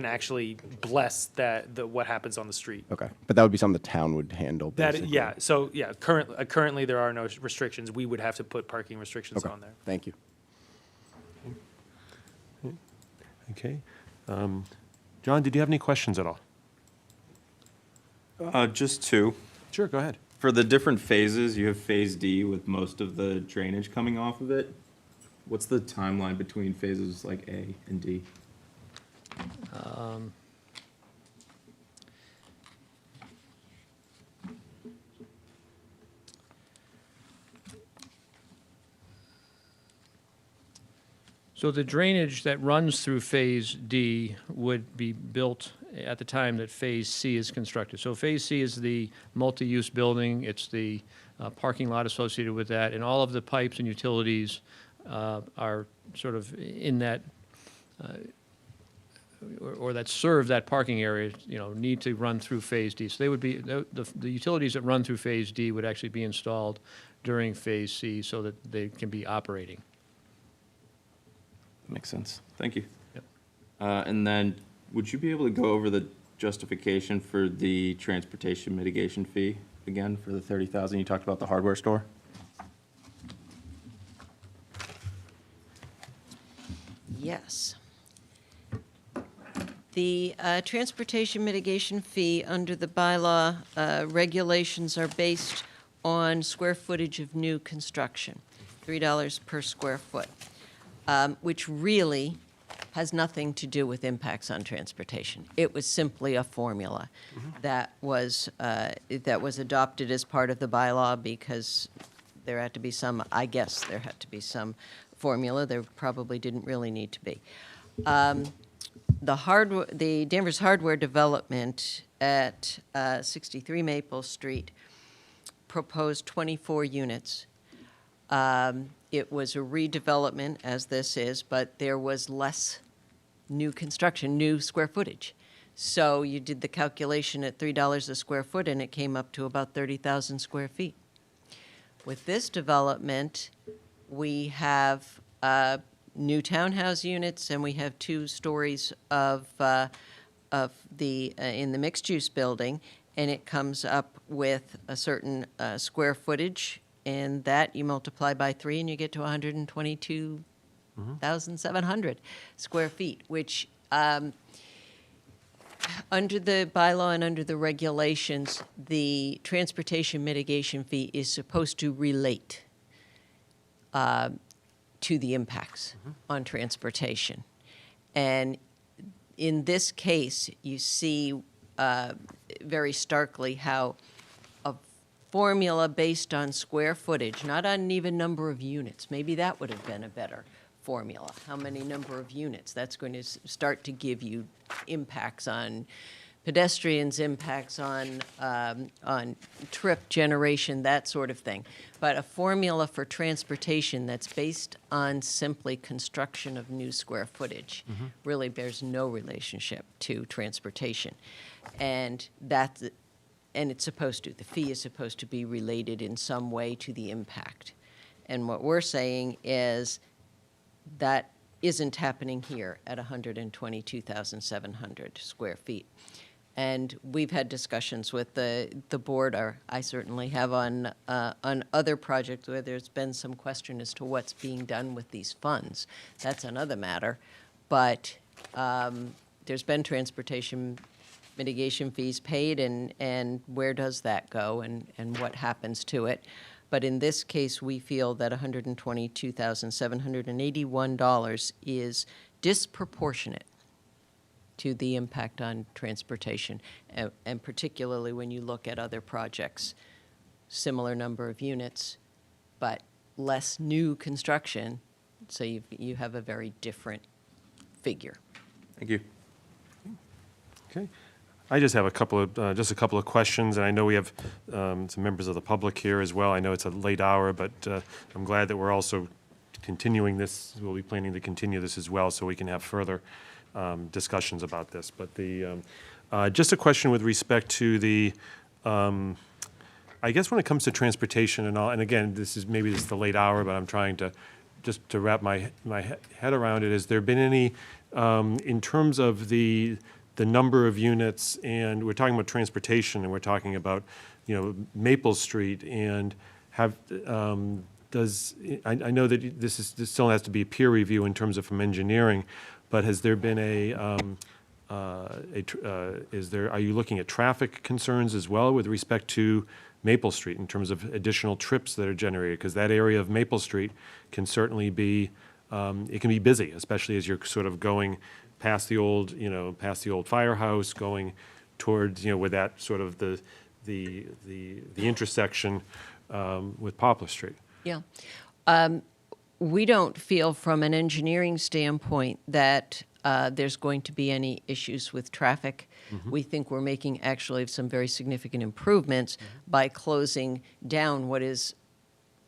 actually bless what happens on the street. Okay, but that would be something the town would handle. Basically. Currently there are no restrictions. We would have to put parking restrictions Okay. on there. Thank you. Okay. John, did you have any questions at all? Just 2. Sure, go ahead. For the different phases, you have phase D with most of the drainage coming off of it. What's the timeline between phases like A and D? So the drainage that runs through Phase D would be built at the time that Phase C is constructed. So Phase C is the multi-use building. It's the parking lot associated with that, and all of the pipes and utilities are sort of in that, or that serve that parking area, need to run through Phase D. So they would be, the utilities that run through Phase D would actually be installed during Phase C so that they can be operating. Makes sense. Thank you. Yep. And then, would you be able to go over the justification for the transportation mitigation fee again for the 30,000? You talked about the hardware store. Yes. The transportation mitigation fee under the bylaw regulations are based on square footage of new construction, $3 per square foot, which really has nothing to do with impacts on transportation. It was simply a formula that was adopted as part of the bylaw because there had to be some, I guess there had to be some formula. There probably didn't really need to be. The Danvers hardware development at 63 Maple Street proposed 24 units. It was a redevelopment, as this is, but there was less new construction, new square footage. So you did the calculation at $3 a square foot, and it came up to about 30,000 square feet. With this development, we have new townhouse units, and we have 2 stories of the in the mixed-use building, and it comes up with a certain square footage, and that you multiply by 3, and you get to 122,700 square feet, which under the bylaw and under the regulations, the transportation mitigation fee is supposed to relate to the impacts on transportation. And in this case, you see very starkly how a formula based on square footage, not on an even number of units, maybe that would have been a better formula. How many number of units? That's going to start to give you impacts on pedestrians, impacts on trip generation, that sort of thing. But a formula for transportation that's based on simply construction of new square footage really bears no relationship to transportation. And it's supposed to. The fee is supposed to be related in some way to the impact. And what we're saying is that isn't happening here at 122,700 square feet. And we've had discussions with the board, or I certainly have on other projects where there's been some question as to what's being done with these funds. That's another matter. But there's been transportation mitigation fees paid, and where does that go, and what happens to it? But in this case, we feel that $122,781 is disproportionate to the impact on transportation, and particularly when you look at other projects, similar number of units, but less new construction, so you have a very different figure. Thank you. Okay. I just have a couple of questions, and I know we have some members of the public here as well. I know it's a late hour, but I'm glad that we're also continuing this. We'll be planning to continue this as well, so we can have further discussions about this. But just a question with respect to the, I guess when it comes to transportation and all, and again, this is the late hour, but I'm trying to just to wrap my head around it. Has there been any, in terms of the number of units, and we're talking about transportation, and we're talking about, Maple Street, and I know that this still has to be a peer review in terms of from engineering, but has there been are you looking at traffic concerns as well with respect to Maple Street in terms of additional trips that are generated? Because that area of Maple Street can certainly be, it can be busy, especially as you're sort of going past the old firehouse, going towards, where that sort of the intersection with Poplar Street. Yeah. We don't feel from an engineering standpoint that there's going to be any issues with traffic. We think we're making actually some very significant improvements by closing down what is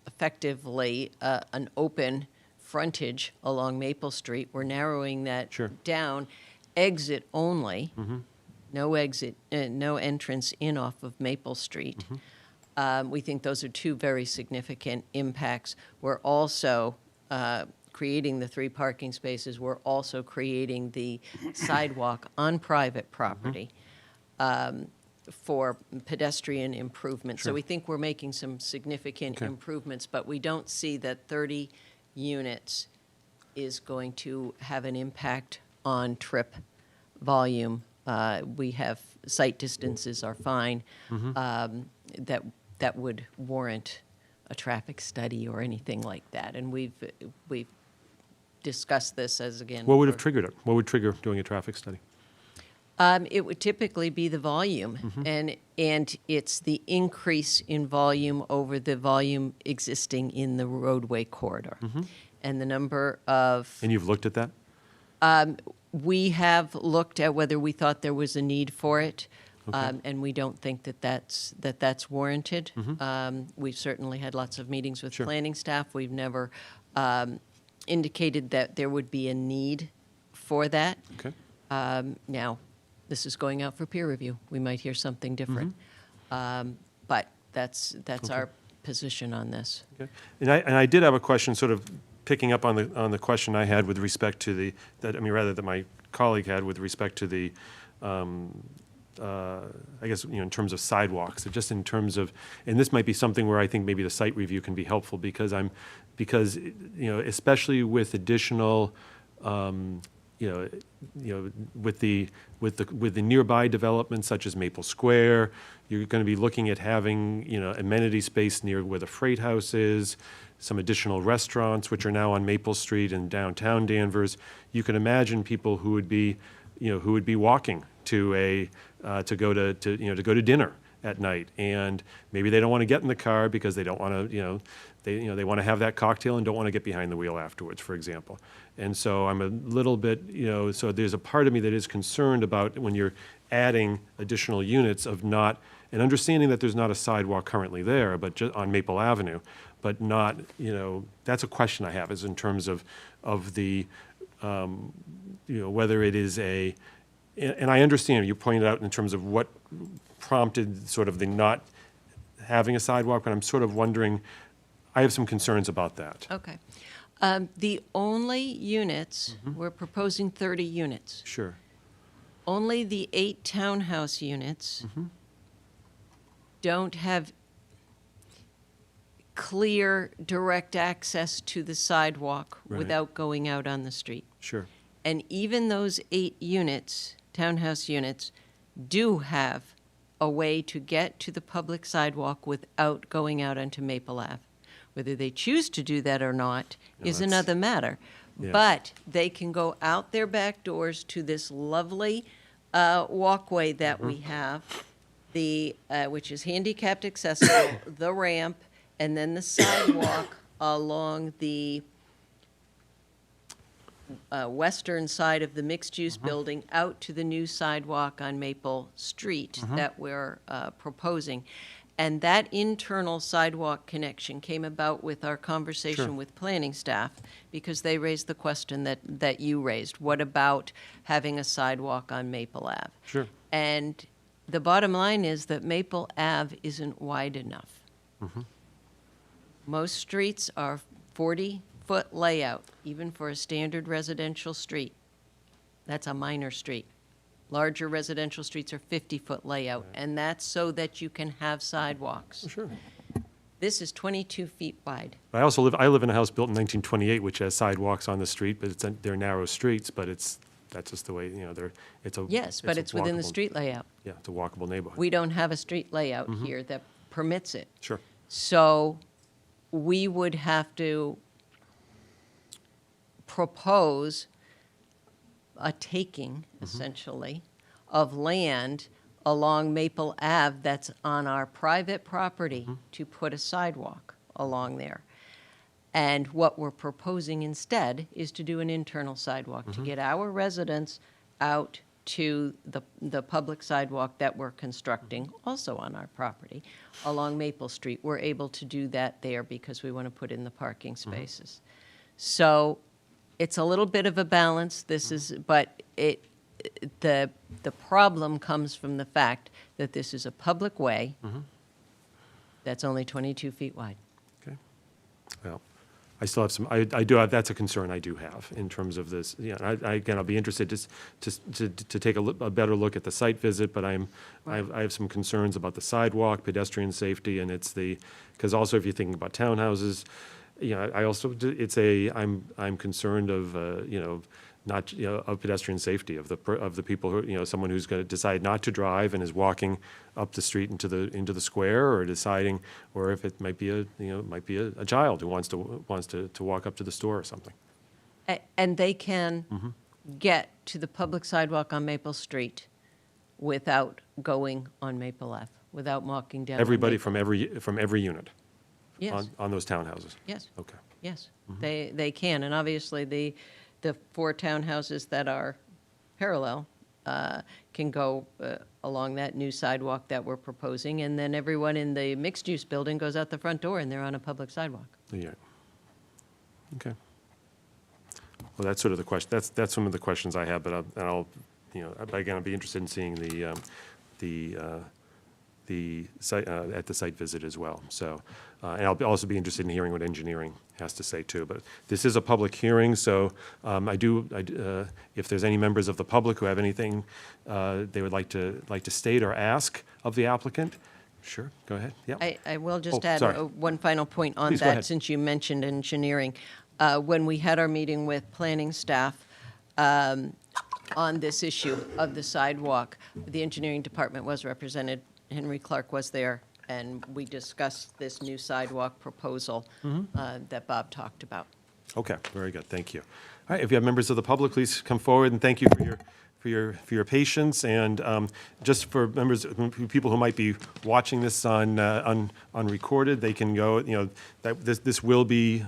effectively an open frontage along Maple Street. We're narrowing that down, exit only, no exit, no entrance in off of Maple Street. We think those are two very significant impacts. We're also creating the 3 parking spaces. We're also creating the sidewalk on private property for pedestrian improvements. So we think we're making some significant improvements, but we don't see that 30 units is going to have an impact on trip volume. We have site distances are fine. That would warrant a traffic study or anything like that. And we've discussed this as, again. What would have triggered it? What would trigger doing a traffic study? It would typically be the volume, and it's the increase in volume over the volume existing in the roadway corridor. And the number of... And you've looked at that? We have looked at whether we thought there was a need for it, and we don't think that that's warranted. We've certainly had lots of meetings with planning staff. We've never indicated that there would be a need for that. Now, this is going out for peer review. We might hear something different. But that's our position on this. And I did have a question, sort of picking up on the question I had with respect to that my colleague had with respect to the, I guess, in terms of sidewalks, just in terms of, and this might be something where I think maybe the site review can be helpful because especially with additional, with the nearby developments such as Maple Square, you're going to be looking at having, amenity space near where the freight house is, some additional restaurants which are now on Maple Street in downtown Danvers. You can imagine people who would be walking to go to dinner at night, and maybe they don't want to get in the car because they don't want to, they want to have that cocktail and don't want to get behind the wheel afterwards, for example. And so I'm a little bit, so there's a part of me that is concerned about when you're adding additional units of not, and understanding that there's not a sidewalk currently there, but just on Maple Avenue, but not, that's a question I have, is in terms of the, whether it is and I understand you pointed out in terms of what prompted sort of the not having a sidewalk, but I'm sort of wondering, I have some concerns about that. Okay. The only units, we're proposing 30 units. Sure. Only the 8 townhouse units don't have clear, direct access to the sidewalk without going out on the street. Sure. And even those 8 units, townhouse units, do have a way to get to the public sidewalk without going out onto Maple Ave. Whether they choose to do that or not is another matter. Yeah. But they can go out their back doors to this lovely walkway that we have, which is handicapped accessible, the ramp, and then the sidewalk along the western side of the mixed-use building out to the new sidewalk on Maple Street that we're proposing. And that internal sidewalk connection came about with our conversation with planning staff, because they raised the question that you raised. What about having a sidewalk on Maple Ave? Sure. And the bottom line is that Maple Ave isn't wide enough. Most streets are 40-foot layout, even for a standard residential street. That's a minor street. Larger residential streets are 50-foot layout, and that's so that you can have sidewalks. Sure. This is 22 feet wide. I live in a house built in 1928, which has sidewalks on the street, but they're narrow streets, but that's just the way, Yes, but it's within the street layout. Yeah, it's a walkable neighborhood. We don't have a street layout here that permits it. Sure. So we would have to propose a taking, essentially, of land along Maple Ave that's on our private property to put a sidewalk along there. And what we're proposing instead is to do an internal sidewalk, to get our residents out to the public sidewalk that we're constructing, also on our property, along Maple Street. We're able to do that there because we want to put in the parking spaces. So it's a little bit of a balance. This is, but the problem comes from the fact that this is a public way that's only 22 feet wide. Okay. Well, I still have some, I do have, that's a concern I do have in terms of this. Yeah, again, I'll be interested to take a better look at the site visit, but I have some concerns about the sidewalk, pedestrian safety, and because also if you're thinking about townhouses, I'm concerned of, not, of pedestrian safety, of the people who, someone who's going to decide not to drive and is walking up the street into the square, or deciding, or if it might be a child who wants to walk up to the store or something. And they can get to the public sidewalk on Maple Street without going on Maple Ave, without walking down. Everybody from every unit. Yes. On those townhouses. Yes. Okay. Yes, they can, and obviously the 4 townhouses that are parallel can go along that new sidewalk that we're proposing, and then everyone in the mixed-use building goes out the front door and they're on a public sidewalk. Yeah. Okay. Well, that's sort of the question. That's some of the questions I have, but I'll again, I'll be interested in seeing the site at the site visit as well. So, and I'll also be interested in hearing what engineering has to say too. But this is a public hearing, so if there's any members of the public who have anything they would like to state or ask of the applicant, sure, go ahead. Yeah. I will just add sorry. one final point on Please go that, ahead. since you mentioned engineering. When we had our meeting with planning staff on this issue of the sidewalk, the engineering department was represented. Henry Clark was there, and we discussed this new sidewalk proposal that Bob talked about. Okay, very good, thank you. All right, if you have members of the public, please come forward, and thank you for your patience. And just for members, people who might be watching this on recorded, they can go. That this will be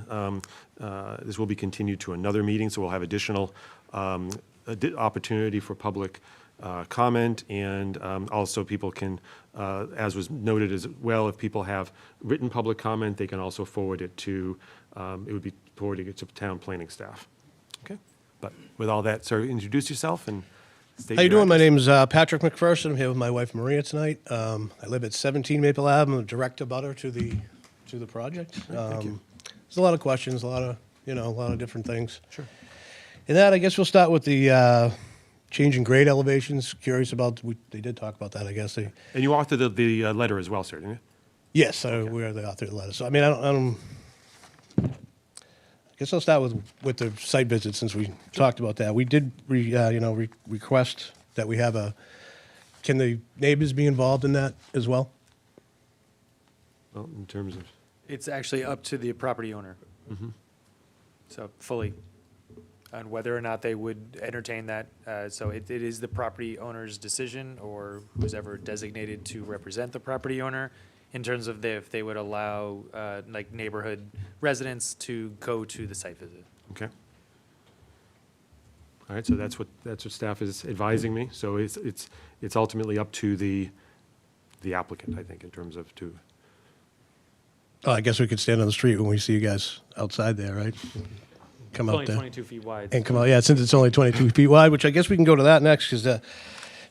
continued to another meeting, so we'll have additional opportunity for public comment, and also people can, as was noted as well, if people have written public comment, they can also forward it to, it would be forwarding it to town planning staff. Okay, but with all that, sir, introduce yourself and state How you your doing? My address. name's Patrick McPherson. I'm here with my wife Maria tonight. I live at 17 Maple Ave. I'm a direct abutter to the project. Thank you. There's a lot of questions, a lot of different things. Sure. And that, I guess we'll start with the change in grade elevations. Curious about, they did talk about that, I guess. And you authored the letter as well, sir, didn't you? Yes, we are the author of the letter. So, I mean, I guess I'll start with the site visit, since we talked about that. We did, request that we have can the neighbors be involved in that as well? Well, in terms of, It's actually up to the property owner. So fully, on whether or not they would entertain that. So it is the property owner's decision, or who's ever designated to represent the property owner, in terms of if they would allow like neighborhood residents to go to the site visit. okay. All right, so that's what staff is advising me. So it's ultimately up to the applicant, I think, in terms of Oh, I guess we could stand on the street when we see you guys outside there, right? Come It's out only there. 22 feet wide. And come out, yeah, since it's only 22 feet wide, which I guess we can go to that next, because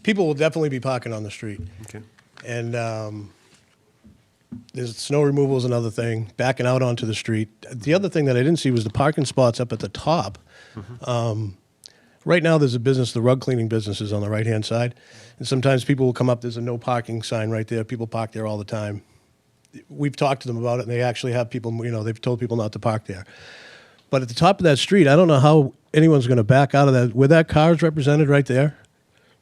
people will definitely be parking on the street. Okay. And there's snow removal is another thing, backing out onto the street. The other thing that I didn't see was the parking spots up at the top. Right now, there's a business, the rug cleaning business is on the right-hand side. And sometimes people will come up, there's a no parking sign right there. People park there all the time. We've talked to them about it, and they actually have people, they've told people not to park there. But at the top of that street, I don't know how anyone's going to back out of that. Where that car is represented right there.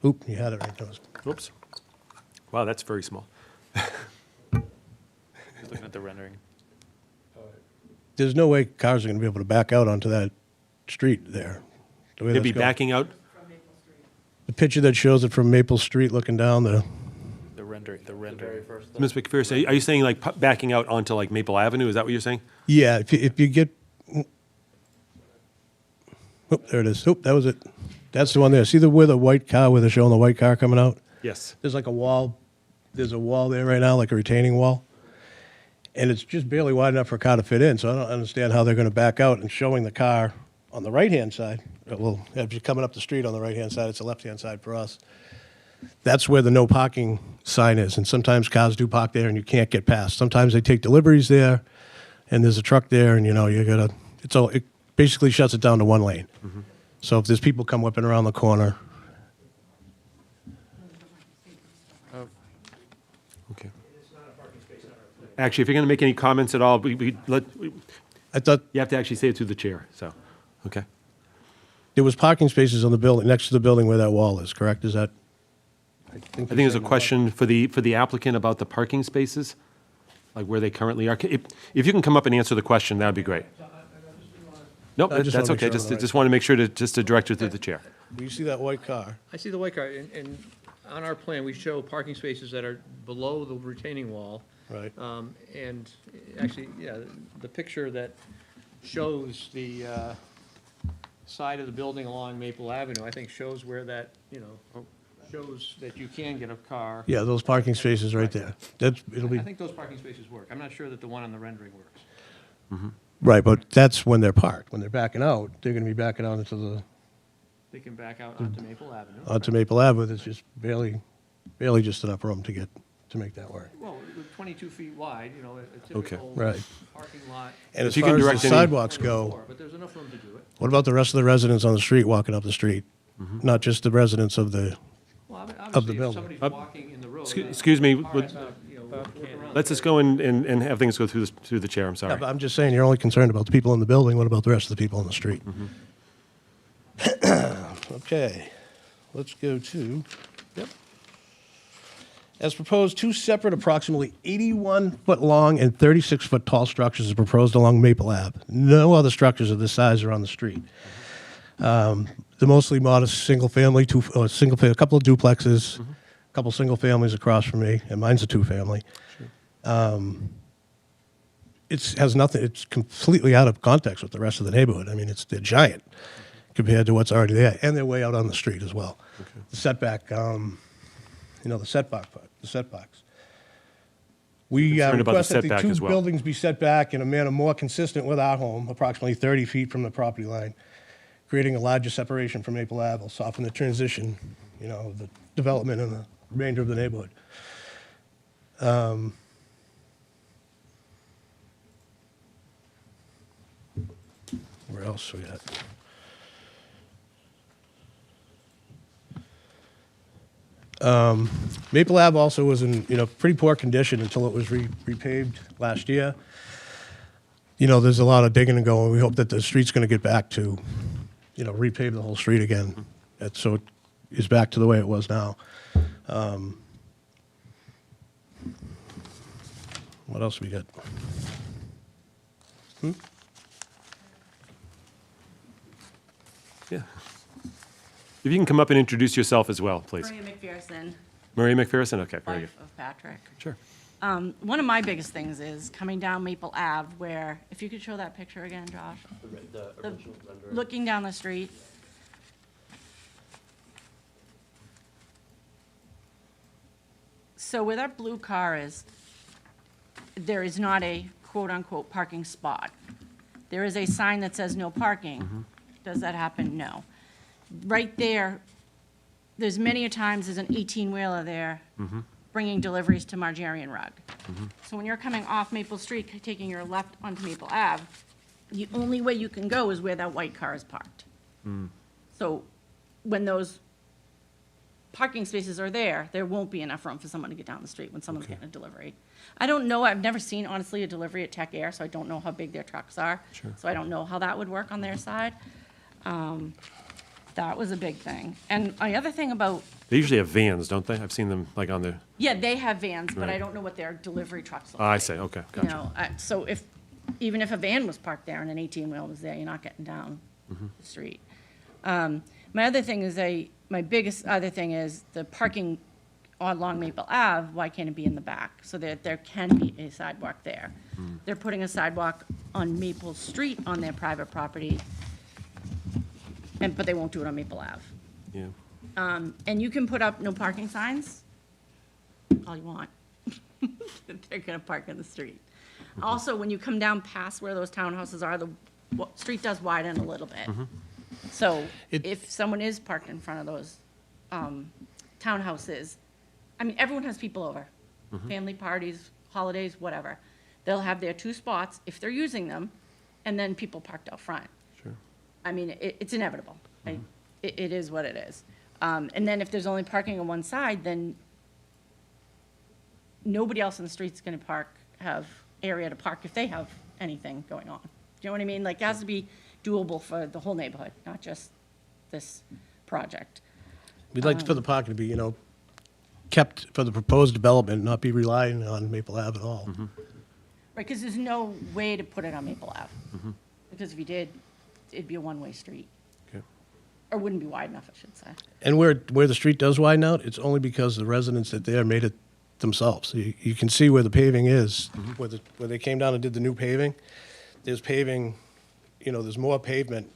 Oop, you had it right there. Whoops. Wow, that's very small. Just looking at the rendering. There's no way cars are going to be able to back out onto that street there. The way They'd that's be going. backing out? The picture that shows it from Maple Street looking down the rendering. Ms. McPherson, are you saying like backing out onto like Maple Avenue? Is that what you're saying? Yeah, if you get Oop, there it is. Oop, that was it. That's the one there. See where the white car, where they're showing the white car coming out? Yes. There's like a wall. There's a wall there right now, like a retaining wall. And it's just barely wide enough for a car to fit in, so I don't understand how they're going to back out and showing the car on the right-hand side. Well, if you're coming up the street on the right-hand side, it's the left-hand side for us. That's where the no parking sign is, and sometimes cars do park there and you can't get past. Sometimes they take deliveries there, and there's a truck there, and it basically shuts it down to one lane. So if there's people come whipping around the corner, Okay. Actually, if you're going to make any comments at all, I thought you have to actually say it through the chair, so, okay. there was parking spaces on the building, next to the building where that wall is, correct? Is that? I think there's a question for the applicant about the parking spaces, like where they currently are. If you can come up and answer the question, that'd be great. Nope, I just that's wanna make okay. sure I'm right. Just want to make sure to direct it through the chair. Do you see that white car? I see the white car, and on our plan, we show parking spaces that are below the retaining wall. Right. And actually, yeah, the picture that shows the side of the building along Maple Avenue, I think shows where that, shows that you can get a car. Yeah, those parking spaces right there. It'll be. I think those parking spaces work. I'm not sure that the one on the rendering works. Right, but that's when they're parked. When they're backing out, they're going to be backing out into They can back out onto Maple Avenue. onto Maple Ave. There's just barely just enough room to make that work. Well, with 22 feet wide, a Okay. typical Right. parking lot. And as you far can as direct the any- sidewalks go, But there's enough room to do it. what about the rest of the residents on the street walking up the street? Not just the residents of the Well, of the obviously, if building. somebody's walking in the road. Excuse me, cars have, work around let's just go and have things go through the chair, I'm Yeah, sorry. but I'm just saying, you're only concerned about the people in the building. What about the rest of the people on the street? Okay, let's go to, yep. As proposed, two separate approximately 81-foot long and 36-foot tall structures are proposed along Maple Ave. No other structures of this size are on the street. The mostly modest single-family, a couple of duplexes, a couple single families across from me, and mine's a two-family. It has nothing. It's completely out of context with the rest of the neighborhood. I mean, they're giant compared to what's already there, and they're way out on the street as well. The setback, the setbacks. We Concerned about the request that the setback two as well. buildings be set back in a manner more consistent with our home, approximately 30 feet from the property line, creating a larger separation from Maple Ave will soften the transition, of the development and the remainder of the neighborhood. Where else we got? Maple Ave also was in, pretty poor condition until it was repaved last year. There's a lot of digging and going. We hope that the street's going to get back to, repave the whole street again. So it is back to the way it was now. What else we got? Yeah. If you can come up and introduce yourself as well, please. Maria McPherson, Maria McPherson? Okay, very good. wife of Patrick. Sure. One of my biggest things is coming down Maple Ave where, if you could show that picture again, Josh. Looking down the street. So where that blue car is, there is not a quote-unquote parking spot. There is a sign that says no parking. Does that happen? No. Right there, there's many a times there's an 18-wheeler there bringing deliveries to Margarian Rug. So when you're coming off Maple Street, taking your left onto Maple Ave, the only way you can go is where that white car is parked. So when those parking spaces are there, there won't be enough room for someone to get down the street when someone's getting a delivery. I don't know, I've never seen, honestly, a delivery at Tech Air, so I don't know how big their trucks are. So I don't know how that would work on their side. That was a big thing. And the other thing about, They usually have vans, don't they? I've seen them like on the, yeah, they have vans, but I Right. don't know what their delivery trucks look I like. see, okay, You gotcha. know, so even if a van was parked there and an 18-wheel was there, you're not getting down the street. My other thing is my biggest other thing is the parking along Maple Ave, why can't it be in the back? So that there can be a sidewalk there. They're putting a sidewalk on Maple Street on their private property. but they won't do it on Maple Ave. Yeah. And you can put up no parking signs all you want. They're gonna park in the street. Also, when you come down past where those townhouses are, the street does widen a little bit. So if someone is parked in front of those townhouses, I mean, everyone has people over, family parties, holidays, whatever. They'll have their 2 spots if they're using them, and then people parked out front. Sure. I mean, it's inevitable. It is what it is. And then if there's only parking on one side, then nobody else in the street's gonna have area to park if they have anything going on. Do you know what I mean? Like, it has to be doable for the whole neighborhood, not just this project. We'd like for the parking to be, you know, kept for the proposed development, not be relying on Maple Ave at all. Right, because there's no way to put it on Maple Ave. Because if you did, it'd be a one-way street. Okay. Or wouldn't be wide enough, I should say. And where the street does widen out, it's only because the residents that there made it themselves. You can see where the paving is, where they came down and did the new paving. There's paving, you know, there's more pavement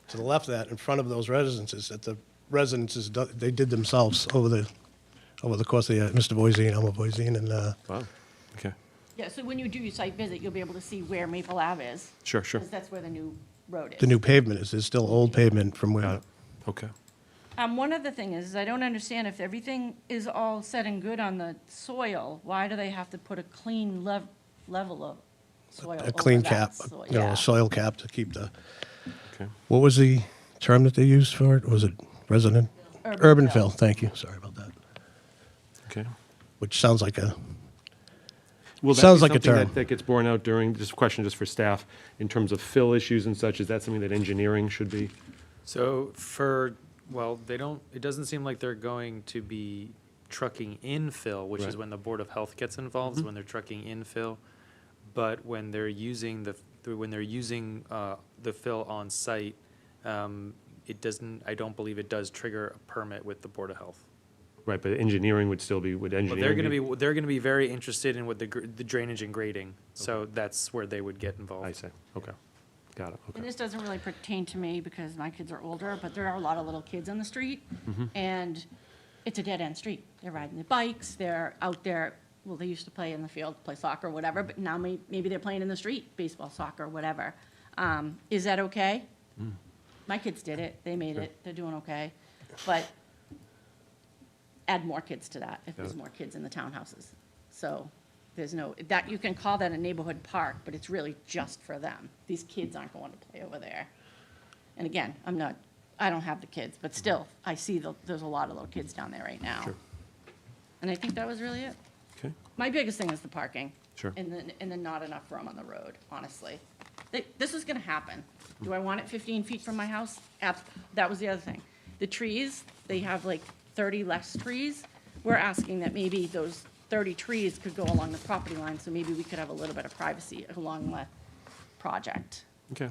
to the left of that in front of those residences that the residences, they did themselves over the course of Mr. Voisin, Elmer Voisin, and Wow. Okay. Yeah, so when you do your site visit, you'll be able to see where Maple Ave is. Sure. Because that's where the new road is. the new pavement is. There's still old pavement from where. Okay. One other thing is, I don't understand if everything is all set and good on the soil, why do they have to put a clean level of soil A over clean that cap, soil? you know, Yeah. a soil cap to keep the. Okay. What was the term that they used for it? Was it resident? Urban fill. Thank you. Sorry about that. Okay. Which sounds like a. Will that sounds be like a something term. that gets borne out during, just a question just for staff, in terms of fill issues and such? Is that something that engineering should be? So it doesn't seem like they're going to be trucking in fill, which is Right. when the Board of Health gets involved, is when they're trucking in fill. But when they're using the fill on site, it doesn't, I don't believe it does trigger a permit with the Board of Health. Right, but engineering would still be, would Well, engineering they're gonna be very interested in what the drainage and grading, so that's where they would get involved. I see, okay. Got it, And okay. this doesn't really pertain to me because my kids are older, but there are a lot of little kids on the street. And it's a dead-end street. They're riding their bikes, they're out there, well, they used to play in the field, play soccer, whatever, but now maybe they're playing in the street, baseball, soccer, whatever. Is that okay? My kids did it, they made it, they're doing okay. But add more kids to that if there's more kids in the townhouses. So there's no, that, you can call that a neighborhood park, but it's really just for them. These kids aren't going to play over there. And again, I don't have the kids, but still, I see there's a lot of little kids down there right now. Sure. And I think that was really it. Okay. My biggest thing is the parking. Sure. And then not enough room on the road, honestly. This is gonna happen. Do I want it 15 feet from my house? That was the other thing. The trees, they have like 30 less trees. We're asking that maybe those 30 trees could go along the property line, so maybe we could have a little bit of privacy along the project. Okay.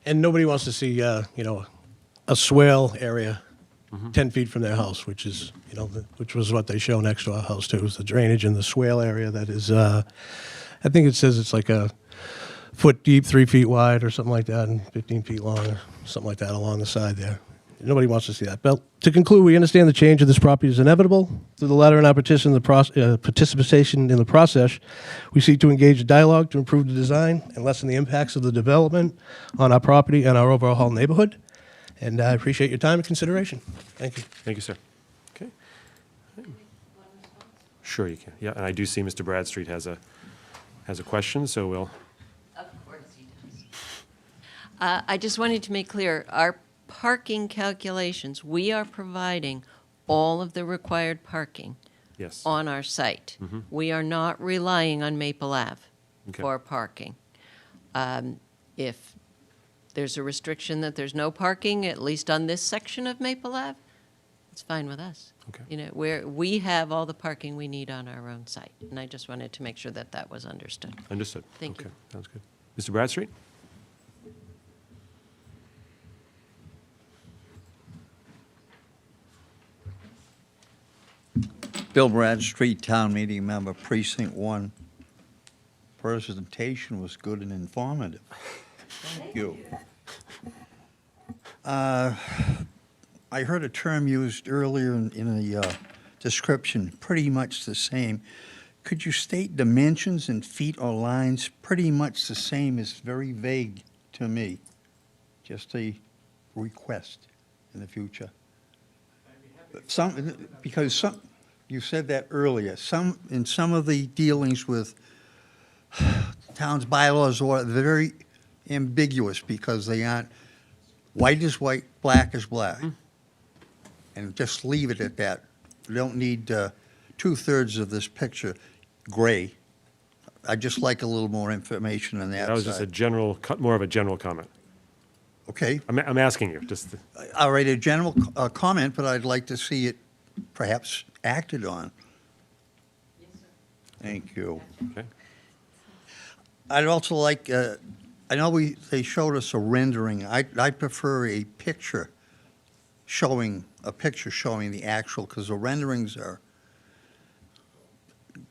And nobody wants to see, you know, a swale area 10 feet from their house, which is, you know, which was what they show next to our house too, is the drainage in the swale area that is, I think it says it's like a foot deep, 3 feet wide or something like that, and 15 feet long or something like that along the side there. Nobody wants to see that. But to conclude, we understand the change of this property is inevitable. Through the letter in our petition, participation in the process, we seek to engage in dialogue to improve the design and lessen the impacts of the development on our property and our overall neighborhood. And I appreciate your time and consideration. Thank you. Thank you, sir. Okay. Sure you can. Yeah, and I do see Mr. Bradstreet has a question, so we'll. Of course he does. I just wanted to make clear, our parking calculations, we are providing all of the required parking Yes. on our site. We are not relying on Maple Ave Okay. for parking. If there's a restriction that there's no parking, at least on this section of Maple Ave, it's fine with us. Okay. You know, we have all the parking we need on our own site, and I just wanted to make sure that that was understood. Understood. Thank Okay, you. sounds good. Mr. Bradstreet? Bill Bradstreet, Town Meeting Member, Precinct 1. Presentation was good and informative. Thank you. I heard a term used earlier in the description, pretty much the same. Could you state dimensions in feet or lines? Pretty much the same is very vague to me. Just a request in the future. Because you said that earlier, in some of the dealings with town's bylaws, they're very ambiguous because they aren't white is white, black is black. And just leave it at that. We don't need 2/3 of this picture gray. I'd just like a little more information on that. That was just a general, more of a general comment. Okay. I'm asking you, just. All right, a general comment, but I'd like to see it perhaps acted on. Thank you. Okay. I'd also like, I know they showed us a rendering. I prefer a picture showing the actual, because the renderings are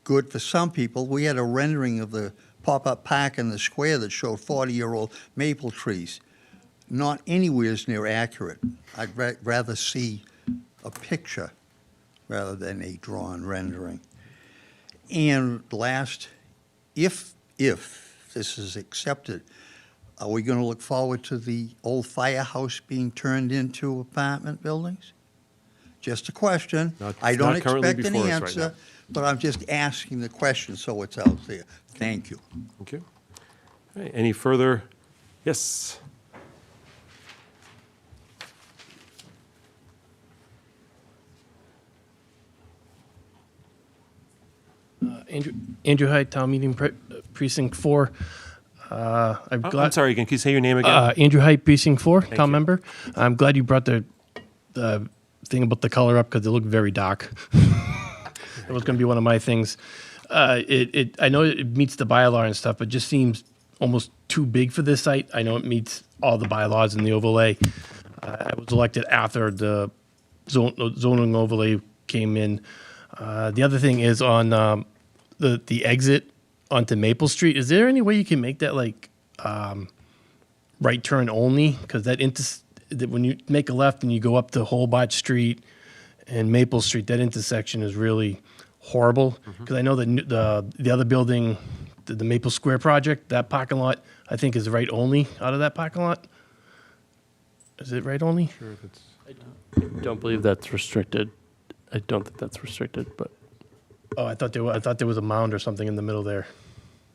good for some people. We had a rendering of the pop-up park in the square that showed 40-year-old maple trees. Not anywhere near accurate. I'd rather see a picture rather than a drawn rendering. And last, if this is accepted, are we going to look forward to the old firehouse being turned into apartment buildings? Just a question. I don't expect an answer, but I'm just asking the question so it's out there. Thank you. Thank you. All right, any further? Yes. Andrew Height, Town Meeting Precinct 4. I'm sorry, can you say your name again? Andrew Height, Precinct 4, Town Member. I'm glad you brought the thing about the color up because it looked very dark. It was going to be one of my things. I know it meets the bylaw and stuff, but just seems almost too big for this site. I know it meets all the bylaws in the overlay. I was elected after the zoning overlay came in. The other thing is on the exit onto Maple Street. Is there any way you can make that like right turn only? Because that when you make a left and you go up to Holbart Street and Maple Street, that intersection is really horrible. Because I know the other building, the Maple Square project, that parking lot, I think is right only out of that parking lot. Is it right only? Sure, if it's. I don't believe that's restricted. I don't think that's restricted, but. Oh, I thought there was a mound or something in the middle there.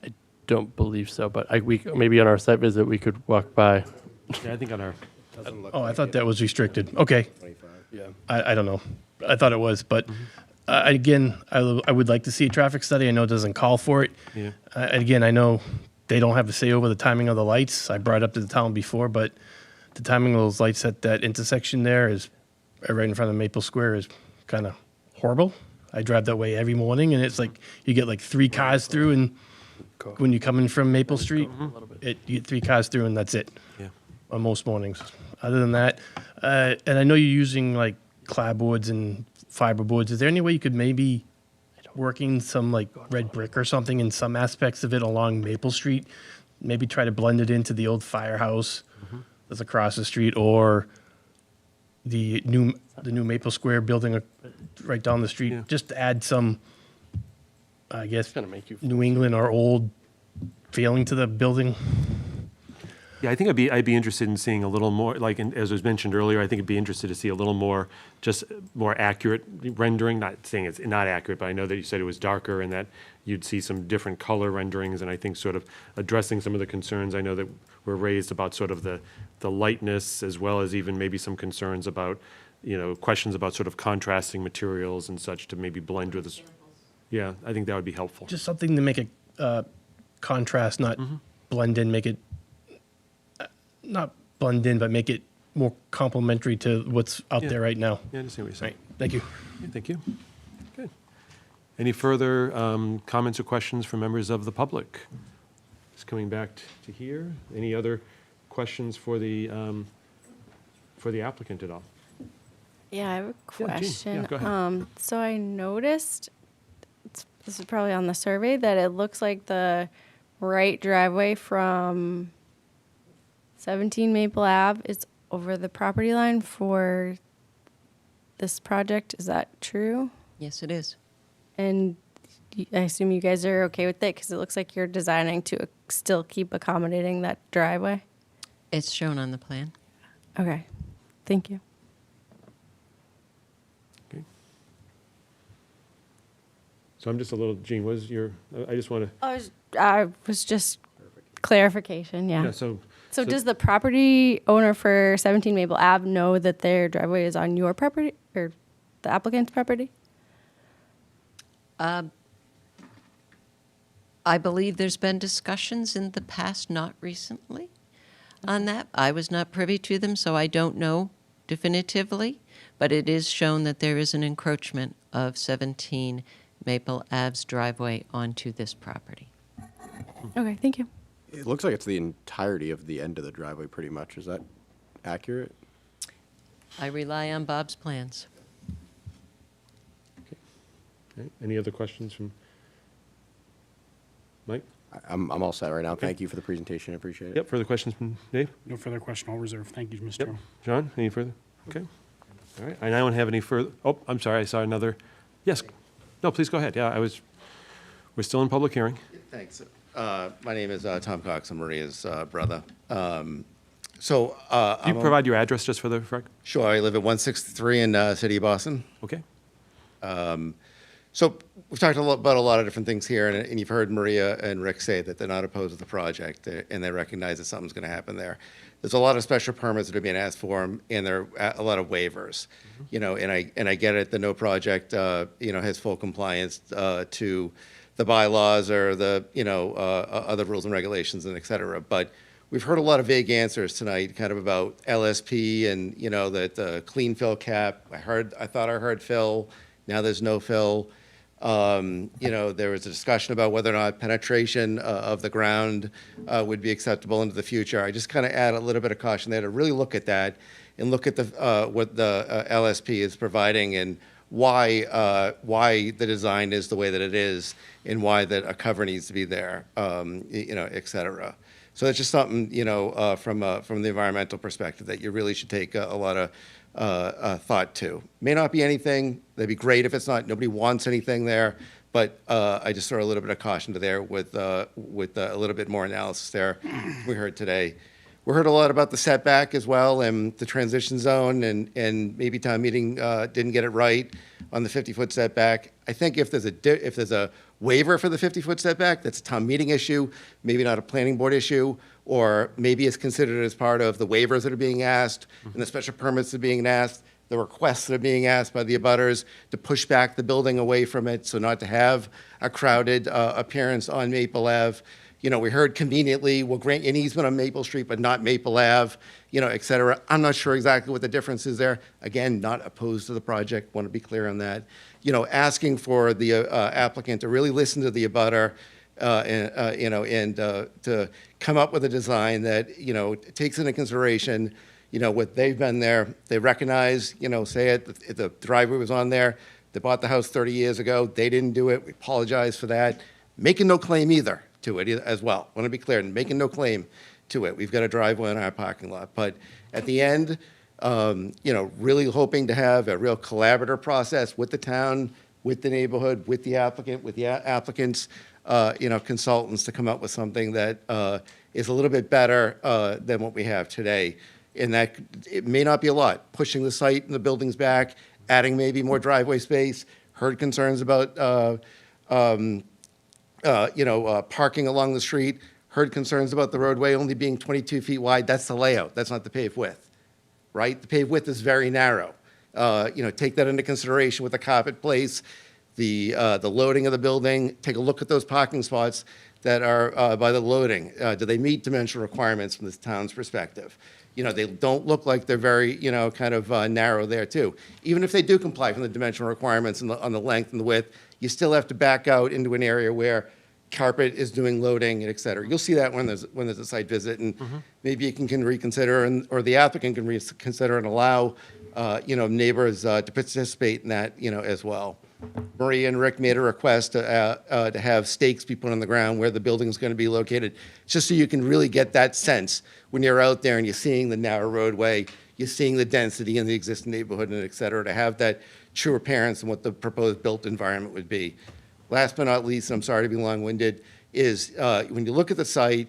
I don't believe so, but maybe on our site visit we could walk by. Yeah, I think on our. I thought that was restricted. Okay. Yeah. I don't know. I thought it was, but again, I would like to see a traffic study. I know it doesn't call for it. Yeah. Again, I know they don't have a say over the timing of the lights. I brought it up to the town before, but the timing of those lights at that intersection there is right in front of Maple Square is kind of horrible. I drive that way every morning, and it's like you get like 3 cars through, and when you're coming from Maple Street, you get 3 cars through, and that's it. Yeah. On most mornings. Other than that, and I know you're using like clapboards and fiber boards. Is there any way you could maybe working some like red brick or something in some aspects of it along Maple Street? Maybe try to blend it into the old firehouse that's across the street, or the new Maple Square building right down the street. Yeah. Just to add some, I guess, New England or old feeling to the building. Yeah, I think I'd be interested in seeing a little more, like as was mentioned earlier, I think I'd be interested to see a little more, just more accurate rendering. Not saying it's not accurate, but I know that you said it was darker and that you'd see some different color renderings, and I think sort of addressing some of the concerns I know that were raised about sort of the lightness, as well as even maybe some concerns about, questions about sort of contrasting materials and such to maybe blend with this. Yeah, I think that would be helpful. Just something to make it contrast, not blend in, make it not blend in, but make it more complementary to what's out there right now. Yeah, I understand what you're saying. Right. Thank you. Yeah, thank you. Good. Any further comments or questions from members of the public? Just coming back to here. Any other questions for the applicant at all? Yeah, I have a Yeah, Jean. question. Yeah, go ahead. So I noticed, this is probably on the survey, that it looks like the right driveway from 17 Maple Ave is over the property line for this project. Is that true? Yes, it is. And I assume you guys are okay with it because it looks like you're designing to still keep accommodating that driveway? It's shown on the plan. Okay, thank you. So I'm just a little, Gene, I just want to. I was just clarification, yeah. Yeah, so Does the property owner for 17 Maple Ave know that their driveway is on your property or the applicant's property? I believe there's been discussions in the past, not recently, on that. I was not privy to them, so I don't know definitively, but it is shown that there is an encroachment of 17 Maple Ave's driveway onto this property. Okay, thank you. It looks like it's the entirety of the end of the driveway, pretty much. Is that accurate? I rely on Bob's plans. Okay. Any other questions from Mike? I'm all set right now. Thank you for the presentation. I appreciate it. Yep, further questions from Dave? No further question, I'll reserve. Thank you, Mr. Yep. Chairman. John, any further? Okay. All right, I don't have any further, oh, I'm sorry, I saw another, yes. No, please go ahead. Yeah, we're still in public hearing. Thanks. My name is Tom Cox. I'm Maria's brother. Can you provide your address just for the record? Sure. I live at 163 in City of Boston. Okay. So we've talked about a lot of different things here, and you've heard Maria and Rick say that they're not opposed to the project, and they recognize that something's going to happen there. There's a lot of special permits that are being asked for, and there are a lot of waivers. You know, and I get it. The no project, has full compliance to the bylaws or the other rules and regulations and et cetera. But we've heard a lot of vague answers tonight, kind of about LSP and that clean fill cap. I thought I heard fill. Now there's no fill. There was a discussion about whether or not penetration of the ground would be acceptable into the future. I just kind of add a little bit of caution there to really look at that and look at what the LSP is providing and why the design is the way that it is and why that a cover needs to be there, et cetera. So it's just something, from the environmental perspective that you really should take a lot of thought to. May not be anything. That'd be great if it's not. Nobody wants anything there. But I just throw a little bit of caution to there with a little bit more analysis there we heard today. We heard a lot about the setback as well and the transition zone and maybe town meeting didn't get it right on the 50-foot setback. I think if there's a waiver for the 50-foot setback, that's a town meeting issue, maybe not a planning board issue, or maybe it's considered as part of the waivers that are being asked and the special permits that are being asked, the requests that are being asked by the abutters to push back the building away from it so not to have a crowded appearance on Maple Ave. We heard conveniently, we'll grant you an easement on Maple Street, but not Maple Ave, et cetera. I'm not sure exactly what the difference is there. Again, not opposed to the project, want to be clear on that. Asking for the applicant to really listen to the abutter, and to come up with a design that, takes into consideration, what they've been there. They recognize, say the driveway was on there. They bought the house 30 years ago. They didn't do it. We apologize for that. Making no claim either to it as well. Want to be clear, making no claim to it. We've got a driveway in our parking lot. But at the end, really hoping to have a real collaborative process with the town, with the neighborhood, with the applicant, with the applicant's, consultants to come up with something that is a little bit better than what we have today. And that it may not be a lot. Pushing the site and the buildings back, adding maybe more driveway space. Heard concerns about parking along the street. Heard concerns about the roadway only being 22 feet wide. That's the layout. That's not the paved width, right? The paved width is very narrow. Take that into consideration with the carpet place, the loading of the building. Take a look at those parking spots that are by the loading. Do they meet dimensional requirements from the town's perspective? They don't look like they're very, kind of narrow there too. Even if they do comply from the dimensional requirements on the length and the width, you still have to back out into an area where carpet is doing loading, et cetera. You'll see that when there's a site visit, and maybe you can reconsider, or the applicant can reconsider and allow, neighbors to participate in that, as well. Maria and Rick made a request to have stakes be put on the ground where the building is going to be located, just so you can really get that sense when you're out there and you're seeing the narrow roadway. you're seeing the density in the existing neighborhood and et cetera, to have that true appearance and what the proposed built environment would be. Last but not least, I'm sorry to be long-winded, is when you look at the site,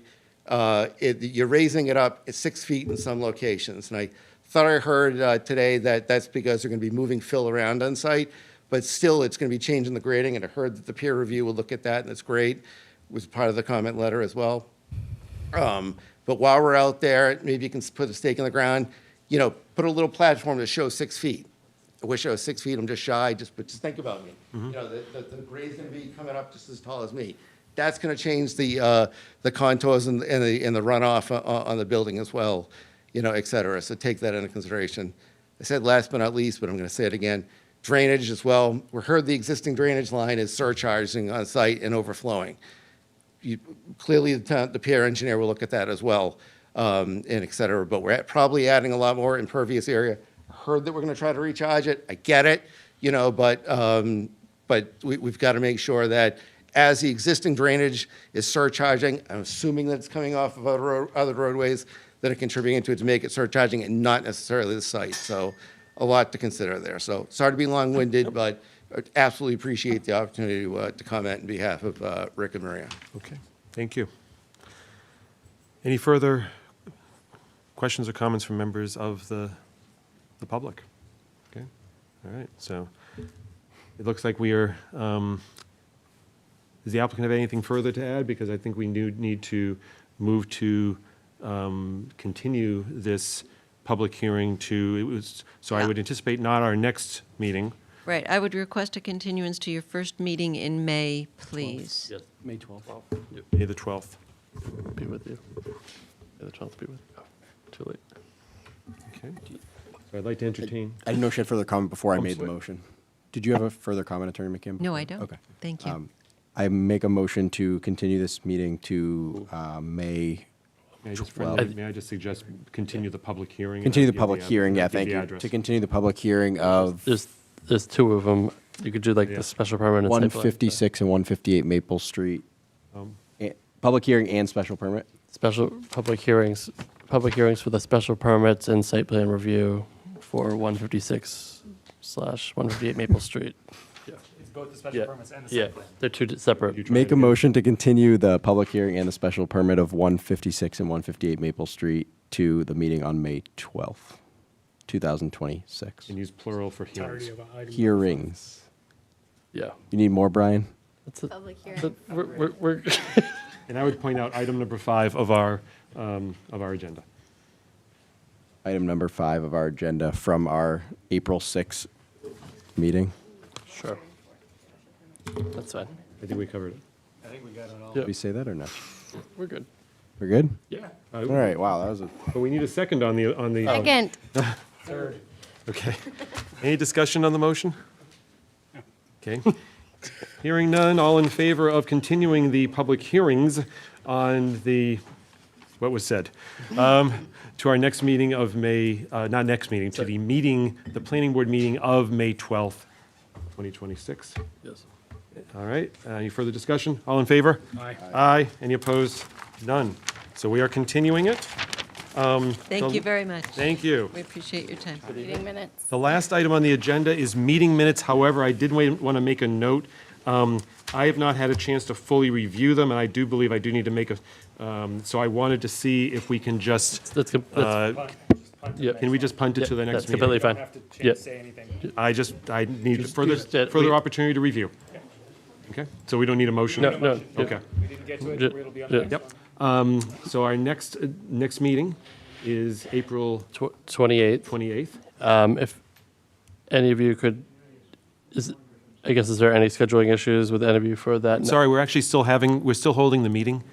you're raising it up at 6 feet in some locations. And I thought I heard today that that's because they're going to be moving fill around on site, but still it's going to be changing the grading, and I heard that the peer review will look at that, and it's great. It was part of the comment letter as well. But while we're out there, maybe you can put a stake in the ground, put a little platform to show 6 feet. I wish I was 6 feet, I'm just shy, but just think about me. The grade's gonna be coming up just as tall as me. That's gonna change the contours and the runoff on the building as well, et cetera. So take that into consideration. I said last but not least, but I'm gonna say it again, drainage as well. We heard the existing drainage line is surcharging on site and overflowing. Clearly, the peer engineer will look at that as well, and et cetera. But we're probably adding a lot more impervious area. Heard that we're going to try to recharge it. I get it, but we've got to make sure that as the existing drainage is surcharging, I'm assuming that it's coming off of other roadways that are contributing to make it surcharging and not necessarily the site. So a lot to consider there. So sorry to be long-winded, but I absolutely appreciate the opportunity to comment on behalf of Rick and Maria. Okay, thank you. Any further questions or comments from members of the public? Okay, all right, so it looks like we are, does the applicant have anything further to add? Because I think we need to move to continue this public hearing I would anticipate not our next meeting. Right, I would request a continuance to your first meeting in May, please. Yes, May 12th. May the 12th. Be with you. May the 12th be with you. Too late. Okay. So I'd like to entertain. I didn't know she had further comment before I made the sorry. motion. Did you have a further comment, Attorney McKim? No, I don't. Okay. Thank you. I make a motion to continue this meeting to May. May I just suggest continue the public hearing? Continue the Give public hearing, yeah, give thank the you. address. To continue the public hearing of There's two of them. You could do like the special permit and site plan. 156 and 158 Maple Street. Public hearing and special permit? Special public hearings for the special permits and site plan review for 156/158 Maple Street. It's both the special permits and the Yeah, site plan. they're two separate. Make a motion to continue the public hearing and the special permit of 156 and 158 Maple Street to the meeting on May 12th, 2026. And use plural for Entirety hearings. of item number Hearings. Yeah. You need more, Brian? Public hearing. We're And I would point out item number 5 of our agenda. Item number 5 of our agenda from our April 6th meeting. Sure. That's fine. I think we covered it. I think we got it all. Did we say that or not? We're good. We're good? Yeah. All right, wow, that was a... But we need a second on the. Second. Third. Okay. Any discussion on the motion? Okay. Hearing none, all in favor of continuing the public hearings on what was said, to our next meeting of May, not next meeting, to the planning board meeting of May 12th, 2026. Yes. All right, any further discussion? All in favor? Aye. Aye. Any opposed? None. So we are continuing it. Thank you very much. Thank you. We appreciate your time. Meeting minutes. The last item on the agenda is meeting minutes. However, I did want to make a note. I have not had a chance to fully review them, and I do believe I do need to make so I wanted to see if we can just, Yeah. can we just punt it to the next That's meeting? completely You don't fine. have to Yeah. say anything. I need Just- further we- opportunity to review. Okay, so we don't need a motion? No. Okay. We didn't get to it, Yeah. it'll be on the Yeah. next Yep. one. So our next meeting is April 28th. 28th. If any of you could, is there any scheduling issues with any of you for that? Sorry, we're still holding the meeting.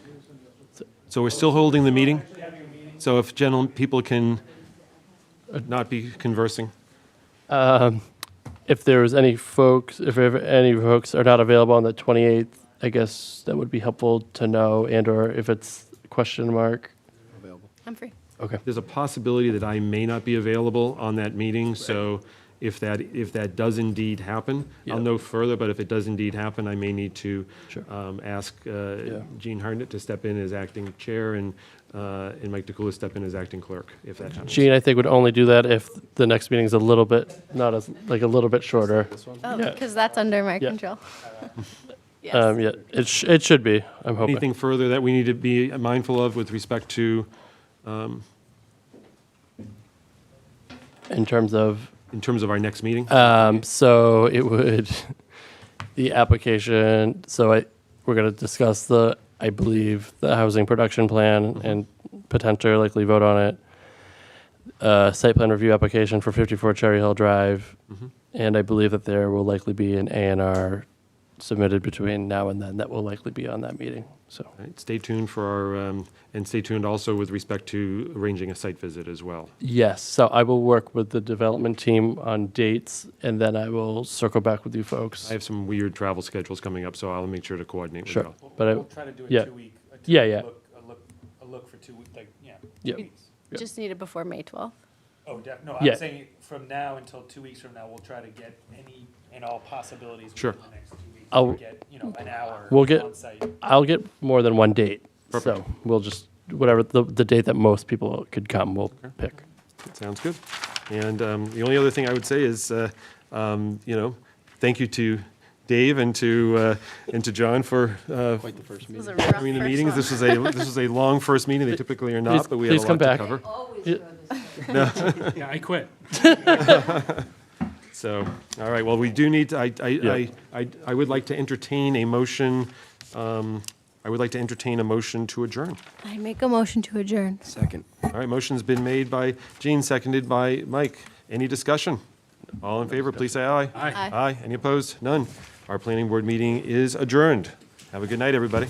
So we're still holding the meeting. So if people can not be conversing. If there's any folks, if any folks are not available on the 28th, I guess that would be helpful to know, and/or if it's question mark. I'm free. Okay. There's a possibility that I may not be available on that meeting, so if that does indeed happen, I'll know further, but if it does indeed happen, I may need to ask Gene Hartnett to step in as acting chair and Mike DeCoulis step in as acting clerk, if that happens. Gene, I think, would only do that if the next meeting's a little bit, not as, like a little bit shorter. Oh, Yeah. because that's under my Yeah. control. Yeah, it should be, I'm hoping. Anything further that we need to be mindful of with respect to, In terms of? in terms of our next meeting? So it would, the application, we're gonna discuss I believe, the housing production plan and potentially likely vote on it. Site plan review application for 54 Cherry Hill Drive. And I believe that there will likely be an A&R submitted between now and then that will likely be on that meeting, so. All right, stay tuned for our, and stay tuned also with respect to arranging a site visit as well. Yes, so I will work with the development team on dates, and then I will circle back with you folks. I have some weird travel schedules coming up, so I'll make sure to coordinate with you. Sure, but We'll try to do a yeah. 2-week. Yeah, yeah. A look for 2 weeks, like, yeah. Yeah. 2 weeks. Just need it before May 12th. Oh, no, Yeah. I'm saying from now until 2 weeks from now, we'll try to get any and all possibilities Sure. within the next 2 weeks. I'll- Get, an hour on site. I'll get more than one date, so we'll just, whatever, the date that most people could come, we'll pick. That sounds good. And the only other thing I would say is, thank you to Dave and to John for Quite the first was meeting. a rough coming to first meetings. one. This was a long first meeting. They typically are not, but we had a Please lot come to back. cover. Yeah, I quit. So, all right, well, we do need, I would like to entertain a motion, I would like to entertain a motion to adjourn. I make a motion to adjourn. Second. All right, motion's been made by Gene, seconded by Mike. Any discussion? All in favor, please say aye. Aye. Aye. Aye. Any opposed? None. Our planning board meeting is adjourned. Have a good night, everybody.